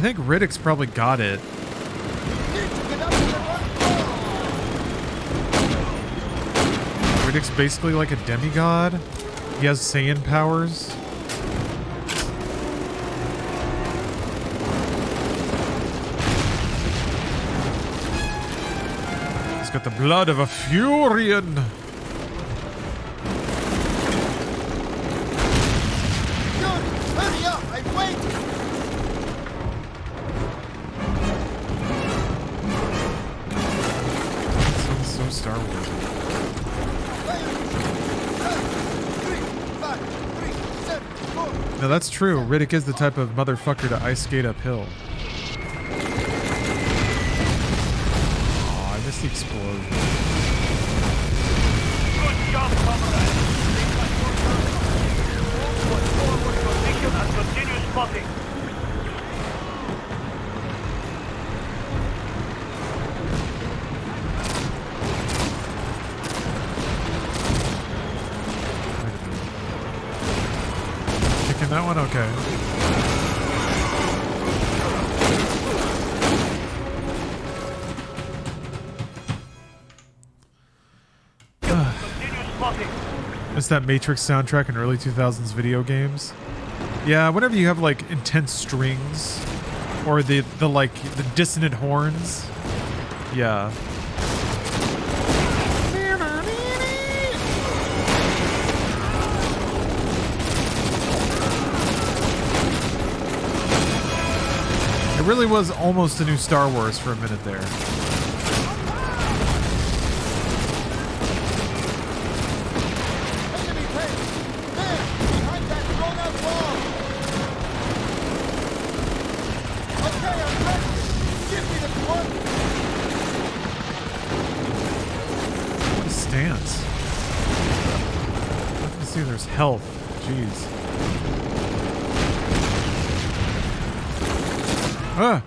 think Riddick's probably got it. Riddick's basically like a demigod. He has Saiyan powers. He's got the blood of a Furian. Hurry up! I'm waiting! Sounds so Star Wars. 3, 5, 3, 7, 4. No, that's true. Riddick is the type of motherfucker to ice skate uphill. Oh, I missed the explosion. Good job, comrade. Forward position and continue spotting. Kicking that one? Okay. It's that Matrix soundtrack in early 2000s video games. Yeah, whenever you have like intense strings or the dissonant horns. Yeah. It really was almost a new Star Wars for a minute there. Health. Jeez. Ah!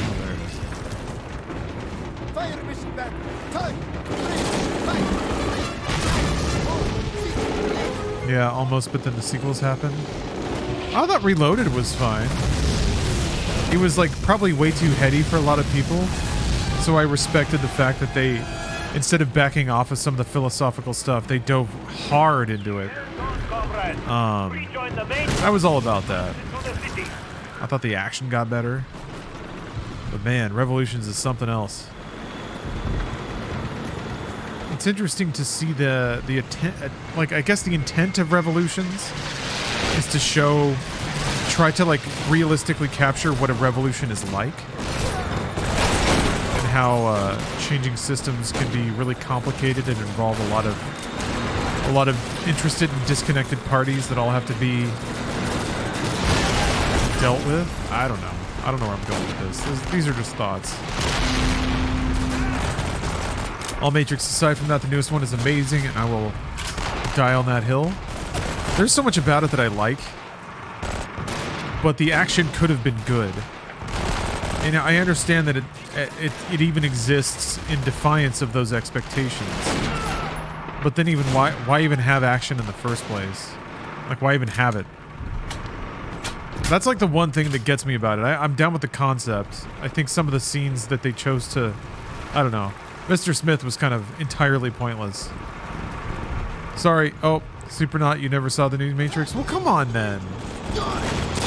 Oh, there it is. Fire mission back. Time. 3, 5, 4, 6, 8. Yeah, almost, but then the sequels happened. I thought Reloaded was fine. It was like probably way too heady for a lot of people. So I respected the fact that they, instead of backing off of some of the philosophical stuff, they dove hard into it. I was all about that. I thought the action got better. But man, Revolutions is something else. It's interesting to see the intent, like I guess the intent of Revolutions is to try to like realistically capture what a revolution is like. How changing systems can be really complicated and involve a lot of interested and disconnected parties that all have to be dealt with. I don't know. I don't know where I'm going with this. These are just thoughts. All Matrix aside from that, the newest one is amazing, and I will die on that hill. There's so much about it that I like, but the action could have been good. And I understand that it even exists in defiance of those expectations. But then even why even have action in the first place? Like, why even have it? That's like the one thing that gets me about it. I'm down with the concept. I think some of the scenes that they chose to, I don't know. Mr. Smith was kind of entirely pointless. Sorry. Oh, Supernaut, you never saw the new Matrix? Well, come on then.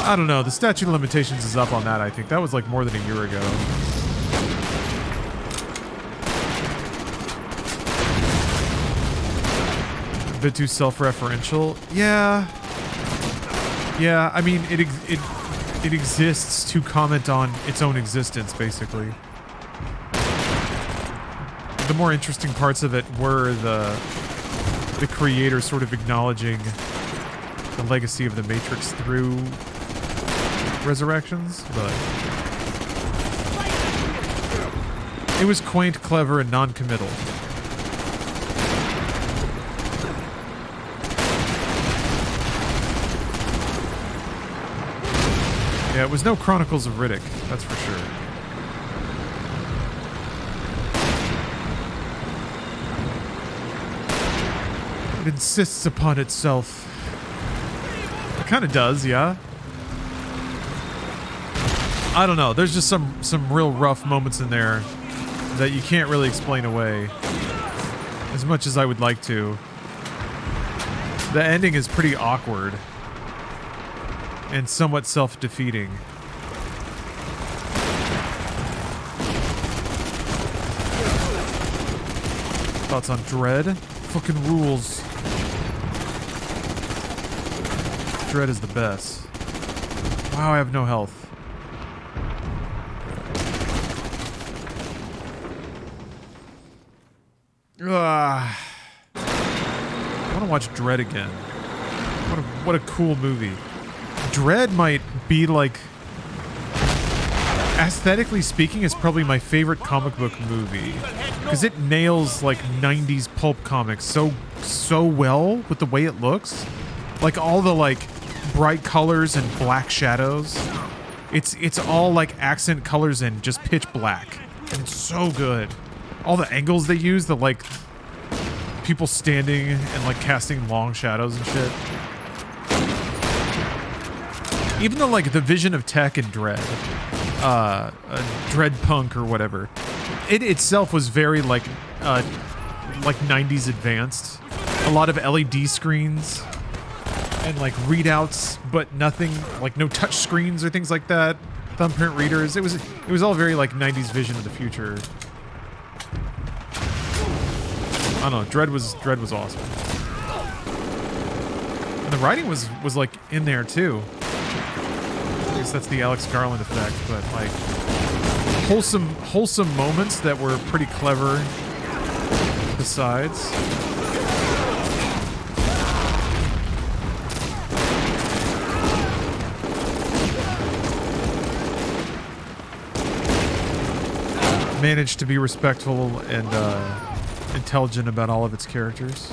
I don't know. The statute of limitations is up on that, I think. That was like more than a year ago. A bit too self-referential. Yeah. Yeah, I mean, it exists to comment on its own existence, basically. The more interesting parts of it were the creator sort of acknowledging the legacy of the Matrix through resurrections, but it was quaint, clever, and non-committal. Yeah, it was no Chronicles of Riddick, that's for sure. It insists upon itself. It kind of does, yeah. I don't know. There's just some real rough moments in there that you can't really explain away as much as I would like to. The ending is pretty awkward and somewhat self-defeating. Thoughts on Dread? Fucking rules. Dread is the best. Wow, I have no health. I want to watch Dread again. What a cool movie. Dread might be like, aesthetically speaking, is probably my favorite comic book movie because it nails like 90s pulp comics so well with the way it looks. Like all the like bright colors and black shadows. It's all like accent colors and just pitch black. And it's so good. All the angles they use, the like people standing and like casting long shadows and shit. Even the like the vision of tech in Dread, Dread Punk or whatever, it itself was very like 90s advanced. A lot of LED screens and like readouts, but nothing like no touch screens or things like that. Thumbprint readers. It was all very like 90s vision of the future. I don't know. Dread was awesome. And the writing was like in there too. I guess that's the Alex Garland effect, but like wholesome moments that were pretty clever besides. Managed to be respectful and intelligent about all of its characters.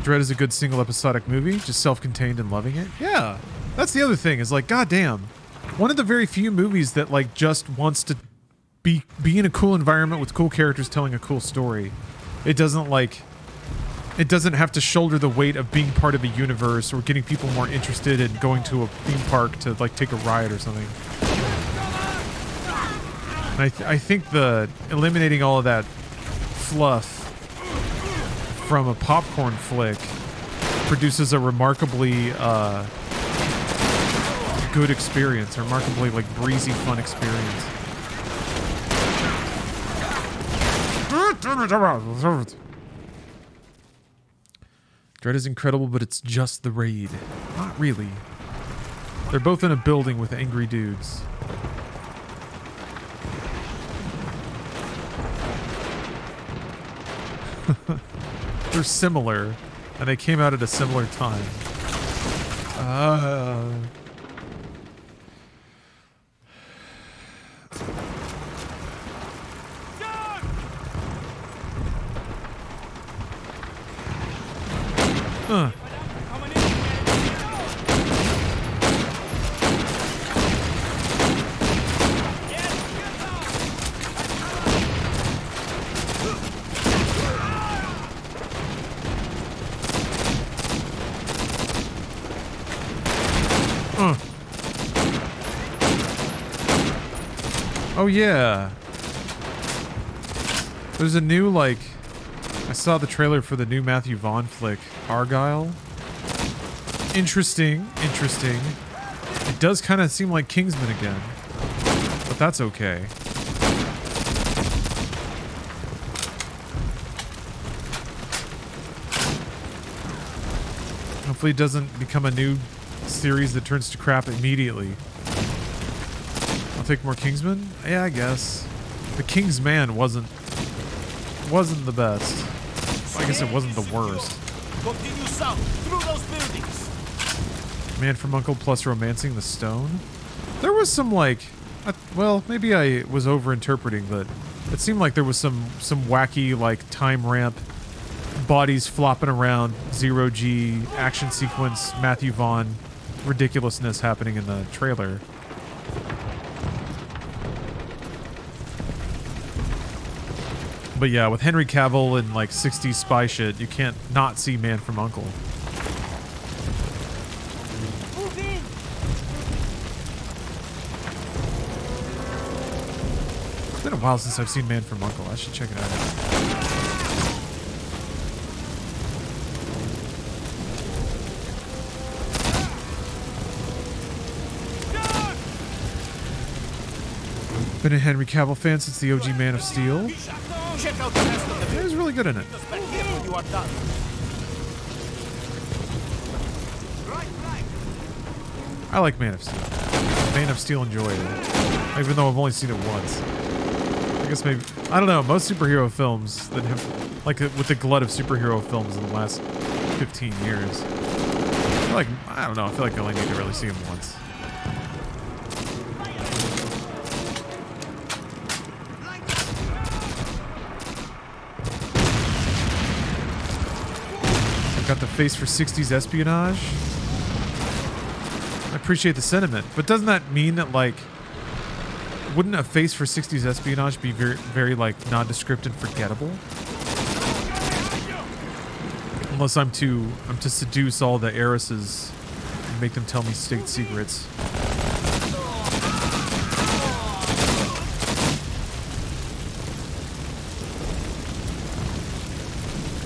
Dread is a good single episodic movie, just self-contained and loving it. Yeah, that's the other thing is like, goddamn, one of the very few movies that like just wants to be in a cool environment with cool characters telling a cool story. It doesn't have to shoulder the weight of being part of a universe or getting people more interested in going to a theme park to like take a ride or something. And I think the eliminating all of that fluff from a popcorn flick produces a remarkably good experience, a remarkably like breezy, fun experience. Dread is incredible, but it's just the raid. Not really. They're both in a building with angry dudes. They're similar, and they came out at a similar time. Oh yeah. There's a new, like, I saw the trailer for the new Matthew Vaughn flick, Argyle. Interesting. It does kind of seem like Kingsman again, but that's okay. Hopefully it doesn't become a new series that turns to crap immediately. I'll take more Kingsman? Yeah, I guess. The King's Man wasn't the best. I guess it wasn't the worst. Continue south through those buildings. Man from U.N.C.L.E. plus Romancing the Stone? There was some like, well, maybe I was overinterpreting, but it seemed like there was some wacky like time ramp, bodies flopping around, 0G action sequence, Matthew Vaughn ridiculousness happening in the trailer. But yeah, with Henry Cavill and like 60s spy shit, you can't not see Man from U.N.C.L.E. It's been a while since I've seen Man from U.N.C.L.E. I should check it out. Been a Henry Cavill fan since the OG Man of Steel. He was really good in it. I like Man of Steel. Man of Steel enjoyed it. Even though I've only seen it once. I guess maybe... I don't know. Most superhero films that have... Like, with the glut of superhero films in the last 15 years. I feel like... I don't know. I feel like I only need to really see them once. Got the face for 60s espionage. I appreciate the sentiment, but doesn't that mean that, like, wouldn't a face for 60s espionage be very, very like nondescript and forgettable? Unless I'm to seduce all the heiresses and make them tell me state secrets.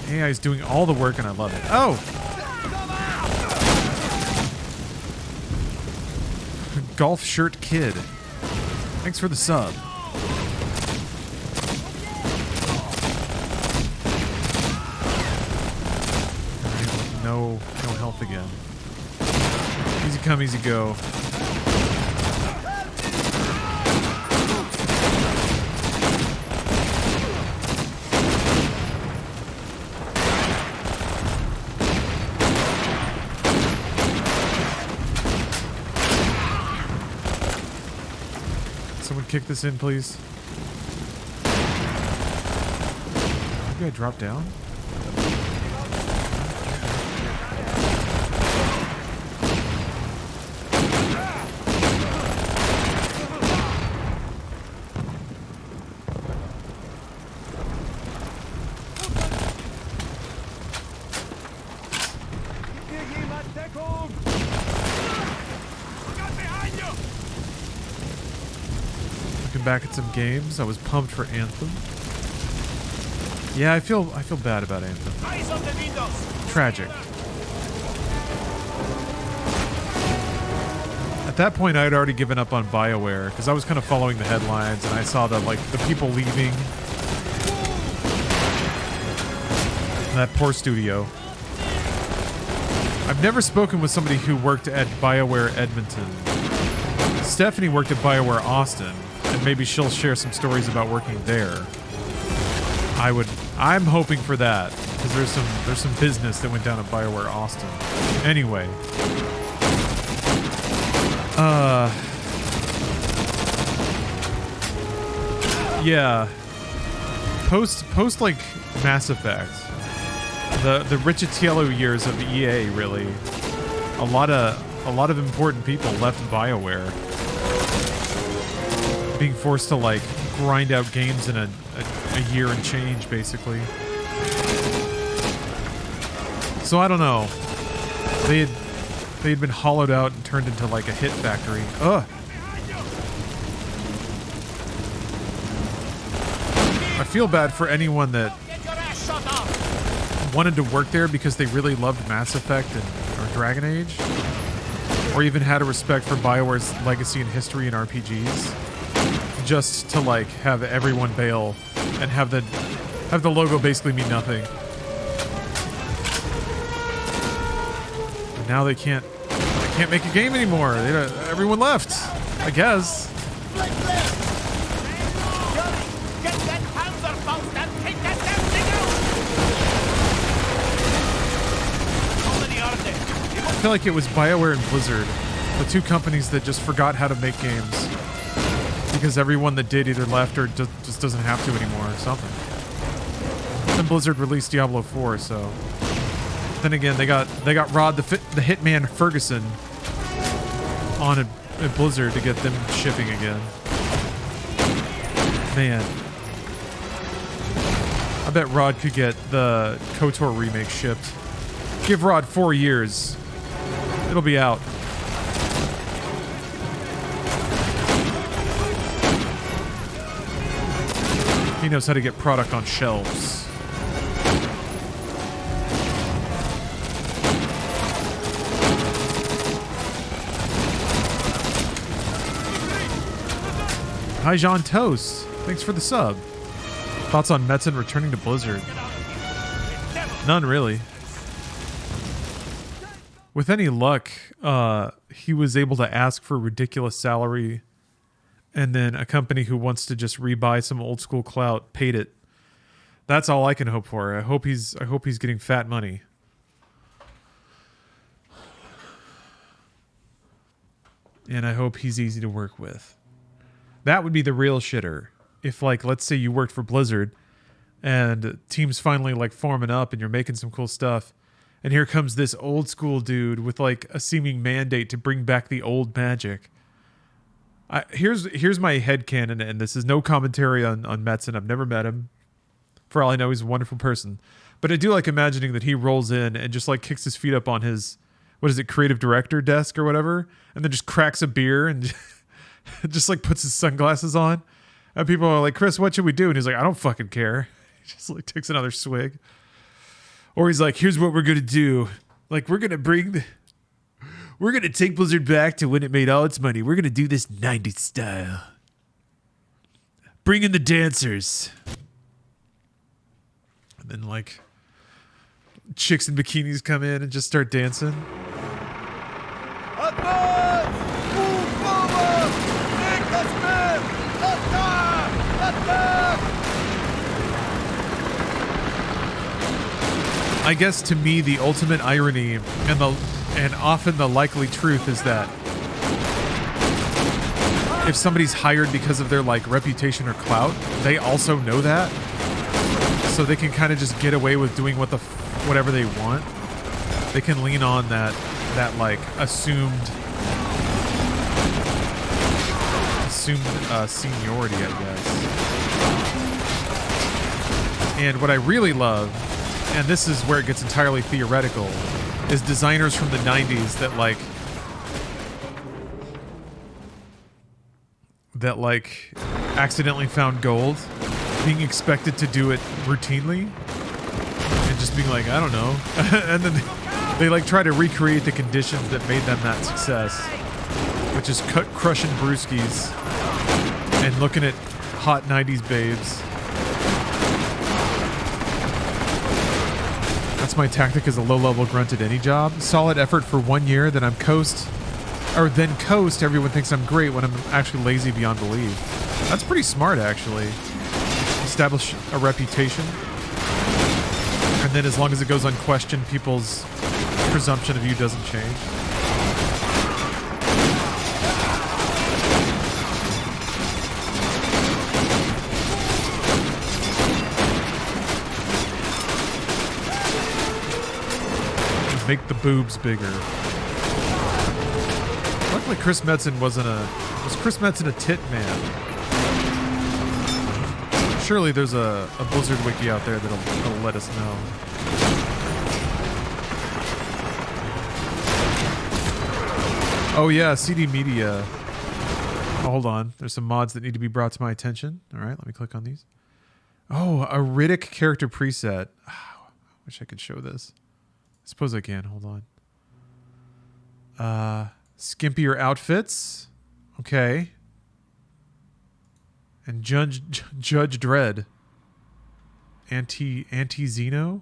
AI's doing all the work and I love it. Oh! Golf Shirt Kid. Thanks for the sub. No health again. Easy come, easy go. Kick this in, please. Maybe I drop down? Back at some games. I was pumped for Anthem. Yeah, I feel bad about Anthem. Tragic. At that point, I had already given up on BioWare because I was kind of following the headlines and I saw that like the people leaving that poor studio. I've never spoken with somebody who worked at BioWare Edmonton. Stephanie worked at BioWare Austin. And maybe she'll share some stories about working there. I'm hoping for that because there's some business that went down at BioWare Austin. Anyway, yeah, post like Mass Effect, the Richetiello years of EA really, a lot of important people left BioWare. Being forced to like grind out games in a year and change, basically. So I don't know. They had been hollowed out and turned into like a hit factory. Ugh. I feel bad for anyone that wanted to work there because they really loved Mass Effect or Dragon Age, or even had a respect for BioWare's legacy and history in RPGs. Just to like have everyone bail and have the logo basically mean nothing. And now they can't make a game anymore. Everyone left, I guess. I feel like it was BioWare and Blizzard The two companies that just forgot how to make games because everyone that did either left or just doesn't have to anymore or something. Then Blizzard released Diablo 4, so then again they got Rod the Hitman Ferguson on at Blizzard to get them shipping again. Man, I bet Rod could get the KOTOR remake shipped. Give Rod 4 years. It'll be out. He knows how to get product on shelves. Hi, Jean Toast. Thanks for the sub. Thoughts on Metzen returning to Blizzard? None, really. With any luck, he was able to ask for a ridiculous salary, and then a company who wants to just rebuy some old school clout paid it. That's all I can hope for. I hope he's getting fat money. And I hope he's easy to work with. That would be the real shitter. If, like, let's say you worked for Blizzard and team's finally like forming up and you're making some cool stuff, and here comes this old school dude with like a seeming mandate to bring back the old magic. Here's my headcanon, and this is no commentary on Metzen. I've never met him. For all I know, he's a wonderful person. But I do like imagining that he rolls in and just like kicks his feet up on his, what is it, creative director desk or whatever, and then just cracks a beer and just like puts his sunglasses on. And people are like, Chris, what should we do? And he's like, I don't fucking care. He just like takes another swig. Or he's like, here's what we're going to do. Like, we're going to take Blizzard back to when it made all its money. We're going to do this 90s style. Bring in the dancers. And then, like, chicks in bikinis come in and just start dancing. Advance! Move forward! Take the step! Attack! Attack! I guess to me, the ultimate irony and often the likely truth is that if somebody's hired because of their like reputation or clout, they also know that, so they can kind of just get away with doing whatever they want. They can lean on that like assumed seniority, I guess. And what I really love, and this is where it gets entirely theoretical, is designers from the 90s that accidentally found gold, being expected to do it routinely and just being like, I don't know. And then they like try to recreate the conditions that made them that success, which is crushing brewskis and looking at hot 90s babes. That's my tactic as a low-level grunt at any job. Solid effort for 1 year, then coast. Everyone thinks I'm great when I'm actually lazy beyond belief. That's pretty smart, actually. Establish a reputation, and then as long as it goes unquestioned, people's presumption of you doesn't change. Make the boobs bigger. Luckily, Chris Metzen was Chris Metzen a tit man? Surely there's a Blizzard wiki out there that'll let us know. Oh yeah, CD Media. Oh, hold on. There's some mods that need to be brought to my attention. All right, let me click on these. Oh, a Riddick character preset. Oh, I wish I could show this. I suppose I can. Hold on. Skimpier outfits. Okay. And Judge Dredd. Anti-Xeno.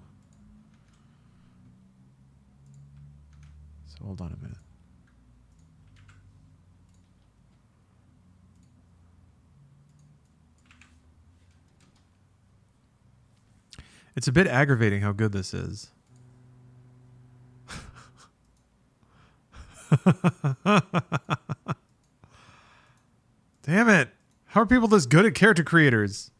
So hold on a minute. It's a bit aggravating how good this is. Damn it. How are people this good at character creators?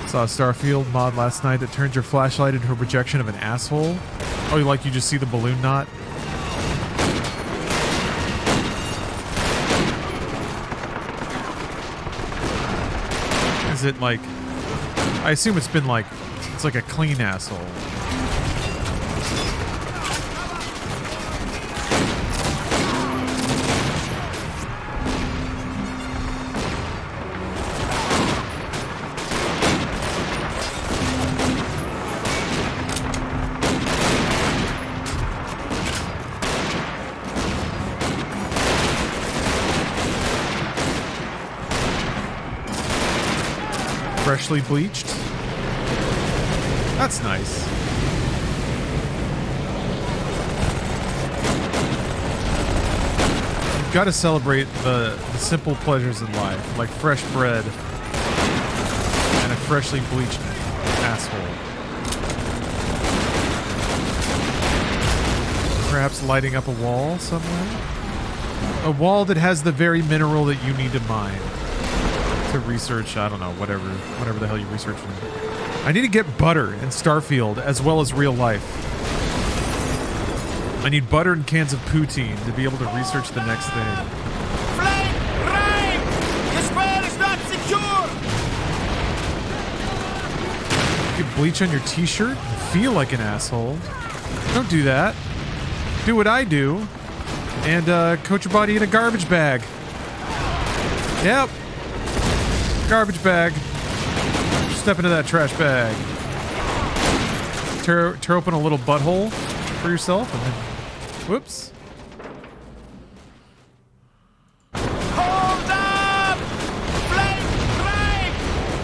Saw a Starfield mod last night that turns your flashlight into a projection of an asshole. Oh, like you just see the balloon knot? Is it like... I assume it's been like... It's like a clean asshole. Freshly bleached. That's nice. You've got to celebrate the simple pleasures in life, like fresh bread and a freshly bleached asshole. Perhaps lighting up a wall somewhere? A wall that has the very mineral that you need to mine. To research, I don't know, whatever the hell you research. I need to get butter in Starfield as well as real life. I need butter and cans of poutine to be able to research the next thing. Flame! Rain! The square is not secure! Get bleach on your t-shirt and feel like an asshole. Don't do that. Do what I do and coat your body in a garbage bag. Yep. Garbage bag. Step into that trash bag. Tear open a little butthole for yourself and then... Whoops. Hold up! Flame! Rain!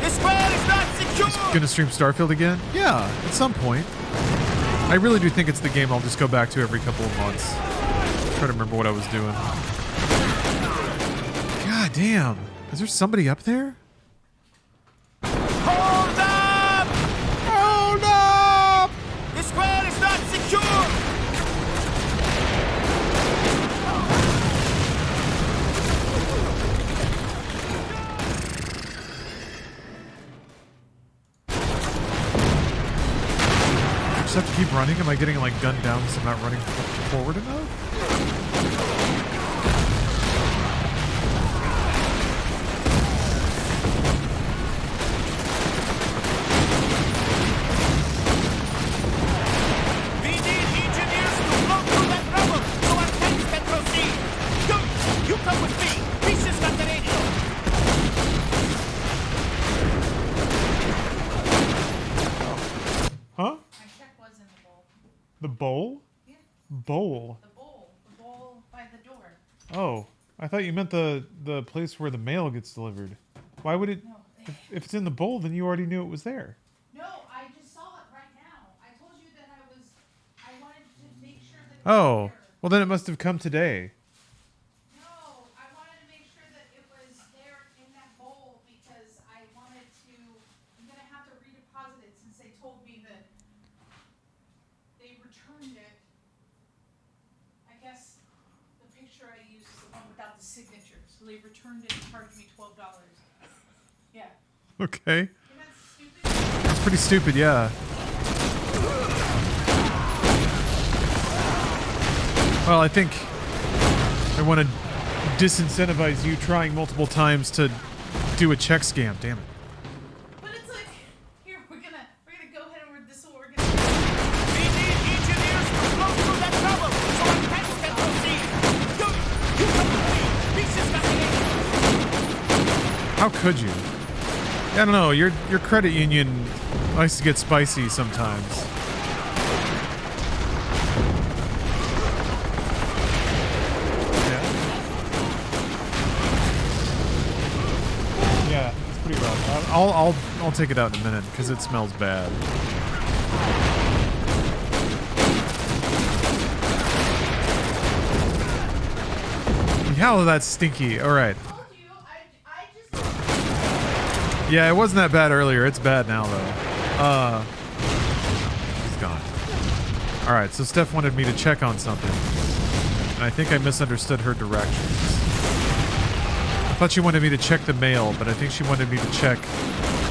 The square is not secure! Gonna stream Starfield again? Yeah, at some point. I really do think it's the game I'll just go back to every couple of months. Try to remember what I was doing. God damn. Is there somebody up there? Hold up! Hold up! The square is not secure! I just have to keep running? Am I getting like gunned down because I'm not running forward enough? The bowl? Yeah. Bowl? The bowl. The bowl by the door. Oh, I thought you meant the place where the mail gets delivered. Why would it... No, if it's in the bowl, then you already knew it was there. No, I just saw it right now. I told you that I wanted to make sure that... Oh, well then it must have come today. No, I wanted to make sure that it was there in that bowl because I wanted to... I'm going to have to redeposit it since they told me that they returned it. I guess the picture I used is the one without the signature. So they returned it and charged me $12. Yeah. Okay. It's pretty stupid, yeah. Well, I think I want to disincentivize you trying multiple times to do a check scam. Damn it. But it's like, here, we're gonna go ahead and this will organize. We need engineers to flow through that trouble so our tanks can proceed. You come with me. Pieces fascinating. How could you? I don't know. Your credit union likes to get spicy sometimes. Yeah, it's pretty rough. I'll take it out in a minute because it smells bad. Hell, that's stinky. All right. Yeah, it wasn't that bad earlier. It's bad now, though. He's gone. Alright, so Steph wanted me to check on something. And I think I misunderstood her directions. I thought she wanted me to check the mail, but I think she wanted me to check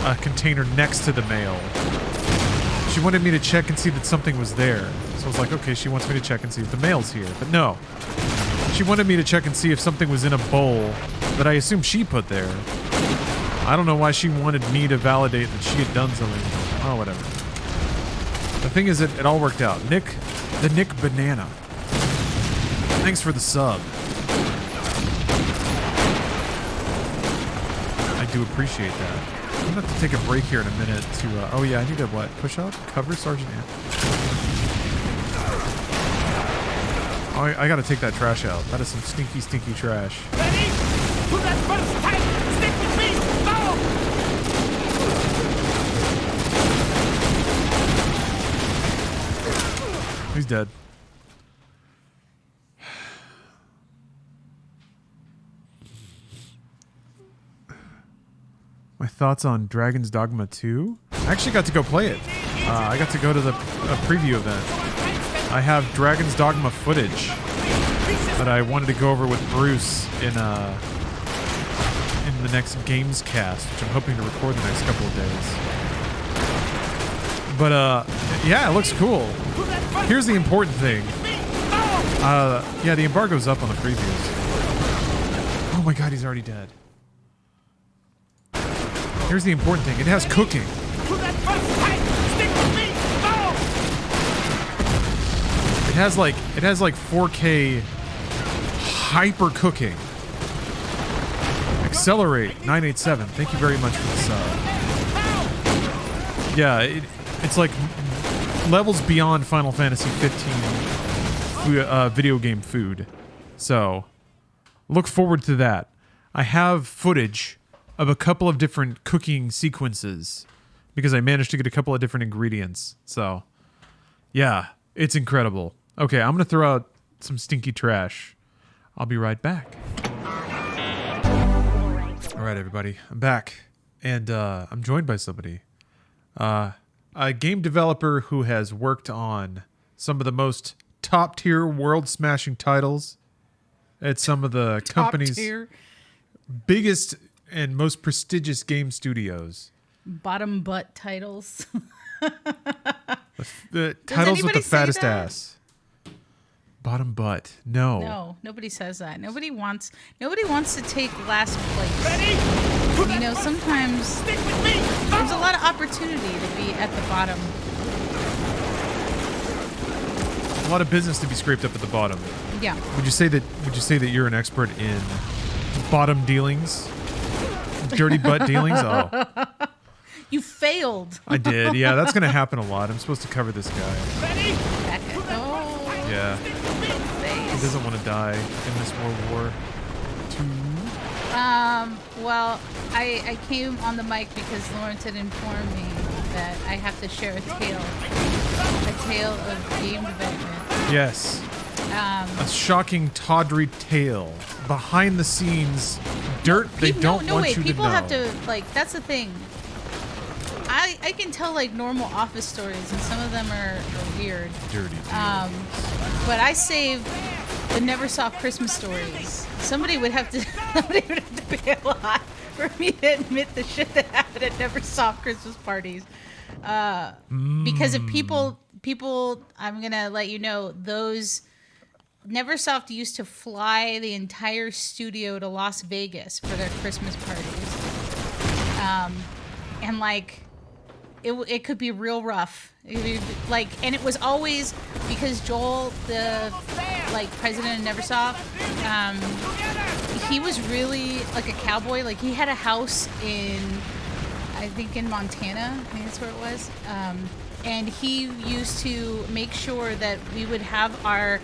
a container next to the mail. She wanted me to check and see that something was there. So I was like, okay, she wants me to check and see if the mail's here. But no. She wanted me to check and see if something was in a bowl that I assume she put there. I don't know why she wanted me to validate that she had done something. Oh, whatever. The thing is, it all worked out. Nick Banana. Thanks for the sub. I do appreciate that. I'm gonna have to take a break here in a minute to, oh yeah, I need to what? Push up? Cover Sergeant Ant. Oh, I gotta take that trash out. That is some stinky, stinky trash. Ready? To that first tank! Stick with me! Go! He's dead. My thoughts on Dragon's Dogma 2? I actually got to go play it. I got to go to the preview event. I have Dragon's Dogma footage that I wanted to go over with Bruce in the next Games Cast, which I'm hoping to record the next couple of days. But yeah, it looks cool. Here's the important thing. Yeah, the embargo's up on the previews. Oh my god, he's already dead. Here's the important thing. It has cooking. It has like 4K hyper cooking. Accelerate 987. Thank you very much for the sub. Yeah, it's like levels beyond Final Fantasy 15 video game food. So look forward to that. I have footage of a couple of different cooking sequences because I managed to get a couple of different ingredients. So, yeah, it's incredible. Okay, I'm going to throw out some stinky trash. I'll be right back. All right, everybody, I'm back. And I'm joined by somebody. A game developer who has worked on some of the most top-tier, world-smashing titles at some of the company's biggest and most prestigious game studios. Bottom butt titles. The titles with the fattest ass. Bottom butt. No. No, nobody says that. Nobody wants to take last place. Ready? You know, sometimes there's a lot of opportunity to be at the bottom. A lot of business to be scraped up at the bottom. Yeah. Would you say that you're an expert in bottom dealings? Dirty butt dealings? Oh. You failed. I did. Yeah, that's going to happen a lot. I'm supposed to cover this guy. Ready? Oh. Yeah. He doesn't want to die in this World War II. Well, I came on the mic because Lawrence had informed me that I have to share a tale of game development. Yes. A shocking, tawdry tale. Behind the scenes, dirt they don't want you to know. People have to, like, that's the thing. I can tell, like, normal office stories, and some of them are weird. Dirty. But I save the Neversoft Christmas stories. Somebody would have to pay a lot for me to admit the shit that happened at Neversoft Christmas parties. Because if people, I'm gonna let you know, those Neversoft used to fly the entire studio to Las Vegas for their Christmas parties. And like, it could be real rough. And it was always because Joel, the president of Neversoft, he was really like a cowboy. Like, he had a house in Montana. I think that's where it was. And he used to make sure that we would have our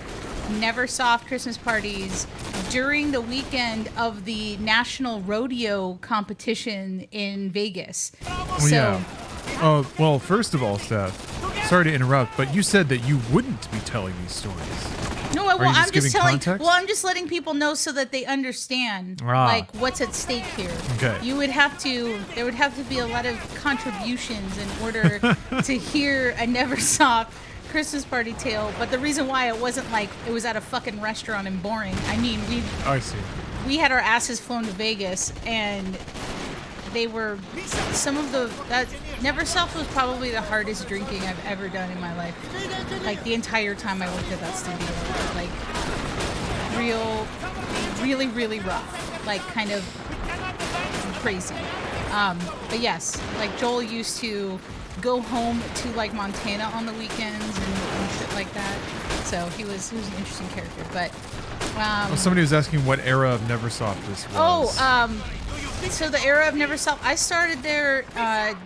Neversoft Christmas parties during the weekend of the National Rodeo competition in Vegas. Oh, well, first of all, Steph, sorry to interrupt, but you said that you wouldn't be telling these stories. No, well, Are you I'm just giving telling. context? Well, I'm just letting people know so that they understand like what's at stake here. Okay. You would have to. There would have to be a lot of contributions in order to hear a Neversoft Christmas party tale. But the reason why it wasn't like it was at a fucking restaurant and boring. I mean, I see. we had our asses flown to Vegas, and they were some of the Neversoft was probably the hardest drinking I've ever done in my life. Like the entire time I worked at that studio, like really rough, like kind of crazy. But yes, like Joel used to go home to like Montana on the weekends and shit like that. So he was an interesting character. But well, somebody was asking what era of Neversoft this was. So the era of Neversoft, I started there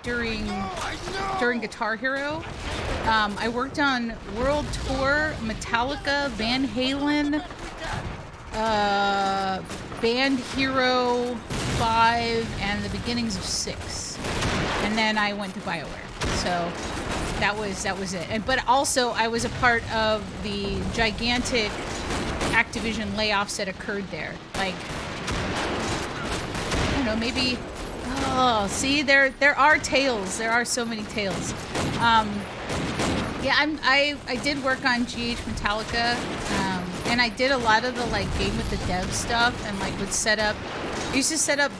during Guitar Hero. I worked on World Tour, Metallica, Van Halen, Band Hero 5, and the beginnings of 6. And then I went to BioWare. So that was it. But also I was a part of the gigantic Activision layoffs that occurred there. Like, I don't know, maybe. Oh, see, there are tales. There are so many tales. Yeah, I did work on GH Metallica, and I did a lot of the like game with the dev stuff, and like would set up. I used to set up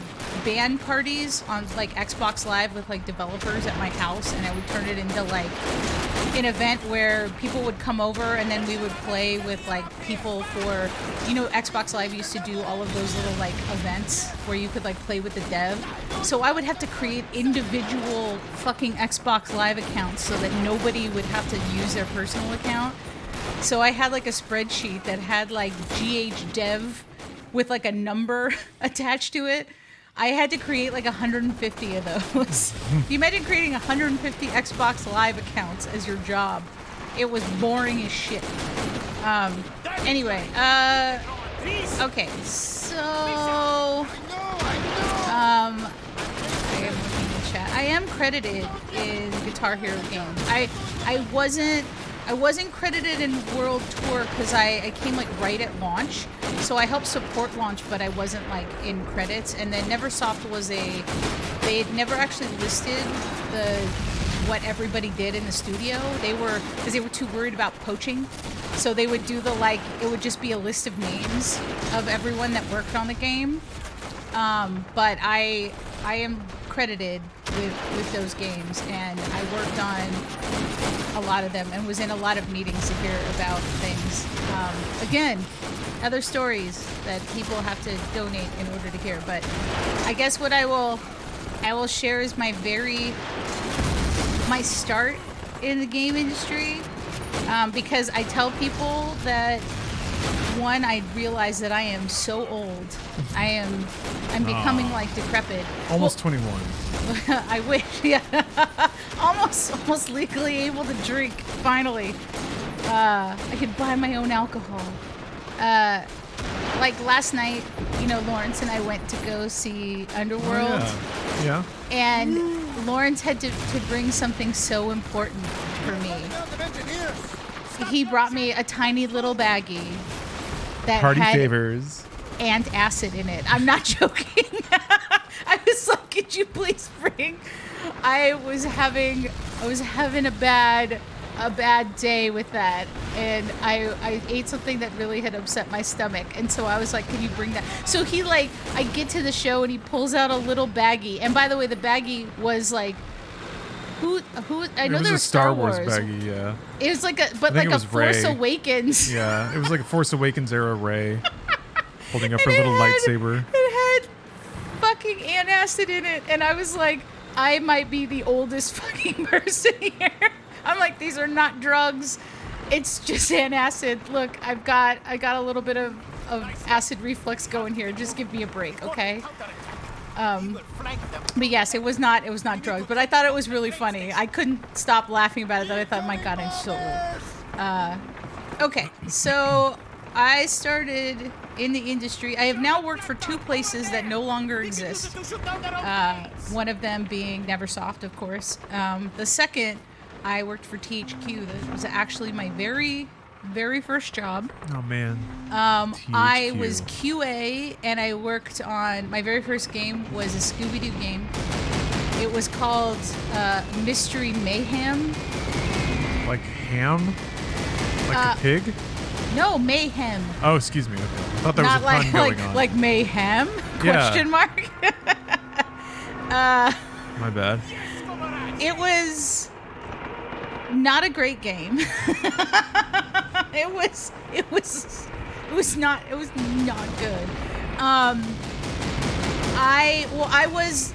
band parties on like Xbox Live with like developers at my house, and I would turn it into like an event where people would come over and then we would play with like people for, you know, Xbox Live used to do all of those little like events where you could like play with the dev. So I would have to create individual fucking Xbox Live accounts so that nobody would have to use their personal account. So I had like a spreadsheet that had like GH dev with like a number attached to it. I had to create like 150 of those. You imagine creating 150 Xbox Live accounts as your job. It was boring as shit. Anyway, okay, so I am looking in the chat. I am credited in Guitar Hero games. I wasn't credited in World Tour because I came like right at launch, so I helped support launch, but I wasn't like in credits. And then Neversoft was they had never actually listed what everybody did in the studio. Because they were too worried about poaching, so they would do it would just be a list of names of everyone that worked on the game. But I am credited with those games, and I worked on a lot of them and was in a lot of meetings to hear about things. Again, other stories that people have to donate in order to hear. But I guess what I will share is my start in the game industry, because I tell people that one, I realize that I am so old. I'm becoming like decrepit. Almost 21. I wish, yeah. almost legally able to drink, finally. I could buy my own alcohol. Like last night, you know, Lawrence and I went to go see Underworld. Oh, yeah. And Lawrence had to bring something so important for me. He brought me a tiny little baggie that Party had favors and acid in it. I'm not joking. I was like, could you please bring? I was having a bad day with that, and I ate something that really had upset my stomach, and so I was like, can you bring that? So he I get to the show and he pulls out a little baggie, and by the way, the baggie was like, who I know there was a Star Wars baggie, yeah. It was like a Force Rey. Awakens. Yeah, it was like a Force Awakens era Rey holding up her little lightsaber. It had fucking antacid in it, and I was like, I might be the oldest fucking person here. I'm like, these are not drugs. It's just antacid. Look, I got a little bit of acid reflux going here. Just give me a break, okay? But yes, it was not drugs, but I thought it was really funny. I couldn't stop laughing about it, though. I thought, my God, I'm so old. Okay, so I started in the industry. I have now worked for 2 places that no longer exist. One of them being Neversoft, of course. The second, I worked for THQ. That was actually my very very first job. Oh man. I was QA, and I worked on my very first game was a Scooby-Doo game. It was called Mystery Mayhem. Like ham? Like a pig? No, Mayhem. Oh, excuse me. Okay. I thought there Not was a pun going on. like mayhem? Question mark. My bad. It was not a great game. It was not good. I was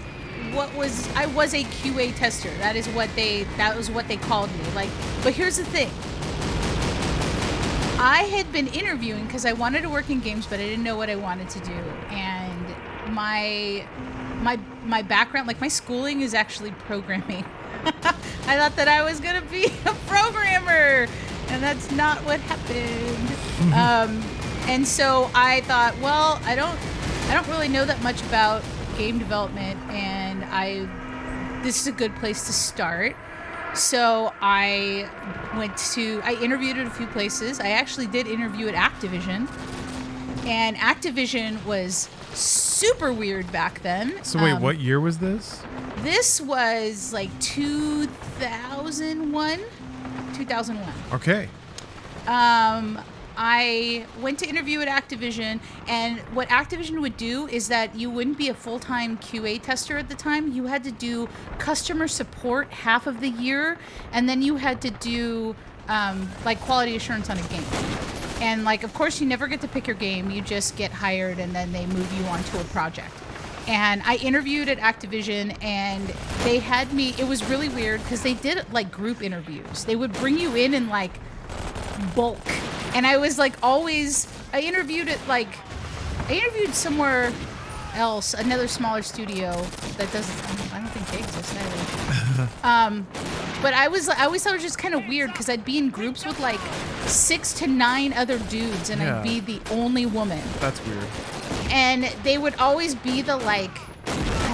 a QA tester. That was what they called me. But here's the thing. I had been interviewing because I wanted to work in games, but I didn't know what I wanted to do. And my background, like my schooling, is actually programming. I thought that I was gonna be a programmer, and that's not what happened. And so I thought, well, I don't really know that much about game development, and this is a good place to start. So I interviewed at a few places. I actually did interview at Activision, and Activision was super weird back then. So wait, what year was this? This was like 2001. Okay. I went to interview at Activision, and what Activision would do is that you wouldn't be a full-time QA tester at the time. You had to do customer support half of the year, and then you had to do like quality assurance on a game. And like, of course, you never get to pick your game. You just get hired, and then they move you on to a project. And I interviewed at Activision, and they had me. It was really weird because they did like group interviews. They would bring you in like bulk. And I was like I interviewed somewhere else, another smaller studio that I don't think they exist either. But I always thought it was just kind of weird because I'd be in groups with like 6 to 9 other dudes, and I'd be the only woman. That's weird. And they would always be the I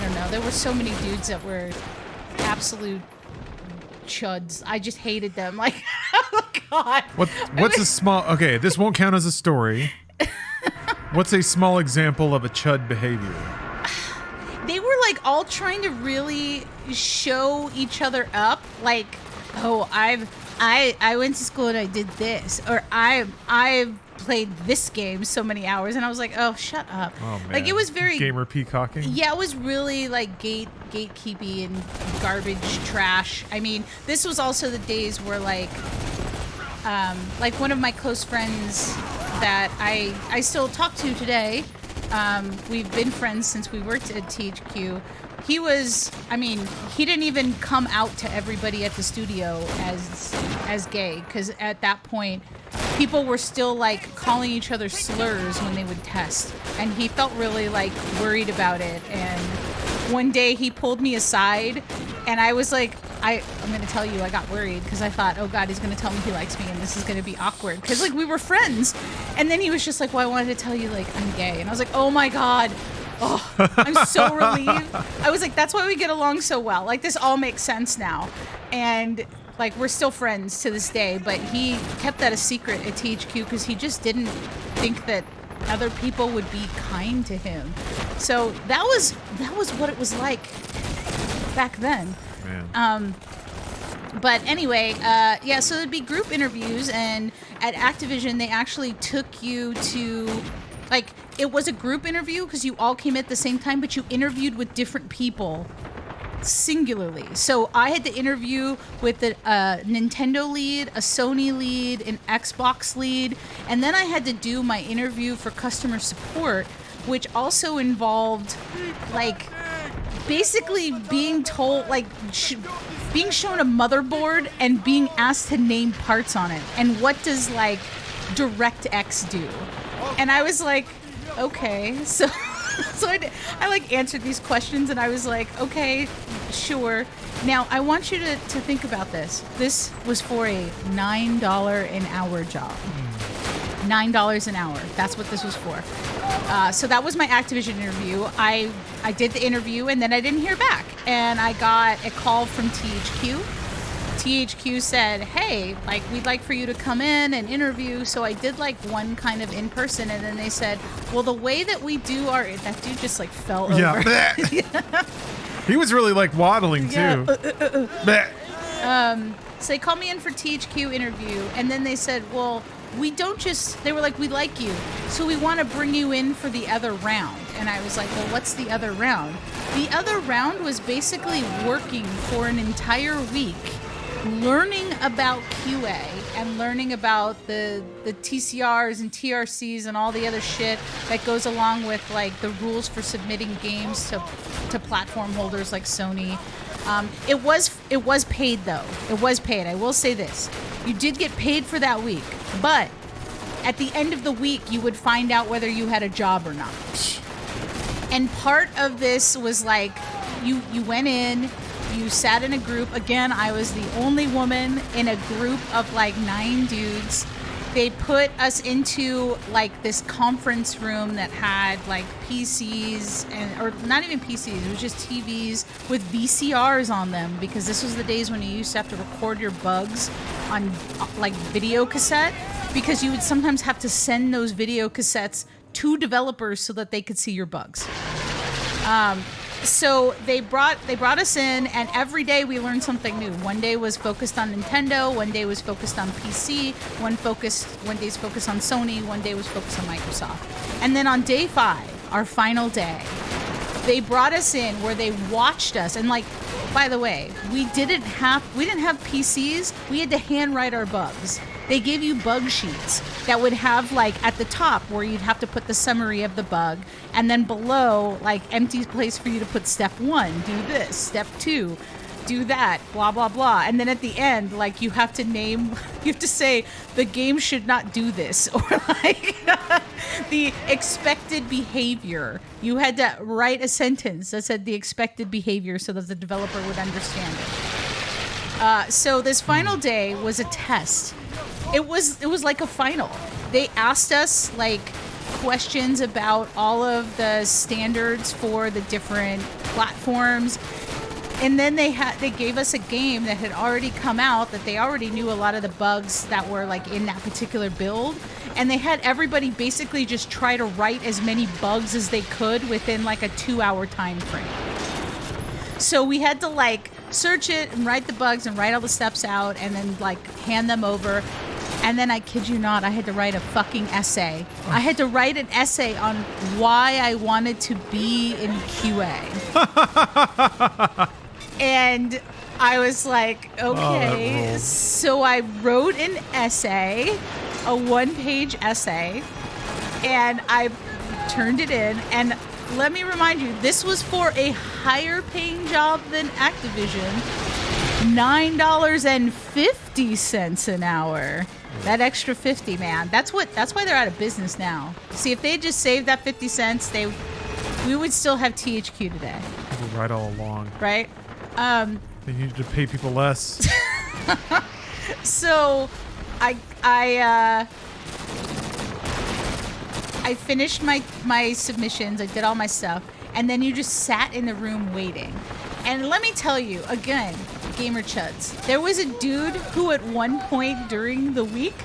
don't know, there were so many dudes that were absolute chuds. I just hated them. Like, oh God. What's a small... Okay, this won't count as a story. What's a small example of a chud behavior? They were like all trying to really show each other up. Like, oh, I went to school and I did this, or I've played this game so many hours, and I was like, oh, shut up. Oh, man. Like, it was very gamer peacocking. Yeah, it was really like gatekeepy and garbage trash. I mean, this was also the days where like one of my close friends that I still talk to today. We've been friends since we worked at THQ. He didn't even come out to everybody at the studio as gay, because at that point, people were still like calling each other slurs when they would test, and he felt really like worried about it. And one day he pulled me aside, and I was like, I'm going to tell you, I got worried because I thought, oh God, he's going to tell me he likes me, and this is going to be awkward because like we were friends. And then he was just like, well, I wanted to tell you like I'm gay, and I was like, oh my God. Oh, I'm so relieved. I was like, that's why we get along so well. Like, this all makes sense now. And, like, we're still friends to this day. But he kept that a secret at THQ because he just didn't think that other people would be kind to him. So that was what it was like back then. Man. But anyway, so there'd be group interviews. And at Activision, they actually took you to... Like, it was a group interview because you all came at the same time, but you interviewed with different people singularly. So I had to interview with a Nintendo lead, a Sony lead, an Xbox lead, and then I had to do my interview for customer support, which also involved, like, basically being told, like, being shown a motherboard and being asked to name parts on it. And what does, like, DirectX do? And I was like, okay. So I like answered these questions, and I was like, okay, sure. Now, I want you to think about this. This was for a $9 an hour job. $9 an hour. That's what this was for. So that was my Activision interview. I did the interview, and then I didn't hear back. And I got a call from THQ THQ said, hey, like, we'd like for you to come in and interview. So I did like one kind of in person, and then they said, well, the way that we do our, that dude just like fell over. Yeah. He was really like waddling too. So they called me in for THQ interview, and then they said, well, we don't just, they were like, we like you, so we want to bring you in for the other round. And I was like, well, what's the other round? The other round was basically working for an entire week, learning about QA and learning about the TCRs and TRCs and all the other shit that goes along with like the rules for submitting games to platform holders like Sony. It was paid though. It was paid. I will say this. You did get paid for that week, but at the end of the week you would find out whether you had a job or not. And part of this was like you went in, you sat in a group. Again, I was the only woman in a group of like 9 dudes. They put us into like this conference room that had like PCs or not even PCs, it was just TVs with VCRs on them, because this was the days when you used to have to record your bugs on like video cassette, because you would sometimes have to send those video cassettes to developers so that they could see your bugs. So they brought us in, and every day we learned something new. One day was focused on Nintendo, one day was focused on PC, one day's focused on Sony, one day was focused on Microsoft. And then on day 5, our final day, they brought us in where they watched us, and like, by the way, we didn't have PCs, we had to handwrite our bugs. They gave you bug sheets that would have like at the top where you'd have to put the summary of the bug, and then below like empty place for you to put step 1, do this, step 2, do that, blah blah blah. And then at the end, like you have to say the game should not do this, or like the expected behavior. You had to write a sentence that said the expected behavior so that the developer would understand it. So this final day was a test. It was like a final. They asked us like questions about all of the standards for the different platforms, and then they gave us a game that had already come out, that they already knew a lot of the bugs that were like in that particular build, and they had everybody basically just try to write as many bugs as they could within like a 2-hour time frame. So we had to like search it and write the bugs and write all the steps out and then like hand them over. And then I kid you not, I had to write a fucking essay. I had to write an essay on why I wanted to be in QA. And I was like, okay. So I wrote an essay, a 1-page essay, and I turned it in. And let me remind you, this was for a higher paying job than Activision. $9.50 an hour. That extra 50, man. That's why they're out of business now. See, if they had just saved that 50 cents, we would still have THQ today. Right all along. Right? They needed to pay people less. So I finished my submissions, I did all my stuff, and then you just sat in the room waiting. And let me tell you, again, Gamer Chuds, there was a dude who at one point during the week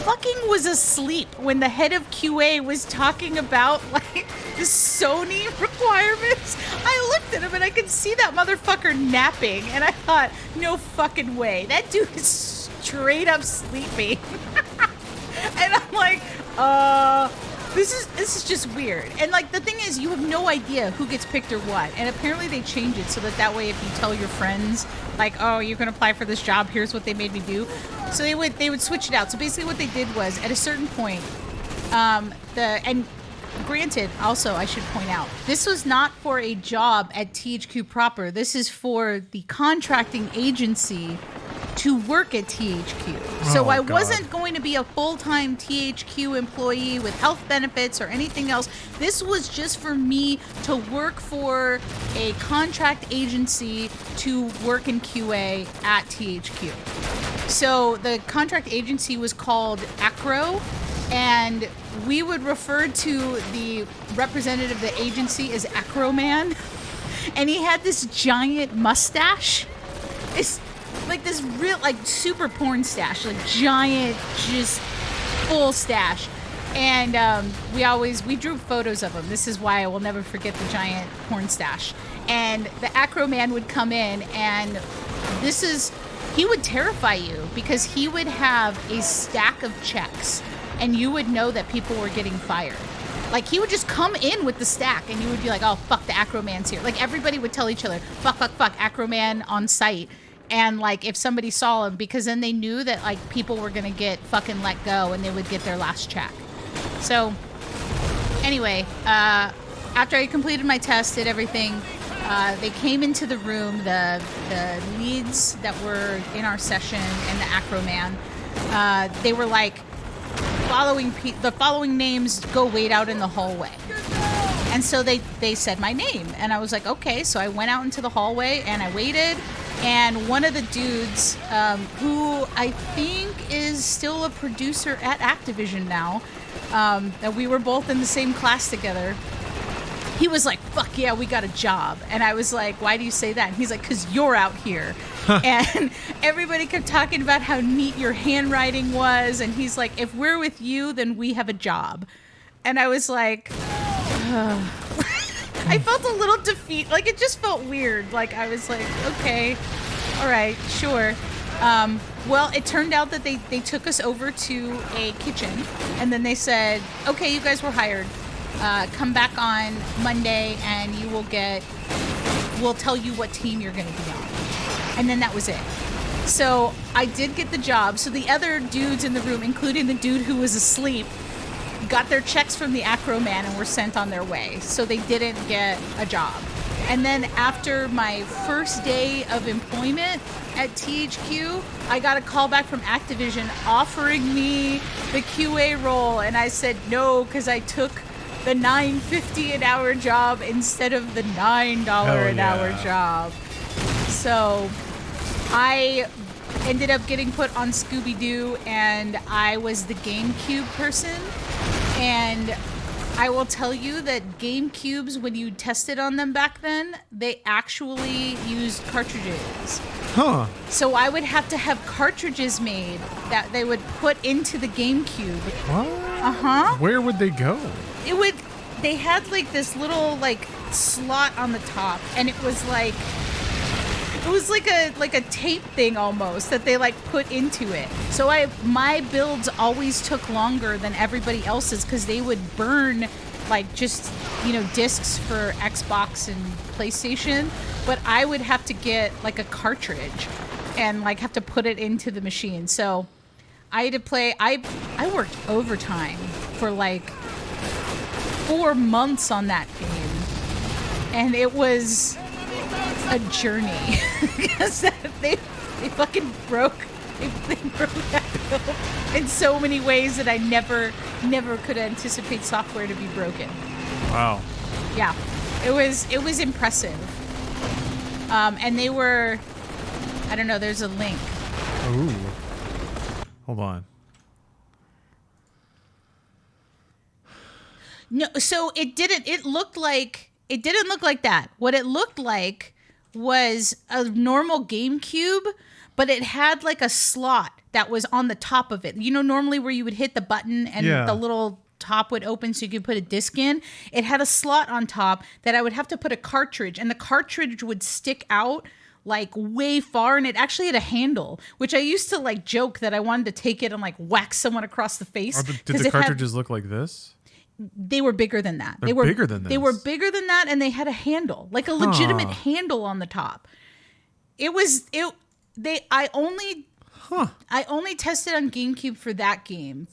fucking was asleep when the head of QA was talking about like the Sony requirements. I looked at him and I could see that motherfucker napping, and I thought, no fucking way. That dude is straight up sleeping. And I'm like, this is just weird. And like the thing is, you have no idea who gets picked or what. And apparently they changed it so that way if you tell your friends like, oh, you can apply for this job, here's what they made me do. So they would switch it out. So basically what they did was at a certain point, and granted, also I should point out, this was not for a job at THQ proper. This is for the contracting agency to work at THQ. So I wasn't going to be a full-time THQ employee with health benefits or anything else. This was just for me to work for a contract agency to work in QA at THQ. So the contract agency was called Acro, and we would refer to the representative of the agency as Acro Man. And he had this giant mustache. like this real, like super porn stash, like giant, just full stash. And we drew photos of him. This is why I will never forget the giant porn stash. And the Acro Man would come in, and he would terrify you because he would have a stack of checks, and you would know that people were getting fired. Like, he would just come in with the stack, and you would be like, oh, fuck, the Acro Man's here. Like, everybody would tell each other, fuck, Acro Man on site. And, like, if somebody saw him, because then they knew that, like, people were going to get fucking let go, and they would get their last check. So, anyway, after I completed my test, did everything, they came into the room, the leads that were in our session and the Acro Man. They were like, the following names go wait out in the hallway. And so they said my name. And I was like, okay. So I went out into the hallway and I waited. And one of the dudes, who I think is still a producer at Activision now, that we were both in the same class together, he was like, fuck yeah, we got a job. And I was like, why do you say that? And he's like, because you're out here. And everybody kept talking about how neat your handwriting was. And he's like, if we're with you, then we have a job. And I was like, I felt a little defeat. Like, it just felt weird. Like, I was like, okay, all right, sure. Well, it turned out that they took us over to a kitchen. And then they said, okay, you guys were hired. Come back on Monday and we'll tell you what team you're going to be on. And then that was it. So I did get the job. So the other dudes in the room, including the dude who was asleep, got their checks from the Acro Man and were sent on their way. So they didn't get a job. And then after my first day of employment at THQ, I got a call back from Activision offering me the QA role. And I said no, because I took the $9.50 an hour job instead of the $9 an hour job. So I ended up getting put on Scooby-Doo, and I was the GameCube person. And I will tell you that GameCubes, when you tested on them back then, they actually used cartridges. Huh. So I would have to have cartridges made that they would put into the GameCube. What? Uh-huh. Where would they go? They had like this little like slot on the top, and it was like a tape thing almost that they like put into it. So my builds always took longer than everybody else's because they would burn like just, discs for Xbox and PlayStation, but I would have to get like a cartridge and like have to put it into the machine. So I had to play, I worked overtime for like 4 months on that game, and it was a journey because they fucking broke that build in so many ways that I never could anticipate software to be broken. Wow. Yeah, it was impressive. And they were, I don't know, there's a link. Ooh. Hold on. No, so it didn't look like that. What it looked like was a normal GameCube, but it had like a slot that was on the top of it. Normally where you would hit the button and the little top would open so you could put a disc in. It had a slot on top that I would have to put a cartridge, and the cartridge would stick out like way far, and it actually had a handle, which I used to like joke that I wanted to take it and like whack someone across the face. Did the cartridges look like this? They were bigger than that. They were bigger than this. They were bigger than that, and they had a handle, like a legitimate handle on the top. I only tested on GameCube for that game.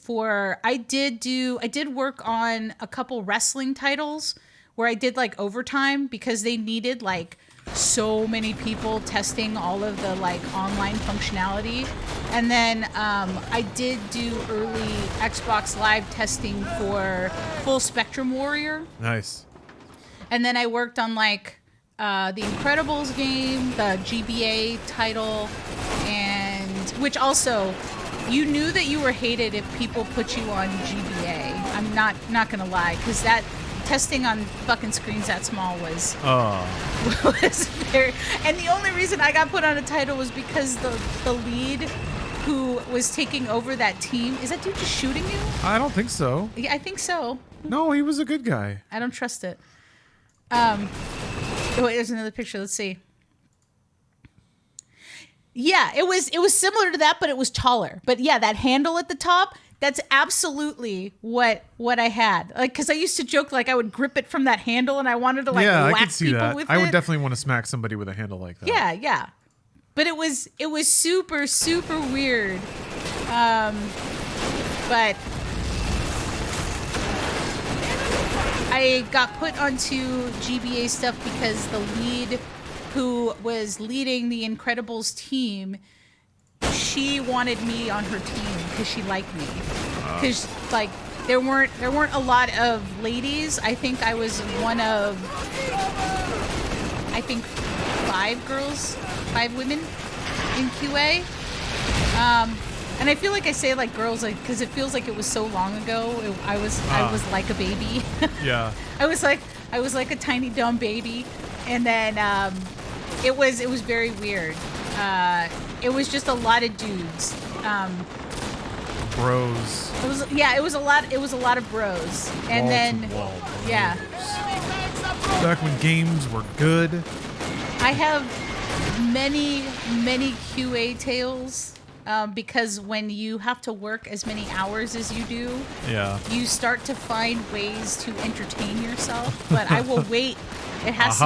I did work on a couple wrestling titles where I did like overtime because they needed like so many people testing all of the like online functionality. And then I did do early Xbox Live testing for Full Spectrum Warrior. Nice. And then I worked on like the Incredibles game, the GBA title, and which also you knew that you were hated if people put you on GBA. I'm not gonna lie, because testing on fucking screens that small was Oh. was very. And the only reason I got put on a title was because the lead who was taking over that team, is that dude just shooting you? I don't think so. Yeah, I think so. No, he was a good guy. I don't trust it. Oh, wait, there's another picture. Let's see. Yeah, it was similar to that, but it was taller. But yeah, that handle at the top, that's absolutely what I had. Like, because I used to joke like I would grip it from that handle, and I wanted to like yeah, whack I could see people that. with I it. would definitely want to smack somebody with a handle like that. Yeah, yeah. But it was super, super weird. But I got put onto GBA stuff because the lead who was leading the Incredibles team, she wanted me on her team because she liked me. Because like there weren't a lot of ladies. I think I was one of 5 women in QA. And I feel like I say like girls like because it feels like it was so long ago. I was like a baby. Yeah. I was like a tiny dumb baby, and then it was very weird. It was just a lot of dudes. Bros. It was a lot of bros, and then yeah. Back when games were good. I have many QA tales. Because when you have to work as many hours as you do, yeah, you start to find ways to entertain yourself. But I will wait. It has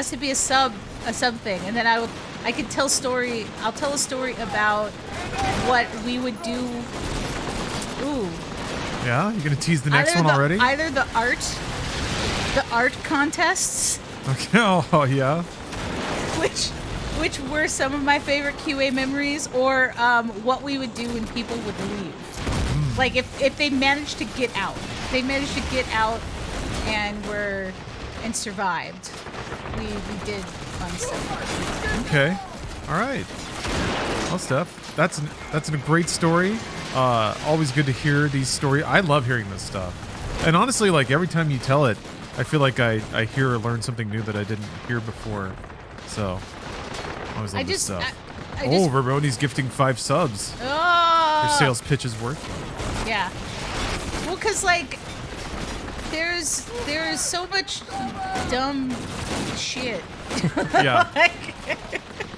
to be a sub thing, and then I could tell story. I'll tell a story about what we would do. Ooh. Yeah, you're gonna tease the next one already? Either the art contests. Okay. Oh yeah. Which were some of my favorite QA memories, or what we would do when people would leave. Like if they managed to get out. And survived. We did fun stuff. Okay. All right. Well, Steph, that's a great story. Always good to hear these stories. I love hearing this stuff. And honestly, like every time you tell it, I feel like I hear or learn something new that I didn't hear before. So I always love this stuff. Ramoni's gifting 5 subs. Oh. Your sales pitch is working. Yeah. Well, because, like, there's so much dumb shit. Yeah. Like,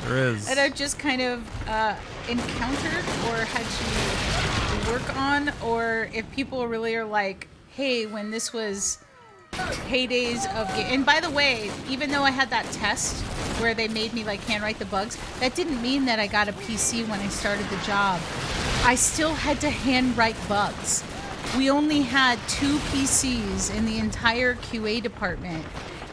there is. that I've just kind of encountered or had to work on, or if people really are like, hey, when this was heydays of and by the way, even though I had that test where they made me like handwrite the bugs, that didn't mean that I got a PC when I started the job. I still had to handwrite bugs. We only had 2 PCs in the entire QA department,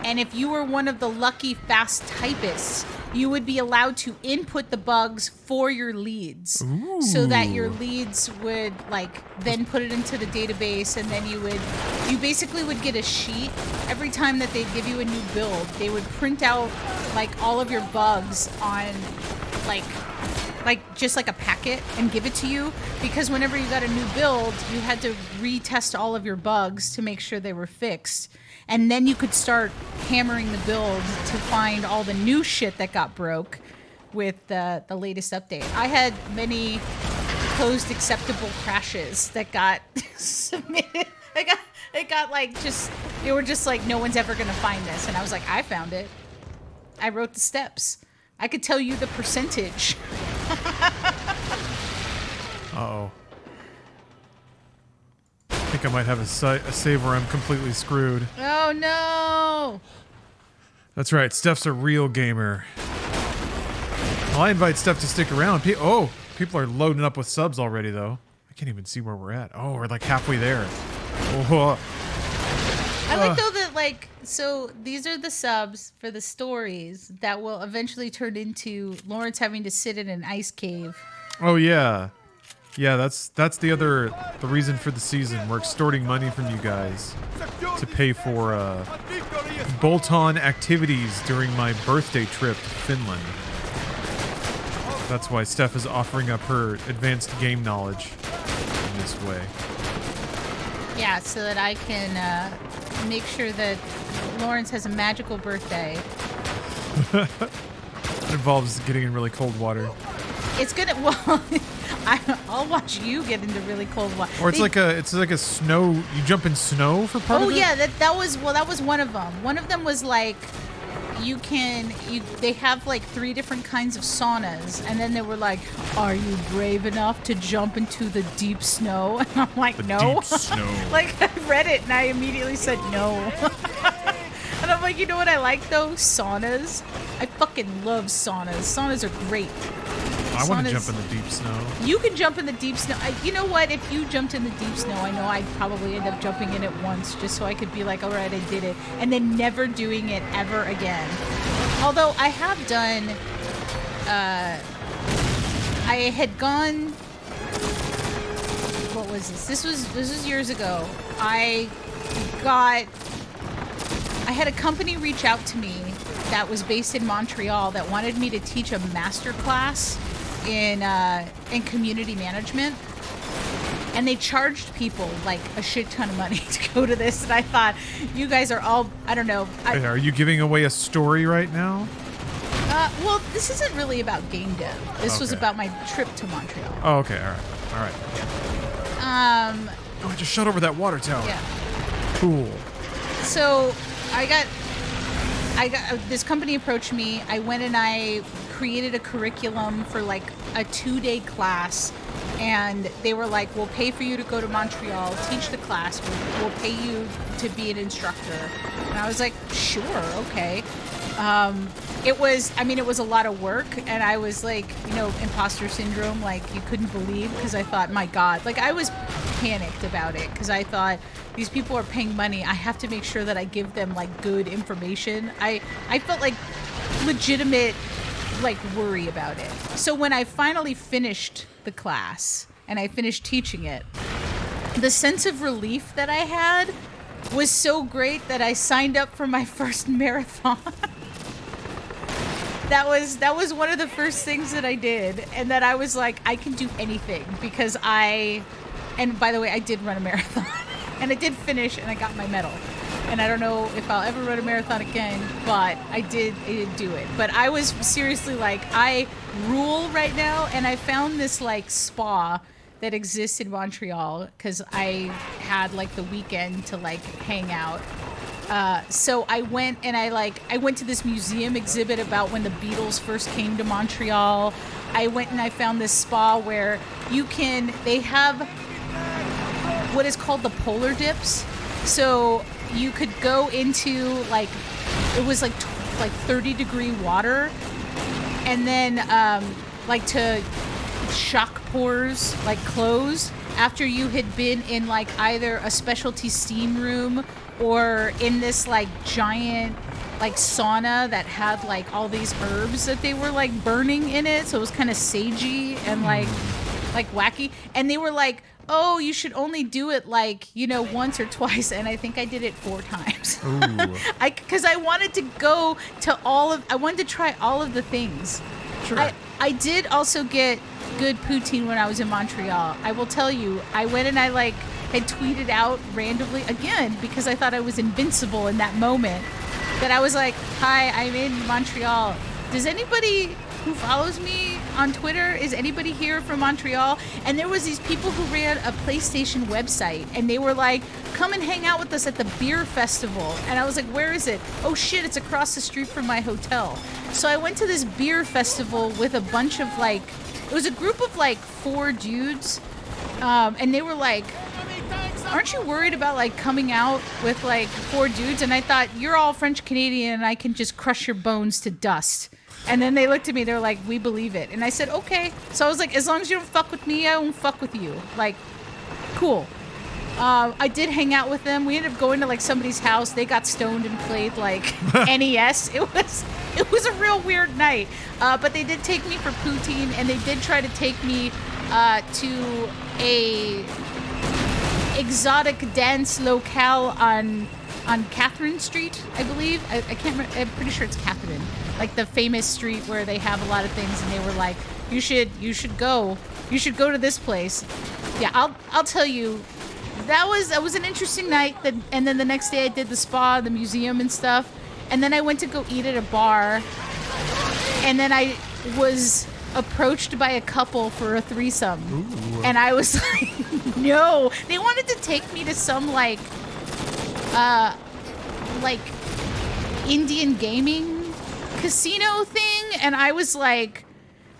and if you were one of the lucky fast typists, you would be allowed to input the bugs for your leads. Ooh. So that your leads would like then put it into the database, and then you basically would get a sheet every time that they'd give you a new build. They would print out like all of your bugs on like just like a packet and give it to you, because whenever you got a new build, you had to retest all of your bugs to make sure they were fixed. And then you could start hammering the build to find all the new shit that got broke with the latest update. I had many closed acceptable crashes that got submitted. It got like they were just like, no one's ever gonna find this. And I was like, I found it. I wrote the steps. I could tell you the percentage. Uh-oh. I think I might have a save where I'm completely screwed. Oh, no. That's right. Steph's a real gamer. Well, I invite Steph to stick around. People are loading up with subs already, though. I can't even see where we're at. Oh, we're like halfway there. Oh. I like, though, that, like, so these are the subs for the stories that will eventually turn into Lawrence having to sit in an ice cave. Oh, yeah. Yeah, that's the reason for the season. We're extorting money from you guys to pay for bolt-on activities during my birthday trip to Finland. That's why Steph is offering up her advanced game knowledge in this way. Yeah, so that I can make sure that Lawrence has a magical birthday. It involves getting in really cold water. It's gonna. Well, I'll watch you get into really cold water. Or it's like a snow. You jump in snow for part of it. Oh yeah, that was one of them. One of them was like they have like 3 different kinds of saunas, and then they were like, are you brave enough to jump into the deep snow? And I'm like, no. Deep snow. Like, I read it and I immediately said no. And I'm like, you know what I like though? Saunas. I fucking love saunas. Saunas are great. I want to jump in the deep snow. You can jump in the deep snow. You know what? If you jumped in the deep snow, I know I'd probably end up jumping in it once just so I could be like, all right, I did it. And then never doing it ever again. Although I have done, I had gone, what was this? This was years ago. I had a company reach out to me that was based in Montreal that wanted me to teach a master class in community management, and they charged people like a shit ton of money to go to this. And I thought, you guys are all, I don't know. Are you giving away a story right now? Well, this isn't really about game dev. This was about my trip to Montreal. Oh, okay, all right. Oh, I just shot over that water tower. Yeah. Cool. So I got this company approached me. I went and I created a curriculum for like a 2-day class, and they were like, we'll pay for you to go to Montreal, teach the class, we'll pay you to be an instructor. And I was like, sure, okay. It was a lot of work, and I was like, imposter syndrome, like you couldn't believe, because I thought, my God, like I was panicked about it, because I thought, these people are paying money, I have to make sure that I give them like good information. I felt like legitimate like worry about it. So when I finally finished the class and I finished teaching it, the sense of relief that I had was so great that I signed up for my first marathon. That was one of the first things that I did, and that I was like, I can do anything, because and by the way, I did run a marathon, and I did finish, and I got my medal. And I don't know if I'll ever run a marathon again, but I did do it. But I was seriously like, I rule right now, and I found this like spa that exists in Montreal because I had like the weekend to like hang out. So I went and I went to this museum exhibit about when the Beatles first came to Montreal. I went and I found this spa where they have what is called the polar dips. So you could go into like, it was like 30-degree water, and then like to shock pores like close after you had been in like either a specialty steam room or in this like giant like sauna that had like all these herbs that they were like burning in it, so it was kind of sagey and like wacky. And they were like, oh, you should only do it like, once or twice. And I think I did it 4 times. Because I wanted to go to I wanted to try all of the things. Sure. I did also get good poutine when I was in Montreal. I will tell you, I went and I had tweeted out randomly, again, because I thought I was invincible in that moment, that I was like, hi, I'm in Montreal. Does anybody who follows me on Twitter, is anybody here from Montreal? And there was these people who ran a PlayStation website, and they were like, come and hang out with us at the beer festival. And I was like, where is it? Oh shit, it's across the street from my hotel. So I went to this beer festival with a bunch of it was a group of 4 dudes, and they were like, aren't you worried about coming out with 4 dudes? And I thought, you're all French Canadian and I can just crush your bones to dust. And then they looked at me, they were like, we believe it. And I said, okay. So I was like, as long as you don't fuck with me, I won't fuck with you. Cool. I did hang out with them. We ended up going to somebody's house. They got stoned and played NES. It was a real weird night. But they did take me for poutine, and they did try to take me to a exotic dance locale on Catherine Street, I believe. I can't remember. I'm pretty sure it's Catherine. The famous street where they have a lot of things, and they were like, you should go to this place. Yeah, I'll tell you, that was an interesting night. And then the next day I did the spa, the museum and stuff. And then I went to go eat at a bar. And then I was approached by a couple for a threesome. Ooh. And I was like, no. They wanted to take me to some like Indian gaming casino thing. And I was like,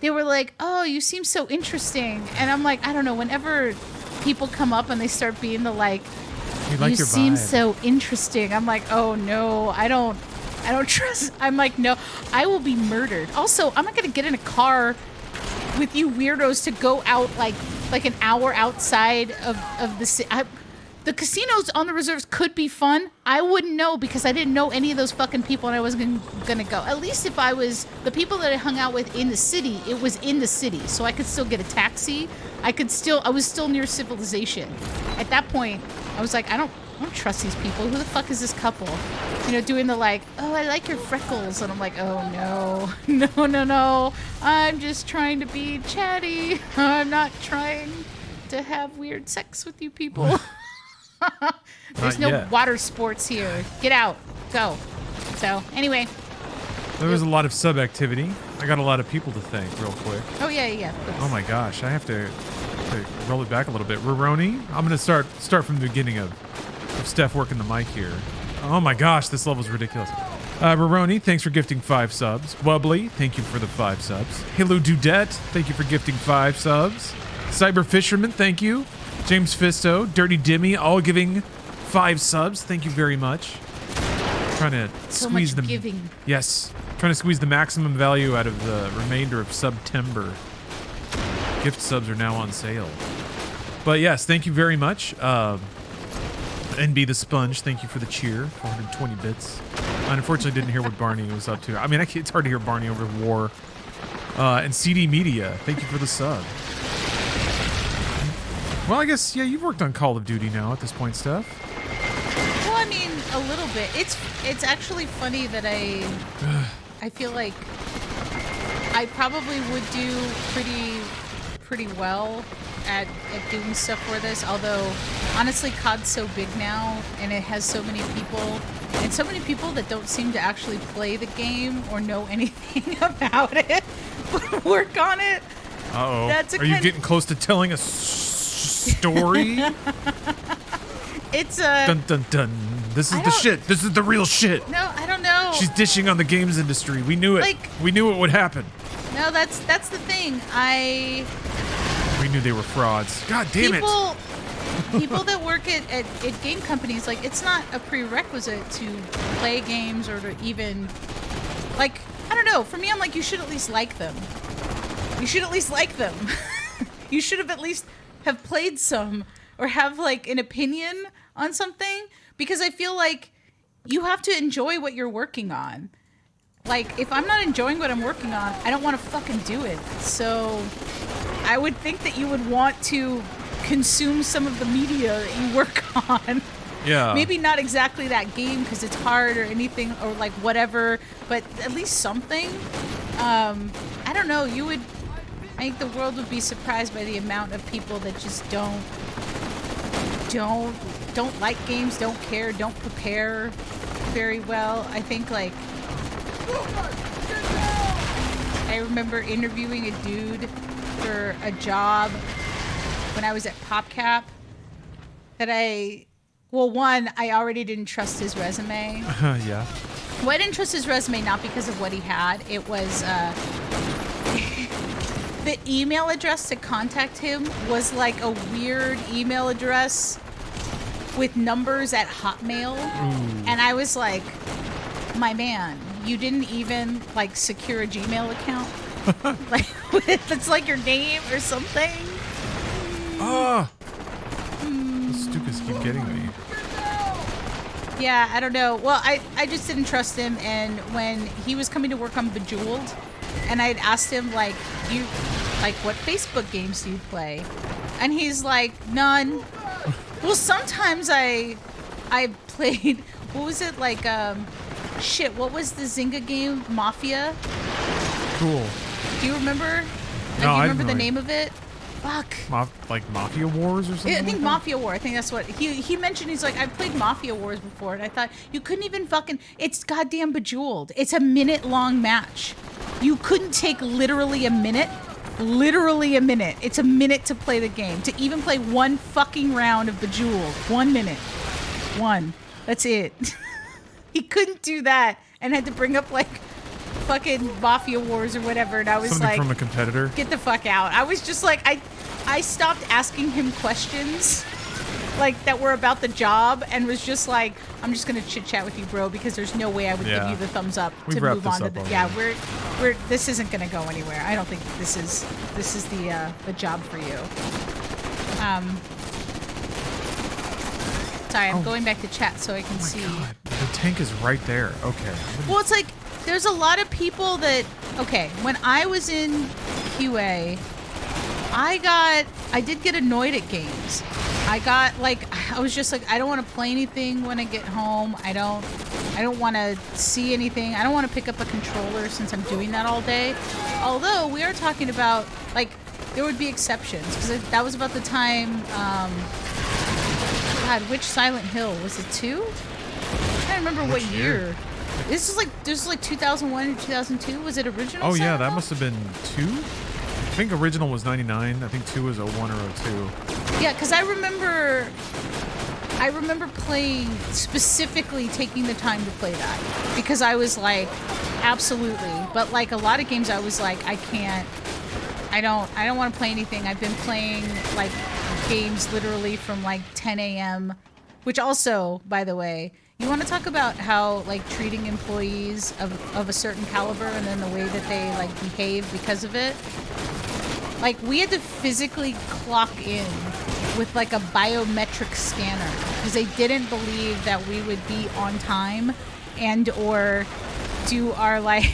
they were like, oh, you seem so interesting. And I'm like, I don't know, whenever people come up and they start being the like you seem so interesting. I'm like, oh no, I don't trust. I'm like, no, I will be murdered. Also, I'm not gonna get in a car with you weirdos to go out like an hour outside of the city. The casinos on the reserves could be fun. I wouldn't know because I didn't know any of those fucking people and I wasn't gonna go. At least if I was the people that I hung out with in the city, it was in the city, so I could still get a taxi. I was still near civilization. At that point, I was like, I don't trust these people. Who the fuck is this couple? You know, doing the like, oh, I like your freckles. And I'm like, oh no. No. I'm just trying to be chatty. I'm not trying to have weird sex with you people. There's no water sports here. Get out. Go. So, anyway. There was a lot of sub activity. I got a lot of people to thank real quick. Oh, yeah. Please. Oh my gosh, I have to roll it back a little bit. Roroni, I'm going to start from the beginning of Steph working the mic here. Oh my gosh, this level's ridiculous. Roroni, thanks for gifting 5 subs. Wubbly, thank you for the 5 subs. Halo Dudette, thank you for gifting 5 subs. Cyber Fisherman, thank you. James Fisto, Dirty Dimmy, all giving 5 subs. Thank you very much. Trying to squeeze them. Giving. Yes, trying to squeeze the maximum value out of the remainder of September. Gift subs are now on sale. But yes, thank you very much. NB the Sponge, thank you for the cheer. 420 bits. I unfortunately didn't hear what Barney was up to. I mean, it's hard to hear Barney over war. And CD Media, thank you for the sub. Well, I guess, yeah, you've worked on Call of Duty now at this point, Steph. Well, I mean, a little bit. It's actually funny that I feel like I probably would do pretty well at doing stuff for this, although honestly COD's so big now and it has so many people and so many people that don't seem to actually play the game or know anything about it but work on it. Uh-oh. Are you getting close to telling a story? It's dun dun dun. This is the shit. This is the real shit. No, I don't know. She's dishing on the games industry. We knew it. We knew it would happen. No, that's the thing. We knew they were frauds. God damn it. People that work at game companies, like, it's not a prerequisite to play games or to even, like, I don't know. For me, I'm like, you should at least like them. You should at least like them. You should have at least have played some or have, like, an opinion on something, because I feel like you have to enjoy what you're working on. Like, if I'm not enjoying what I'm working on, I don't want to fucking do it. So I would think that you would want to consume some of the media that you work on. Yeah. Maybe not exactly that game because it's hard or anything or like whatever, but at least something. I don't know. I think the world would be surprised by the amount of people that just don't like games, don't care, don't prepare very well. I think, like, I remember interviewing a dude for a job when I was at PopCap that I already didn't trust his resume. Yeah. Well, I didn't trust his resume not because of what he had. It was the email address to contact him was like a weird email address with numbers at Hotmail. Ooh. And I was like, my man, you didn't even like secure a Gmail account? Like, it's like your name or something? Oh! The Stukas keep getting me. Yeah, I don't know. Well, I just didn't trust him, and when he was coming to work on Bejeweled, and I'd asked him, like, what Facebook games do you play? And he's like, none. Well, sometimes I played, what was it, like, what was the Zynga game? Mafia? Cool. Do you remember? No, do you remember the name of it? Fuck. Like Mafia Wars or something? I think like Mafia War. I think that's what he mentioned. He's like, I played Mafia Wars before, and I thought you couldn't even fucking. It's goddamn Bejeweled. It's a minute-long match. You couldn't take literally a minute. Literally a minute. It's a minute to play the game. To even play one fucking round of Bejeweled. 1 minute. One. That's it. He couldn't do that and had to bring up like fucking Mafia Wars or whatever, and I was something like, from a competitor. Get the fuck out. I was just like, I stopped asking him questions like that were about the job and was just like, I'm just gonna chit chat with you, bro, because there's no way I would give you the thumbs up to move on to the we're this isn't gonna go anywhere. I don't think this is the job for you. Sorry, I'm going back to chat so I can see. God. The tank is right there. Okay. Well, it's like there's a lot of people that, okay, when I was in QA, I did get annoyed at games. I was just like, I don't want to play anything when I get home. I don't want to see anything. I don't want to pick up a controller since I'm doing that all day. Although we are talking about, like, there would be exceptions because that was about the time, God, which Silent Hill? Was it 2? I'm trying to remember what year. This is like 2001 and 2002. Was it original? Oh yeah, Silent that Hill? must have been 2. I think original was 99. I think 2 was 01 or 02. Yeah, because I remember playing, specifically taking the time to play that because I was like, absolutely. But like a lot of games, I was like, I can't. I don't want to play anything. I've been playing like games literally from like 10 a.m. Which also, by the way, you want to talk about how like treating employees of a certain caliber and then the way that they like behave because of it. Like we had to physically clock in with like a biometric scanner because they didn't believe that we would be on time and or do our like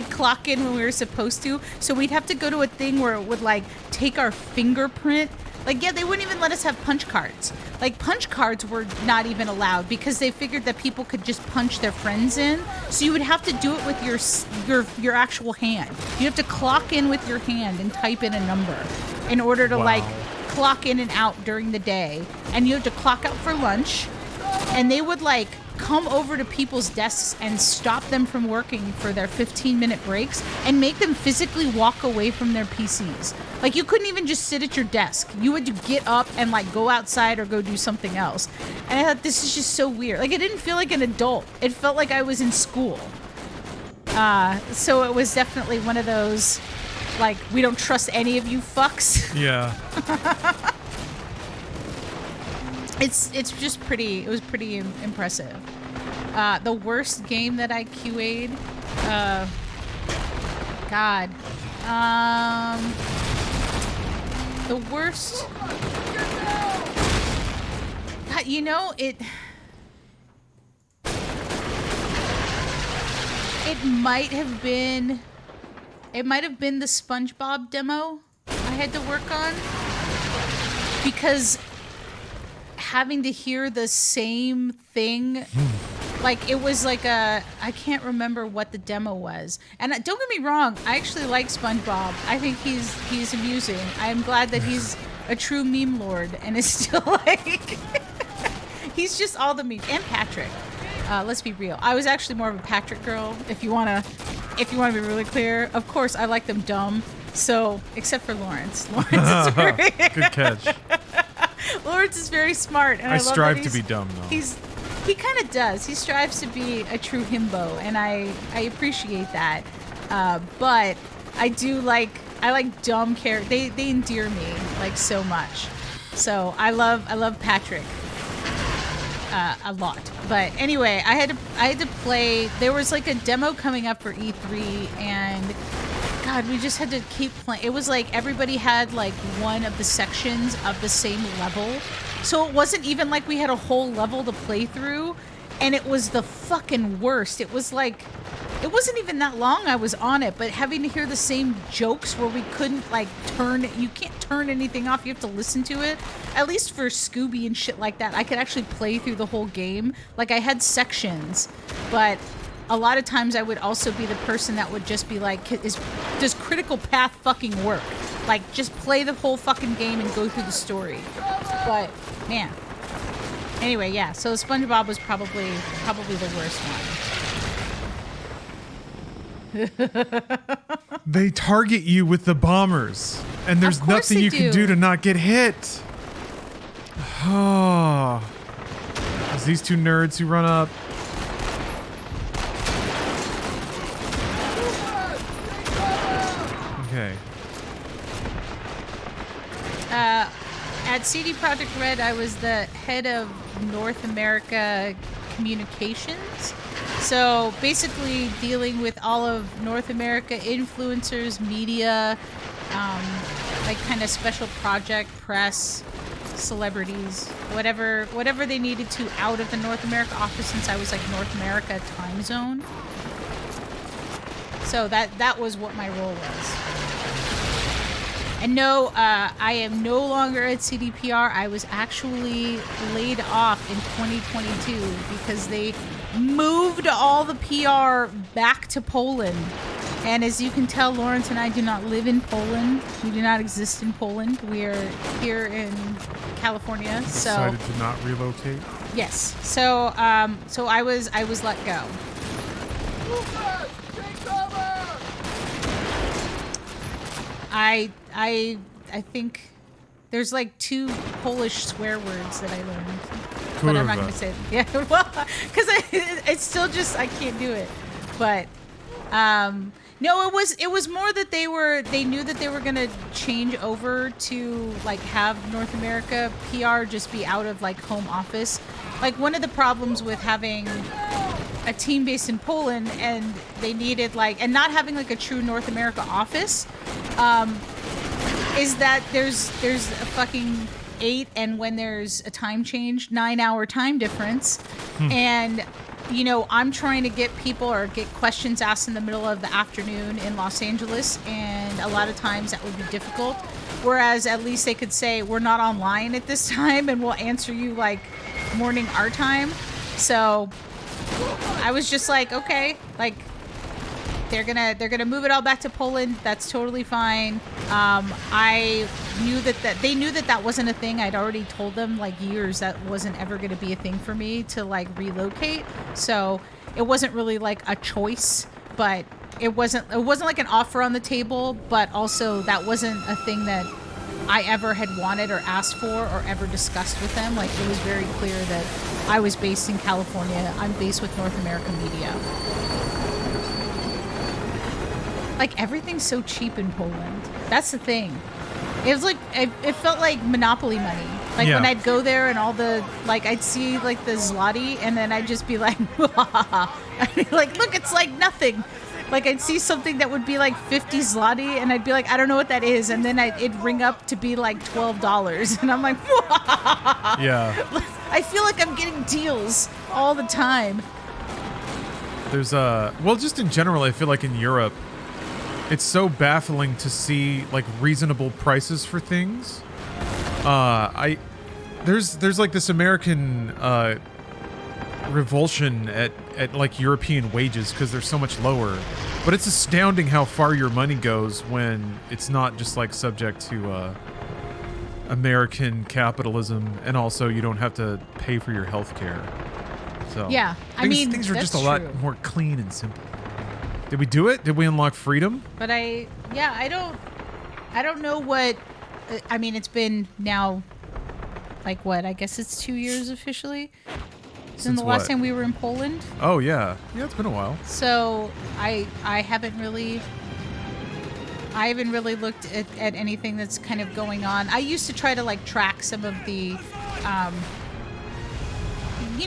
clock in when we were supposed to. So we'd have to go to a thing where it would like take our fingerprint. Like, yeah, they wouldn't even let us have punch cards. Like, punch cards were not even allowed because they figured that people could just punch their friends in. So you would have to do it with your actual hand. You have to clock in with your hand and type in a number in order to, like, clock in and out during the day. And you have to clock out for lunch. And they would, like, come over to people's desks and stop them from working for their 15-minute breaks and make them physically walk away from their PCs. Like, you couldn't even just sit at your desk. You had to get up and, like, go outside or go do something else. And I thought, this is just so weird. Like, it didn't feel like an adult. It felt like I was in school. So it was definitely one of those, like, we don't trust any of you fucks. Yeah. It's just pretty, it was pretty impressive. The worst game that I QA'd, God. The worst, God, you know, it might have been the SpongeBob demo I had to work on because having to hear the same thing, like it was like I can't remember what the demo was. And don't get me wrong, I actually like SpongeBob. I think he's amusing. I'm glad that he's a true meme lord and is still like he's just all the memes. And Patrick. Let's be real. I was actually more of a Patrick girl. If you wanna be really clear, of course I like them dumb. So except for Lawrence. Lawrence is very good catch. Lawrence is very smart, and I love strive that to be dumb, though. He kind of does. He strives to be a true himbo, and I appreciate that. But I like dumb characters. They endear me like so much. So I love Patrick a lot. But anyway, I had to play. There was like a demo coming up for E3, and God, we just had to keep playing. It was like everybody had like one of the sections of the same level. So it wasn't even like we had a whole level to play through. And it was the fucking worst. It was like, it wasn't even that long I was on it, but having to hear the same jokes where we couldn't like you can't turn anything off. You have to listen to it. At least for Scooby and shit like that, I could actually play through the whole game. Like I had sections, but a lot of times I would also be the person that would just be like, does Critical Path fucking work? Like, just play the whole fucking game and go through the story. But, man. Anyway, yeah, so SpongeBob was probably the worst one. They target you with the bombers, and there's nothing you can do to not get hit. Oh. There's these two nerds who run up. Okay. At CD Projekt Red, I was the head of North America communications. So basically dealing with all of North America influencers, media, like kind of special project press, celebrities, whatever they needed to out of the North America office, since I was like North America time zone. So that was what my role was. And no, I am no longer at CDPR. I was actually laid off in 2022 because they moved all the PR back to Poland. And as you can tell, Lawrence and I do not live in Poland. We do not exist in Poland. We are here in California. Decided to not relocate? Yes. So so I was let go. I think there's like 2 Polish swear words that I learned, but I'm not going to say it. Yeah, well, because it's still just I can't do it. But no, it was more that they knew that they were going to change over to like have North America PR just be out of like home office. Like one of the problems with having a team based in Poland and they needed like and not having like a true North America office. Is that there's a fucking 8 and when there's a time change, 9-hour time difference. And, you know, I'm trying to get people or get questions asked in the middle of the afternoon in Los Angeles. And a lot of times that would be difficult. Whereas at least they could say, we're not online at this time and we'll answer you like morning our time. So I was just like, okay, like, they're gonna move it all back to Poland. That's totally fine. I knew that they knew that wasn't a thing. I'd already told them like years that wasn't ever gonna be a thing for me to like relocate. So it wasn't really like a choice, but it wasn't like an offer on the table. But also that wasn't a thing that I ever had wanted or asked for or ever discussed with them. Like it was very clear that I was based in California. I'm based with North American media. Like everything's so cheap in Poland. That's the thing. It was like it felt like Monopoly money. Like when I'd go there and all the like I'd see like the zloty and then I'd just be like, I'd be like, look, it's like nothing. Like I'd see something that would be like 50 zloty and I'd be like, I don't know what that is, and then it'd ring up to be like $12 and I'm like, yeah. I feel like I'm getting deals all the time. There's well, just in general, I feel like in Europe, it's so baffling to see like reasonable prices for things. There's like this American revulsion at like European wages because they're so much lower. But it's astounding how far your money goes when it's not just like subject to American capitalism, and also you don't have to pay for your health care. So yeah, things are just a lot more clean and simple. Did we do it? Did we unlock freedom? But I don't know what. I mean, it's been now, like what? I guess it's 2 years officially. Since the last time we were in Poland. Oh yeah, it's been a while. So I haven't really looked at anything that's kind of going on. I used to try to like track some of the,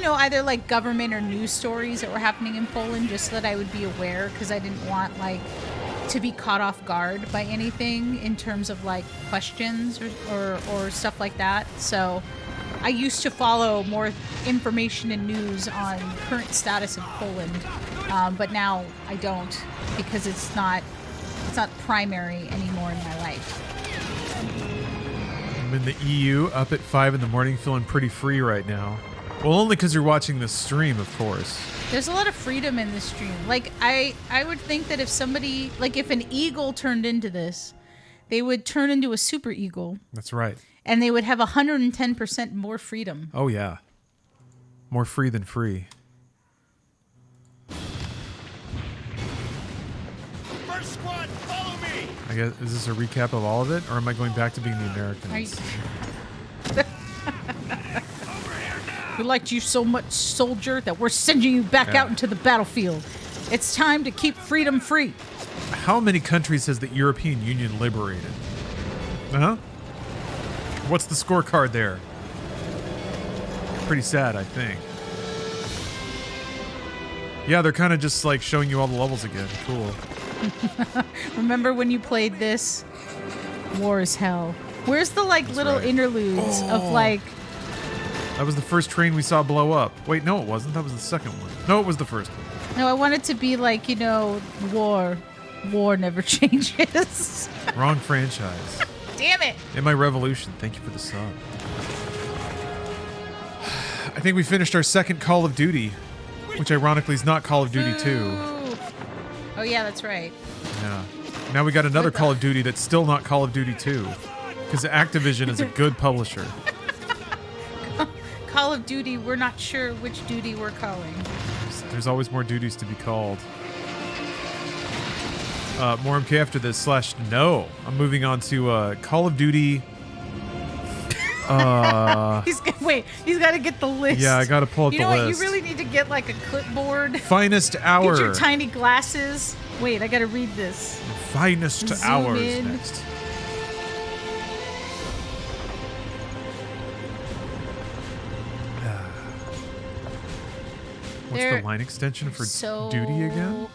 either like government or news stories that were happening in Poland, just so that I would be aware, because I didn't want like to be caught off guard by anything in terms of like questions or stuff like that. So I used to follow more information and news on current status of Poland, but now I don't, because it's not primary anymore in my life. I'm in the EU, up at 5 in the morning, feeling pretty free right now. Well, only because you're watching this stream, of course. There's a lot of freedom in this stream. Like, I would think that if somebody, like if an eagle turned into this, they would turn into a super eagle. That's right. And they would have 110% more freedom. Oh, yeah. More free than free. First squad, follow me! I guess, is this a recap of all of it, or am I going back to being the Americans? Are you... We liked you so much, soldier, that we're sending you back out into the battlefield. It's time to keep freedom free. How many countries has the European Union liberated? Huh? What's the scorecard there? Pretty sad, I think. Yeah, they're kind of just like showing you all the levels again. Cool. Remember when you played this? War is hell. Where's the like little interludes of like... That was the first train we saw blow up. Wait, no, it wasn't. That was the second one. No, it was the first one. No, I want it to be like, you know, war. War never changes. Wrong franchise. Damn it. In my revolution. Thank you for the sub. I think we finished our second Call of Duty, which ironically is not Call of Duty 2. Oh, yeah, that's right. Yeah. Now we got another Call of Duty that's still not Call of Duty 2, because Activision is a good publisher. Call of Duty, we're not sure which duty we're calling. There's always more duties to be called. More MK after this / no. I'm moving on to Call of Duty. He's got to get the list. Yeah, I got to pull up the list. You know what? You really need to get like a clipboard. Finest hour. Get your tiny glasses. Wait, I got to read this. Finest Zoom hours in. next. What's There the line extension for so duty again?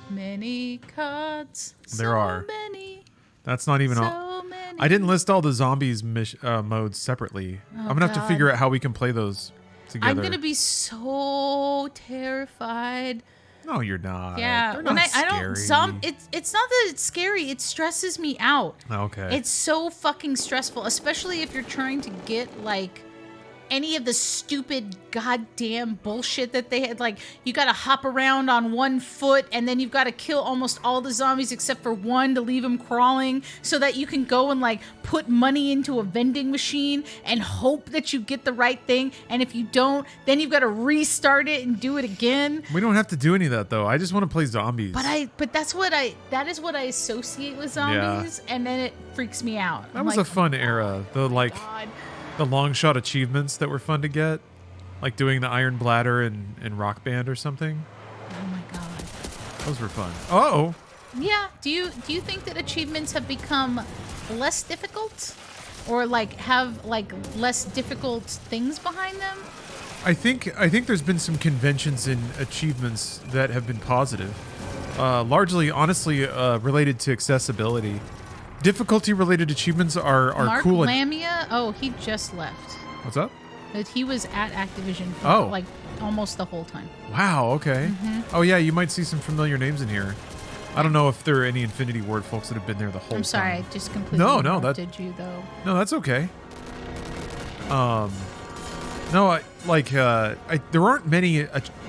Many cards. There so are. Many. That's not even all. So many. I didn't list all the zombies modes separately. I'm gonna have to God. figure out how we can play those together. I'm gonna be so terrified. No, you're not. Yeah, They're when not I don't. scary. It's not that it's scary. It stresses me out. Okay. It's so fucking stressful, especially if you're trying to get like any of the stupid goddamn bullshit that they had. Like, you gotta hop around on one foot and then you've gotta kill almost all the zombies except for one to leave them crawling so that you can go and like put money into a vending machine and hope that you get the right thing. And if you don't, then you've got to restart it and do it again. We don't have to do any of that though. I just want to play zombies. But that is what I associate with zombies, and then it freaks me out. That was a fun era. The long shot achievements that were fun to get, like doing the Iron Bladder and Rock Band or something. Oh my god, those were fun. Oh, yeah. Do you think that achievements have become less difficult, or like have like less difficult things behind them? I think there's been some conventions in achievements that have been positive, largely, honestly, related to accessibility. Difficulty-related achievements are Mark cool. Lamia, he just left. What's up? But he was at Activision for like almost the whole time. Wow. Okay. Oh yeah, you might see some familiar names in here. I don't know if there are any Infinity Ward folks that have been there the whole time. I'm sorry, I just completely interrupted you though. No, that's okay. No, there aren't many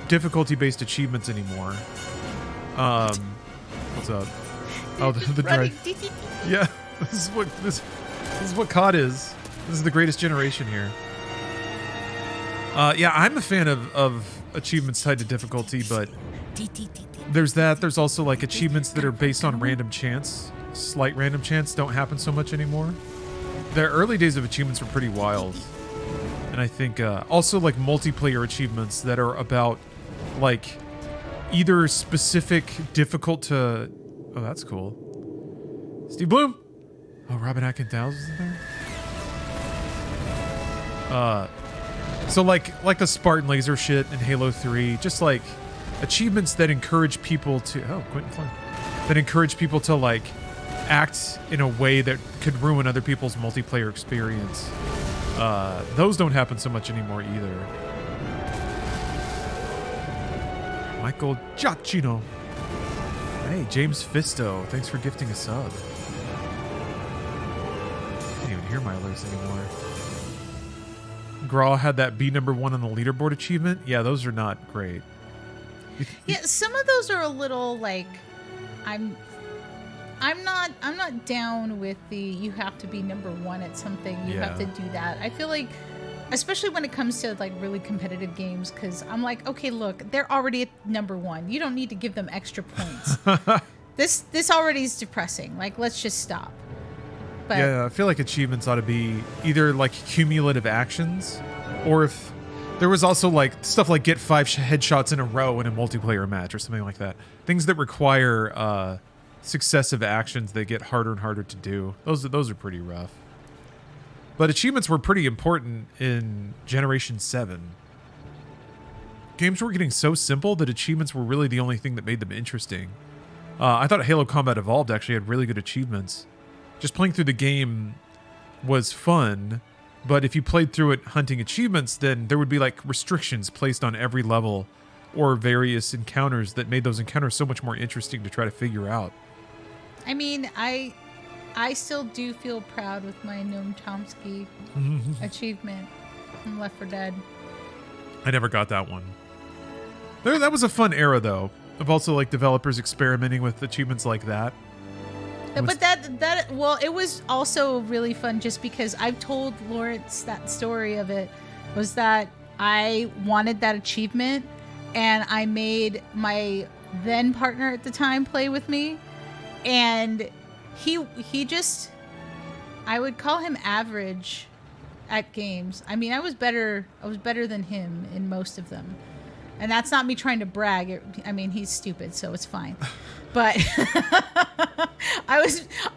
difficulty-based achievements anymore. What's up? Oh, the drive. Yeah, this is what COD is. This is the greatest generation here. Yeah, I'm a fan of achievements tied to difficulty, but there's that. There's also like achievements that are based on random chance. Slight random chance don't happen so much anymore. The early days of achievements were pretty wild. And I think also like multiplayer achievements that are about like either specific difficult to... Oh, that's cool. Steve Bloom. Oh, Robin Atkins is in there. So like the Spartan laser shit in Halo 3, just like achievements that encourage people to Quentin Flynn, that encourage people to like act in a way that could ruin other people's multiplayer experience. Those don't happen so much anymore either. Michael Giacchino. Hey, James Fisto. Thanks for gifting a sub. Can't even hear my alerts anymore. Graw had that B number 1 on the leaderboard achievement. Yeah, those are not great. Yeah, some of those are a little like I'm I'm not down with the you have to be number one at something. You have to do that. I feel like, especially when it comes to like really competitive games, because I'm like, okay, look, they're already at number one. You don't need to give them extra points. This already is depressing. Like, let's just stop. But yeah, I feel like achievements ought to be either like cumulative actions, or if there was also like stuff like get 5 headshots in a row in a multiplayer match or something like that. Things that require successive actions that get harder and harder to do. Those are pretty rough. But achievements were pretty important in Generation 7. Games were getting so simple that achievements were really the only thing that made them interesting. I thought Halo Combat Evolved actually had really good achievements. Just playing through the game was fun, but if you played through it hunting achievements, then there would be like restrictions placed on every level or various encounters that made those encounters so much more interesting to try to figure out. I mean, I still do feel proud with my Noam Chomsky achievement from Left 4 Dead. I never got that one. That was a fun era, though, of also like developers experimenting with achievements like that. But it was also really fun just because I've told Lawrence that story of it was that I wanted that achievement and I made my then partner at the time play with me, and he just, I would call him average at games. I mean, I was better than him in most of them. And that's not me trying to brag. I mean, he's stupid, so it's fine. But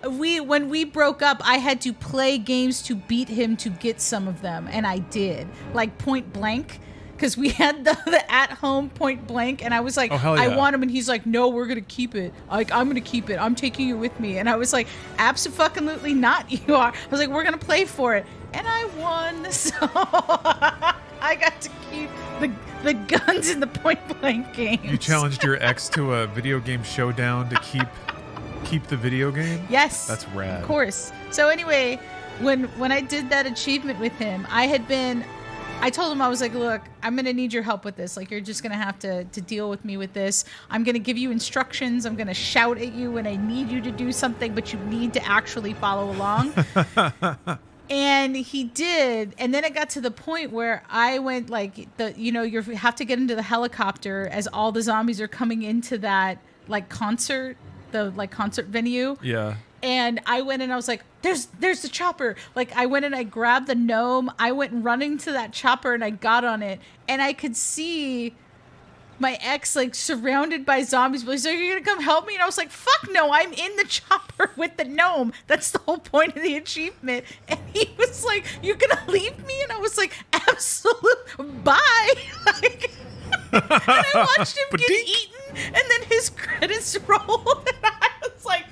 when we broke up, I had to play games to beat him to get some of them, and I did. Like Point Blank, because we had the at-home Point Blank, and I was like, oh, hell yeah. I want him, and he's like, no, we're gonna keep it. Like, I'm gonna keep it. I'm taking it with me. And I was like, absolutely not. You are. I was like, we're gonna play for it, and I won. So I got to keep the guns in the Point Blank games. You challenged your ex to a video game showdown to keep the video game? Yes. That's rad. Of course. So anyway, when I did that achievement with him, I told him, I was like, look, I'm going to need your help with this. Like, you're just going to have to deal with me with this. I'm going to give you instructions. I'm going to shout at you when I need you to do something, but you need to actually follow along. And he did, and then it got to the point where I went like you have to get into the helicopter as all the zombies are coming into that like concert venue. Yeah. And I went and I was like, there's the chopper. Like, I went and I grabbed the gnome. I went running to that chopper and I got on it, and I could see my ex like surrounded by zombies. But he's like, "Are you gonna come help me?" And I was like, "Fuck no! I'm in the chopper with the gnome. That's the whole point of the achievement." And he was like, "You're gonna leave me?" And I was like, "Absolutely, bye." Like, and I watched him get eaten, and then his credits rolled, and I was like,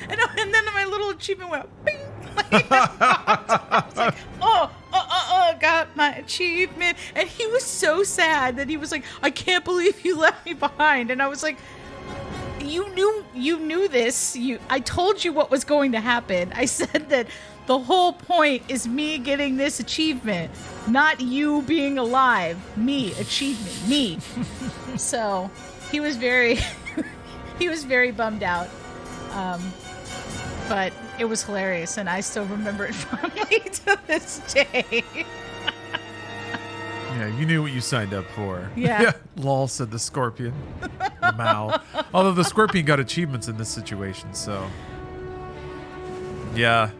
and then my little achievement went bing. I was like, got my achievement. And he was so sad that he was like, I can't believe you left me behind. And I was like, you knew this. I told you what was going to happen. I said that the whole point is me getting this achievement, not you being alive. Me, achievement, me. So he was very bummed out. But it was hilarious, and I still remember it fondly to this day. Yeah, you knew what you signed up for. Yeah. Lol, said the scorpion. Mao. Although the scorpion got achievements in this situation, so. Yeah.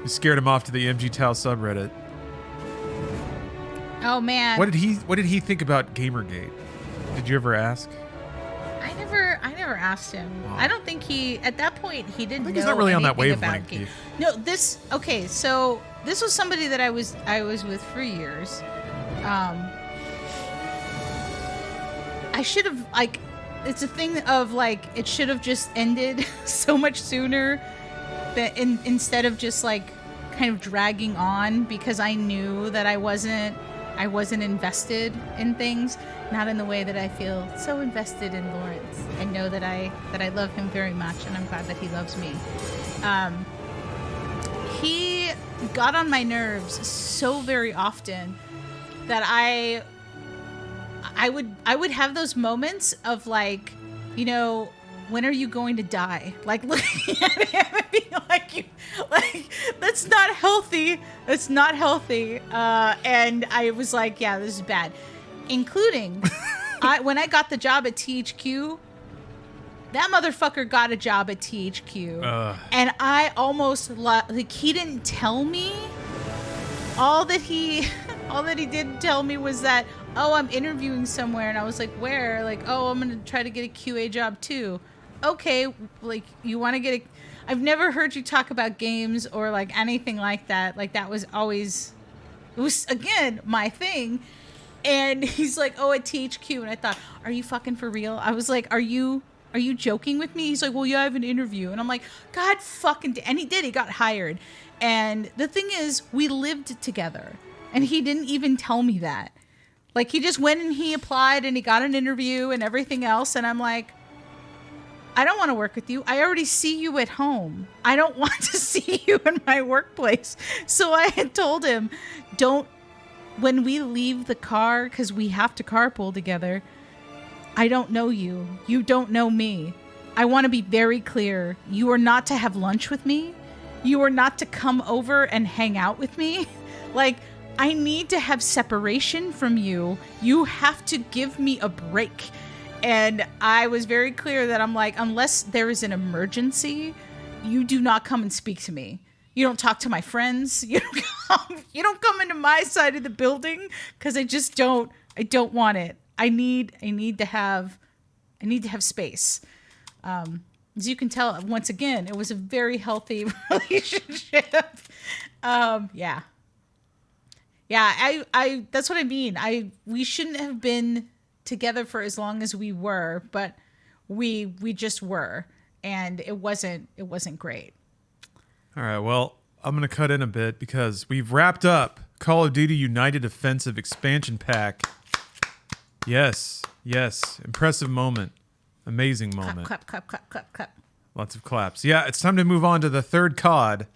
You scared him off to the MG Tau subreddit. Oh, man. What did he think about Gamergate? Did you ever ask? I never asked him. Oh. I don't think at that point, he didn't know he's not really on that anything wavelength. about No, so this was somebody that I was with for years. I should have, like, it's a thing of, like, it should have just ended so much sooner instead of just, like, kind of dragging on, because I knew that I wasn't invested in things. Not in the way that I feel so invested in Lawrence. I know that I love him very much, and I'm glad that he loves me. He got on my nerves so very often that I would have those moments of like, you know, when are you going to die? Like looking at him and being like, that's not healthy. That's not healthy. And I was like, yeah, this is bad. Including, when I got the job at THQ, that motherfucker got a job at THQ. And I almost, like, he didn't tell me. All that he did tell me was that, oh, I'm interviewing somewhere. And I was like, where? Like, oh, I'm going to try to get a QA job too. Okay, like, you want to get a... I've never heard you talk about games or, like, anything like that. Like, that was always... It was, again, my thing. And he's like, oh, at THQ. And I thought, are you fucking for real? I was like, are you joking with me? He's like, well, yeah, I have an interview. And I'm like, God fucking... And he did. He got hired. And the thing is, we lived together. And he didn't even tell me that. Like, he just went and he applied and he got an interview and everything else. And I'm like, I don't want to work with you. I already see you at home. I don't want to see you in my workplace. So I had told him, when we leave the car, because we have to carpool together, I don't know you. You don't know me. I want to be very clear. You are not to have lunch with me. You are not to come over and hang out with me. Like, I need to have separation from you. You have to give me a break. And I was very clear that I'm like, unless there is an emergency, you do not come and speak to me. You don't talk to my friends. You don't come into my side of the building, because I don't want it. I need to have space. As you can tell, once again, it was a very healthy relationship. Yeah. I that's what I mean. We shouldn't have been together for as long as we were, but we just were, and it wasn't great. All right, well, I'm going to cut in a bit because we've wrapped up Call of Duty United Offensive Expansion Pack. Yes. Impressive moment. Amazing moment. Clap. Lots of claps. Yeah, it's time to move on to the third COD.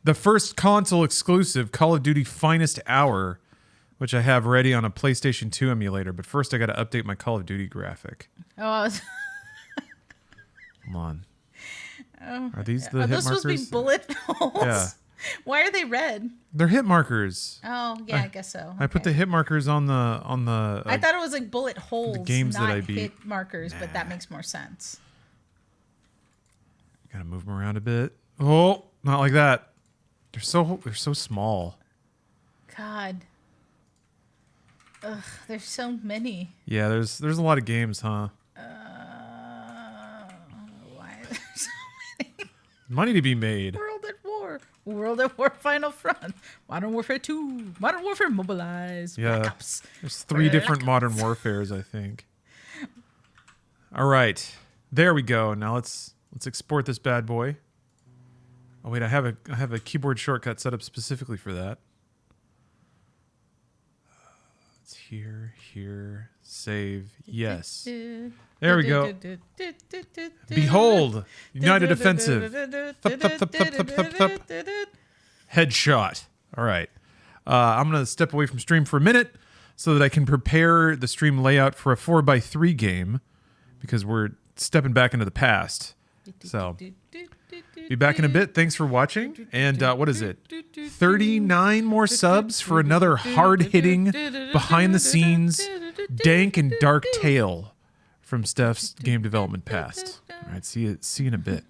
The first console exclusive, Call of Duty Finest Hour, which I have ready on a PlayStation 2 emulator. But first, I got to update my Call of Duty graphic. Oh. Come on. Are these the hit markers? Are those supposed to be bullet holes? Yeah. Why are they red? They're hit markers. Oh, yeah, I guess so. I put the hit markers on the. I thought it was like bullet holes, the games not that I beat. Hit markers, but that makes more sense. Gotta move them around a bit. Oh, not like that. They're so small. God. Ugh, there's so many. Yeah, there's a lot of games, huh? Why are there so many? Money to be made. World at War Final Front, Modern Warfare 2, Modern Warfare Mobilize, yeah. Black Ops. There's 3 different Modern Warfares, I think. All right, there we go. Now let's export this bad boy. Oh wait, I have a keyboard shortcut set up specifically for that. It's here, save, yes. There we go. Behold, United Offensive. Headshot. All right. I'm going to step away from stream for a minute so that I can prepare the stream layout for a 4x3 game, because we're stepping back into the past. So, be back in a bit. Thanks for watching. And what is it? 39 more subs for another hard-hitting, behind-the-scenes, dank and dark tale from Steph's game development past. All right, see you in a bit.